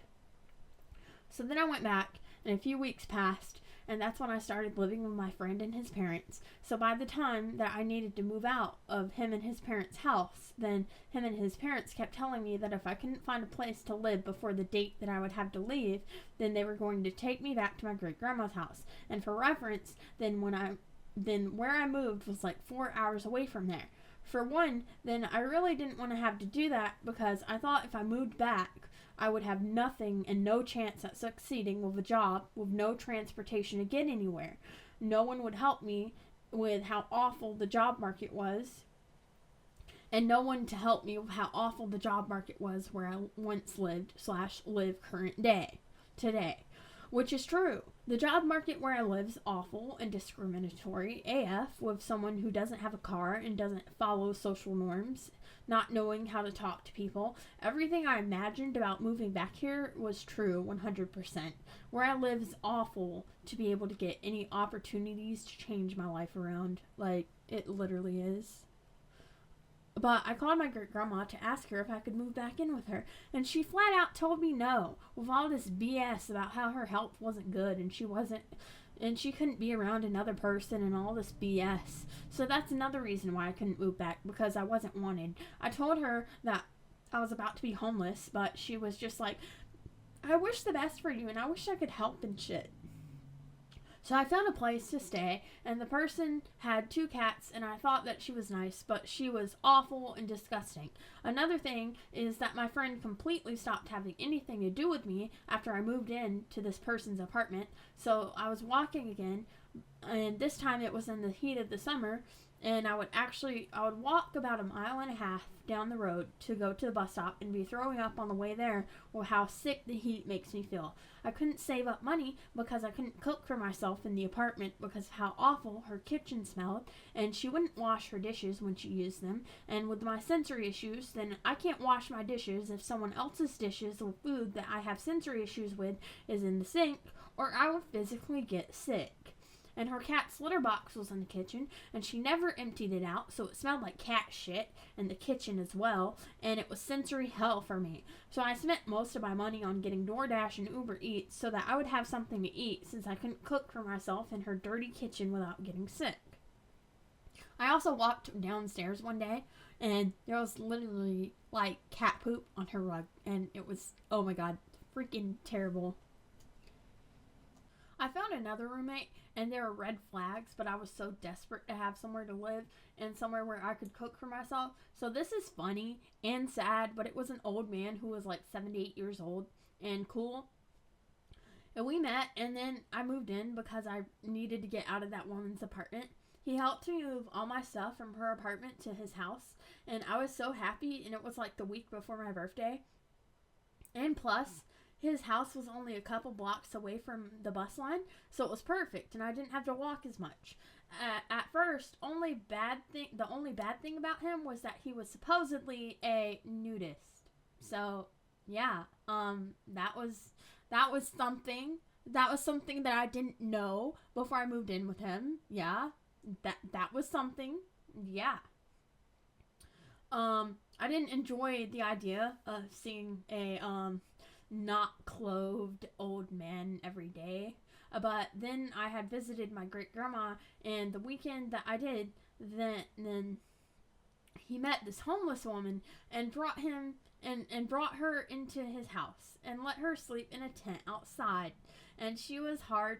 So then I went back, and a few weeks passed, and that's when I started living with my friend and his parents. So by the time that I needed to move out of him and his parents' house, then him and his parents kept telling me that if I couldn't find a place to live before the date that I would have to leave, then they were going to take me back to my great-grandma's house. And for reference, then where I moved was like 4 hours away from there. For one, then I really didn't want to have to do that because I thought if I moved back, I would have nothing and no chance at succeeding with a job, with no transportation to get anywhere. No one would help me with how awful the job market was, and no one to help me with how awful the job market was where I once lived/live current day, today. Which is true. The job market where I live is awful and discriminatory AF, with someone who doesn't have a car and doesn't follow social norms, not knowing how to talk to people. Everything I imagined about moving back here was true 100%. Where I live is awful to be able to get any opportunities to change my life around. Like, it literally is. But I called my great-grandma to ask her if I could move back in with her, and she flat out told me no, with all this BS about how her health wasn't good and she couldn't be around another person and all this BS. So that's another reason why I couldn't move back, because I wasn't wanted. I told her that I was about to be homeless, but she was just like, I wish the best for you and I wish I could help and shit. So I found a place to stay, and the person had 2 cats, and I thought that she was nice, but she was awful and disgusting. Another thing is that my friend completely stopped having anything to do with me after I moved in to this person's apartment. So I was walking again, and this time it was in the heat of the summer, And I would walk about 1.5 miles down the road to go to the bus stop and be throwing up on the way there with how sick the heat makes me feel. I couldn't save up money because I couldn't cook for myself in the apartment because of how awful her kitchen smelled, and she wouldn't wash her dishes when she used them. And with my sensory issues, then I can't wash my dishes if someone else's dishes with food that I have sensory issues with is in the sink, or I would physically get sick. And her cat's litter box was in the kitchen, and she never emptied it out, so it smelled like cat shit in the kitchen as well, and it was sensory hell for me. So I spent most of my money on getting DoorDash and Uber Eats so that I would have something to eat, since I couldn't cook for myself in her dirty kitchen without getting sick. I also walked downstairs one day, and there was literally like cat poop on her rug, and it was, oh my god, freaking terrible. I found another roommate, and there were red flags, but I was so desperate to have somewhere to live and somewhere where I could cook for myself. So this is funny and sad, but it was an old man who was like 78 years old and cool. And we met, and then I moved in because I needed to get out of that woman's apartment. He helped me move all my stuff from her apartment to his house, and I was so happy, and it was like the week before my birthday. And plus, his house was only a couple blocks away from the bus line, so it was perfect, and I didn't have to walk as much. At first, the only bad thing about him was that he was supposedly a nudist. So, yeah, that was something. That was something that I didn't know before I moved in with him. Yeah, that was something. Yeah. I didn't enjoy the idea of seeing a not clothed old man every day, but then I had visited my great grandma, and the weekend that I did, then he met this homeless woman and brought her into his house and let her sleep in a tent outside. And she was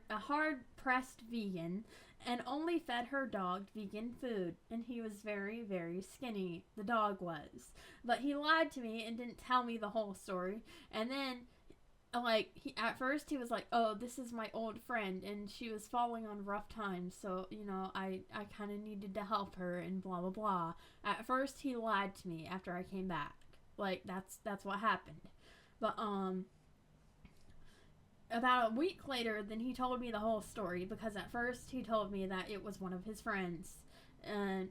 a hard pressed vegan and only fed her dog vegan food, and he was very, very skinny, the dog was. But he lied to me and didn't tell me the whole story. And then, at first he was like, oh, this is my old friend, and she was falling on rough times, so, I kind of needed to help her, and blah, blah, blah. At first he lied to me after I came back. That's what happened. But, about a week later, then he told me the whole story, because at first he told me that it was one of his friends, and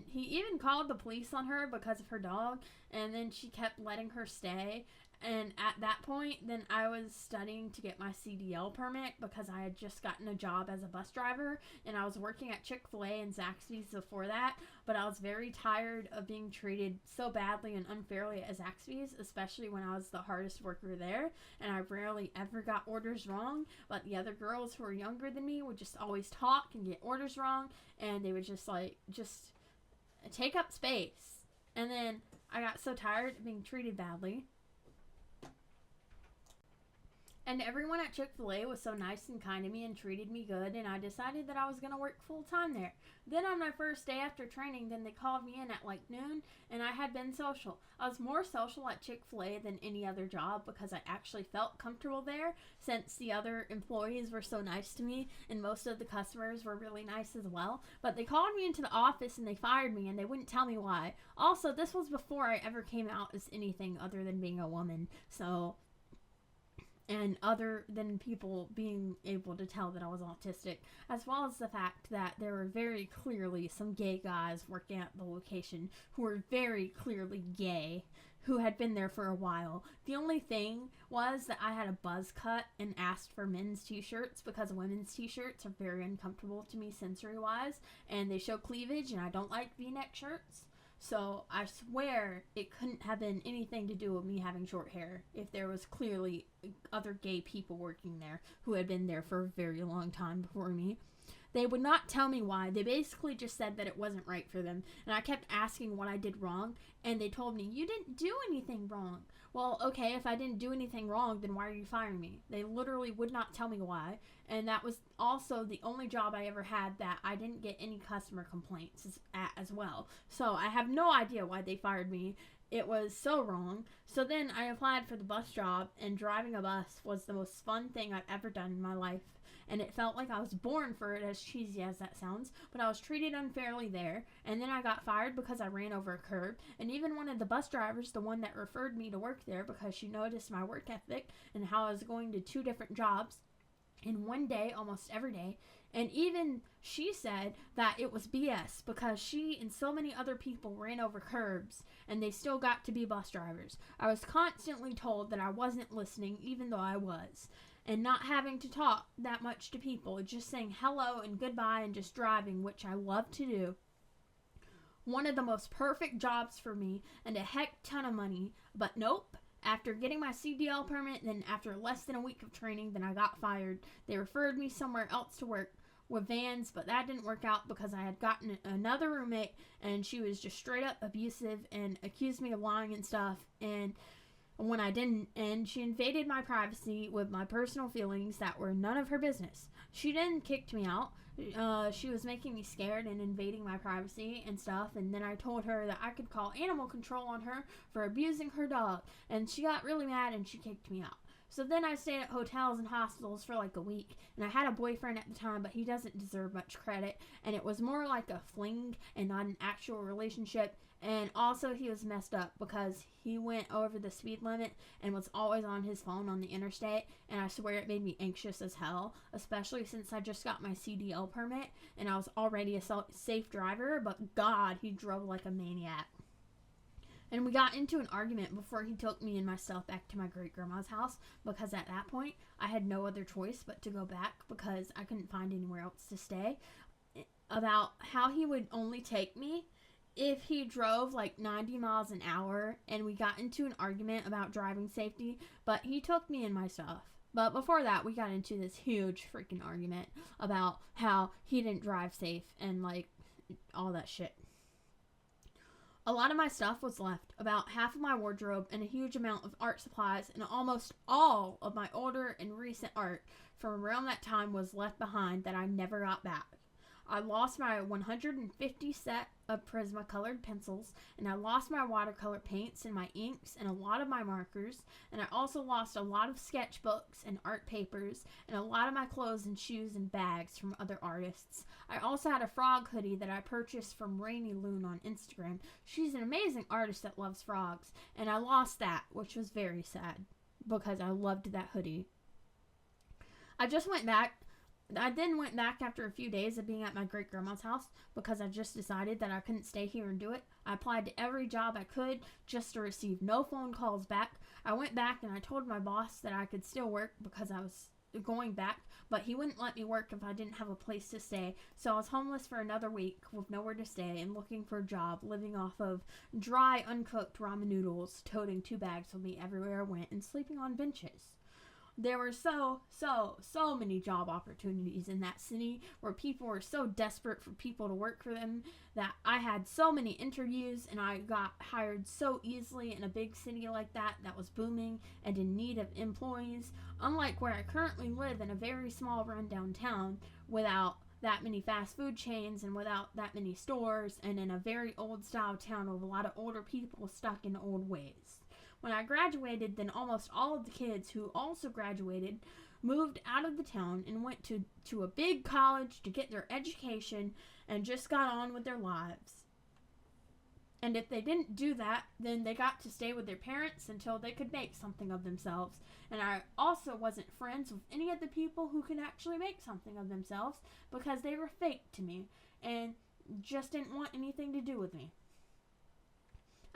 he even called the police on her because of her dog, and then she kept letting her stay. And at that point, then I was studying to get my CDL permit because I had just gotten a job as a bus driver, and I was working at Chick-fil-A and Zaxby's before that, but I was very tired of being treated so badly and unfairly at Zaxby's, especially when I was the hardest worker there, and I rarely ever got orders wrong, but the other girls who were younger than me would just always talk and get orders wrong, and they would just take up space. And then I got so tired of being treated badly. And everyone at Chick-fil-A was so nice and kind to me and treated me good, and I decided that I was going to work full-time there. Then on my first day after training, then they called me in at like noon, and I had been social. I was more social at Chick-fil-A than any other job because I actually felt comfortable there, since the other employees were so nice to me, and most of the customers were really nice as well. But they called me into the office and they fired me, and they wouldn't tell me why. Also, this was before I ever came out as anything other than being a woman, and other than people being able to tell that I was autistic, as well as the fact that there were very clearly some gay guys working at the location who were very clearly gay, who had been there for a while. The only thing was that I had a buzz cut and asked for men's t-shirts because women's t-shirts are very uncomfortable to me sensory-wise, and they show cleavage, and I don't like v-neck shirts. So I swear it couldn't have been anything to do with me having short hair if there was clearly other gay people working there who had been there for a very long time before me. They would not tell me why. They basically just said that it wasn't right for them. And I kept asking what I did wrong, and they told me, you didn't do anything wrong. Well, okay, if I didn't do anything wrong, then why are you firing me? They literally would not tell me why. And that was also the only job I ever had that I didn't get any customer complaints at as well. So I have no idea why they fired me. it was so wrong. So then I applied for the bus job, and driving a bus was the most fun thing I've ever done in my life. And it felt like I was born for it, as cheesy as that sounds, but I was treated unfairly there, and then I got fired because I ran over a curb, and even one of the bus drivers, the one that referred me to work there because she noticed my work ethic and how I was going to 2 different jobs in one day, almost every day, and even she said that it was BS because she and so many other people ran over curbs and they still got to be bus drivers. I was constantly told that I wasn't listening, even though I was, and not having to talk that much to people, just saying hello and goodbye and just driving, which I love to do. One of the most perfect jobs for me and a heck ton of money, but nope. After getting my CDL permit, then after less than a week of training, then I got fired. They referred me somewhere else to work with vans, but that didn't work out because I had gotten another roommate and she was just straight up abusive and accused me of lying and stuff, and when I didn't, and she invaded my privacy with my personal feelings that were none of her business. She then kicked me out. She was making me scared and invading my privacy and stuff, and then I told her that I could call animal control on her for abusing her dog, and she got really mad and she kicked me out. So then I stayed at hotels and hostels for like a week, and I had a boyfriend at the time, but he doesn't deserve much credit, and it was more like a fling and not an actual relationship. And also he was messed up because he went over the speed limit and was always on his phone on the interstate, and I swear it made me anxious as hell, especially since I just got my CDL permit and I was already a safe driver, but God, he drove like a maniac. And we got into an argument before he took me and my stuff back to my great-grandma's house, because at that point I had no other choice but to go back because I couldn't find anywhere else to stay, about how he would only take me if he drove like 90 miles an hour, and we got into an argument about driving safety, but he took me and my stuff. But before that, we got into this huge freaking argument about how he didn't drive safe and like all that shit. A lot of my stuff was left, about half of my wardrobe and a huge amount of art supplies, and almost all of my older and recent art from around that time was left behind that I never got back. I lost my 150 set of Prisma-colored pencils, and I lost my watercolor paints and my inks and a lot of my markers, and I also lost a lot of sketchbooks and art papers and a lot of my clothes and shoes and bags from other artists. I also had a frog hoodie that I purchased from Rainy Loon on Instagram. She's an amazing artist that loves frogs, and I lost that, which was very sad because I loved that hoodie. I then went back after a few days of being at my great-grandma's house because I just decided that I couldn't stay here and do it. I applied to every job I could just to receive no phone calls back. I went back and I told my boss that I could still work because I was going back, but he wouldn't let me work if I didn't have a place to stay. So I was homeless for another week with nowhere to stay and looking for a job, living off of dry, uncooked ramen noodles, toting 2 bags with me everywhere I went, and sleeping on benches. There were so many job opportunities in that city where people were so desperate for people to work for them that I had so many interviews and I got hired so easily in a big city like that was booming and in need of employees, unlike where I currently live in a very small rundown town without that many fast food chains and without that many stores, and in a very old style town with a lot of older people stuck in old ways. When I graduated, then almost all of the kids who also graduated moved out of the town and went to a big college to get their education and just got on with their lives. And if they didn't do that, then they got to stay with their parents until they could make something of themselves. And I also wasn't friends with any of the people who could actually make something of themselves because they were fake to me and just didn't want anything to do with me.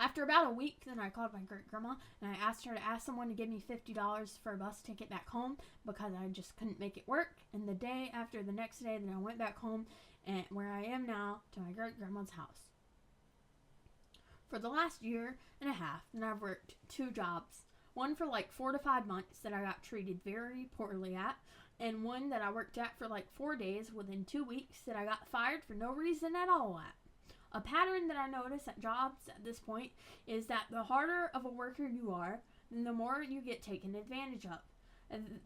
After about a week, then I called my great-grandma and I asked her to ask someone to give me $50 for a bus ticket back home because I just couldn't make it work. And the day after the next day, then I went back home and where I am now to my great-grandma's house. For the last year and a half, then I've worked 2 jobs. One for like 4 to 5 months that I got treated very poorly at, and one that I worked at for like 4 days within 2 weeks that I got fired for no reason at all at. A pattern that I notice at jobs at this point is that the harder of a worker you are, then the more you get taken advantage of.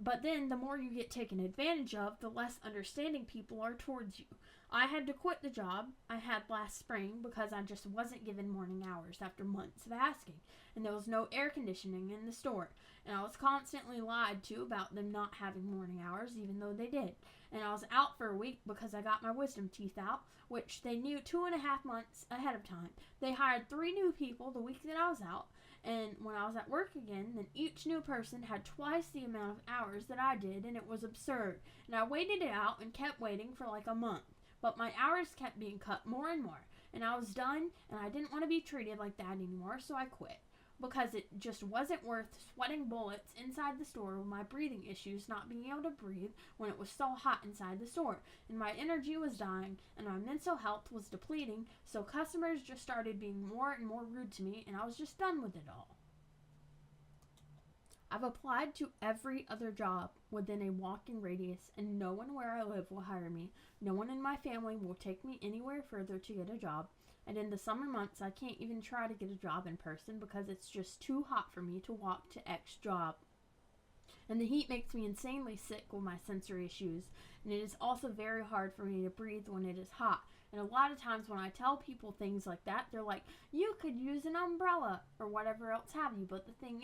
But then the more you get taken advantage of, the less understanding people are towards you. I had to quit the job I had last spring because I just wasn't given morning hours after months of asking, and there was no air conditioning in the store, and I was constantly lied to about them not having morning hours even though they did. And I was out for a week because I got my wisdom teeth out, which they knew 2.5 months ahead of time. They hired 3 new people the week that I was out, and when I was at work again, then each new person had twice the amount of hours that I did, and it was absurd. And I waited it out and kept waiting for like a month. But my hours kept being cut more and more, and I was done, and I didn't want to be treated like that anymore, so I quit. Because it just wasn't worth sweating bullets inside the store with my breathing issues, not being able to breathe when it was so hot inside the store. And my energy was dying, and my mental health was depleting, so customers just started being more and more rude to me, and I was just done with it all. I've applied to every other job within a walking radius, and no one where I live will hire me. No one in my family will take me anywhere further to get a job. And in the summer months, I can't even try to get a job in person because it's just too hot for me to walk to X job. And the heat makes me insanely sick with my sensory issues. And it is also very hard for me to breathe when it is hot. And a lot of times when I tell people things like that, they're like, you could use an umbrella or whatever else have you. But the thing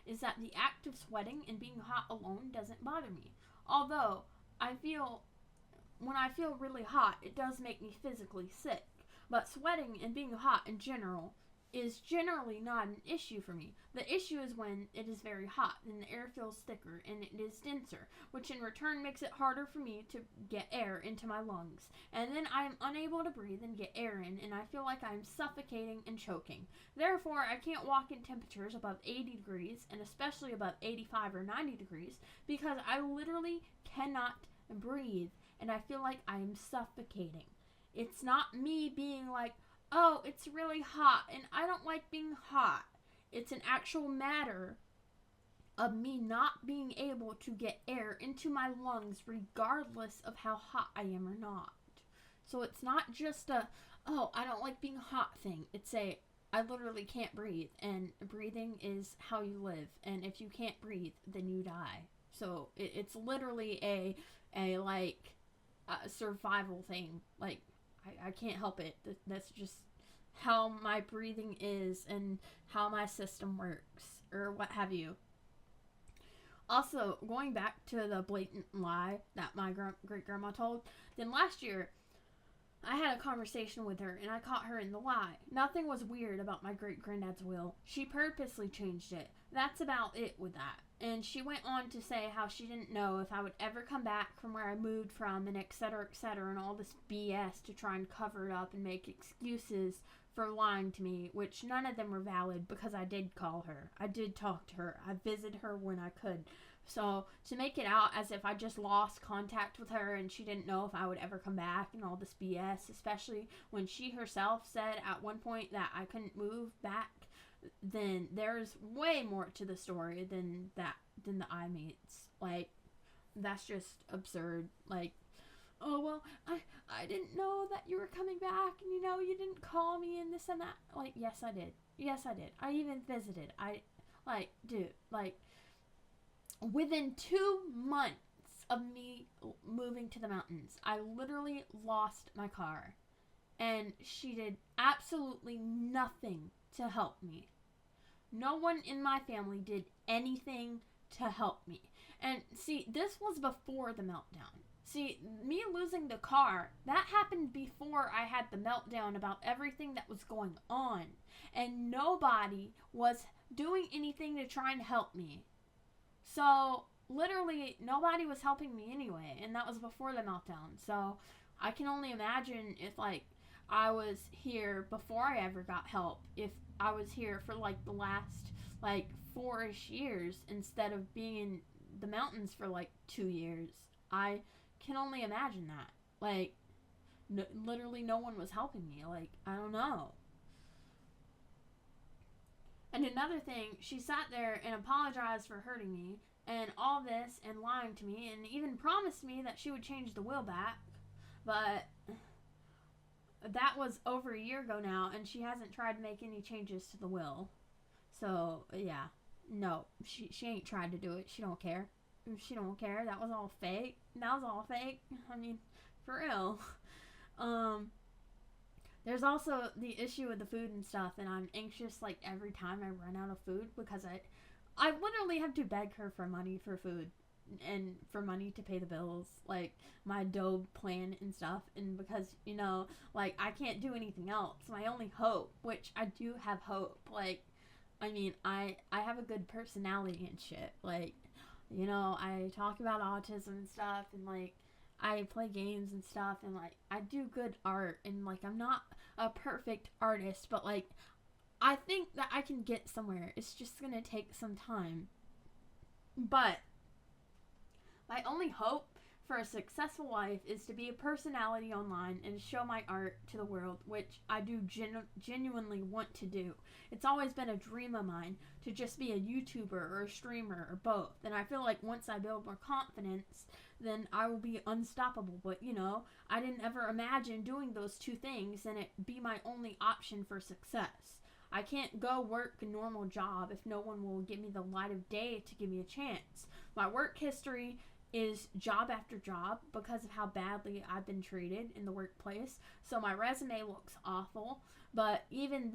is that the act of sweating and being hot alone doesn't bother me. Although, when I feel really hot, it does make me physically sick. But sweating and being hot in general is generally not an issue for me. The issue is when it is very hot and the air feels thicker and it is denser, which in return makes it harder for me to get air into my lungs. And then I am unable to breathe and get air in, and I feel like I am suffocating and choking. Therefore, I can't walk in temperatures above 80 degrees, and especially above 85 or 90 degrees, because I literally cannot breathe, and I feel like I am suffocating. It's not me being like, oh, it's really hot and I don't like being hot. It's an actual matter of me not being able to get air into my lungs regardless of how hot I am or not. So it's not just a, oh, I don't like being hot thing. It's a, I literally can't breathe, and breathing is how you live. And if you can't breathe, then you die. So it's literally a survival thing. Like, I can't help it. That's just how my breathing is and how my system works, or what have you. Also, going back to the blatant lie that my great-grandma told, then last year, I had a conversation with her, and I caught her in the lie. Nothing was weird about my great-granddad's will. She purposely changed it. That's about it with that. And she went on to say how she didn't know if I would ever come back from where I moved from, and et cetera, and all this BS to try and cover it up and make excuses for lying to me, which none of them were valid because I did call her. I did talk to her. I visited her when I could. So to make it out as if I just lost contact with her and she didn't know if I would ever come back and all this BS, especially when she herself said at one point that I couldn't move back, then there's way more to the story than the eye meets. Like, that's just absurd. Like, oh, well, I didn't know that you were coming back, and you didn't call me and this and that. Like, yes, I did. I even visited. Dude, within 2 months of me moving to the mountains, I literally lost my car, and she did absolutely nothing to help me. No one in my family did anything to help me. And see, this was before the meltdown. See, me losing the car, that happened before I had the meltdown about everything that was going on. And nobody was doing anything to try and help me. So, literally, nobody was helping me anyway. And that was before the meltdown. So, I can only imagine if, I was here before I ever got help. If I was here for, the last, 4-ish years instead of being in the mountains for, 2 years. I can only imagine that. Literally no one was helping me. I don't know. And another thing, she sat there and apologized for hurting me and all this and lying to me and even promised me that she would change the will back. But that was over a year ago now, and she hasn't tried to make any changes to the will. So, yeah. No, she ain't tried to do it. She don't care. she don't care. That was all fake. I mean, for real. There's also the issue with the food and stuff, and I'm anxious like every time I run out of food because I literally have to beg her for money for food and for money to pay the bills, like my dough plan and stuff, and because like I can't do anything else. My only hope, which I do have hope, like I mean I have a good personality and shit, like I talk about autism and stuff, and like I play games and stuff, and like I do good art, and like I'm not a perfect artist, but like I think that I can get somewhere. It's just gonna take some time. But my only hope for a successful life is to be a personality online and show my art to the world, which I do genuinely want to do. It's always been a dream of mine to just be a YouTuber or a streamer or both. And I feel like once I build more confidence, then I will be unstoppable. But, I didn't ever imagine doing those two things and it be my only option for success. I can't go work a normal job if no one will give me the light of day to give me a chance. My work history is job after job because of how badly I've been treated in the workplace. So my resume looks awful. But even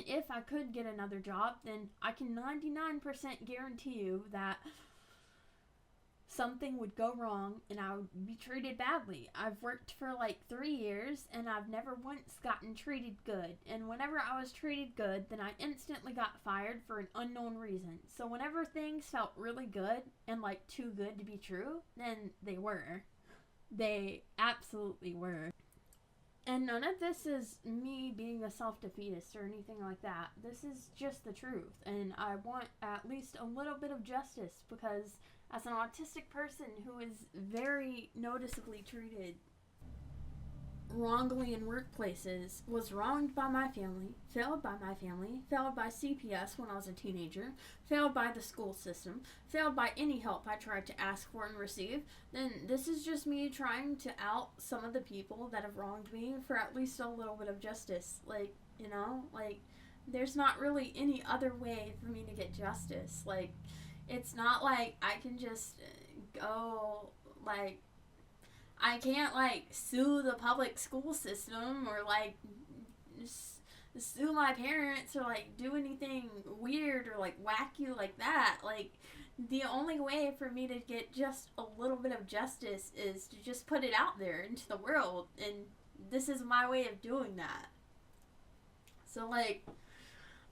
if I could get another job, then I can 99% guarantee you that something would go wrong and I would be treated badly. I've worked for like 3 years and I've never once gotten treated good. And whenever I was treated good, then I instantly got fired for an unknown reason. So whenever things felt really good and like too good to be true, then they were. They absolutely were. And none of this is me being a self-defeatist or anything like that. This is just the truth. And I want at least a little bit of justice because as an autistic person who is very noticeably treated wrongly in workplaces, was wronged by my family, failed by my family, failed by CPS when I was a teenager, failed by the school system, failed by any help I tried to ask for and receive, then this is just me trying to out some of the people that have wronged me for at least a little bit of justice. Like, there's not really any other way for me to get justice. Like, it's not like I can just go, like, I can't, like, sue the public school system or, like, sue my parents or, like, do anything weird or, like, wacky like that. Like, the only way for me to get just a little bit of justice is to just put it out there into the world. And this is my way of doing that. So, like,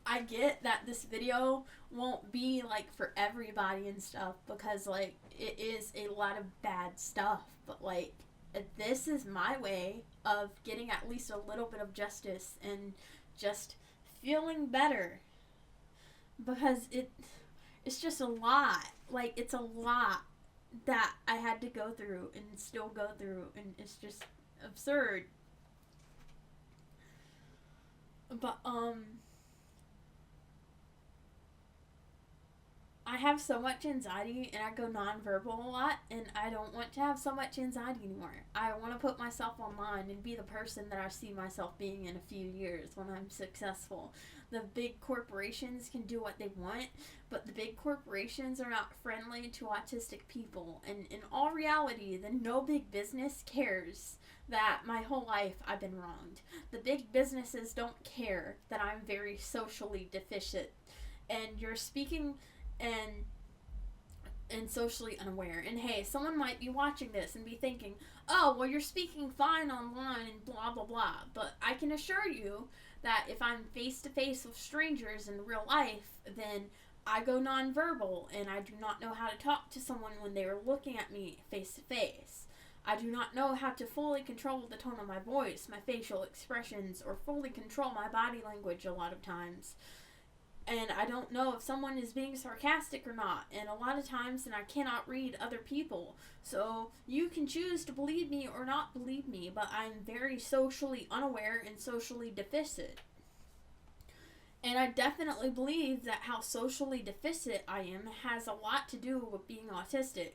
I get that this video won't be, like, for everybody and stuff because, like, it is a lot of bad stuff. But, like, this is my way of getting at least a little bit of justice and just feeling better. Because it's just a lot. Like, it's a lot that I had to go through and still go through. And it's just absurd. But, I have so much anxiety and I go nonverbal a lot, and I don't want to have so much anxiety anymore. I want to put myself online and be the person that I see myself being in a few years when I'm successful. The big corporations can do what they want, but the big corporations are not friendly to autistic people. And in all reality, then no big business cares that my whole life I've been wronged. The big businesses don't care that I'm very socially deficient. And you're speaking and socially unaware. And hey, someone might be watching this and be thinking, oh, well, you're speaking fine online and blah, blah, blah. But I can assure you that if I'm face-to-face with strangers in real life, then I go nonverbal and I do not know how to talk to someone when they are looking at me face-to-face. I do not know how to fully control the tone of my voice, my facial expressions, or fully control my body language a lot of times. And I don't know if someone is being sarcastic or not. And a lot of times, then I cannot read other people. So you can choose to believe me or not believe me, but I'm very socially unaware and socially deficient. And I definitely believe that how socially deficient I am has a lot to do with being autistic.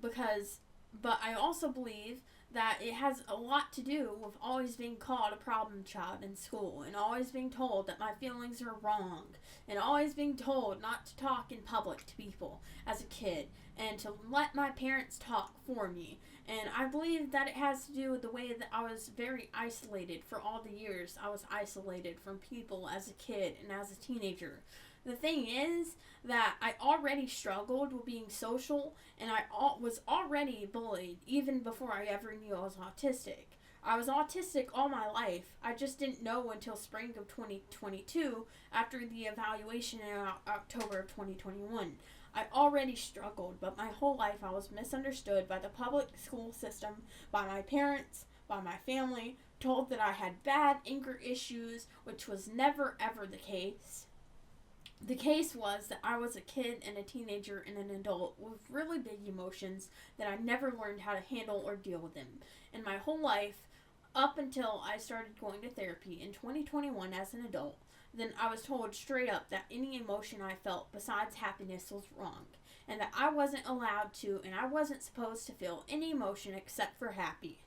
But I also believe that it has a lot to do with always being called a problem child in school, and always being told that my feelings are wrong, and always being told not to talk in public to people as a kid, and to let my parents talk for me. And I believe that it has to do with the way that I was very isolated for all the years I was isolated from people as a kid and as a teenager. The thing is that I already struggled with being social, and I was already bullied even before I ever knew I was autistic. I was autistic all my life. I just didn't know until spring of 2022 after the evaluation in October of 2021. I already struggled, but my whole life I was misunderstood by the public school system, by my parents, by my family, told that I had bad anger issues, which was never ever the case. The case was that I was a kid and a teenager and an adult with really big emotions that I never learned how to handle or deal with them. And my whole life, up until I started going to therapy in 2021 as an adult, then I was told straight up that any emotion I felt besides happiness was wrong, and that I wasn't allowed to and I wasn't supposed to feel any emotion except for happy.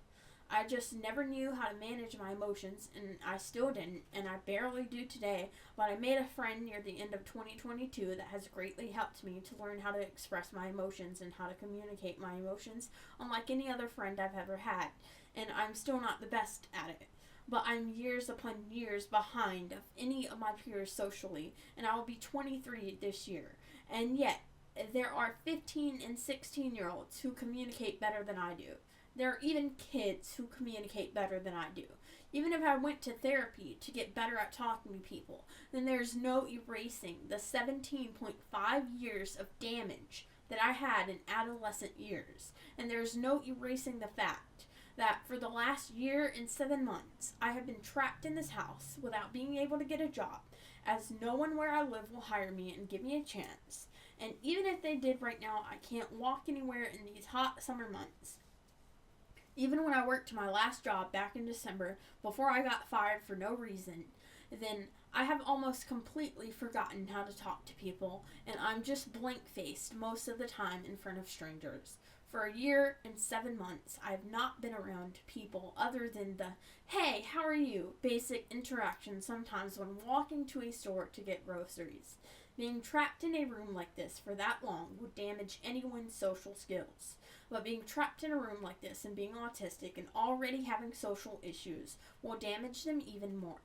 I just never knew how to manage my emotions, and I still didn't, and I barely do today, but I made a friend near the end of 2022 that has greatly helped me to learn how to express my emotions and how to communicate my emotions, unlike any other friend I've ever had, and I'm still not the best at it. But I'm years upon years behind of any of my peers socially, and I will be 23 this year, and yet there are 15 and 16-year-olds who communicate better than I do. There are even kids who communicate better than I do. Even if I went to therapy to get better at talking to people, then there's no erasing the 17.5 years of damage that I had in adolescent years. And there's no erasing the fact that for the last year and 7 months, I have been trapped in this house without being able to get a job, as no one where I live will hire me and give me a chance. And even if they did right now, I can't walk anywhere in these hot summer months. Even when I worked my last job back in December, before I got fired for no reason, then I have almost completely forgotten how to talk to people, and I'm just blank-faced most of the time in front of strangers. For a year and 7 months, I have not been around people other than the, "Hey, how are you?" basic interaction sometimes when walking to a store to get groceries. Being trapped in a room like this for that long would damage anyone's social skills. But being trapped in a room like this and being autistic and already having social issues will damage them even more.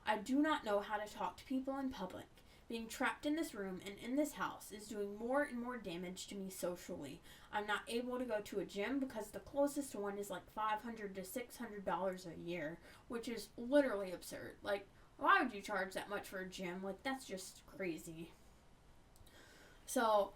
I do not know how to talk to people in public. Being trapped in this room and in this house is doing more and more damage to me socially. I'm not able to go to a gym because the closest one is like $500 to $600 a year, which is literally absurd. Like, why would you charge that much for a gym? Like, that's just crazy. So,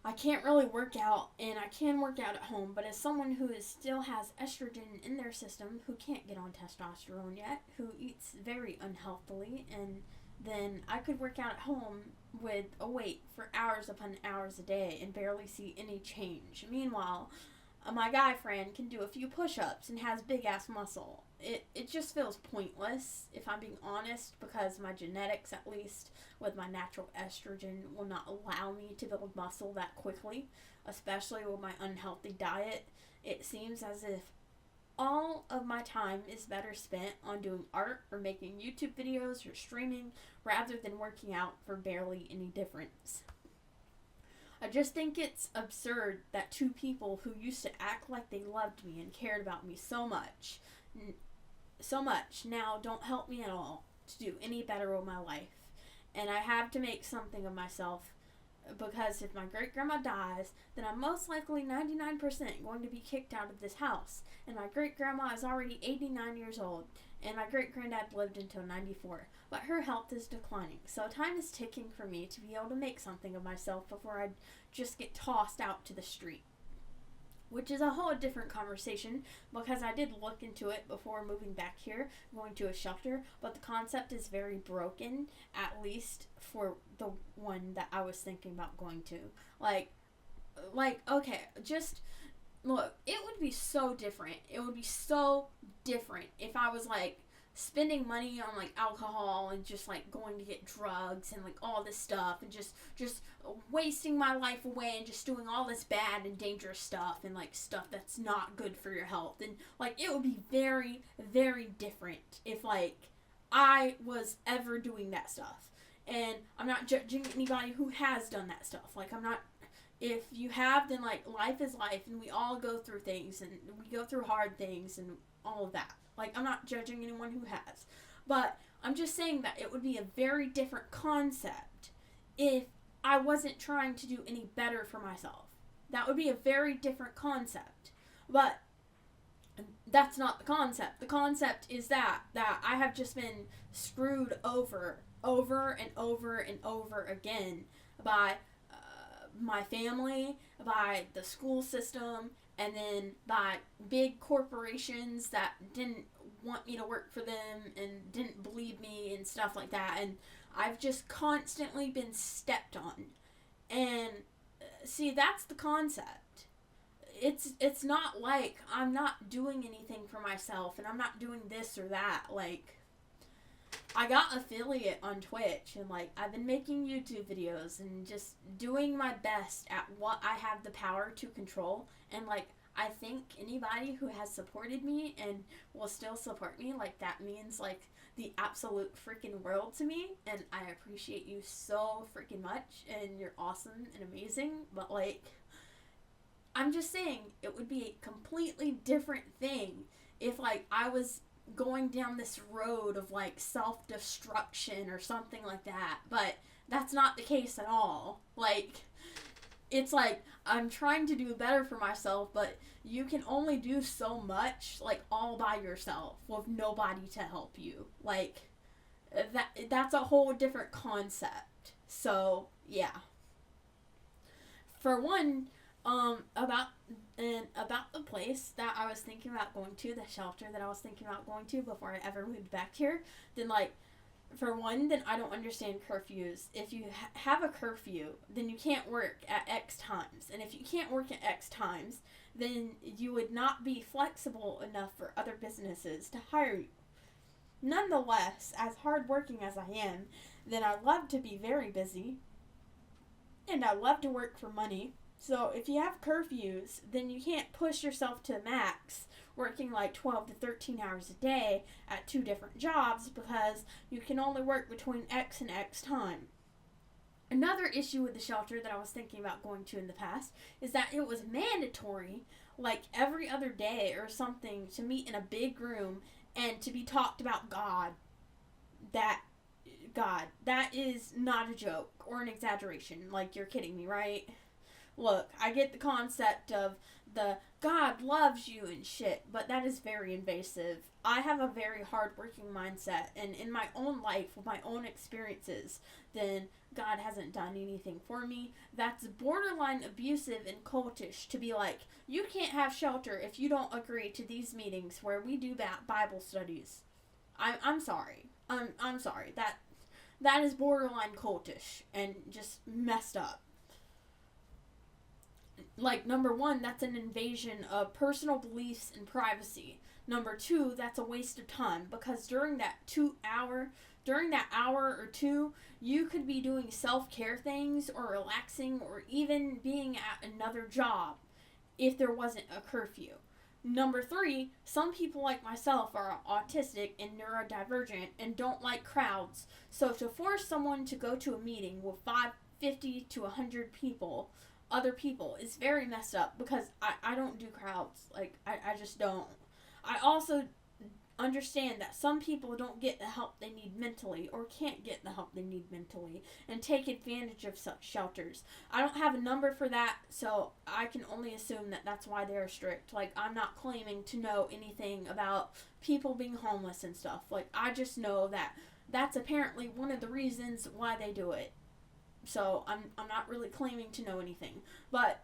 I can't really work out, and I can work out at home, but as someone who still has estrogen in their system, who can't get on testosterone yet, who eats very unhealthily, and then I could work out at home with a weight for hours upon hours a day and barely see any change. Meanwhile, my guy friend can do a few push-ups and has big-ass muscle. It just feels pointless, if I'm being honest, because my genetics, at least, with my natural estrogen, will not allow me to build muscle that quickly, especially with my unhealthy diet. It seems as if all of my time is better spent on doing art or making YouTube videos or streaming rather than working out for barely any difference. I just think it's absurd that two people who used to act like they loved me and cared about me so much now don't help me at all to do any better with my life. And I have to make something of myself, because if my great-grandma dies, then I'm most likely 99% going to be kicked out of this house. And my great-grandma is already 89 years old, and my great-granddad lived until 94. But her health is declining, so time is ticking for me to be able to make something of myself before I just get tossed out to the street. Which is a whole different conversation, because I did look into it before moving back here, going to a shelter, but the concept is very broken, at least for the one that I was thinking about going to. Like, okay, just, look, it would be so different. It would be so different if I was, like, spending money on like alcohol and just like going to get drugs and like all this stuff and just wasting my life away and just doing all this bad and dangerous stuff and like stuff that's not good for your health. And like it would be very, very different if like I was ever doing that stuff. And I'm not judging anybody who has done that stuff. Like, I'm not, if you have, then like life is life and we all go through things and we go through hard things and all of that. Like, I'm not judging anyone who has. But I'm just saying that it would be a very different concept if I wasn't trying to do any better for myself. That would be a very different concept. But that's not the concept. The concept is that I have just been screwed over and over and over again by my family, by the school system, and then by big corporations that didn't want me to work for them and didn't believe me and stuff like that. And I've just constantly been stepped on. And see, that's the concept. It's not like I'm not doing anything for myself and I'm not doing this or that. Like, I got affiliate on Twitch and like I've been making YouTube videos and just doing my best at what I have the power to control. And like, I think anybody who has supported me and will still support me, like that means like the absolute freaking world to me. And I appreciate you so freaking much and you're awesome and amazing. But like, I'm just saying it would be a completely different thing if like I was going down this road of like self-destruction or something like that. But that's not the case at all. Like, it's like I'm trying to do better for myself, but you can only do so much like all by yourself with nobody to help you. Like, that's a whole different concept. So yeah, for one, about the place that I was thinking about going to, the shelter that I was thinking about going to before I ever moved back here, then like, for one, then I don't understand curfews. If you have a curfew, then you can't work at X times. And if you can't work at X times, then you would not be flexible enough for other businesses to hire you. Nonetheless, as hardworking as I am, then I love to be very busy. And I love to work for money. So if you have curfews, then you can't push yourself to max working like 12 to 13 hours a day at 2 different jobs because you can only work between X and X time. Another issue with the shelter that I was thinking about going to in the past is that it was mandatory, like every other day or something, to meet in a big room and to be talked about God. That is not a joke or an exaggeration. Like, you're kidding me, right? Look, I get the concept of the God loves you and shit, but that is very invasive. I have a very hard-working mindset, and in my own life, with my own experiences, then God hasn't done anything for me. That's borderline abusive and cultish to be like, you can't have shelter if you don't agree to these meetings where we do Bible studies. I'm sorry. I'm sorry. That is borderline cultish and just messed up. Like, number one, that's an invasion of personal beliefs and privacy. Number two, that's a waste of time because during that hour or two, you could be doing self-care things or relaxing or even being at another job if there wasn't a curfew. Number three, some people like myself are autistic and neurodivergent and don't like crowds. So to force someone to go to a meeting with 50 to 100 people, other people, is very messed up because I don't do crowds. Like, I just don't. I also understand that some people don't get the help they need mentally or can't get the help they need mentally and take advantage of such shelters. I don't have a number for that, so I can only assume that that's why they're strict. Like, I'm not claiming to know anything about people being homeless and stuff. Like, I just know that that's apparently one of the reasons why they do it. So I'm not really claiming to know anything. But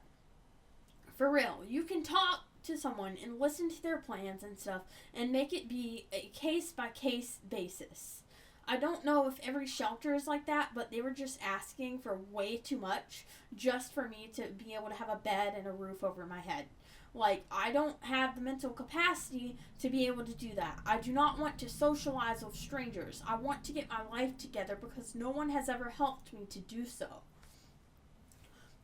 for real, you can talk to someone and listen to their plans and stuff and make it be a case-by-case basis. I don't know if every shelter is like that, but they were just asking for way too much just for me to be able to have a bed and a roof over my head. Like, I don't have the mental capacity to be able to do that. I do not want to socialize with strangers. I want to get my life together because no one has ever helped me to do so.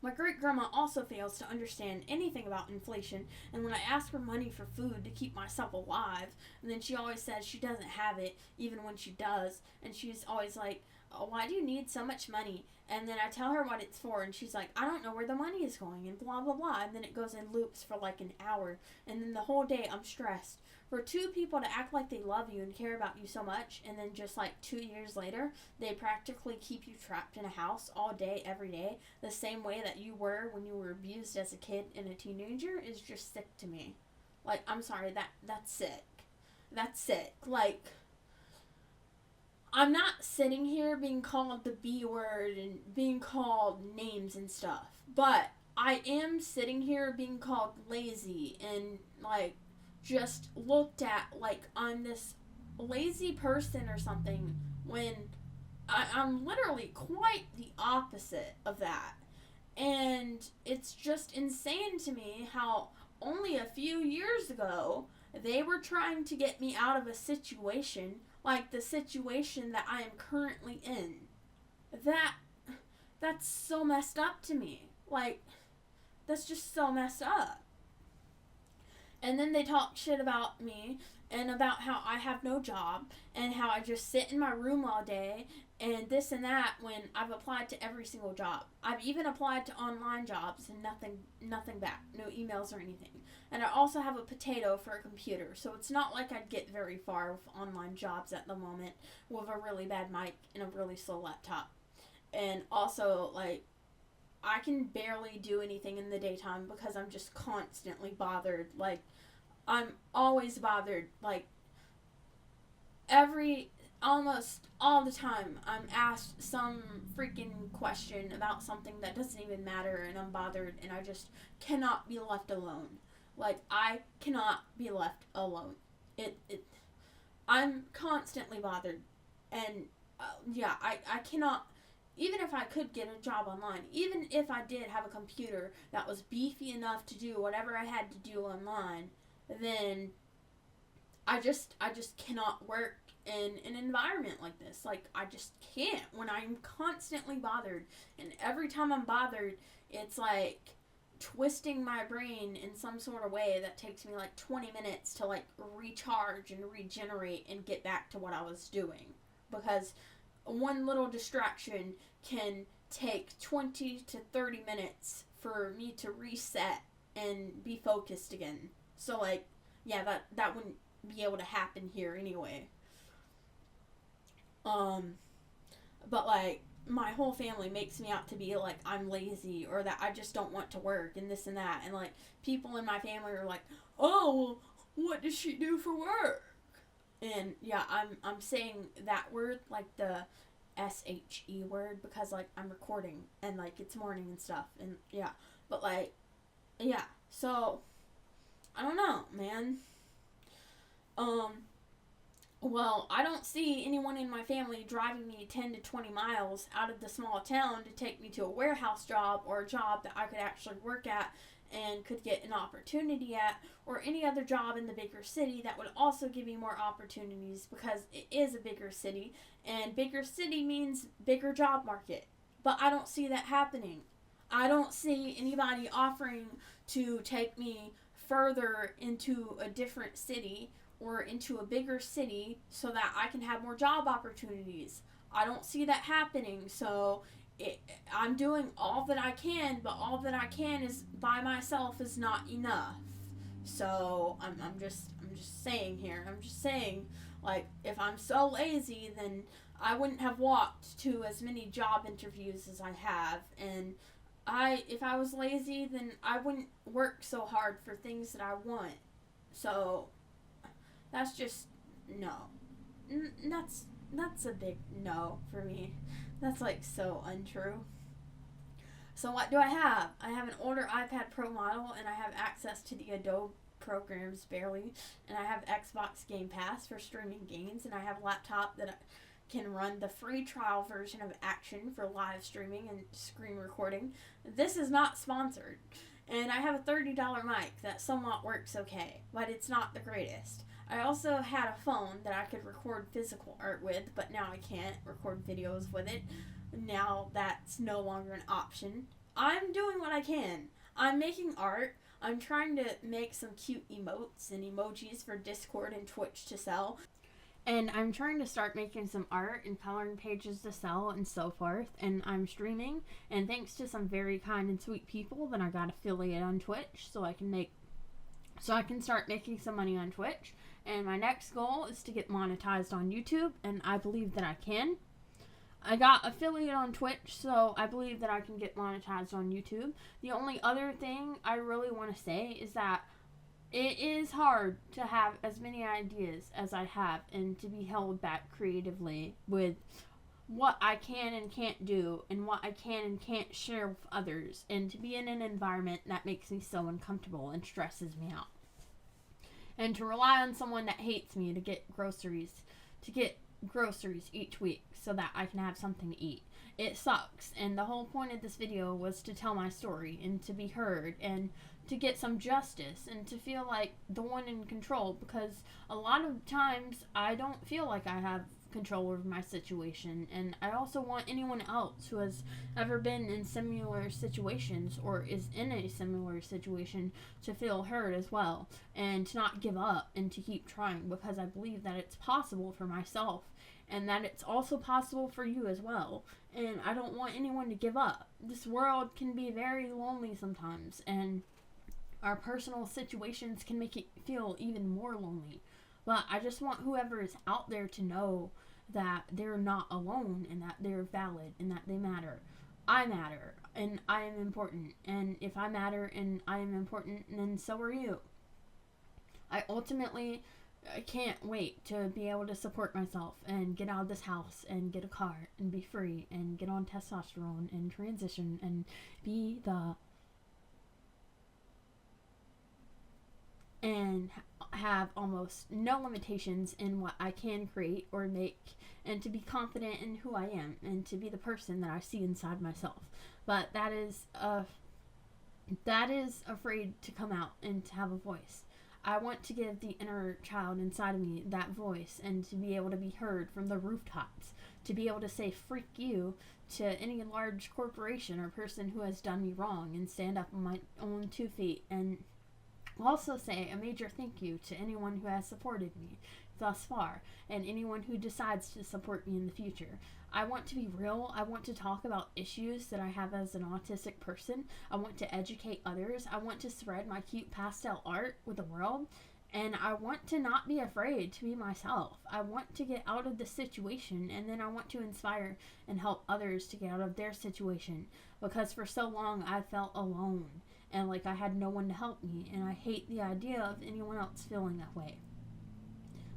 My great-grandma also fails to understand anything about inflation, and when I ask her money for food to keep myself alive, and then she always says she doesn't have it, even when she does, and she's always like, oh, why do you need so much money? And then I tell her what it's for, and she's like, I don't know where the money is going, and blah, blah, blah, and then it goes in loops for like an hour, and then the whole day I'm stressed. For two people to act like they love you and care about you so much, and then just like 2 years later, they practically keep you trapped in a house all day, every day, the same way that you were when you were abused as a kid and a teenager, is just sick to me. Like, I'm sorry, that's sick. That's sick. Like, I'm not sitting here being called the B word and being called names and stuff, but I am sitting here being called lazy and, like, just looked at like I'm this lazy person or something, when I'm literally quite the opposite of that. And it's just insane to me how only a few years ago they were trying to get me out of a situation like the situation that I am currently in. That's so messed up to me. Like, that's just so messed up. And then they talk shit about me and about how I have no job and how I just sit in my room all day and this and that, when I've applied to every single job. I've even applied to online jobs and nothing back, no emails or anything. And I also have a potato for a computer, so it's not like I'd get very far with online jobs at the moment with a really bad mic and a really slow laptop. And also, like, I can barely do anything in the daytime because I'm just constantly bothered. Like, I'm always bothered. Like, almost all the time, I'm asked some freaking question about something that doesn't even matter, and I'm bothered, and I just cannot be left alone. Like, I cannot be left alone. I'm constantly bothered, and yeah, I cannot. Even if I could get a job online, even if I did have a computer that was beefy enough to do whatever I had to do online, then I just cannot work in an environment like this. Like, I just can't when I'm constantly bothered. And every time I'm bothered, it's like twisting my brain in some sort of way that takes me like 20 minutes to like recharge and regenerate and get back to what I was doing. Because one little distraction can take 20 to 30 minutes for me to reset and be focused again. So, like, yeah, that wouldn't be able to happen here anyway. But, like, my whole family makes me out to be, like, I'm lazy or that I just don't want to work and this and that. And, like, people in my family are like, oh, well, what does she do for work? And, yeah, I'm saying that word, like the SHE word, because, like, I'm recording and, like, it's morning and stuff. And, yeah. But, like, yeah. So, I don't know, man. Well, I don't see anyone in my family driving me 10 to 20 miles out of the small town to take me to a warehouse job or a job that I could actually work at and could get an opportunity at, or any other job in the bigger city that would also give me more opportunities, because it is a bigger city, and bigger city means bigger job market. But I don't see that happening. I don't see anybody offering to take me further into a different city or into a bigger city so that I can have more job opportunities. I don't see that happening. So I'm doing all that I can, but all that I can is by myself is not enough. So I'm just saying here. I'm just saying, like, if I'm so lazy, then I wouldn't have walked to as many job interviews as I have. And if I was lazy, then I wouldn't work so hard for things that I want. So that's just no. That's a big no for me. That's, like, so untrue. So what do I have? I have an older iPad Pro model, and I have access to the Adobe programs barely, and I have Xbox Game Pass for streaming games, and I have a laptop that can run the free trial version of Action for live streaming and screen recording. This is not sponsored. And I have a $30 mic that somewhat works okay, but it's not the greatest. I also had a phone that I could record physical art with, but now I can't record videos with it. Now that's no longer an option. I'm doing what I can. I'm making art. I'm trying to make some cute emotes and emojis for Discord and Twitch to sell. And I'm trying to start making some art and coloring pages to sell and so forth. And I'm streaming. And thanks to some very kind and sweet people, then I got affiliate on Twitch so I can start making some money on Twitch. And my next goal is to get monetized on YouTube, and I believe that I can. I got affiliate on Twitch, so I believe that I can get monetized on YouTube. The only other thing I really want to say is that it is hard to have as many ideas as I have and to be held back creatively with what I can and can't do and what I can and can't share with others, and to be in an environment that makes me so uncomfortable and stresses me out. And to rely on someone that hates me to get groceries each week so that I can have something to eat. It sucks, and the whole point of this video was to tell my story and to be heard and to get some justice and to feel like the one in control, because a lot of times I don't feel like I have control over my situation, and I also want anyone else who has ever been in similar situations or is in a similar situation to feel heard as well, and to not give up and to keep trying, because I believe that it's possible for myself and that it's also possible for you as well. And I don't want anyone to give up. This world can be very lonely sometimes, and our personal situations can make it feel even more lonely. But I just want whoever is out there to know that they're not alone and that they're valid and that they matter. I matter and I am important. And if I matter and I am important, then so are you. I can't wait to be able to support myself and get out of this house and get a car and be free and get on testosterone and transition and be and have almost no limitations in what I can create or make, and to be confident in who I am and to be the person that I see inside myself. But that is afraid to come out and to have a voice. I want to give the inner child inside of me that voice, and to be able to be heard from the rooftops, to be able to say "freak you" to any large corporation or person who has done me wrong, and stand up on my own 2 feet, and also say a major thank you to anyone who has supported me thus far and anyone who decides to support me in the future. I want to be real. I want to talk about issues that I have as an autistic person. I want to educate others. I want to spread my cute pastel art with the world. And I want to not be afraid to be myself. I want to get out of the situation, and then I want to inspire and help others to get out of their situation, because for so long I felt alone and like I had no one to help me, and I hate the idea of anyone else feeling that way.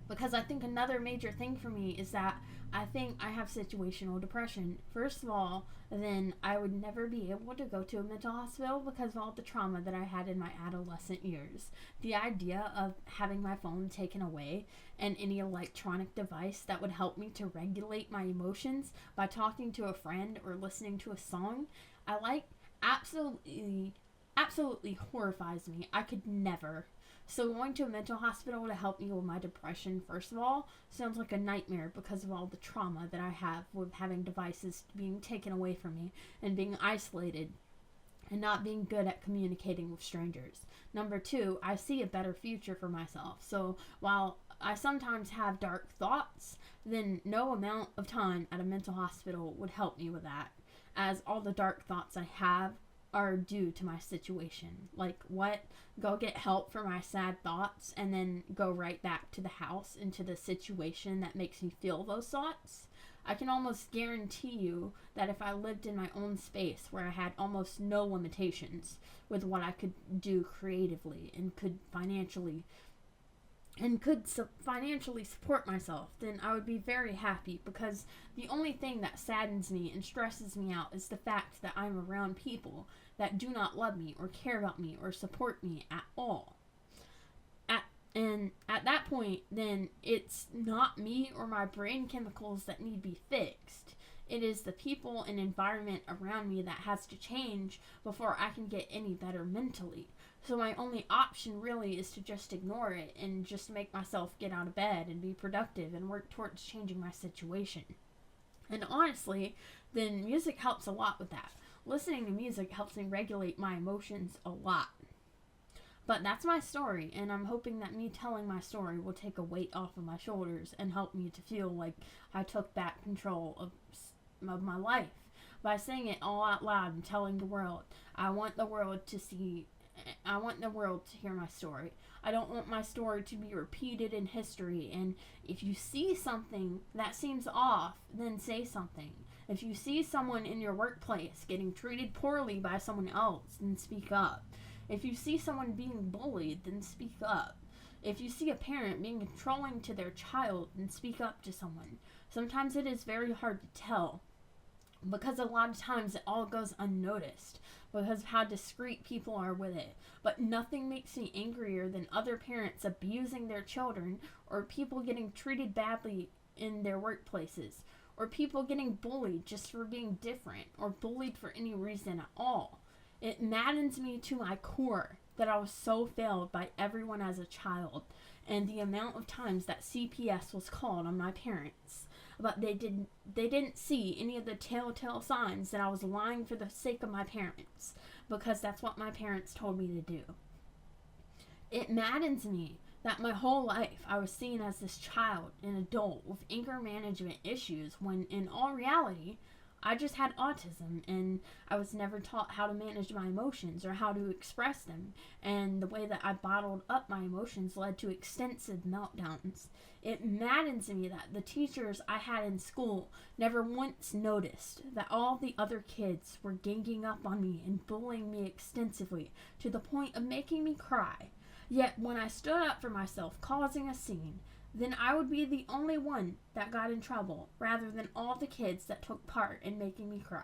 Because I think another major thing for me is that I think I have situational depression. First of all, then I would never be able to go to a mental hospital because of all the trauma that I had in my adolescent years. The idea of having my phone taken away and any electronic device that would help me to regulate my emotions by talking to a friend or listening to a song, absolutely horrifies me. I could never. So going to a mental hospital to help me with my depression, first of all, sounds like a nightmare because of all the trauma that I have with having devices being taken away from me and being isolated and not being good at communicating with strangers. Number 2, I see a better future for myself. So while I sometimes have dark thoughts, then no amount of time at a mental hospital would help me with that, as all the dark thoughts I have are due to my situation. Like, what? Go get help for my sad thoughts and then go right back to the house into the situation that makes me feel those thoughts? I can almost guarantee you that if I lived in my own space where I had almost no limitations with what I could do creatively and could financially support myself, then I would be very happy, because the only thing that saddens me and stresses me out is the fact that I'm around people that do not love me or care about me or support me at all. And at that point, then it's not me or my brain chemicals that need to be fixed. It is the people and environment around me that has to change before I can get any better mentally. So my only option really is to just ignore it and just make myself get out of bed and be productive and work towards changing my situation. And honestly, then music helps a lot with that. Listening to music helps me regulate my emotions a lot. But that's my story, and I'm hoping that me telling my story will take a weight off of my shoulders and help me to feel like I took back control of my life by saying it all out loud and telling the world. I want the world to hear my story. I don't want my story to be repeated in history, and if you see something that seems off, then say something. If you see someone in your workplace getting treated poorly by someone else, then speak up. If you see someone being bullied, then speak up. If you see a parent being controlling to their child, then speak up to someone. Sometimes it is very hard to tell, because a lot of times it all goes unnoticed because of how discreet people are with it. But nothing makes me angrier than other parents abusing their children, or people getting treated badly in their workplaces, or people getting bullied just for being different, or bullied for any reason at all. It maddens me to my core that I was so failed by everyone as a child, and the amount of times that CPS was called on my parents. But they didn't see any of the telltale signs that I was lying for the sake of my parents, because that's what my parents told me to do. It maddens me that my whole life I was seen as this child and adult with anger management issues, when in all reality, I just had autism, and I was never taught how to manage my emotions or how to express them, and the way that I bottled up my emotions led to extensive meltdowns. It maddens me that the teachers I had in school never once noticed that all the other kids were ganging up on me and bullying me extensively to the point of making me cry. Yet when I stood up for myself, causing a scene, then I would be the only one that got in trouble, rather than all the kids that took part in making me cry.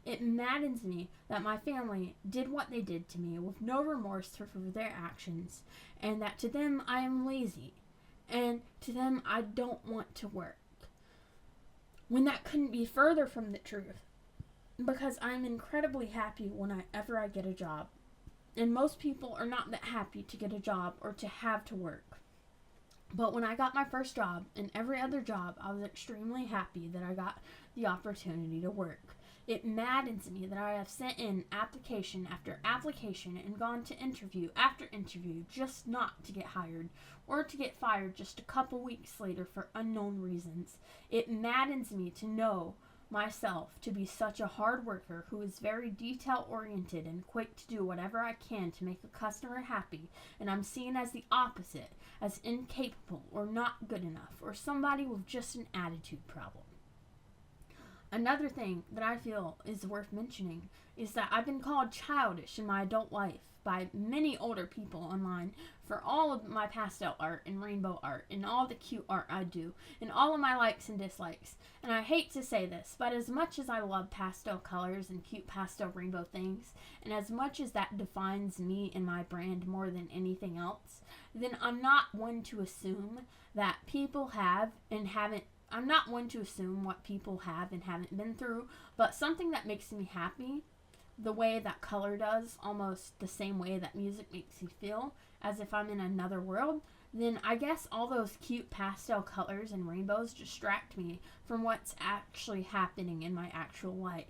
It maddens me that my family did what they did to me with no remorse for their actions, and that to them I am lazy, and to them I don't want to work. When that couldn't be further from the truth, because I'm incredibly happy whenever I get a job, and most people are not that happy to get a job or to have to work. But when I got my first job and every other job, I was extremely happy that I got the opportunity to work. It maddens me that I have sent in application after application and gone to interview after interview just not to get hired, or to get fired just a couple weeks later for unknown reasons. It maddens me to know myself to be such a hard worker who is very detail oriented and quick to do whatever I can to make a customer happy, and I'm seen as the opposite, as incapable or not good enough, or somebody with just an attitude problem. Another thing that I feel is worth mentioning is that I've been called childish in my adult life by many older people online for all of my pastel art and rainbow art and all the cute art I do and all of my likes and dislikes. And I hate to say this, but as much as I love pastel colors and cute pastel rainbow things, and as much as that defines me and my brand more than anything else, then I'm not one to assume that people have and haven't I'm not one to assume what people have and haven't been through, but something that makes me happy, the way that color does, almost the same way that music makes me feel, as if I'm in another world, then I guess all those cute pastel colors and rainbows distract me from what's actually happening in my actual life.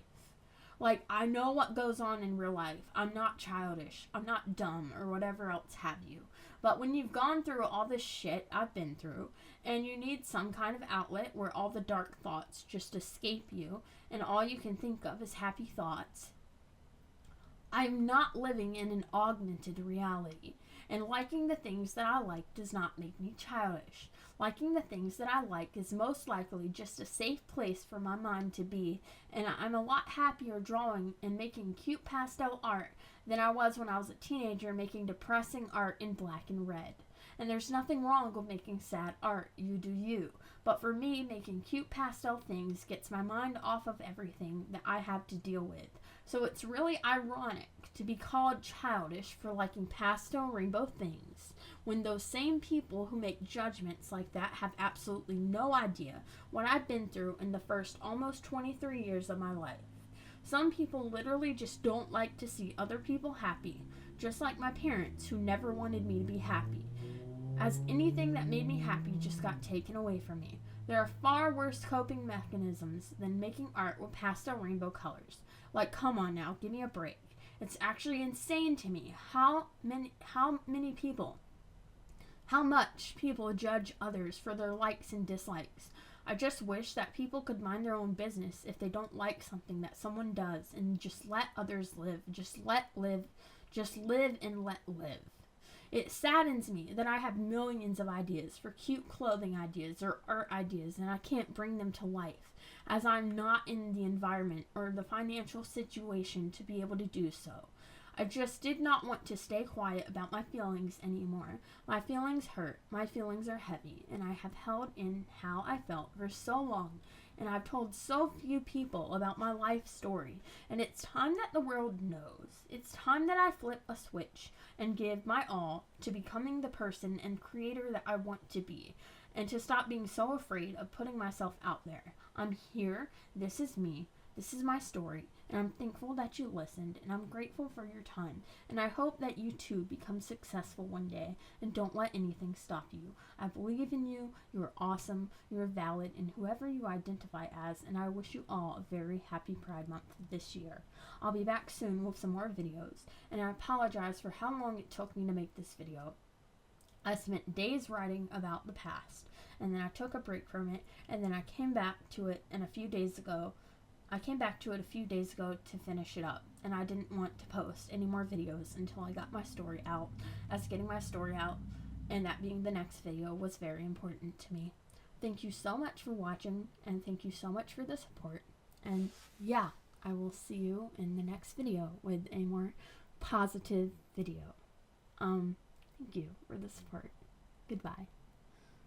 Like, I know what goes on in real life. I'm not childish. I'm not dumb or whatever else have you. But when you've gone through all this shit I've been through, and you need some kind of outlet where all the dark thoughts just escape you, and all you can think of is happy thoughts, I'm not living in an augmented reality. And liking the things that I like does not make me childish. Liking the things that I like is most likely just a safe place for my mind to be, and I'm a lot happier drawing and making cute pastel art than I was when I was a teenager making depressing art in black and red. And there's nothing wrong with making sad art, you do you. But for me, making cute pastel things gets my mind off of everything that I have to deal with. So it's really ironic
to be called childish for liking pastel rainbow things, when those same people who make judgments like that have absolutely no idea what I've been through in the first almost 23 years of my life. Some people literally just don't like to see other people happy, just like my parents who never wanted me to be happy, as anything that made me happy just got taken away from me. There are far worse coping mechanisms than making art with pastel rainbow colors. Like, come on now, give me a break. It's actually insane to me how much people judge others for their likes and dislikes. I just wish that people could mind their own business if they don't like something that someone does and just let others live. Just live and let live. It saddens me that I have millions of ideas for cute clothing ideas or art ideas and I can't bring them to life, as I'm not in the environment or the financial situation to be able to do so. I just did not want to stay quiet about my feelings anymore. My feelings hurt, my feelings are heavy, and I have held in how I felt for so long, and I've told so few people about my life story, and it's time that the world knows. It's time that I flip a switch and give my all to becoming the person and creator that I want to be, and to stop being so afraid of putting myself out there. I'm here, this is me, this is my story, and I'm thankful that you listened, and I'm grateful for your time, and I hope that you too become successful one day, and don't let anything stop you. I believe in you, you are awesome, you are valid, and whoever you identify as, and I wish you all a very happy Pride Month this year. I'll be back soon with some more videos, and I apologize for how long it took me to make this video. I spent days writing about the past, and then I took a break from it, and then I came back to it a few days ago to finish it up, and I didn't want to post any more videos until I got my story out, as getting my story out and that being the next video was very important to me. Thank you so much for watching, and thank you so much for the support, and yeah, I will see you in the next video with a more positive video. Thank you for the support. Goodbye.